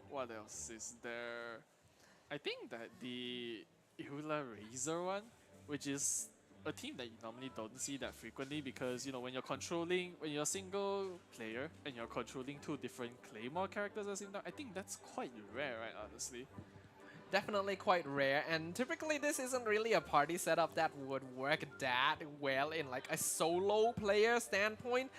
What else is there? I think that the Eula Razor one, which is a team that you normally don't see that frequently, because when you're a single player and you're controlling 2 different Claymore characters at the same time, I think that's quite rare, right, honestly. definitely quite rare, and typically this isn't really a party setup that would work that well in like a solo player standpoint.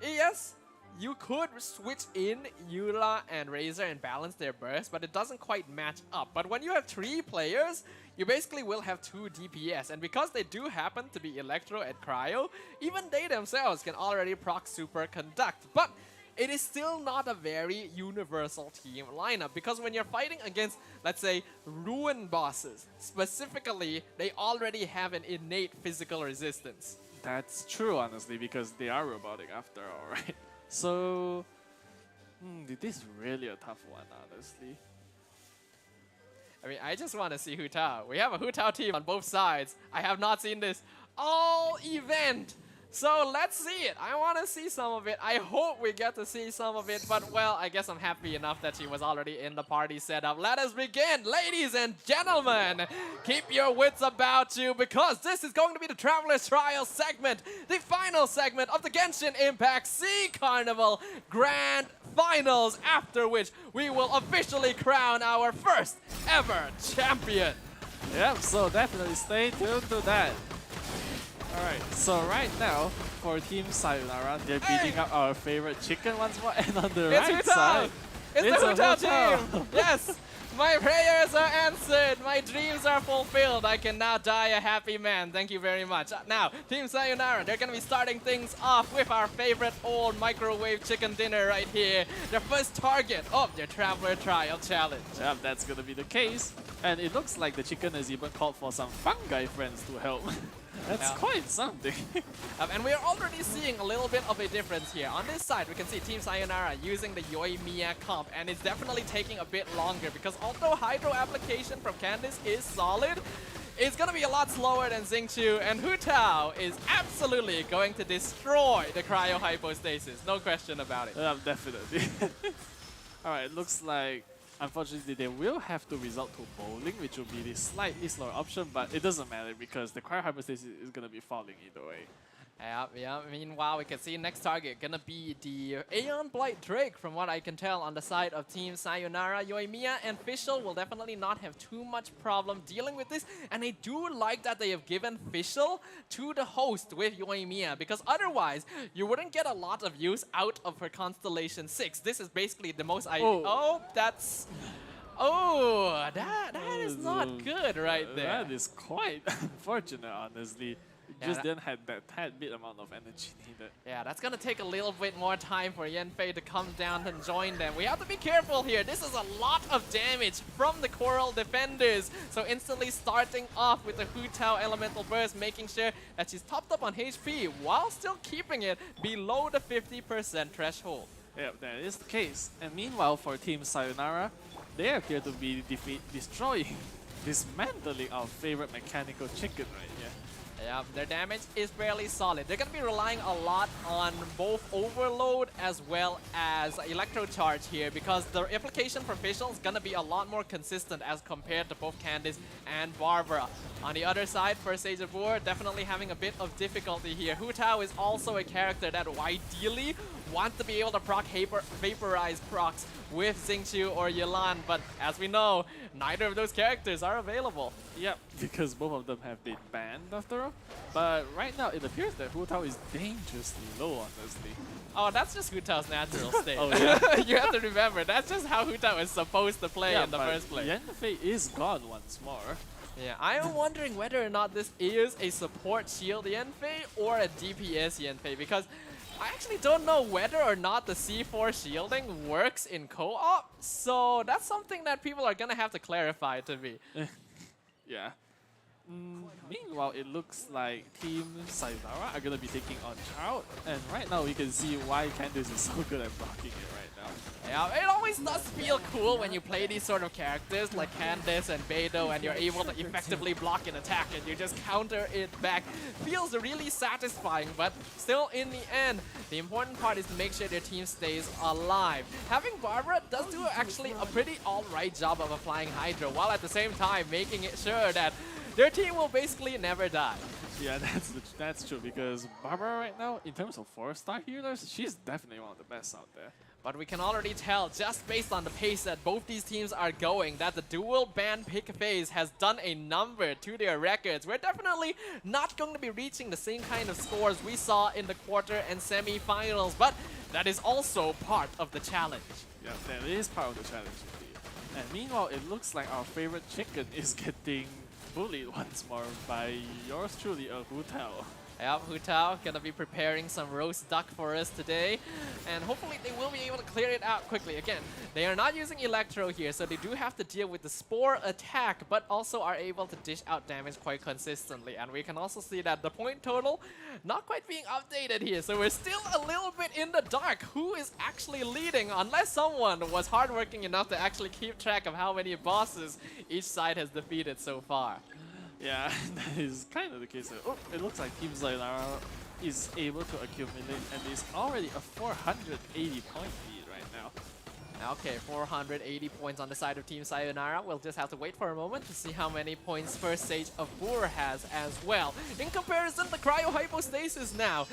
Yes, you could switch in Eula and Razor and balance their burst, but it doesn't quite match up. But when you have 3 players, you basically will have 2 DPS, and because they do happen to be Electro and Cryo, even they themselves can already proc Superconduct. But it is still not a very universal team lineup, because when you're fighting against, let's say, Ruin bosses, specifically, they already have an innate physical resistance. That's true, honestly, because they are robotic after all, right? So, this is really a tough one, honestly. I mean, I just want to see Hu Tao. We have a Hu Tao team on both sides. I have not seen this all event. So let's see it. I want to see some of it. I hope we get to see some of it. But, well, I guess I'm happy enough that she was already in the party setup. Let us begin, ladies and gentlemen. Keep your wits about you, because this is going to be the Traveler's Trial segment, the final segment of the Genshin Impact SEA Carnival Grand Finals, after which we will officially crown our first ever champion. Yep, so definitely stay tuned to that. Alright, so right now, for Team Sayonara, they're beating up our favorite chicken once more, and on the right side, it's the Hu Tao team! Yes! My prayers are answered! My dreams are fulfilled! I can now die a happy man. Thank you very much. Now, Team Sayonara, they're gonna be starting things off with our favorite old microwave chicken dinner right here. Their first target of their Traveler Trial Challenge. Yeah, that's gonna be the case. And it looks like the chicken has even called for some fungi friends to help. That's quite something. And we're already seeing a little bit of a difference here. On this side, we can see Team Sayonara using the Yoimiya comp, and it's definitely taking a bit longer, because although Hydro application from Candice is solid, it's going to be a lot slower than Xingqiu, and Hu Tao is absolutely going to destroy the Cryo Hypostasis. No question about it. Definitely. Alright, looks like unfortunately they will have to resort to bowling, which will be the slightly slower option, but it doesn't matter because the Cryo Hypostasis is going to be falling either way. Yeah. Meanwhile, we can see next target gonna be the Aeon Blight Drake, from what I can tell, on the side of Team Sayonara. Yoimiya and Fischl will definitely not have too much problem dealing with this, and I do like that they have given Fischl to the host with Yoimiya, because otherwise you wouldn't get a lot of use out of her Constellation 6. This is basically the most that is not good right there. That is quite unfortunate, honestly. Just didn't have that tad bit amount of energy needed. Yeah, that's gonna take a little bit more time for Yanfei to come down and join them. We have to be careful here. This is a lot of damage from the Coral defenders. So instantly starting off with the Hu Tao Elemental Burst, making sure that she's topped up on HP while still keeping it below the 50% threshold. Yep, that is the case. And meanwhile, for Team Sayonara, they appear to be destroying, dismantling our favorite mechanical chicken right here. Yeah, their damage is fairly solid. They're going to be relying a lot on both Overload as well as Electro Charge here, because the application for Fischl is going to be a lot more consistent as compared to both Candice and Barbara. On the other side, for Sage of War, definitely having a bit of difficulty here. Hu Tao is also a character that ideally want to be able to proc Vaporize procs with Xingqiu or Yelan, but as we know, neither of those characters are available. Yep, because both of them have been banned after all. But right now, it appears that Hu Tao is dangerously low, honestly. Oh, that's just Hu Tao's natural state. Oh, yeah? You have to remember, that's just how Hu Tao is supposed to play in the first place. Yanfei is gone once more. Yeah, I am wondering whether or not this is a support shield Yanfei or a DPS Yanfei, because I actually don't know whether or not the C4 shielding works in co-op, so that's something that people are gonna have to clarify to me. Yeah. Meanwhile, it looks like Team Sayonara are gonna be taking on Child, and right now we can see why Candice is so good at blocking it right now. Yeah, it always does feel cool when you play these sort of characters like Candice and Beidou, and you're able to effectively block an attack and you just counter it back. Feels really satisfying, but still in the end, the important part is to make sure their team stays alive. Having Barbara does do actually a pretty alright job of applying Hydra, while at the same time making it sure that their team will basically never die. Yeah, that's true, because Barbara right now, in terms of 4-star healers, she's definitely one of the best out there. But we can already tell, just based on the pace that both these teams are going, that the dual ban pick phase has done a number to their records. We're definitely not going to be reaching the same kind of scores we saw in the quarter and semi-finals, but that is also part of the challenge. Yeah, that is part of the challenge indeed. And meanwhile, it looks like our favorite chicken is getting bullied once more by yours truly, a Hu Tao. Yep, Hu Tao gonna be preparing some roast duck for us today, and hopefully they will be able to clear it out quickly. Again, they are not using Electro here, so they do have to deal with the Spore attack, but also are able to dish out damage quite consistently. And we can also see that the point total not quite being updated here, so we're still a little bit in the dark. Who is actually leading, unless someone was hardworking enough to actually keep track of how many bosses each side has defeated so far. Yeah, that is kind of the case. Oh, it looks like Team Sayonara is able to accumulate and is already a 480 point lead right now. Okay, 480 points on the side of Team Sayonara. We'll just have to wait for a moment to see how many points First Stage of Boor has as well. In comparison, the Cryo Hypostasis now.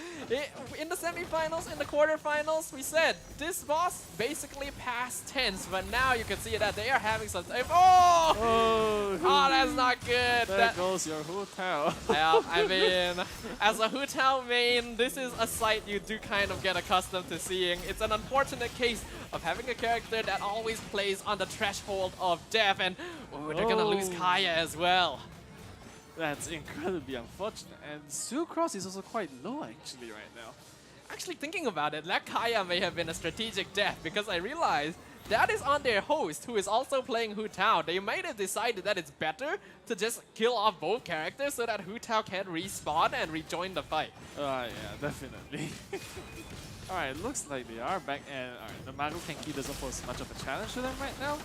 In the semifinals, in the quarterfinals, we said this boss basically past tense, but now you can see that they are having some... Oh, that's not good. There goes your Hu Tao. Yeah, I mean, as a Hu Tao main, this is a sight you do kind of get accustomed to seeing. It's an unfortunate case of having a character that always plays on the threshold of death, and they're gonna lose Kaya as well. That's incredibly unfortunate, and Sucross is also quite low actually right now. Actually thinking about it, that Kaya may have been a strategic death, because I realized that is on their host, who is also playing Hu Tao. They might have decided that it's better to just kill off both characters so that Hu Tao can respawn and rejoin the fight. Yeah, definitely. Alright, looks like they are back, and the Mago Kenki doesn't pose much of a challenge to them right now.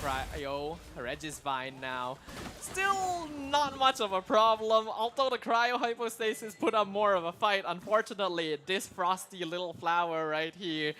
Cryo, Regisvine now. Still not much of a problem, although the Cryo Hypostasis put up more of a fight. Unfortunately, this frosty little flower right here,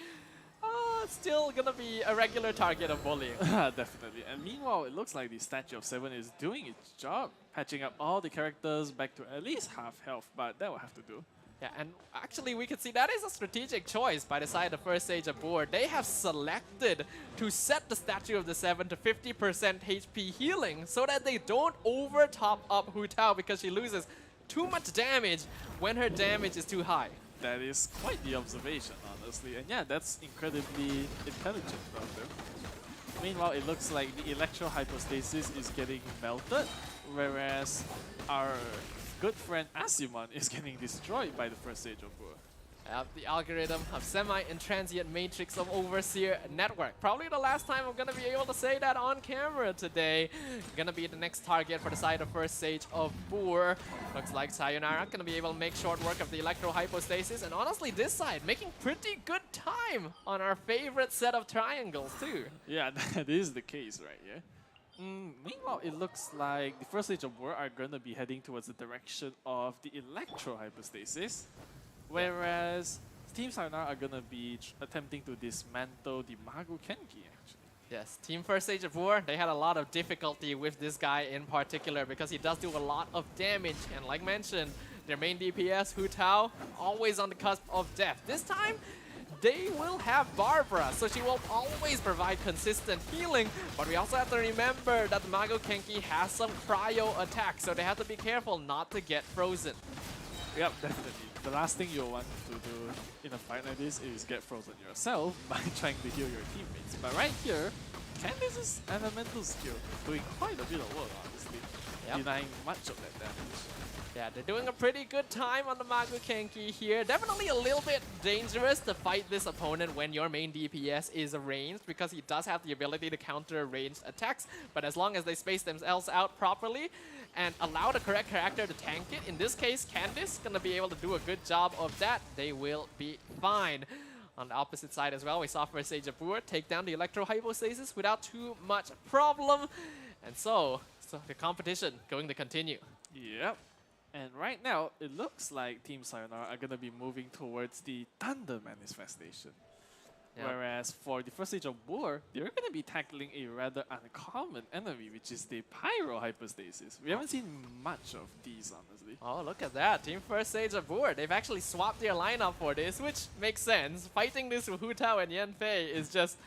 still gonna be a regular target of bullying. Definitely. And meanwhile, it looks like the Statue of 7 is doing its job, patching up all the characters back to at least half health, but that will have to do. Yeah, and actually we can see that is a strategic choice by the side of First Stage of Boor. They have selected to set the Statue of the 7 to 50% HP healing so that they don't over top up Hu Tao because she loses too much damage when her damage is too high. That is quite the observation, honestly. And yeah, that's incredibly intelligent of them. Meanwhile, it looks like the Electro Hypostasis is getting melted, whereas our good friend Asimon is getting destroyed by the First Stage of Boor. The algorithm of semi-intransient matrix of Overseer network. Probably the last time I'm gonna be able to say that on camera today. Gonna be the next target for the side of First Stage of Boor. Looks like Sayonara gonna be able to make short work of the Electro Hypostasis, and honestly this side making pretty good time on our favorite set of triangles too. Yeah, that is the case right here. Meanwhile, it looks like the First Stage of Boor are gonna be heading towards the direction of the Electro Hypostasis, whereas Team Sayonara are gonna be attempting to dismantle the Mago Kenki actually. Yes, Team First Stage of Boor, they had a lot of difficulty with this guy in particular because he does do a lot of damage, and like mentioned, their main DPS, Hu Tao, always on the cusp of death. This time, they will have Barbara, so she will always provide consistent healing, but we also have to remember that the Mago Kenki has some cryo attack, so they have to be careful not to get frozen. Yep, definitely. The last thing you'll want to do in a fight like this is get frozen yourself by trying to heal your teammates. But right here, Candice's elemental skill doing quite a bit of work, honestly, denying much of that damage. Yeah, they're doing a pretty good time on the Mago Kenki here. Definitely a little bit dangerous to fight this opponent when your main DPS is ranged, because he does have the ability to counter ranged attacks. But as long as they space themselves out properly and allow the correct character to tank it, in this case Candice gonna be able to do a good job of that, they will be fine. On the opposite side as well, we saw First Stage of Boor take down the Electro Hypostasis without too much problem. And so the competition going to continue. Yep. And right now, it looks like Team Sayonara are going to be moving towards the Thunder Manifestation. Yep. Whereas for the first stage of War, they're going to be tackling a rather uncommon enemy, which is the Pyro Hypostasis. We haven't seen much of these, honestly. Oh, look at that. Team first stage of board. They've actually swapped their lineup for this, which makes sense. Fighting this with Hu Tao and Yan Fei is just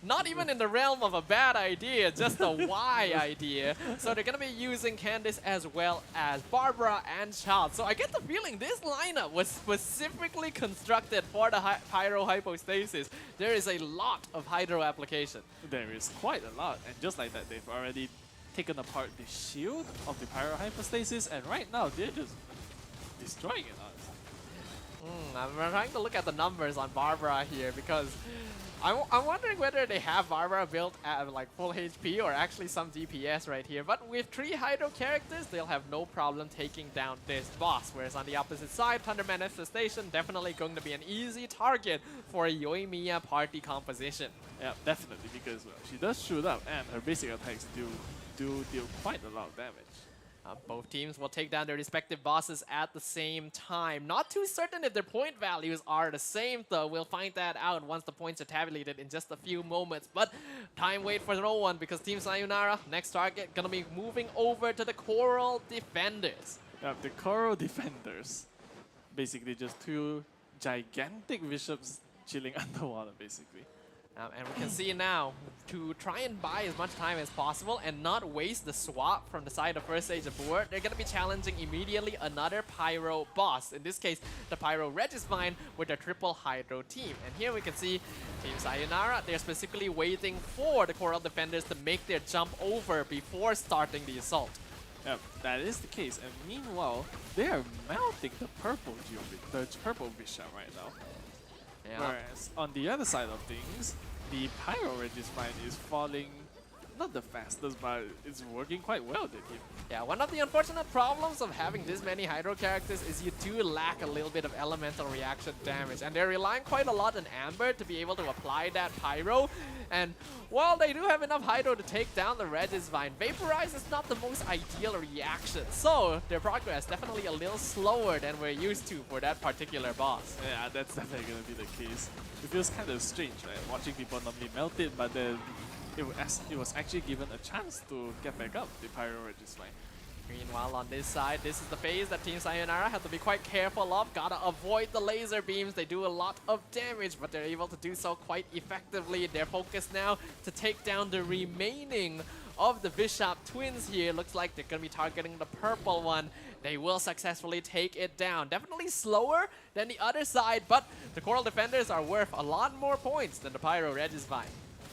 not even in the realm of a bad idea, just a why idea. So they're going to be using Candice as well as Barbara and Child. So I get the feeling this lineup was specifically constructed for the Pyro Hypostasis. There is a lot of Hydro application. There is quite a lot, and just like that, they've already taken apart the shield of the Pyro Hypostasis, and right now they're just destroying it, honestly. I'm trying to look at the numbers on Barbara here because I'm wondering whether they have Barbara built at like full HP or actually some DPS right here. But with 3 Hydro characters, they'll have no problem taking down this boss. Whereas on the opposite side, Thunder Manifestation definitely going to be an easy target for a Yoimiya party composition. Yeah, definitely, because well, she does shoot up, and her basic attacks do deal quite a lot of damage. Both teams will take down their respective bosses at the same time. Not too certain if their point values are the same though. We'll find that out once the points are tabulated in just a few moments. But time wait for no one because Team Sayonara, next target, gonna be moving over to the Coral Defenders. Yeah, the Coral Defenders. Basically just 2 gigantic bishops chilling underwater, basically. And we can see now, to try and buy as much time as possible and not waste the swap from the side of first stage of board, they're going to be challenging immediately another Pyro boss. In this case, the Pyro Regisvine with their triple Hydro team. And here we can see Team Sayonara, they're specifically waiting for the Coral Defenders to make their jump over before starting the assault. Yeah, that is the case. And meanwhile, they are melting the purple bishop right now. Yeah. Whereas on the other side of things, the Pyro Regisvine is falling not the fastest, but it's working quite well, the team. Yeah, one of the unfortunate problems of having this many Hydro characters is you do lack a little bit of elemental reaction damage, and they're relying quite a lot on Amber to be able to apply that Pyro. And while they do have enough Hydro to take down the Regisvine, Vaporize is not the most ideal reaction, so their progress definitely a little slower than we're used to for that particular boss. Yeah, that's definitely going to be the case. It feels kind of strange, right? Watching people normally melt it, but then it was actually given a chance to get back up, the Pyro Regisvine. Meanwhile, on this side, this is the phase that Team Sayonara have to be quite careful of. Gotta avoid the laser beams. They do a lot of damage, but they're able to do so quite effectively. They're focused now to take down the remaining of the Bishop twins here. Looks like they're gonna be targeting the purple one. They will successfully take it down. Definitely slower than the other side, but the Coral Defenders are worth a lot more points than the Pyro Regisvine.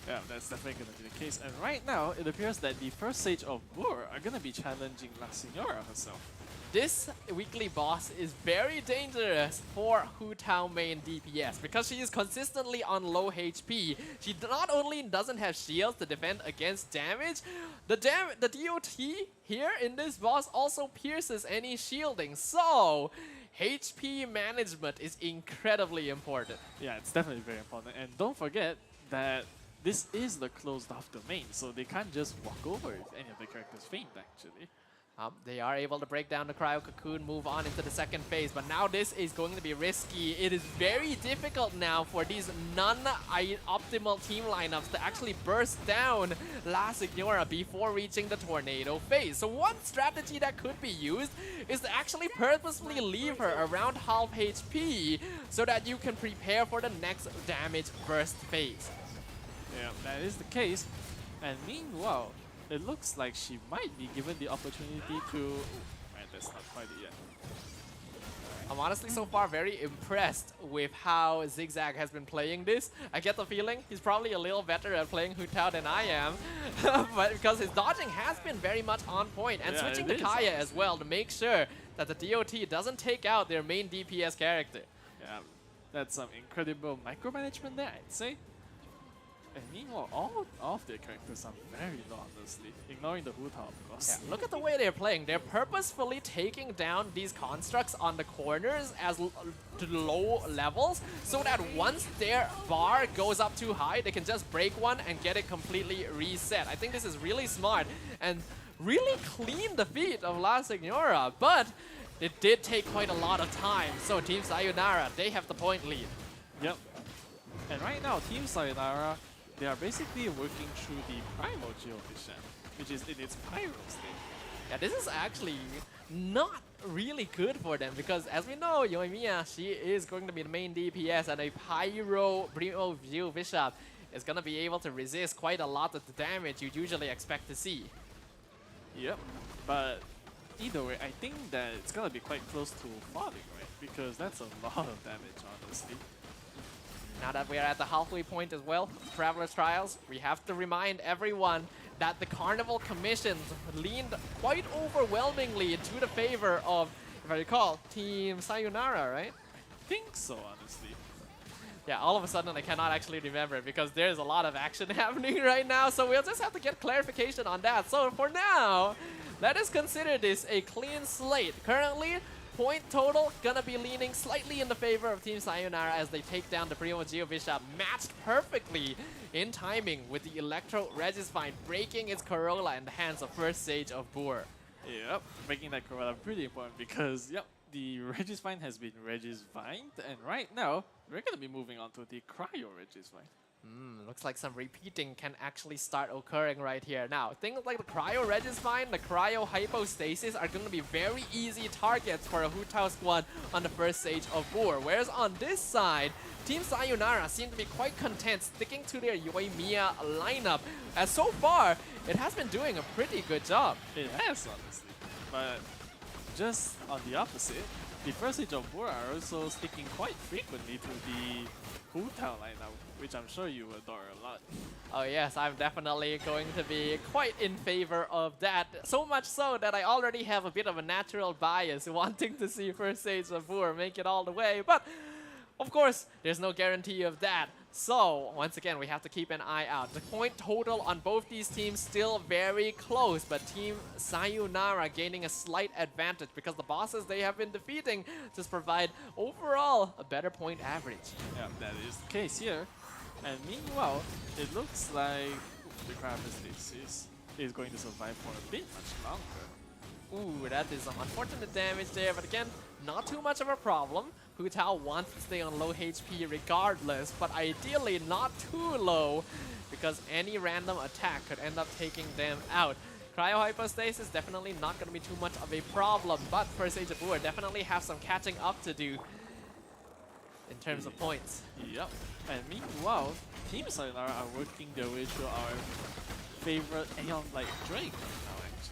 Yeah, that's definitely going to be the case. And right now, it appears that the first stage of War are going to be challenging La Signora herself. This weekly boss is very dangerous for Hu Tao main DPS because she is consistently on low HP. She not only doesn't have shields to defend against damage, the DOT here in this boss also pierces any shielding. So HP management is incredibly important. Yeah, it's definitely very important. And don't forget that this is the closed off domain, so they can't just walk over if any of the characters faint, actually. They are able to break down the Cryo Cocoon, move on into the second phase, but now this is going to be risky. It is very difficult now for these non-optimal team lineups to actually burst down La Signora before reaching the Tornado phase. So one strategy that could be used is to actually purposefully leave her around half HP so that you can prepare for the next damage burst phase. Yeah, that is the case. And meanwhile, it looks like she might be given the opportunity to... Right, that's not quite it yet. I'm honestly so far very impressed with how Zigzag has been playing this. I get the feeling he's probably a little better at playing Hu Tao than I am. But because his dodging has been very much on point, and switching to Kaya as well to make sure that the DOT doesn't take out their main DPS character. Yeah, that's some incredible micromanagement there, I'd say. And meanwhile, all of their characters are very low, honestly. Ignoring the Hu Tao, of course. Yeah, look at the way they're playing. They're purposefully taking down these constructs on the corners as to low levels, so that once their bar goes up too high, they can just break one and get it completely reset. I think this is really smart and really clean defeat of La Signora, but it did take quite a lot of time. So Team Sayonara, they have the point lead. Yep. And right now, Team Sayonara, they are basically working through the Primal Geovision, which is in its Pyro state. Yeah, this is actually not really good for them because as we know, Yoimiya, she is going to be the main DPS and a Pyro Primo View Bishop is going to be able to resist quite a lot of the damage you usually expect to see. Yep, but either way, I think that it's going to be quite close to falling, right? Because that's a lot of damage, honestly. Now that we are at the halfway point as well, Traveler's Trials, we have to remind everyone that the Carnival commissions leaned quite overwhelmingly to the favor of, if I recall, Team Sayonara, right? I think so, honestly. Yeah, all of a sudden I cannot actually remember because there's a lot of action happening right now, so we'll just have to get clarification on that. So for now, let us consider this a clean slate. Currently, point total gonna be leaning slightly in the favor of Team Sayonara as they take down the Primo Geo Bishop, matched perfectly in timing with the Electro Regisvine breaking its Corolla in the hands of First Sage of Boor. Yep, making that Corolla pretty important because, yep, the Regisvine has been Regisvined, and right now, we're gonna be moving on to the Cryo Regisvine. Looks like some repeating can actually start occurring right here. Now, things like the Cryo Regisvine, the Cryo Hypostasis are going to be very easy targets for a Hu Tao squad on the First Stage of Boor. Whereas on this side, Team Sayonara seem to be quite content sticking to their Yoimiya lineup. As so far, it has been doing a pretty good job. It has, honestly. But just on the opposite, the First Stage of Boor are also sticking quite frequently to the Hu Tao lineup, which I'm sure you adore a lot. Oh yes, I'm definitely going to be quite in favor of that. So much so that I already have a bit of a natural bias wanting to see First Stage of Boor make it all the way. But of course, there's no guarantee of that. So, once again, we have to keep an eye out. The point total on both these teams still very close, but Team Sayonara gaining a slight advantage because the bosses they have been defeating just provide overall a better point average. Yeah, that is the case here. And meanwhile, it looks like the Cryostasis is going to survive for a bit much longer. Ooh, that is some unfortunate damage there, but again, not too much of a problem. Hu Tao wants to stay on low HP regardless, but ideally not too low because any random attack could end up taking them out. Cryo Hypostasis definitely not going to be too much of a problem, but First Stage of Boor definitely have some catching up to do in terms of points. Yep. And meanwhile, Team Sayonara are working their way through our favorite Aeon-like Drake now, actually.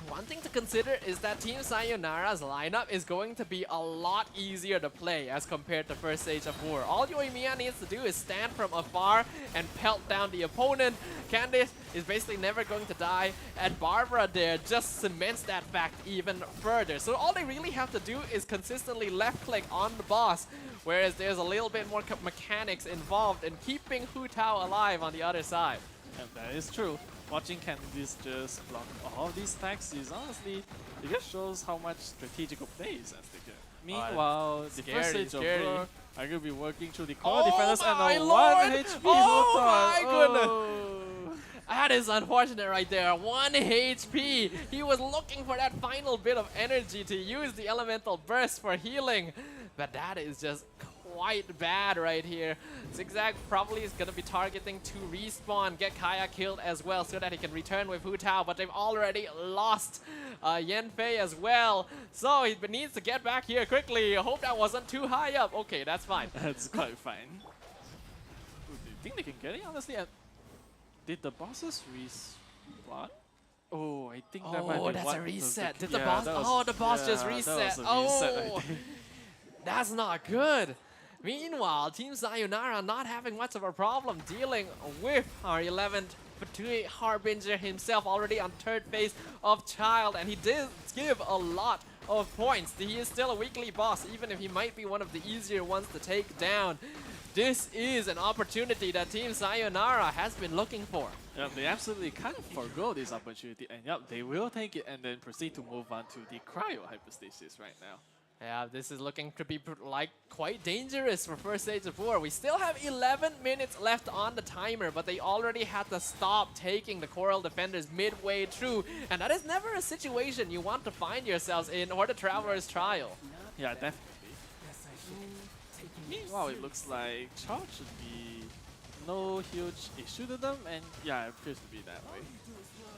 One thing to consider is that Team Sayonara's lineup is going to be a lot easier to play as compared to First Stage of Boor. All Yoimiya needs to do is stand from afar and pelt down the opponent. Candice is basically never going to die, and Barbara there just cements that fact even further. So all they really have to do is consistently left click on the boss, whereas there's a little bit more mechanics involved in keeping Hu Tao alive on the other side. And that is true. Watching Candice just block all these attacks is honestly, it just shows how much strategical plays as they get. Meanwhile, the First Stage of Boor are going to be working through the core defenders and a 1 HP Oh my goodness! That is unfortunate right there. 1 HP. He was looking for that final bit of energy to use the Elemental Burst for healing. But that is just quite bad right here. Zigzag probably is going to be targeting to respawn, get Kaya killed as well so that he can return with Hu Tao, but they've already lost Yanfei as well. So he needs to get back here quickly. I hope that wasn't too high up. Okay, that's fine. That's quite fine. Do you think they can get it, honestly? Did the bosses respawn? Oh, I think that might be Oh, that's what a reset. the, Did the boss? Oh, the boss just that reset. was a reset, I Oh, think. that's not good. Meanwhile, Team Sayonara not having much of a problem dealing with our 11th Fatui Harbinger himself, already on third phase of Child, and he did give a lot of points. He is still a weekly boss, even if he might be one of the easier ones to take down. This is an opportunity that Team Sayonara has been looking for. Yep, they absolutely kind of forgo this opportunity, and yep, they will take it and then proceed to move on to the Cryo Hypostasis right now. Yeah, this is looking to be like quite dangerous for First Stage of Boor. We still have 11 minutes left on the timer, but they already had to stop taking the Coral Defenders midway through. And that is never a situation you want to find yourselves in or the Traveler's Trial. Yeah, definitely. Meanwhile, it looks like charge should be no huge issue to them, and yeah, it appears to be that way.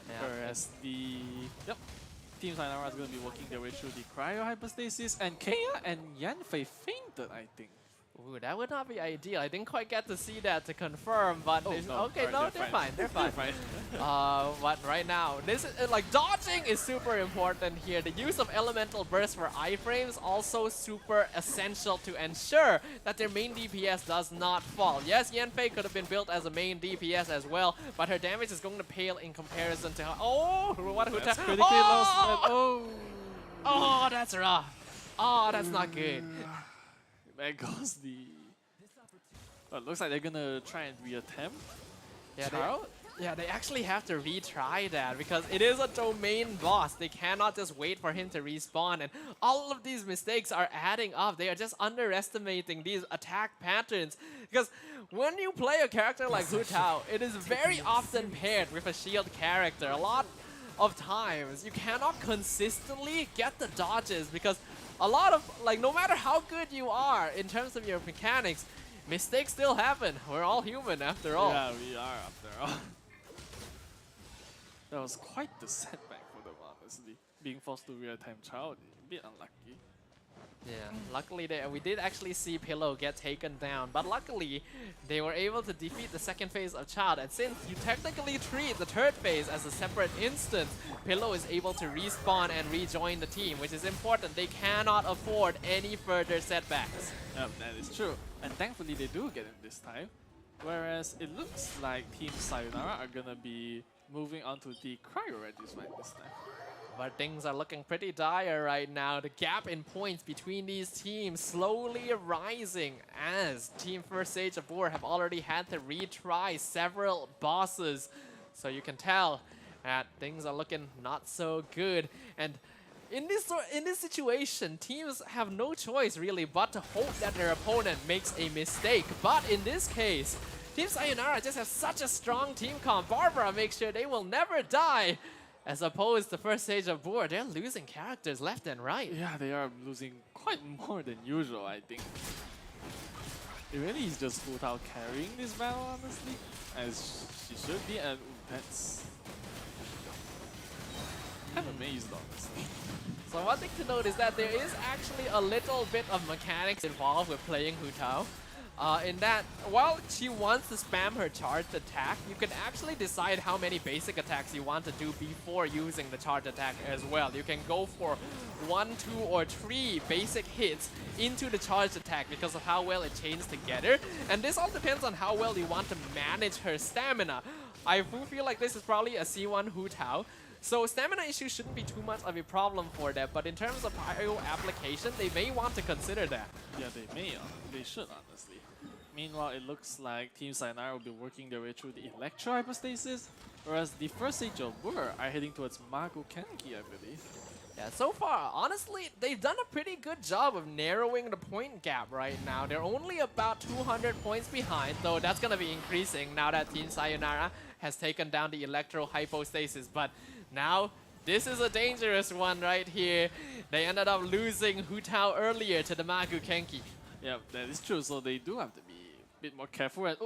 Yeah. Whereas the Team Sayonara is going to be working their way through the cryo hypostasis, and Kea and Yanfei fainted, I think. Ooh, that would not be ideal. I didn't quite get to see that to confirm, but okay, Alright, no, they're fine. They're fine. But right now, this is like dodging is super important here. The use of elemental burst for iframes also super essential to ensure that their main DPS does not fall. Yes, Yanfei could have been built as a main DPS as well, but her damage is going to pale in comparison to her. Oh, what who That's critically lost. Oh, that's rough. Oh, that's not good. There goes the... Oh, it looks like they're gonna try and reattempt. Yeah, they actually have to retry that because it is a domain boss. They cannot just wait for him to respawn, and all of these mistakes are adding up. They are just underestimating these attack patterns because when you play a character like Hu Tao, it is very often paired with a shield character. A lot of times you cannot consistently get the dodges because a lot of, like, no matter how good you are in terms of your mechanics, mistakes still happen. We're all human after all. Yeah, we are after all. That was quite the setback for them, honestly. Being forced to reattempt Child, a bit unlucky. Yeah, luckily we did actually see Pillow get taken down, but luckily they were able to defeat the second phase of Child, and since you technically treat the third phase as a separate instance, Pillow is able to respawn and rejoin the team, which is important. They cannot afford any further setbacks. Yep, that is true. And thankfully they do get him this time. Whereas it looks like Team Sayonara are gonna be moving on to the Cryo Regis right this time. But things are looking pretty dire right now. The gap in points between these teams slowly rising as Team First Age of War have already had to retry several bosses. So you can tell that things are looking not so good. And in this situation, teams have no choice really but to hope that their opponent makes a mistake. But in this case, Team Sayonara just has such a strong team comp. Barbara makes sure they will never die. As opposed to First Age of War, they're losing characters left and right. Yeah, they are losing quite more than usual, I think. It really is just Hu Tao carrying this battle, honestly, as she should be, and that's... I'm amazed, honestly. So one thing to note is that there is actually a little bit of mechanics involved with playing Hu Tao. In that, while she wants to spam her charged attack, you can actually decide how many basic attacks you want to do before using the charged attack as well. You can go for 1, 2, or 3 basic hits into the charged attack because of how well it chains together. And this all depends on how well you want to manage her stamina. I do feel like this is probably a C1 Hu Tao. So stamina issues shouldn't be too much of a problem for them, but in terms of pyro application, they may want to consider that. Yeah, they may. They should, honestly. Meanwhile, it looks like Team Sayonara will be working their way through the Electro Hypostasis, whereas the First Age of War are heading towards Magu Kenki, I believe. Yeah, so far, honestly, they've done a pretty good job of narrowing the point gap right now. They're only about 200 points behind, though that's going to be increasing now that Team Sayonara has taken down the Electro Hypostasis. But now, this is a dangerous one right here. They ended up losing Hu Tao earlier to the Magu Kenki. Yeah, that is true, so they do have to be a bit more careful. And,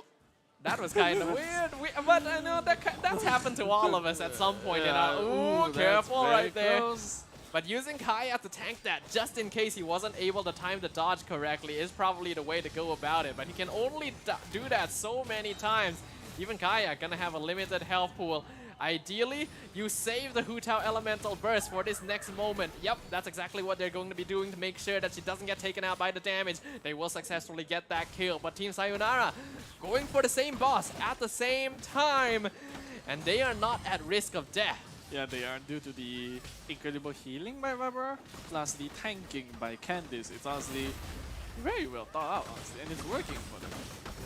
that was kind of weird, but I know that's happened to all of us at some point. Yeah. You know, ooh, careful right there. Close. But using Kaya to tank that just in case he wasn't able to time the dodge correctly is probably the way to go about it. But he can only do that so many times. Even Kaya gonna have a limited health pool. Ideally, you save the Hu Tao Elemental Burst for this next moment. Yep, that's exactly what they're going to be doing to make sure that she doesn't get taken out by the damage. They will successfully get that kill, but Team Sayonara going for the same boss at the same time, and they are not at risk of death. Yeah, they are due to the incredible healing by Barbara, plus the tanking by Candice. It's honestly very well thought out, honestly, and it's working for them.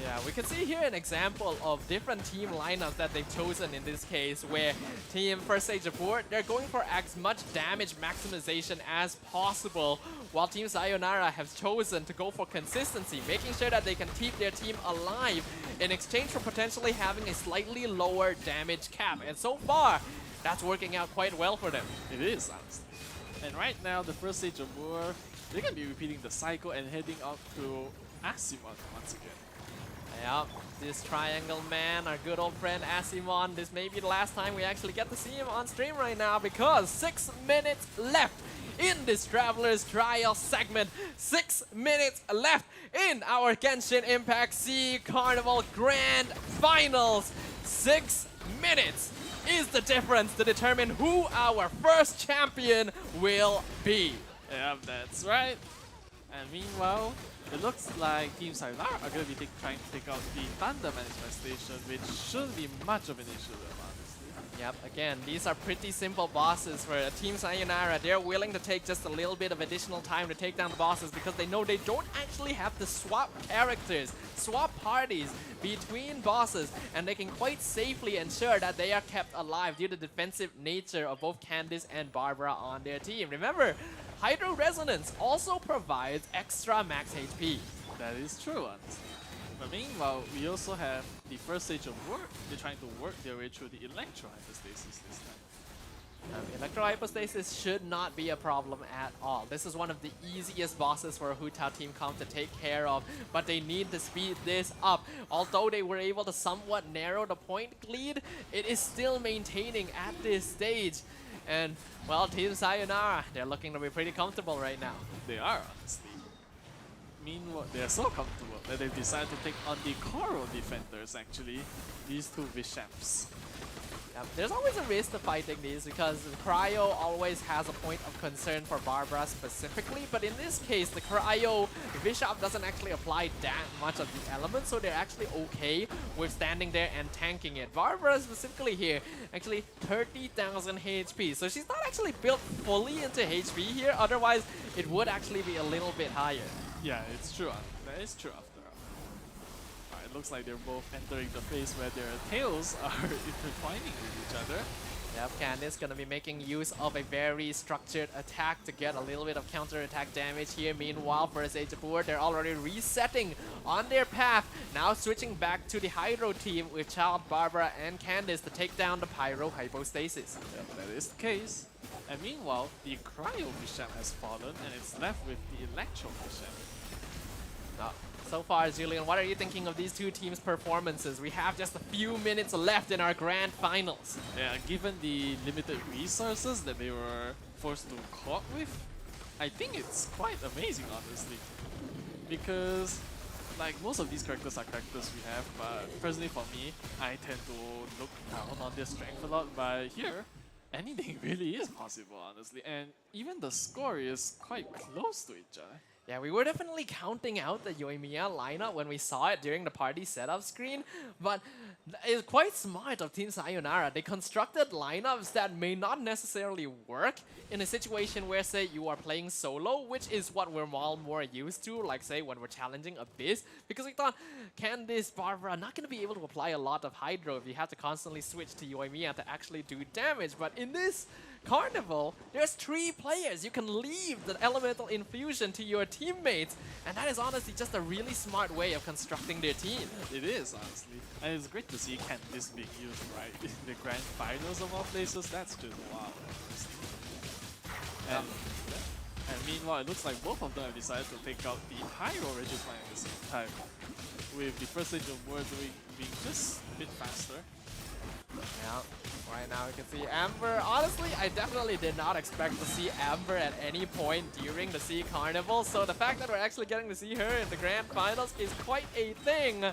Yeah, we can see here an example of different team lineups that they've chosen in this case, where Team First Age of War, they're going for as much damage maximization as possible, while Team Sayonara has chosen to go for consistency, making sure that they can keep their team alive in exchange for potentially having a slightly lower damage cap. And so far, that's working out quite well for them. It is, honestly. And right now, the First Stage of War, they're going to be repeating the cycle and heading out to Asimon once again. Yep, this triangle man, our good old friend Asimon, this may be the last time we actually get to see him on stream right now because 6 minutes left in this Traveler's Trial segment. 6 minutes left in our Genshin Impact SEA Carnival Grand Finals. 6 minutes is the difference to determine who our first champion will be. Yeah, that's right. And meanwhile, it looks like Team Sayonara are going to be trying to take out the Thunder Manifestation, which shouldn't be much of an issue, honestly. Yep, again, these are pretty simple bosses for Team Sayonara. They're willing to take just a little bit of additional time to take down the bosses because they know they don't actually have to swap characters, swap parties between bosses, and they can quite safely ensure that they are kept alive due to the defensive nature of both Candice and Barbara on their team. Remember, Hydro Resonance also provides extra max HP. That is true, honestly. But meanwhile, we also have the first stage of work. They're trying to work their way through the Electro Hypostasis this time. Electro Hypostasis should not be a problem at all. This is one of the easiest bosses for a Hu Tao Team comp to take care of, but they need to speed this up. Although they were able to somewhat narrow the point lead, it is still maintaining at this stage. And, well, Team Sayonara, they're looking to be pretty comfortable right now. They are, honestly. Meanwhile, they are so comfortable that they've decided to take on the Coral defenders, actually. These two Vishamps. Yep. There's always a risk to fighting these because Cryo always has a point of concern for Barbara specifically, but in this case, the Cryo Bishop doesn't actually apply that much of the element, so they're actually okay with standing there and tanking it. Barbara specifically here, actually 30,000 HP, so she's not actually built fully into HP here, otherwise it would actually be a little bit higher. Yeah, it's true. That is true after all. It looks like they're both entering the phase where their tails are intertwining with each other. Yep, Candice gonna be making use of a very structured attack to get a little bit of counter-attack damage here. Meanwhile, for Age of War, they're already resetting on their path. Now switching back to the Hydro team with Child, Barbara, and Candice to take down the Pyro Hypostasis. Yep, that is the case. And meanwhile, the Cryo Bishop has fallen, and it's left with the Electro Bishop. So far, Julian, what are you thinking of these two teams' performances? We have just a few minutes left in our grand finals. Yeah, given the limited resources that they were forced to cope with, I think it's quite amazing, honestly. Because, like, most of these characters are characters we have, but personally for me, I tend to look down on their strength a lot, but here, anything really is possible, honestly. And even the score is quite close to each other. Yeah, we were definitely counting out the Yoimiya lineup when we saw it during the party setup screen, but it's quite smart of Team Sayonara. They constructed lineups that may not necessarily work in a situation where, say, you are playing solo, which is what we're all more used to, like, say, when we're challenging Abyss, because we thought Candice, Barbara are not going to be able to apply a lot of Hydro if you have to constantly switch to Yoimiya to actually do damage, but in this Carnival, there's 3 players. You can leave the elemental infusion to your teammates, and that is honestly just a really smart way of constructing their team. It is, honestly. And it's great to see Candice being used right in the grand finals of all places. That's just wow. And meanwhile, it looks like both of them have decided to take out the Pyro Registry at the same time, with the first stage of war being just a bit faster. Yeah, right now you can see Amber. Honestly, I definitely did not expect to see Amber at any point during the SEA Carnival, so the fact that we're actually getting to see her in the grand finals is quite a thing.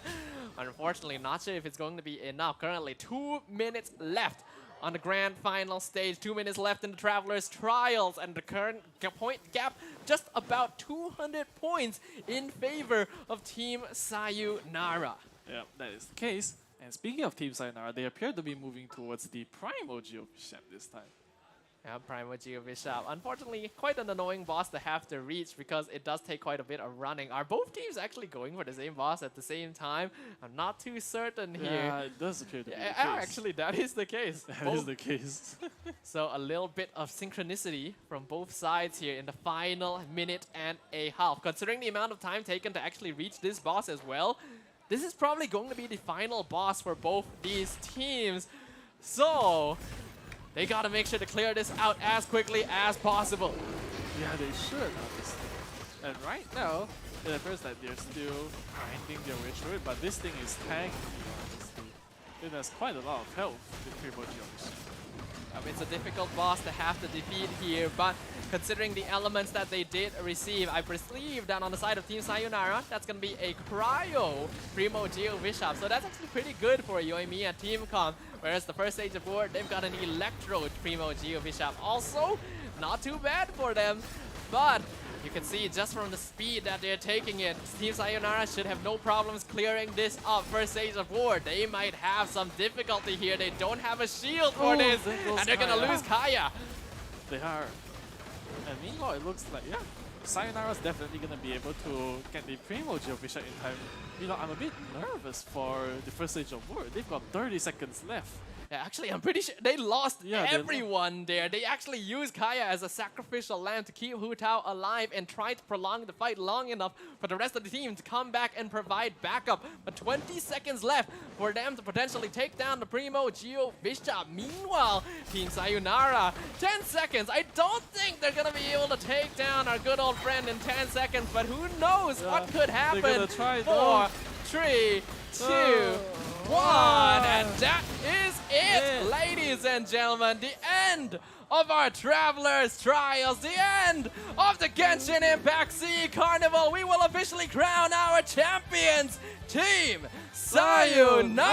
Unfortunately, not sure if it's going to be enough. Currently, 2 minutes left on the grand final stage. 2 minutes left in the Traveler's Trials, and the current point gap just about 200 points in favor of Team Sayonara. Yeah, that is the case. And speaking of Team Sayonara, they appear to be moving towards the Primo Geobishap this time. Yeah, Primo Geobishap. Unfortunately, quite an annoying boss to have to reach because it does take quite a bit of running. Are both teams actually going for the same boss at the same time? I'm not too certain here. Yeah, it does appear to be the case. Actually, that is the case. That is the case. So a little bit of synchronicity from both sides here in the final minute and a half. Considering the amount of time taken to actually reach this boss as well, this is probably going to be the final boss for both these teams. So they gotta make sure to clear this out as quickly as possible. Yeah, they should, obviously. And right now, It appears that they're still grinding their way through it, but this thing is tanky, honestly. It has quite a lot of health, the Primo Geomes. It's a difficult boss to have to defeat here, but considering the elements that they did receive, I perceive that on the side of Team Sayonara, that's going to be a Cryo Primo Geo Bishop. So that's actually pretty good for Yoimiya Team Comp. Whereas the first stage of war, they've got an Electro Primo Geo Bishop. Also, not too bad for them, but you can see just from the speed that they're taking it, Team Sayonara should have no problems clearing this up. First stage of war, they might have some difficulty here. They don't have a shield for this, and they're gonna lose Kaya. They are. And meanwhile, it looks like, yeah, Sayonara's definitely gonna be able to get the Primo Geo Bishop in time. You know, I'm a bit nervous for the first stage of war. They've got 30 seconds left. Yeah, actually, I'm pretty sure they lost everyone there. They actually used Kaya as a sacrificial lamb to keep Hu Tao alive and try to prolong the fight long enough for the rest of the team to come back and provide backup. But 20 seconds left for them to potentially take down the Primo Geo Bishop. Meanwhile, Team Sayonara, 10 seconds. I don't think they're going to be able to take down our good old friend in 10 seconds, but who knows what could happen. They're gonna try, 4, 3, 2, 1, and that is it, ladies and gentlemen. The end of our Travelers Trials, the end of the Genshin Impact SEA Carnival. We will officially crown our champions, Team Sayonara.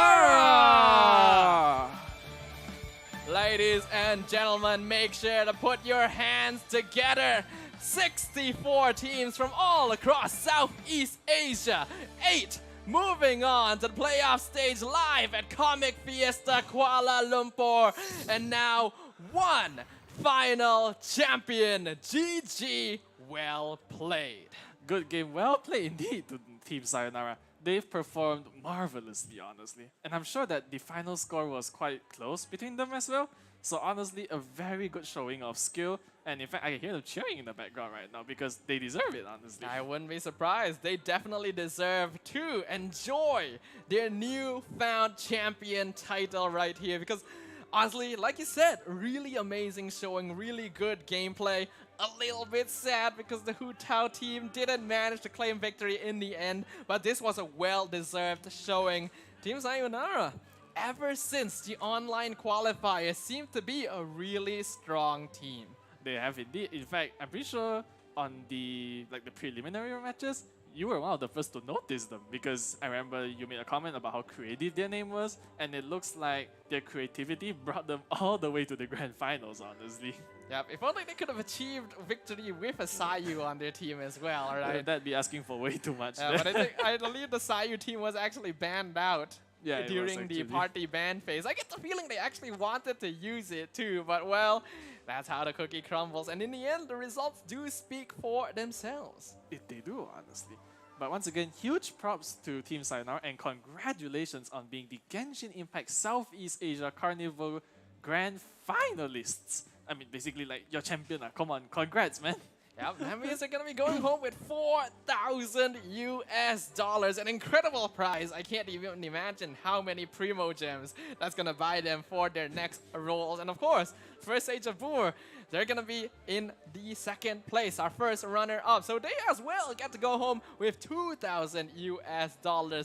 Ladies and gentlemen, make sure to put your hands together. 64 teams from all across Southeast Asia, 8 moving on to the playoff stage live at Comic Fiesta Kuala Lumpur. And now, one final champion. GG, well played. Good game, well played indeed to Team Sayonara. They've performed marvelously, honestly. And I'm sure that the final score was quite close between them as well. So honestly, a very good showing of skill. And in fact, I can hear them cheering in the background right now because they deserve it, honestly. I wouldn't be surprised. They definitely deserve to enjoy their newfound champion title right here. Because honestly, like you said, really amazing showing, really good gameplay. A little bit sad because the Hu Tao team didn't manage to claim victory in the end. But this was a well-deserved showing. Team Sayonara, ever since the online qualifiers, seemed to be a really strong team. They have indeed. In fact, I'm pretty sure on the preliminary matches, you were one of the first to notice them because I remember you made a comment about how creative their name was, and it looks like their creativity brought them all the way to the grand finals, honestly. Yep, if only they could have achieved victory with a Sayu on their team as well, right? That'd be asking for way too much. But I believe the Sayu team was actually banned out. During the party ban phase. I get the feeling they actually wanted to use it too, but well, that's how the cookie crumbles. And in the end, the results do speak for themselves. They do, honestly. But once again, huge props to Team Sayonara and congratulations on being the Genshin Impact Southeast Asia Carnival Grand Finalists. I mean, basically like your champion. Come on, congrats, man. Yep, that means they're gonna be going home with $4,000 US, an incredible prize. I can't even imagine how many Primo Gems that's gonna buy them for their next roles. And of course, first Age of War, they're gonna be in the second place, our first runner-up. So they as well get to go home with $2,000 US.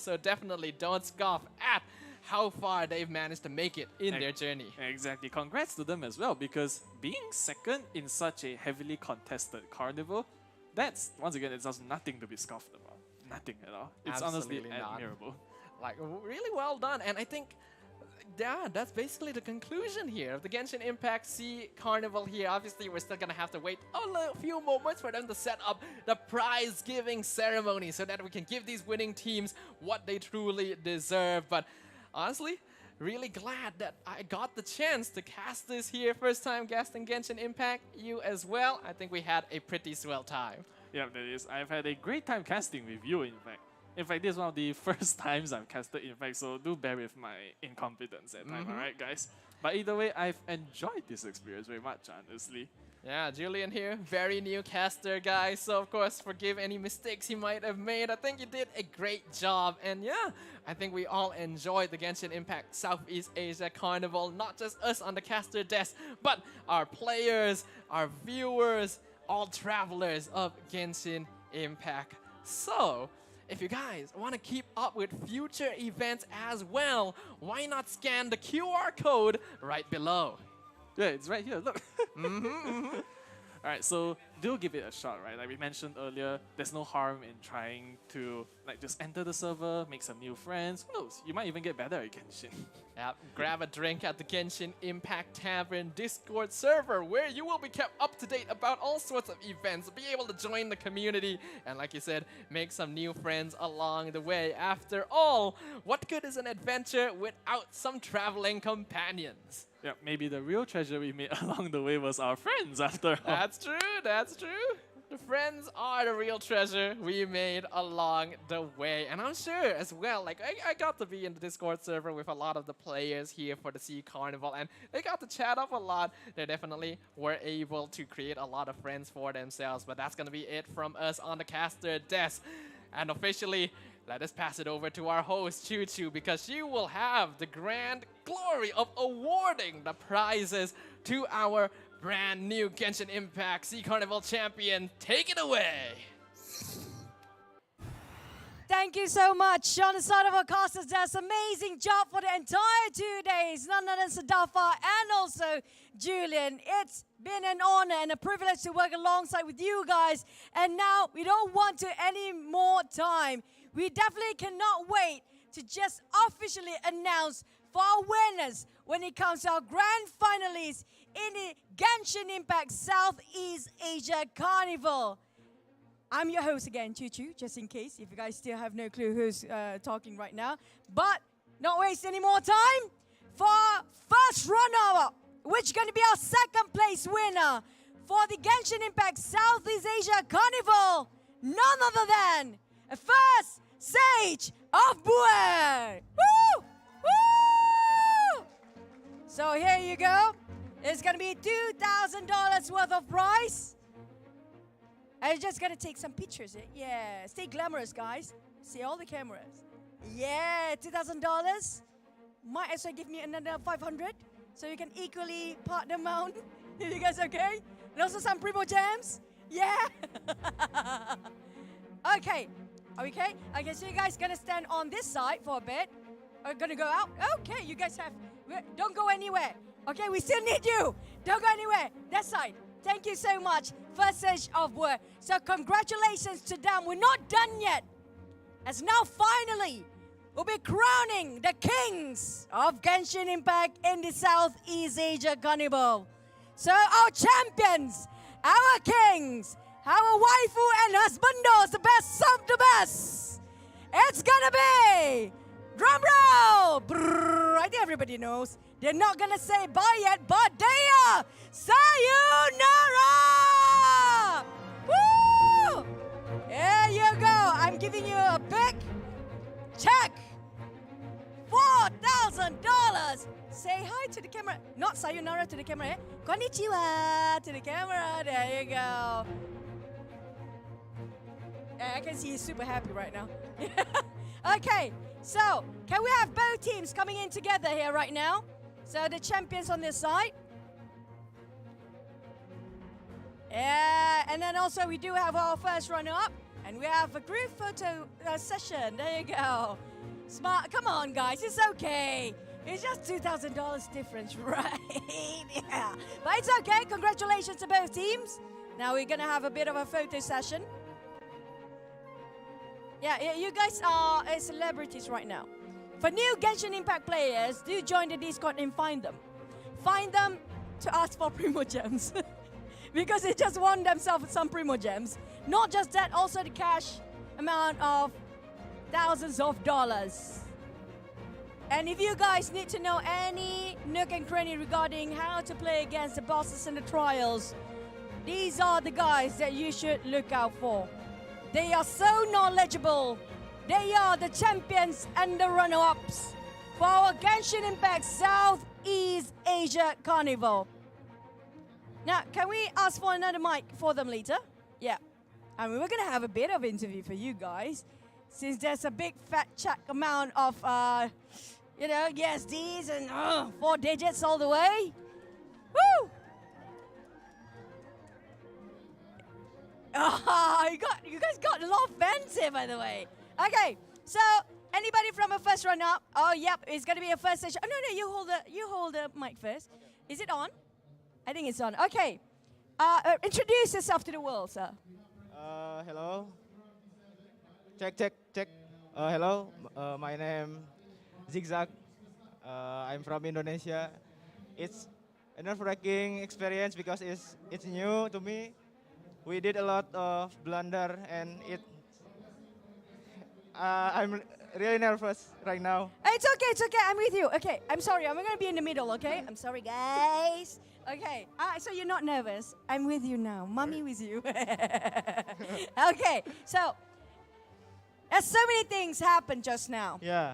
So definitely don't scoff at how far they've managed to make it in their journey. Exactly. Congrats to them as well, because being second in such a heavily contested carnival, that's, once again, it's just nothing to be scoffed about. Nothing at all. It's Absolutely honestly admirable. Like, really well done. And I think, yeah, that's basically the conclusion here of the Genshin Impact SEA Carnival here. Obviously, we're still gonna have to wait a few moments for them to set up the prize-giving ceremony so that we can give these winning teams what they truly deserve. But honestly, really glad that I got the chance to cast this here. First time casting Genshin Impact. You as well. I think we had a pretty swell time. Yeah, that is. I've had a great time casting with you, in fact. In fact, this is one of the first times I've casted Impact, so do bear with my incompetence at time, alright guys? But either way, I've enjoyed this experience very much, honestly. Yeah, Julian here, very new caster, guys. So, of course, forgive any mistakes he might have made. I think you did a great job. And yeah, I think we all enjoyed the Genshin Impact Southeast Asia Carnival. Not just us on the caster desk, but our players, our viewers, all travelers of Genshin Impact. So, if you guys want to keep up with future events as well, why not scan the QR code right below? Yeah, it's right here, look. Alright, so do give it a shot, right? Like we mentioned earlier, there's no harm in trying to just enter the server, make some new friends. Who knows? You might even get better at Genshin. Yep, grab a drink at the Genshin Impact Tavern Discord server, where you will be kept up to date about all sorts of events, be able to join the community, and like you said, make some new friends along the way. After all, what good is an adventure without some traveling companions? Yeah, maybe the real treasure we made along the way was our friends after all. That's true, that's true. The friends are the real treasure we made along the way. And I'm sure as well, like I got to be in the Discord server with a lot of the players here for the SEA Carnival, and they got to chat up a lot. They definitely were able to create a lot of friends for themselves. But that's gonna be it from us on the caster desk. And officially, let us pass it over to our host, Choo Choo, because she will have the grand glory of awarding the prizes to our brand new Genshin Impact SEA Carnival champion. Take it away! Thank you so much on the side of our casters. That's amazing job for the entire 2 days. None other than Sadafa and also Julian. It's been an honor and a privilege to work alongside with you guys. And now we don't want to any more time. We definitely cannot wait to just officially announce for our winners when it comes to our grand finalists in the Genshin Impact Southeast Asia Carnival. I'm your host again, Choo Choo, just in case, if you guys still have no clue who's talking right now. But not waste any more time for first runner-up, which is going to be our second place winner for the Genshin Impact Southeast Asia Carnival. None other than first Sage of Bue. Woo! Woo! So here you go. It's going to be $2,000 worth of prize. I'm just going to take some pictures. Yeah, stay glamorous, guys. See all the cameras. Yeah, $2,000. Might as well give me another 500 so you can equally part the amount. You guys okay? And also some Primo Gems. Yeah. Okay. Are we okay? Okay, so you guys going to stand on this side for a bit. Are going to go out? Okay, you guys have... Don't go anywhere. Okay, we still need you. Don't go anywhere. That side. Thank you so much. First Sage of Bue. So congratulations to them. We're not done yet. As now finally, we'll be crowning the kings of Genshin Impact in the Southeast Asia Carnival. So our champions, our kings, our waifu and husbandos, the best of the best. It's gonna be, drum roll. Brrr, I think everybody knows. They're not gonna say bye yet, but they are sayonara! Woo! There you go. I'm giving you a big check. $4,000. Say hi to the camera. Not sayonara to the camera. Eh? Konnichiwa to the camera. There you go. Yeah, I can see he's super happy right now. Okay, so can we have both teams coming in together here right now? So the champions on this side. Yeah, and then also we do have our first runner-up. And we have a group photo session. There you go. Smart. Come on, guys. It's okay. It's just $2,000 difference, right? Yeah. But it's okay. Congratulations to both teams. Now we're going to have a bit of a photo session. Yeah, you guys are celebrities right now. For new Genshin Impact players, do join the Discord and find them. Find them to ask for Primo Gems. Because they just won themselves some Primo Gems. Not just that, also the cash amount of thousands of dollars. And if you guys need to know any nook and cranny regarding how to play against the bosses in the trials, these are the guys that you should look out for. They are so knowledgeable. They are the champions and the runner-ups for our Genshin Impact Southeast Asia Carnival. Now, can we ask for another mic for them later? Yeah. I mean, we're going to have a bit of interview for you guys. Since there's a big fat chunk amount of, yes, these and 4 digits all the way. Woo! Oh, you guys got a lot of fans here, by the way. Okay, so anybody from a first run-up? Oh, yep, it's gonna be a first session. Oh, no, you hold the mic first. Is it on? I think it's on. Okay, introduce yourself to the world, sir. Hello. Check. Hello. My name Zigzag. I'm from Indonesia. It's a nerve-wracking experience because it's new to me. We did a lot of blunder and I'm really nervous right now. It's okay. I'm with you. Okay, I'm sorry. I'm gonna be in the middle. Okay, I'm sorry, guys. Okay, so you're not nervous. I'm with you now. Mommy with you. Okay, so there's so many things happened just now. Yeah.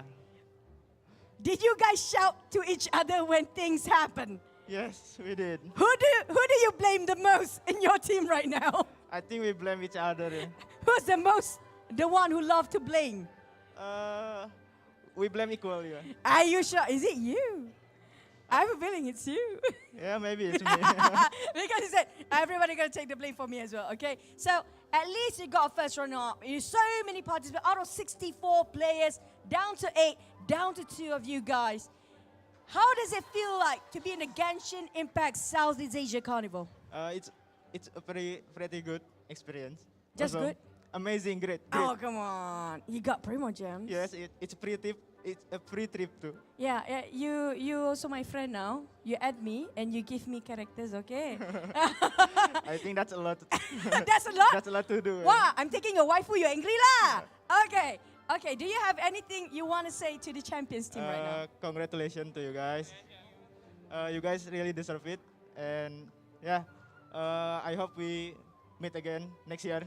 Did you guys shout to each other when things happen? Yes, we did. Who do you blame the most in your team right now? I think we blame each other. Who's the one who loved to blame? We blame equally. Yeah. Are you sure? Is it you? I have a feeling it's you. Yeah, maybe it's me. Because he said, everybody gonna take the blame for me as well, okay? So, at least you got a first runner-up. You so many participants, out of 64 players, down to 8, down to 2 of you guys. How does it feel like to be in the Genshin Impact Southeast Asia Carnival? It's a pretty good experience. Just also, good? Amazing, great. Oh, come on. You got Primo Gems. Yes, it's a free trip too. Yeah, you also my friend now. You add me and you give me characters, okay? I think that's a lot. That's a lot? That's a lot to do. Wow, I'm taking your waifu, you're angry lah. Okay, do you have anything you want to say to the champions team right now? Congratulations to you guys. You guys really deserve it. And yeah, I hope we meet again next year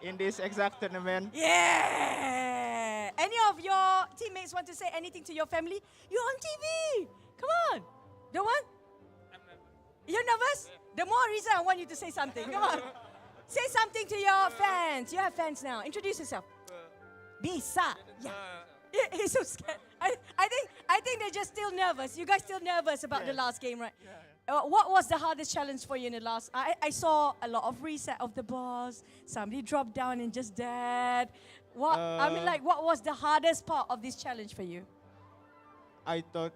in this exact tournament. Yeah! Any of your teammates want to say anything to your family? You're on TV! Come on! Don't want? You're nervous? The more reason I want you to say something. Come on. Say something to your fans. You have fans now. Introduce yourself. Bisa. Yeah. He's so scared. I think they're just still nervous. You guys still nervous about the last game, right? What was the hardest challenge for you in the last? I saw a lot of reset of the boss. Somebody dropped down and just died. What was the hardest part of this challenge for you? I thought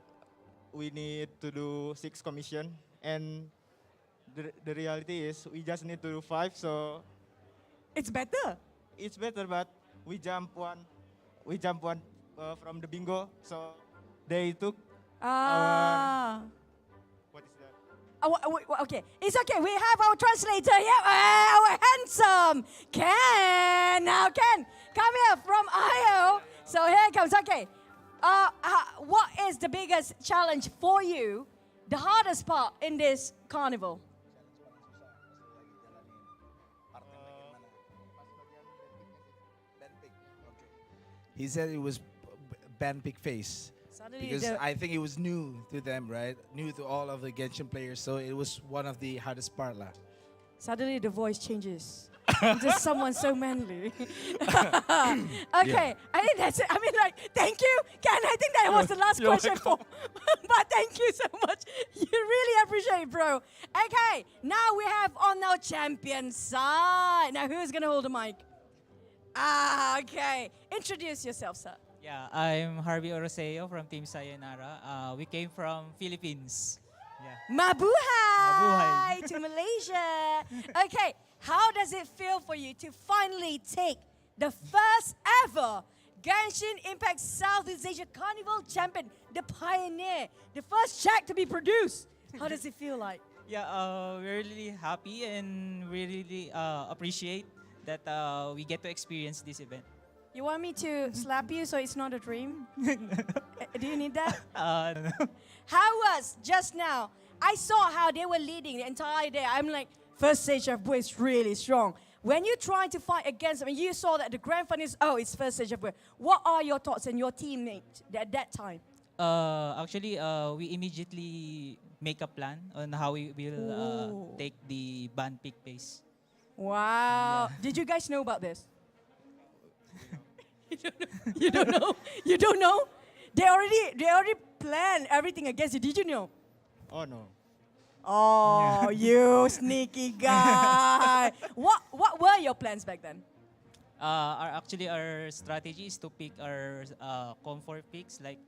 we need to do 6 commission, and the reality is we just need to do 5. So it's better. It's better, but we jump one from the bingo. So they took our. What is that? Okay, it's okay. We have our translator here, our handsome Ken. Now, Ken, come here from IO. So here it comes. Okay, what is the biggest challenge for you? The hardest part in this carnival? He said it was band pick face. Suddenly because I think it was new to them, right? New to all of the Genshin players, so it was one of the hardest part lah. Suddenly the voice changes. Just someone so manly. Okay, I think that's it. I mean, like, thank you, Ken. I think that was the last question for. But thank you so much. You really appreciate it, bro. Okay, now we have on our champion side. Now, who's gonna hold the mic? Okay. Introduce yourself, sir. Yeah, I'm Harvey Oroseo from Team Sayonara. We came from Philippines. Yeah. Mabuhay to Malaysia. Okay, how does it feel for you to finally take the first ever Genshin Impact Southeast Asia Carnival champion, the pioneer, the first Jack to be produced? How does it feel like? Yeah, we're really happy and we really appreciate that we get to experience this event. You want me to slap you so it's not a dream? Do you need that? No. How was just now? I saw how they were leading the entire day. I'm like, first stage of Bui is really strong. When you try to fight against them, and you saw that the grand final is, it's first stage of Bui. What are your thoughts and your teammates at that time? Actually, we immediately make a plan on how we will take the band pick pace. Wow. Yeah. Did you guys know about this? You don't know? You don't know? They already planned everything against you. Did you know? Oh, no. Oh, you sneaky guy. What were your plans back then? Our strategy is to pick our comfort picks, like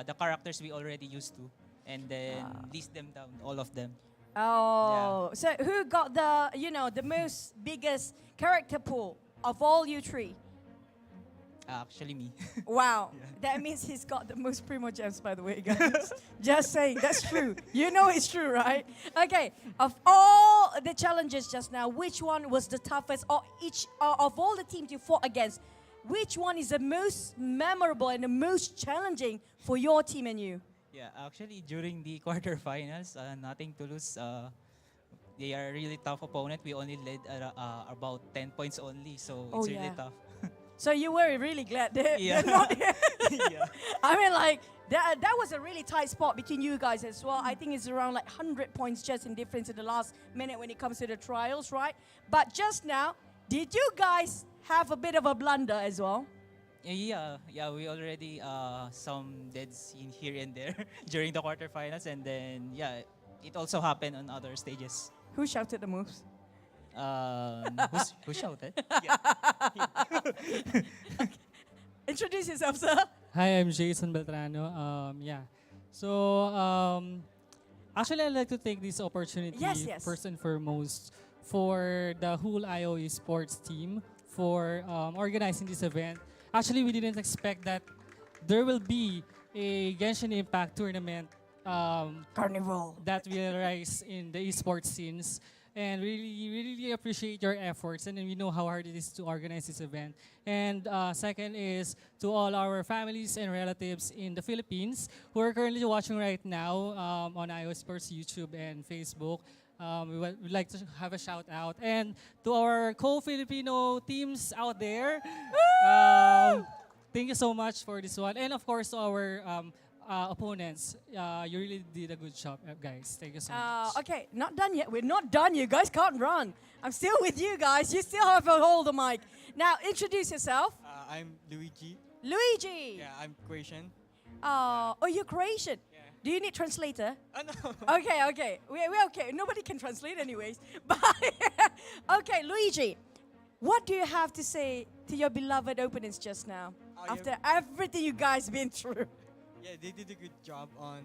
the characters we already used to, and then list them down, all of them. Oh, so who got the most biggest character pool of all you three? Actually, me. Wow, that means he's got the most primo gems, by the way, guys. Just saying, that's true. You know it's true, right? Okay, of all the challenges just now, which one was the toughest, or of all the teams you fought against, which one is the most memorable and the most challenging for your team and you? Yeah, actually, during the quarterfinals, nothing to lose. They are a really tough opponent. We only led about 10 points only, so it's really tough. So you were really glad they're not here. I mean, like, that was a really tight spot between you guys as well. I think it's around like 100 points just in difference in the last minute when it comes to the trials, right? But just now, did you guys have a bit of a blunder as well? Yeah, we already some deads in here and there during the quarterfinals, and then it also happened on other stages. Who shouted the moves? Who shouted? Introduce yourself, sir. Hi, I'm Jason Beltrano. So actually, I'd like to take this opportunity first and foremost for the whole IOE sports team for organizing this event. Actually, we didn't expect that there will be a Genshin Impact tournament Carnival that will rise in the esports scenes. And really appreciate your efforts, and we know how hard it is to organize this event. And second is to all our families and relatives in the Philippines who are currently watching right now on iOS Sports YouTube and Facebook. We would like to have a shout out. And to our co-Filipino teams out there, thank you so much for this one. And of course to our opponents, you really did a good job, guys. Thank you so much. Okay, not done yet. We're not done. You guys can't run. I'm still with you guys. You still have to hold the mic. Now, introduce yourself. I'm Luigi. Luigi. Yeah, I'm Croatian. Oh, you're Croatian. Yeah. Do you need translator? No. Okay. We're okay. Nobody can translate anyways. But okay, Luigi, what do you have to say to your beloved opponents just now after everything you guys been through? Yeah, they did a good job on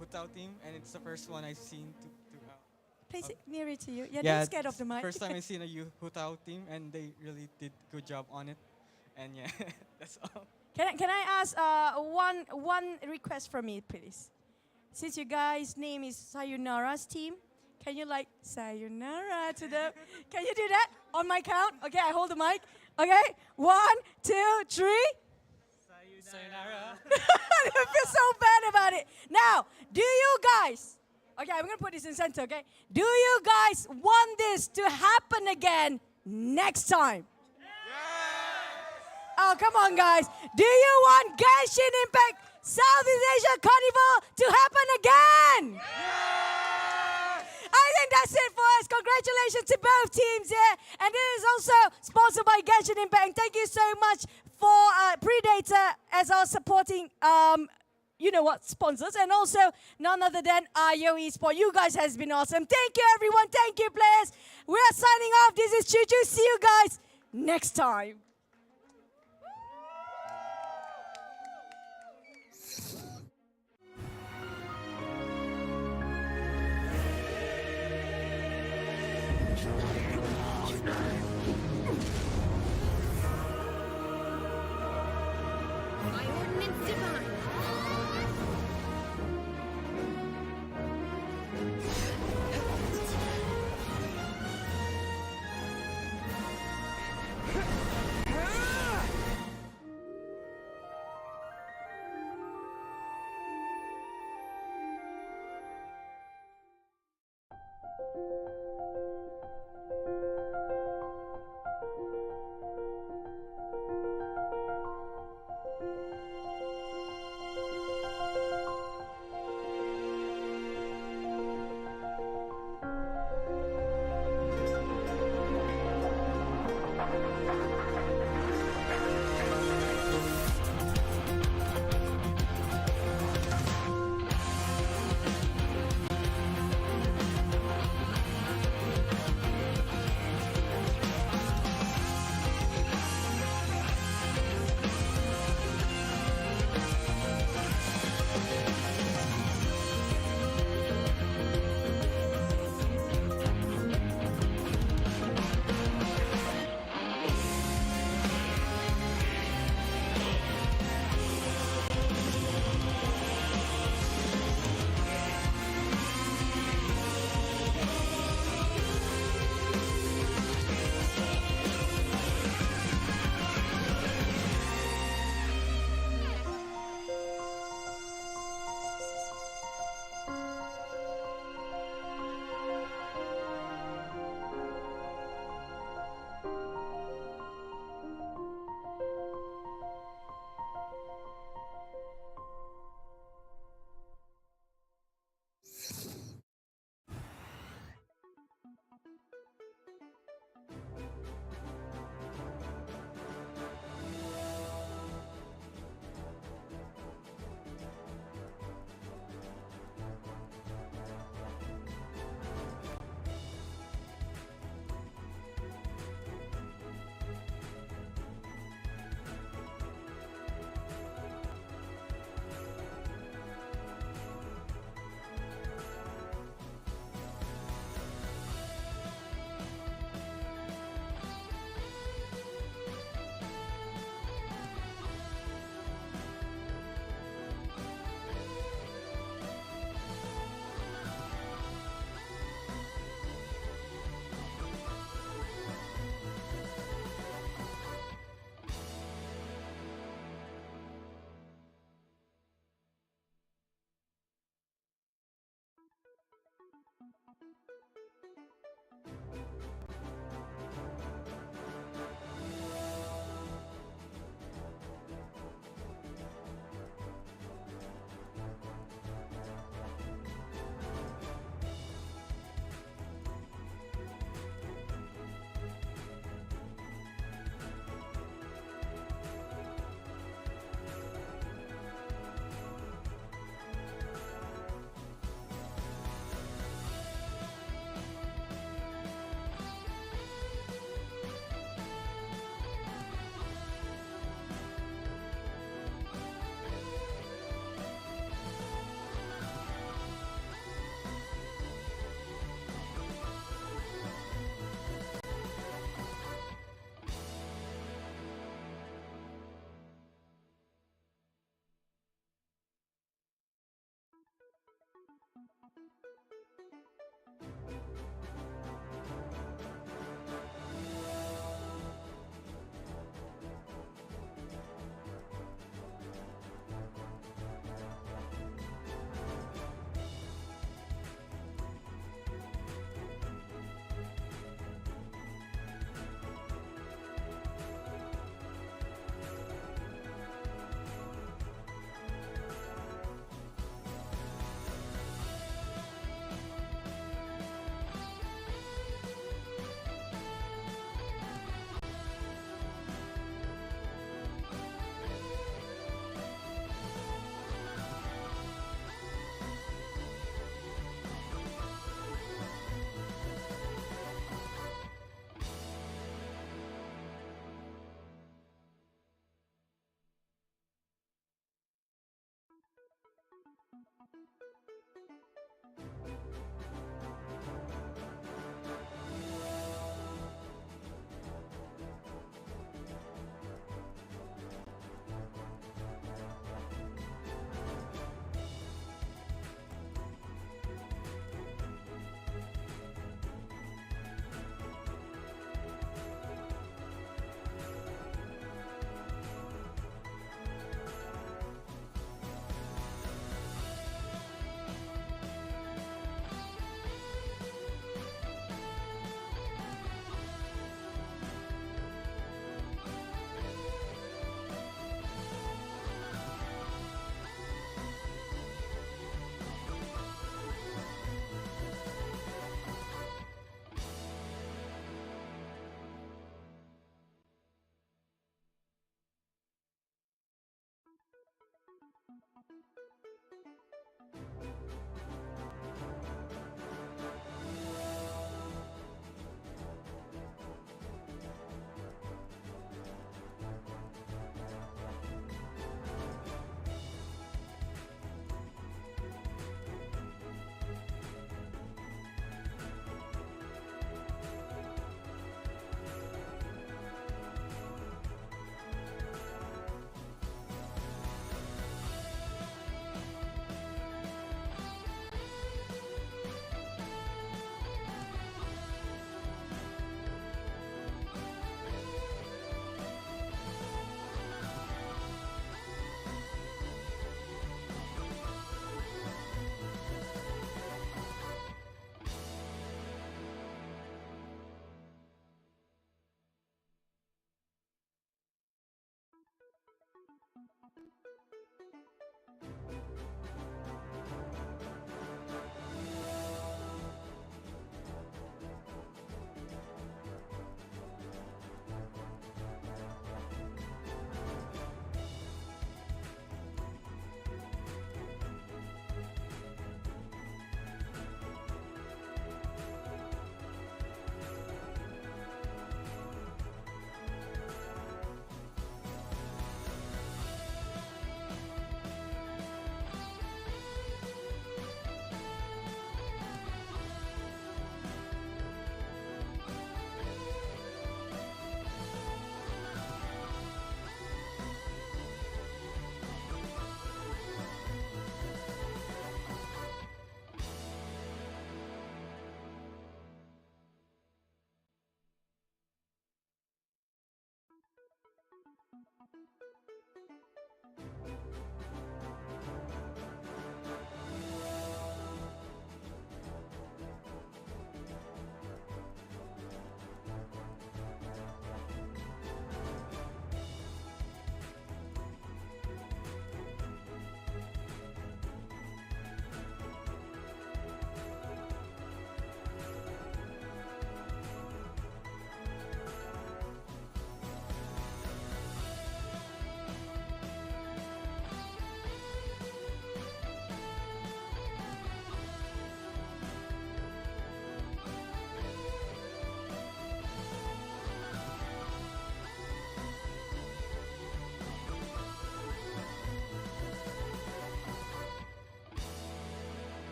Hutao team, and it's the first one I've seen to Place it nearer to you. Yeah, don't scared of the mic. First time I've seen a Hutao team, and they really did a good job on it. And yeah, that's all. Can I ask one request from me, please? Since you guys' name is Sayonara's team, can you like Sayonara to them? Can you do that on my count? Okay, I hold the mic. Okay, 1, 2, 3. Sayonara. I feel so bad about it. Now, do you guys, okay, I'm going to put this in center, okay? Do you guys want this to happen again next time? Yes! Oh, come on, guys. Do you want Genshin Impact Southeast Asia Carnival to happen again? Yes! I think that's it for us. Congratulations to both teams here. And it is also sponsored by Genshin Impact. And thank you so much for Predator as our supporting, sponsors. And also none other than IOE Sport. You guys has been awesome. Thank you, everyone. Thank you, players. We are signing off. This is Chuchu. See you guys next time. My ordinance divine.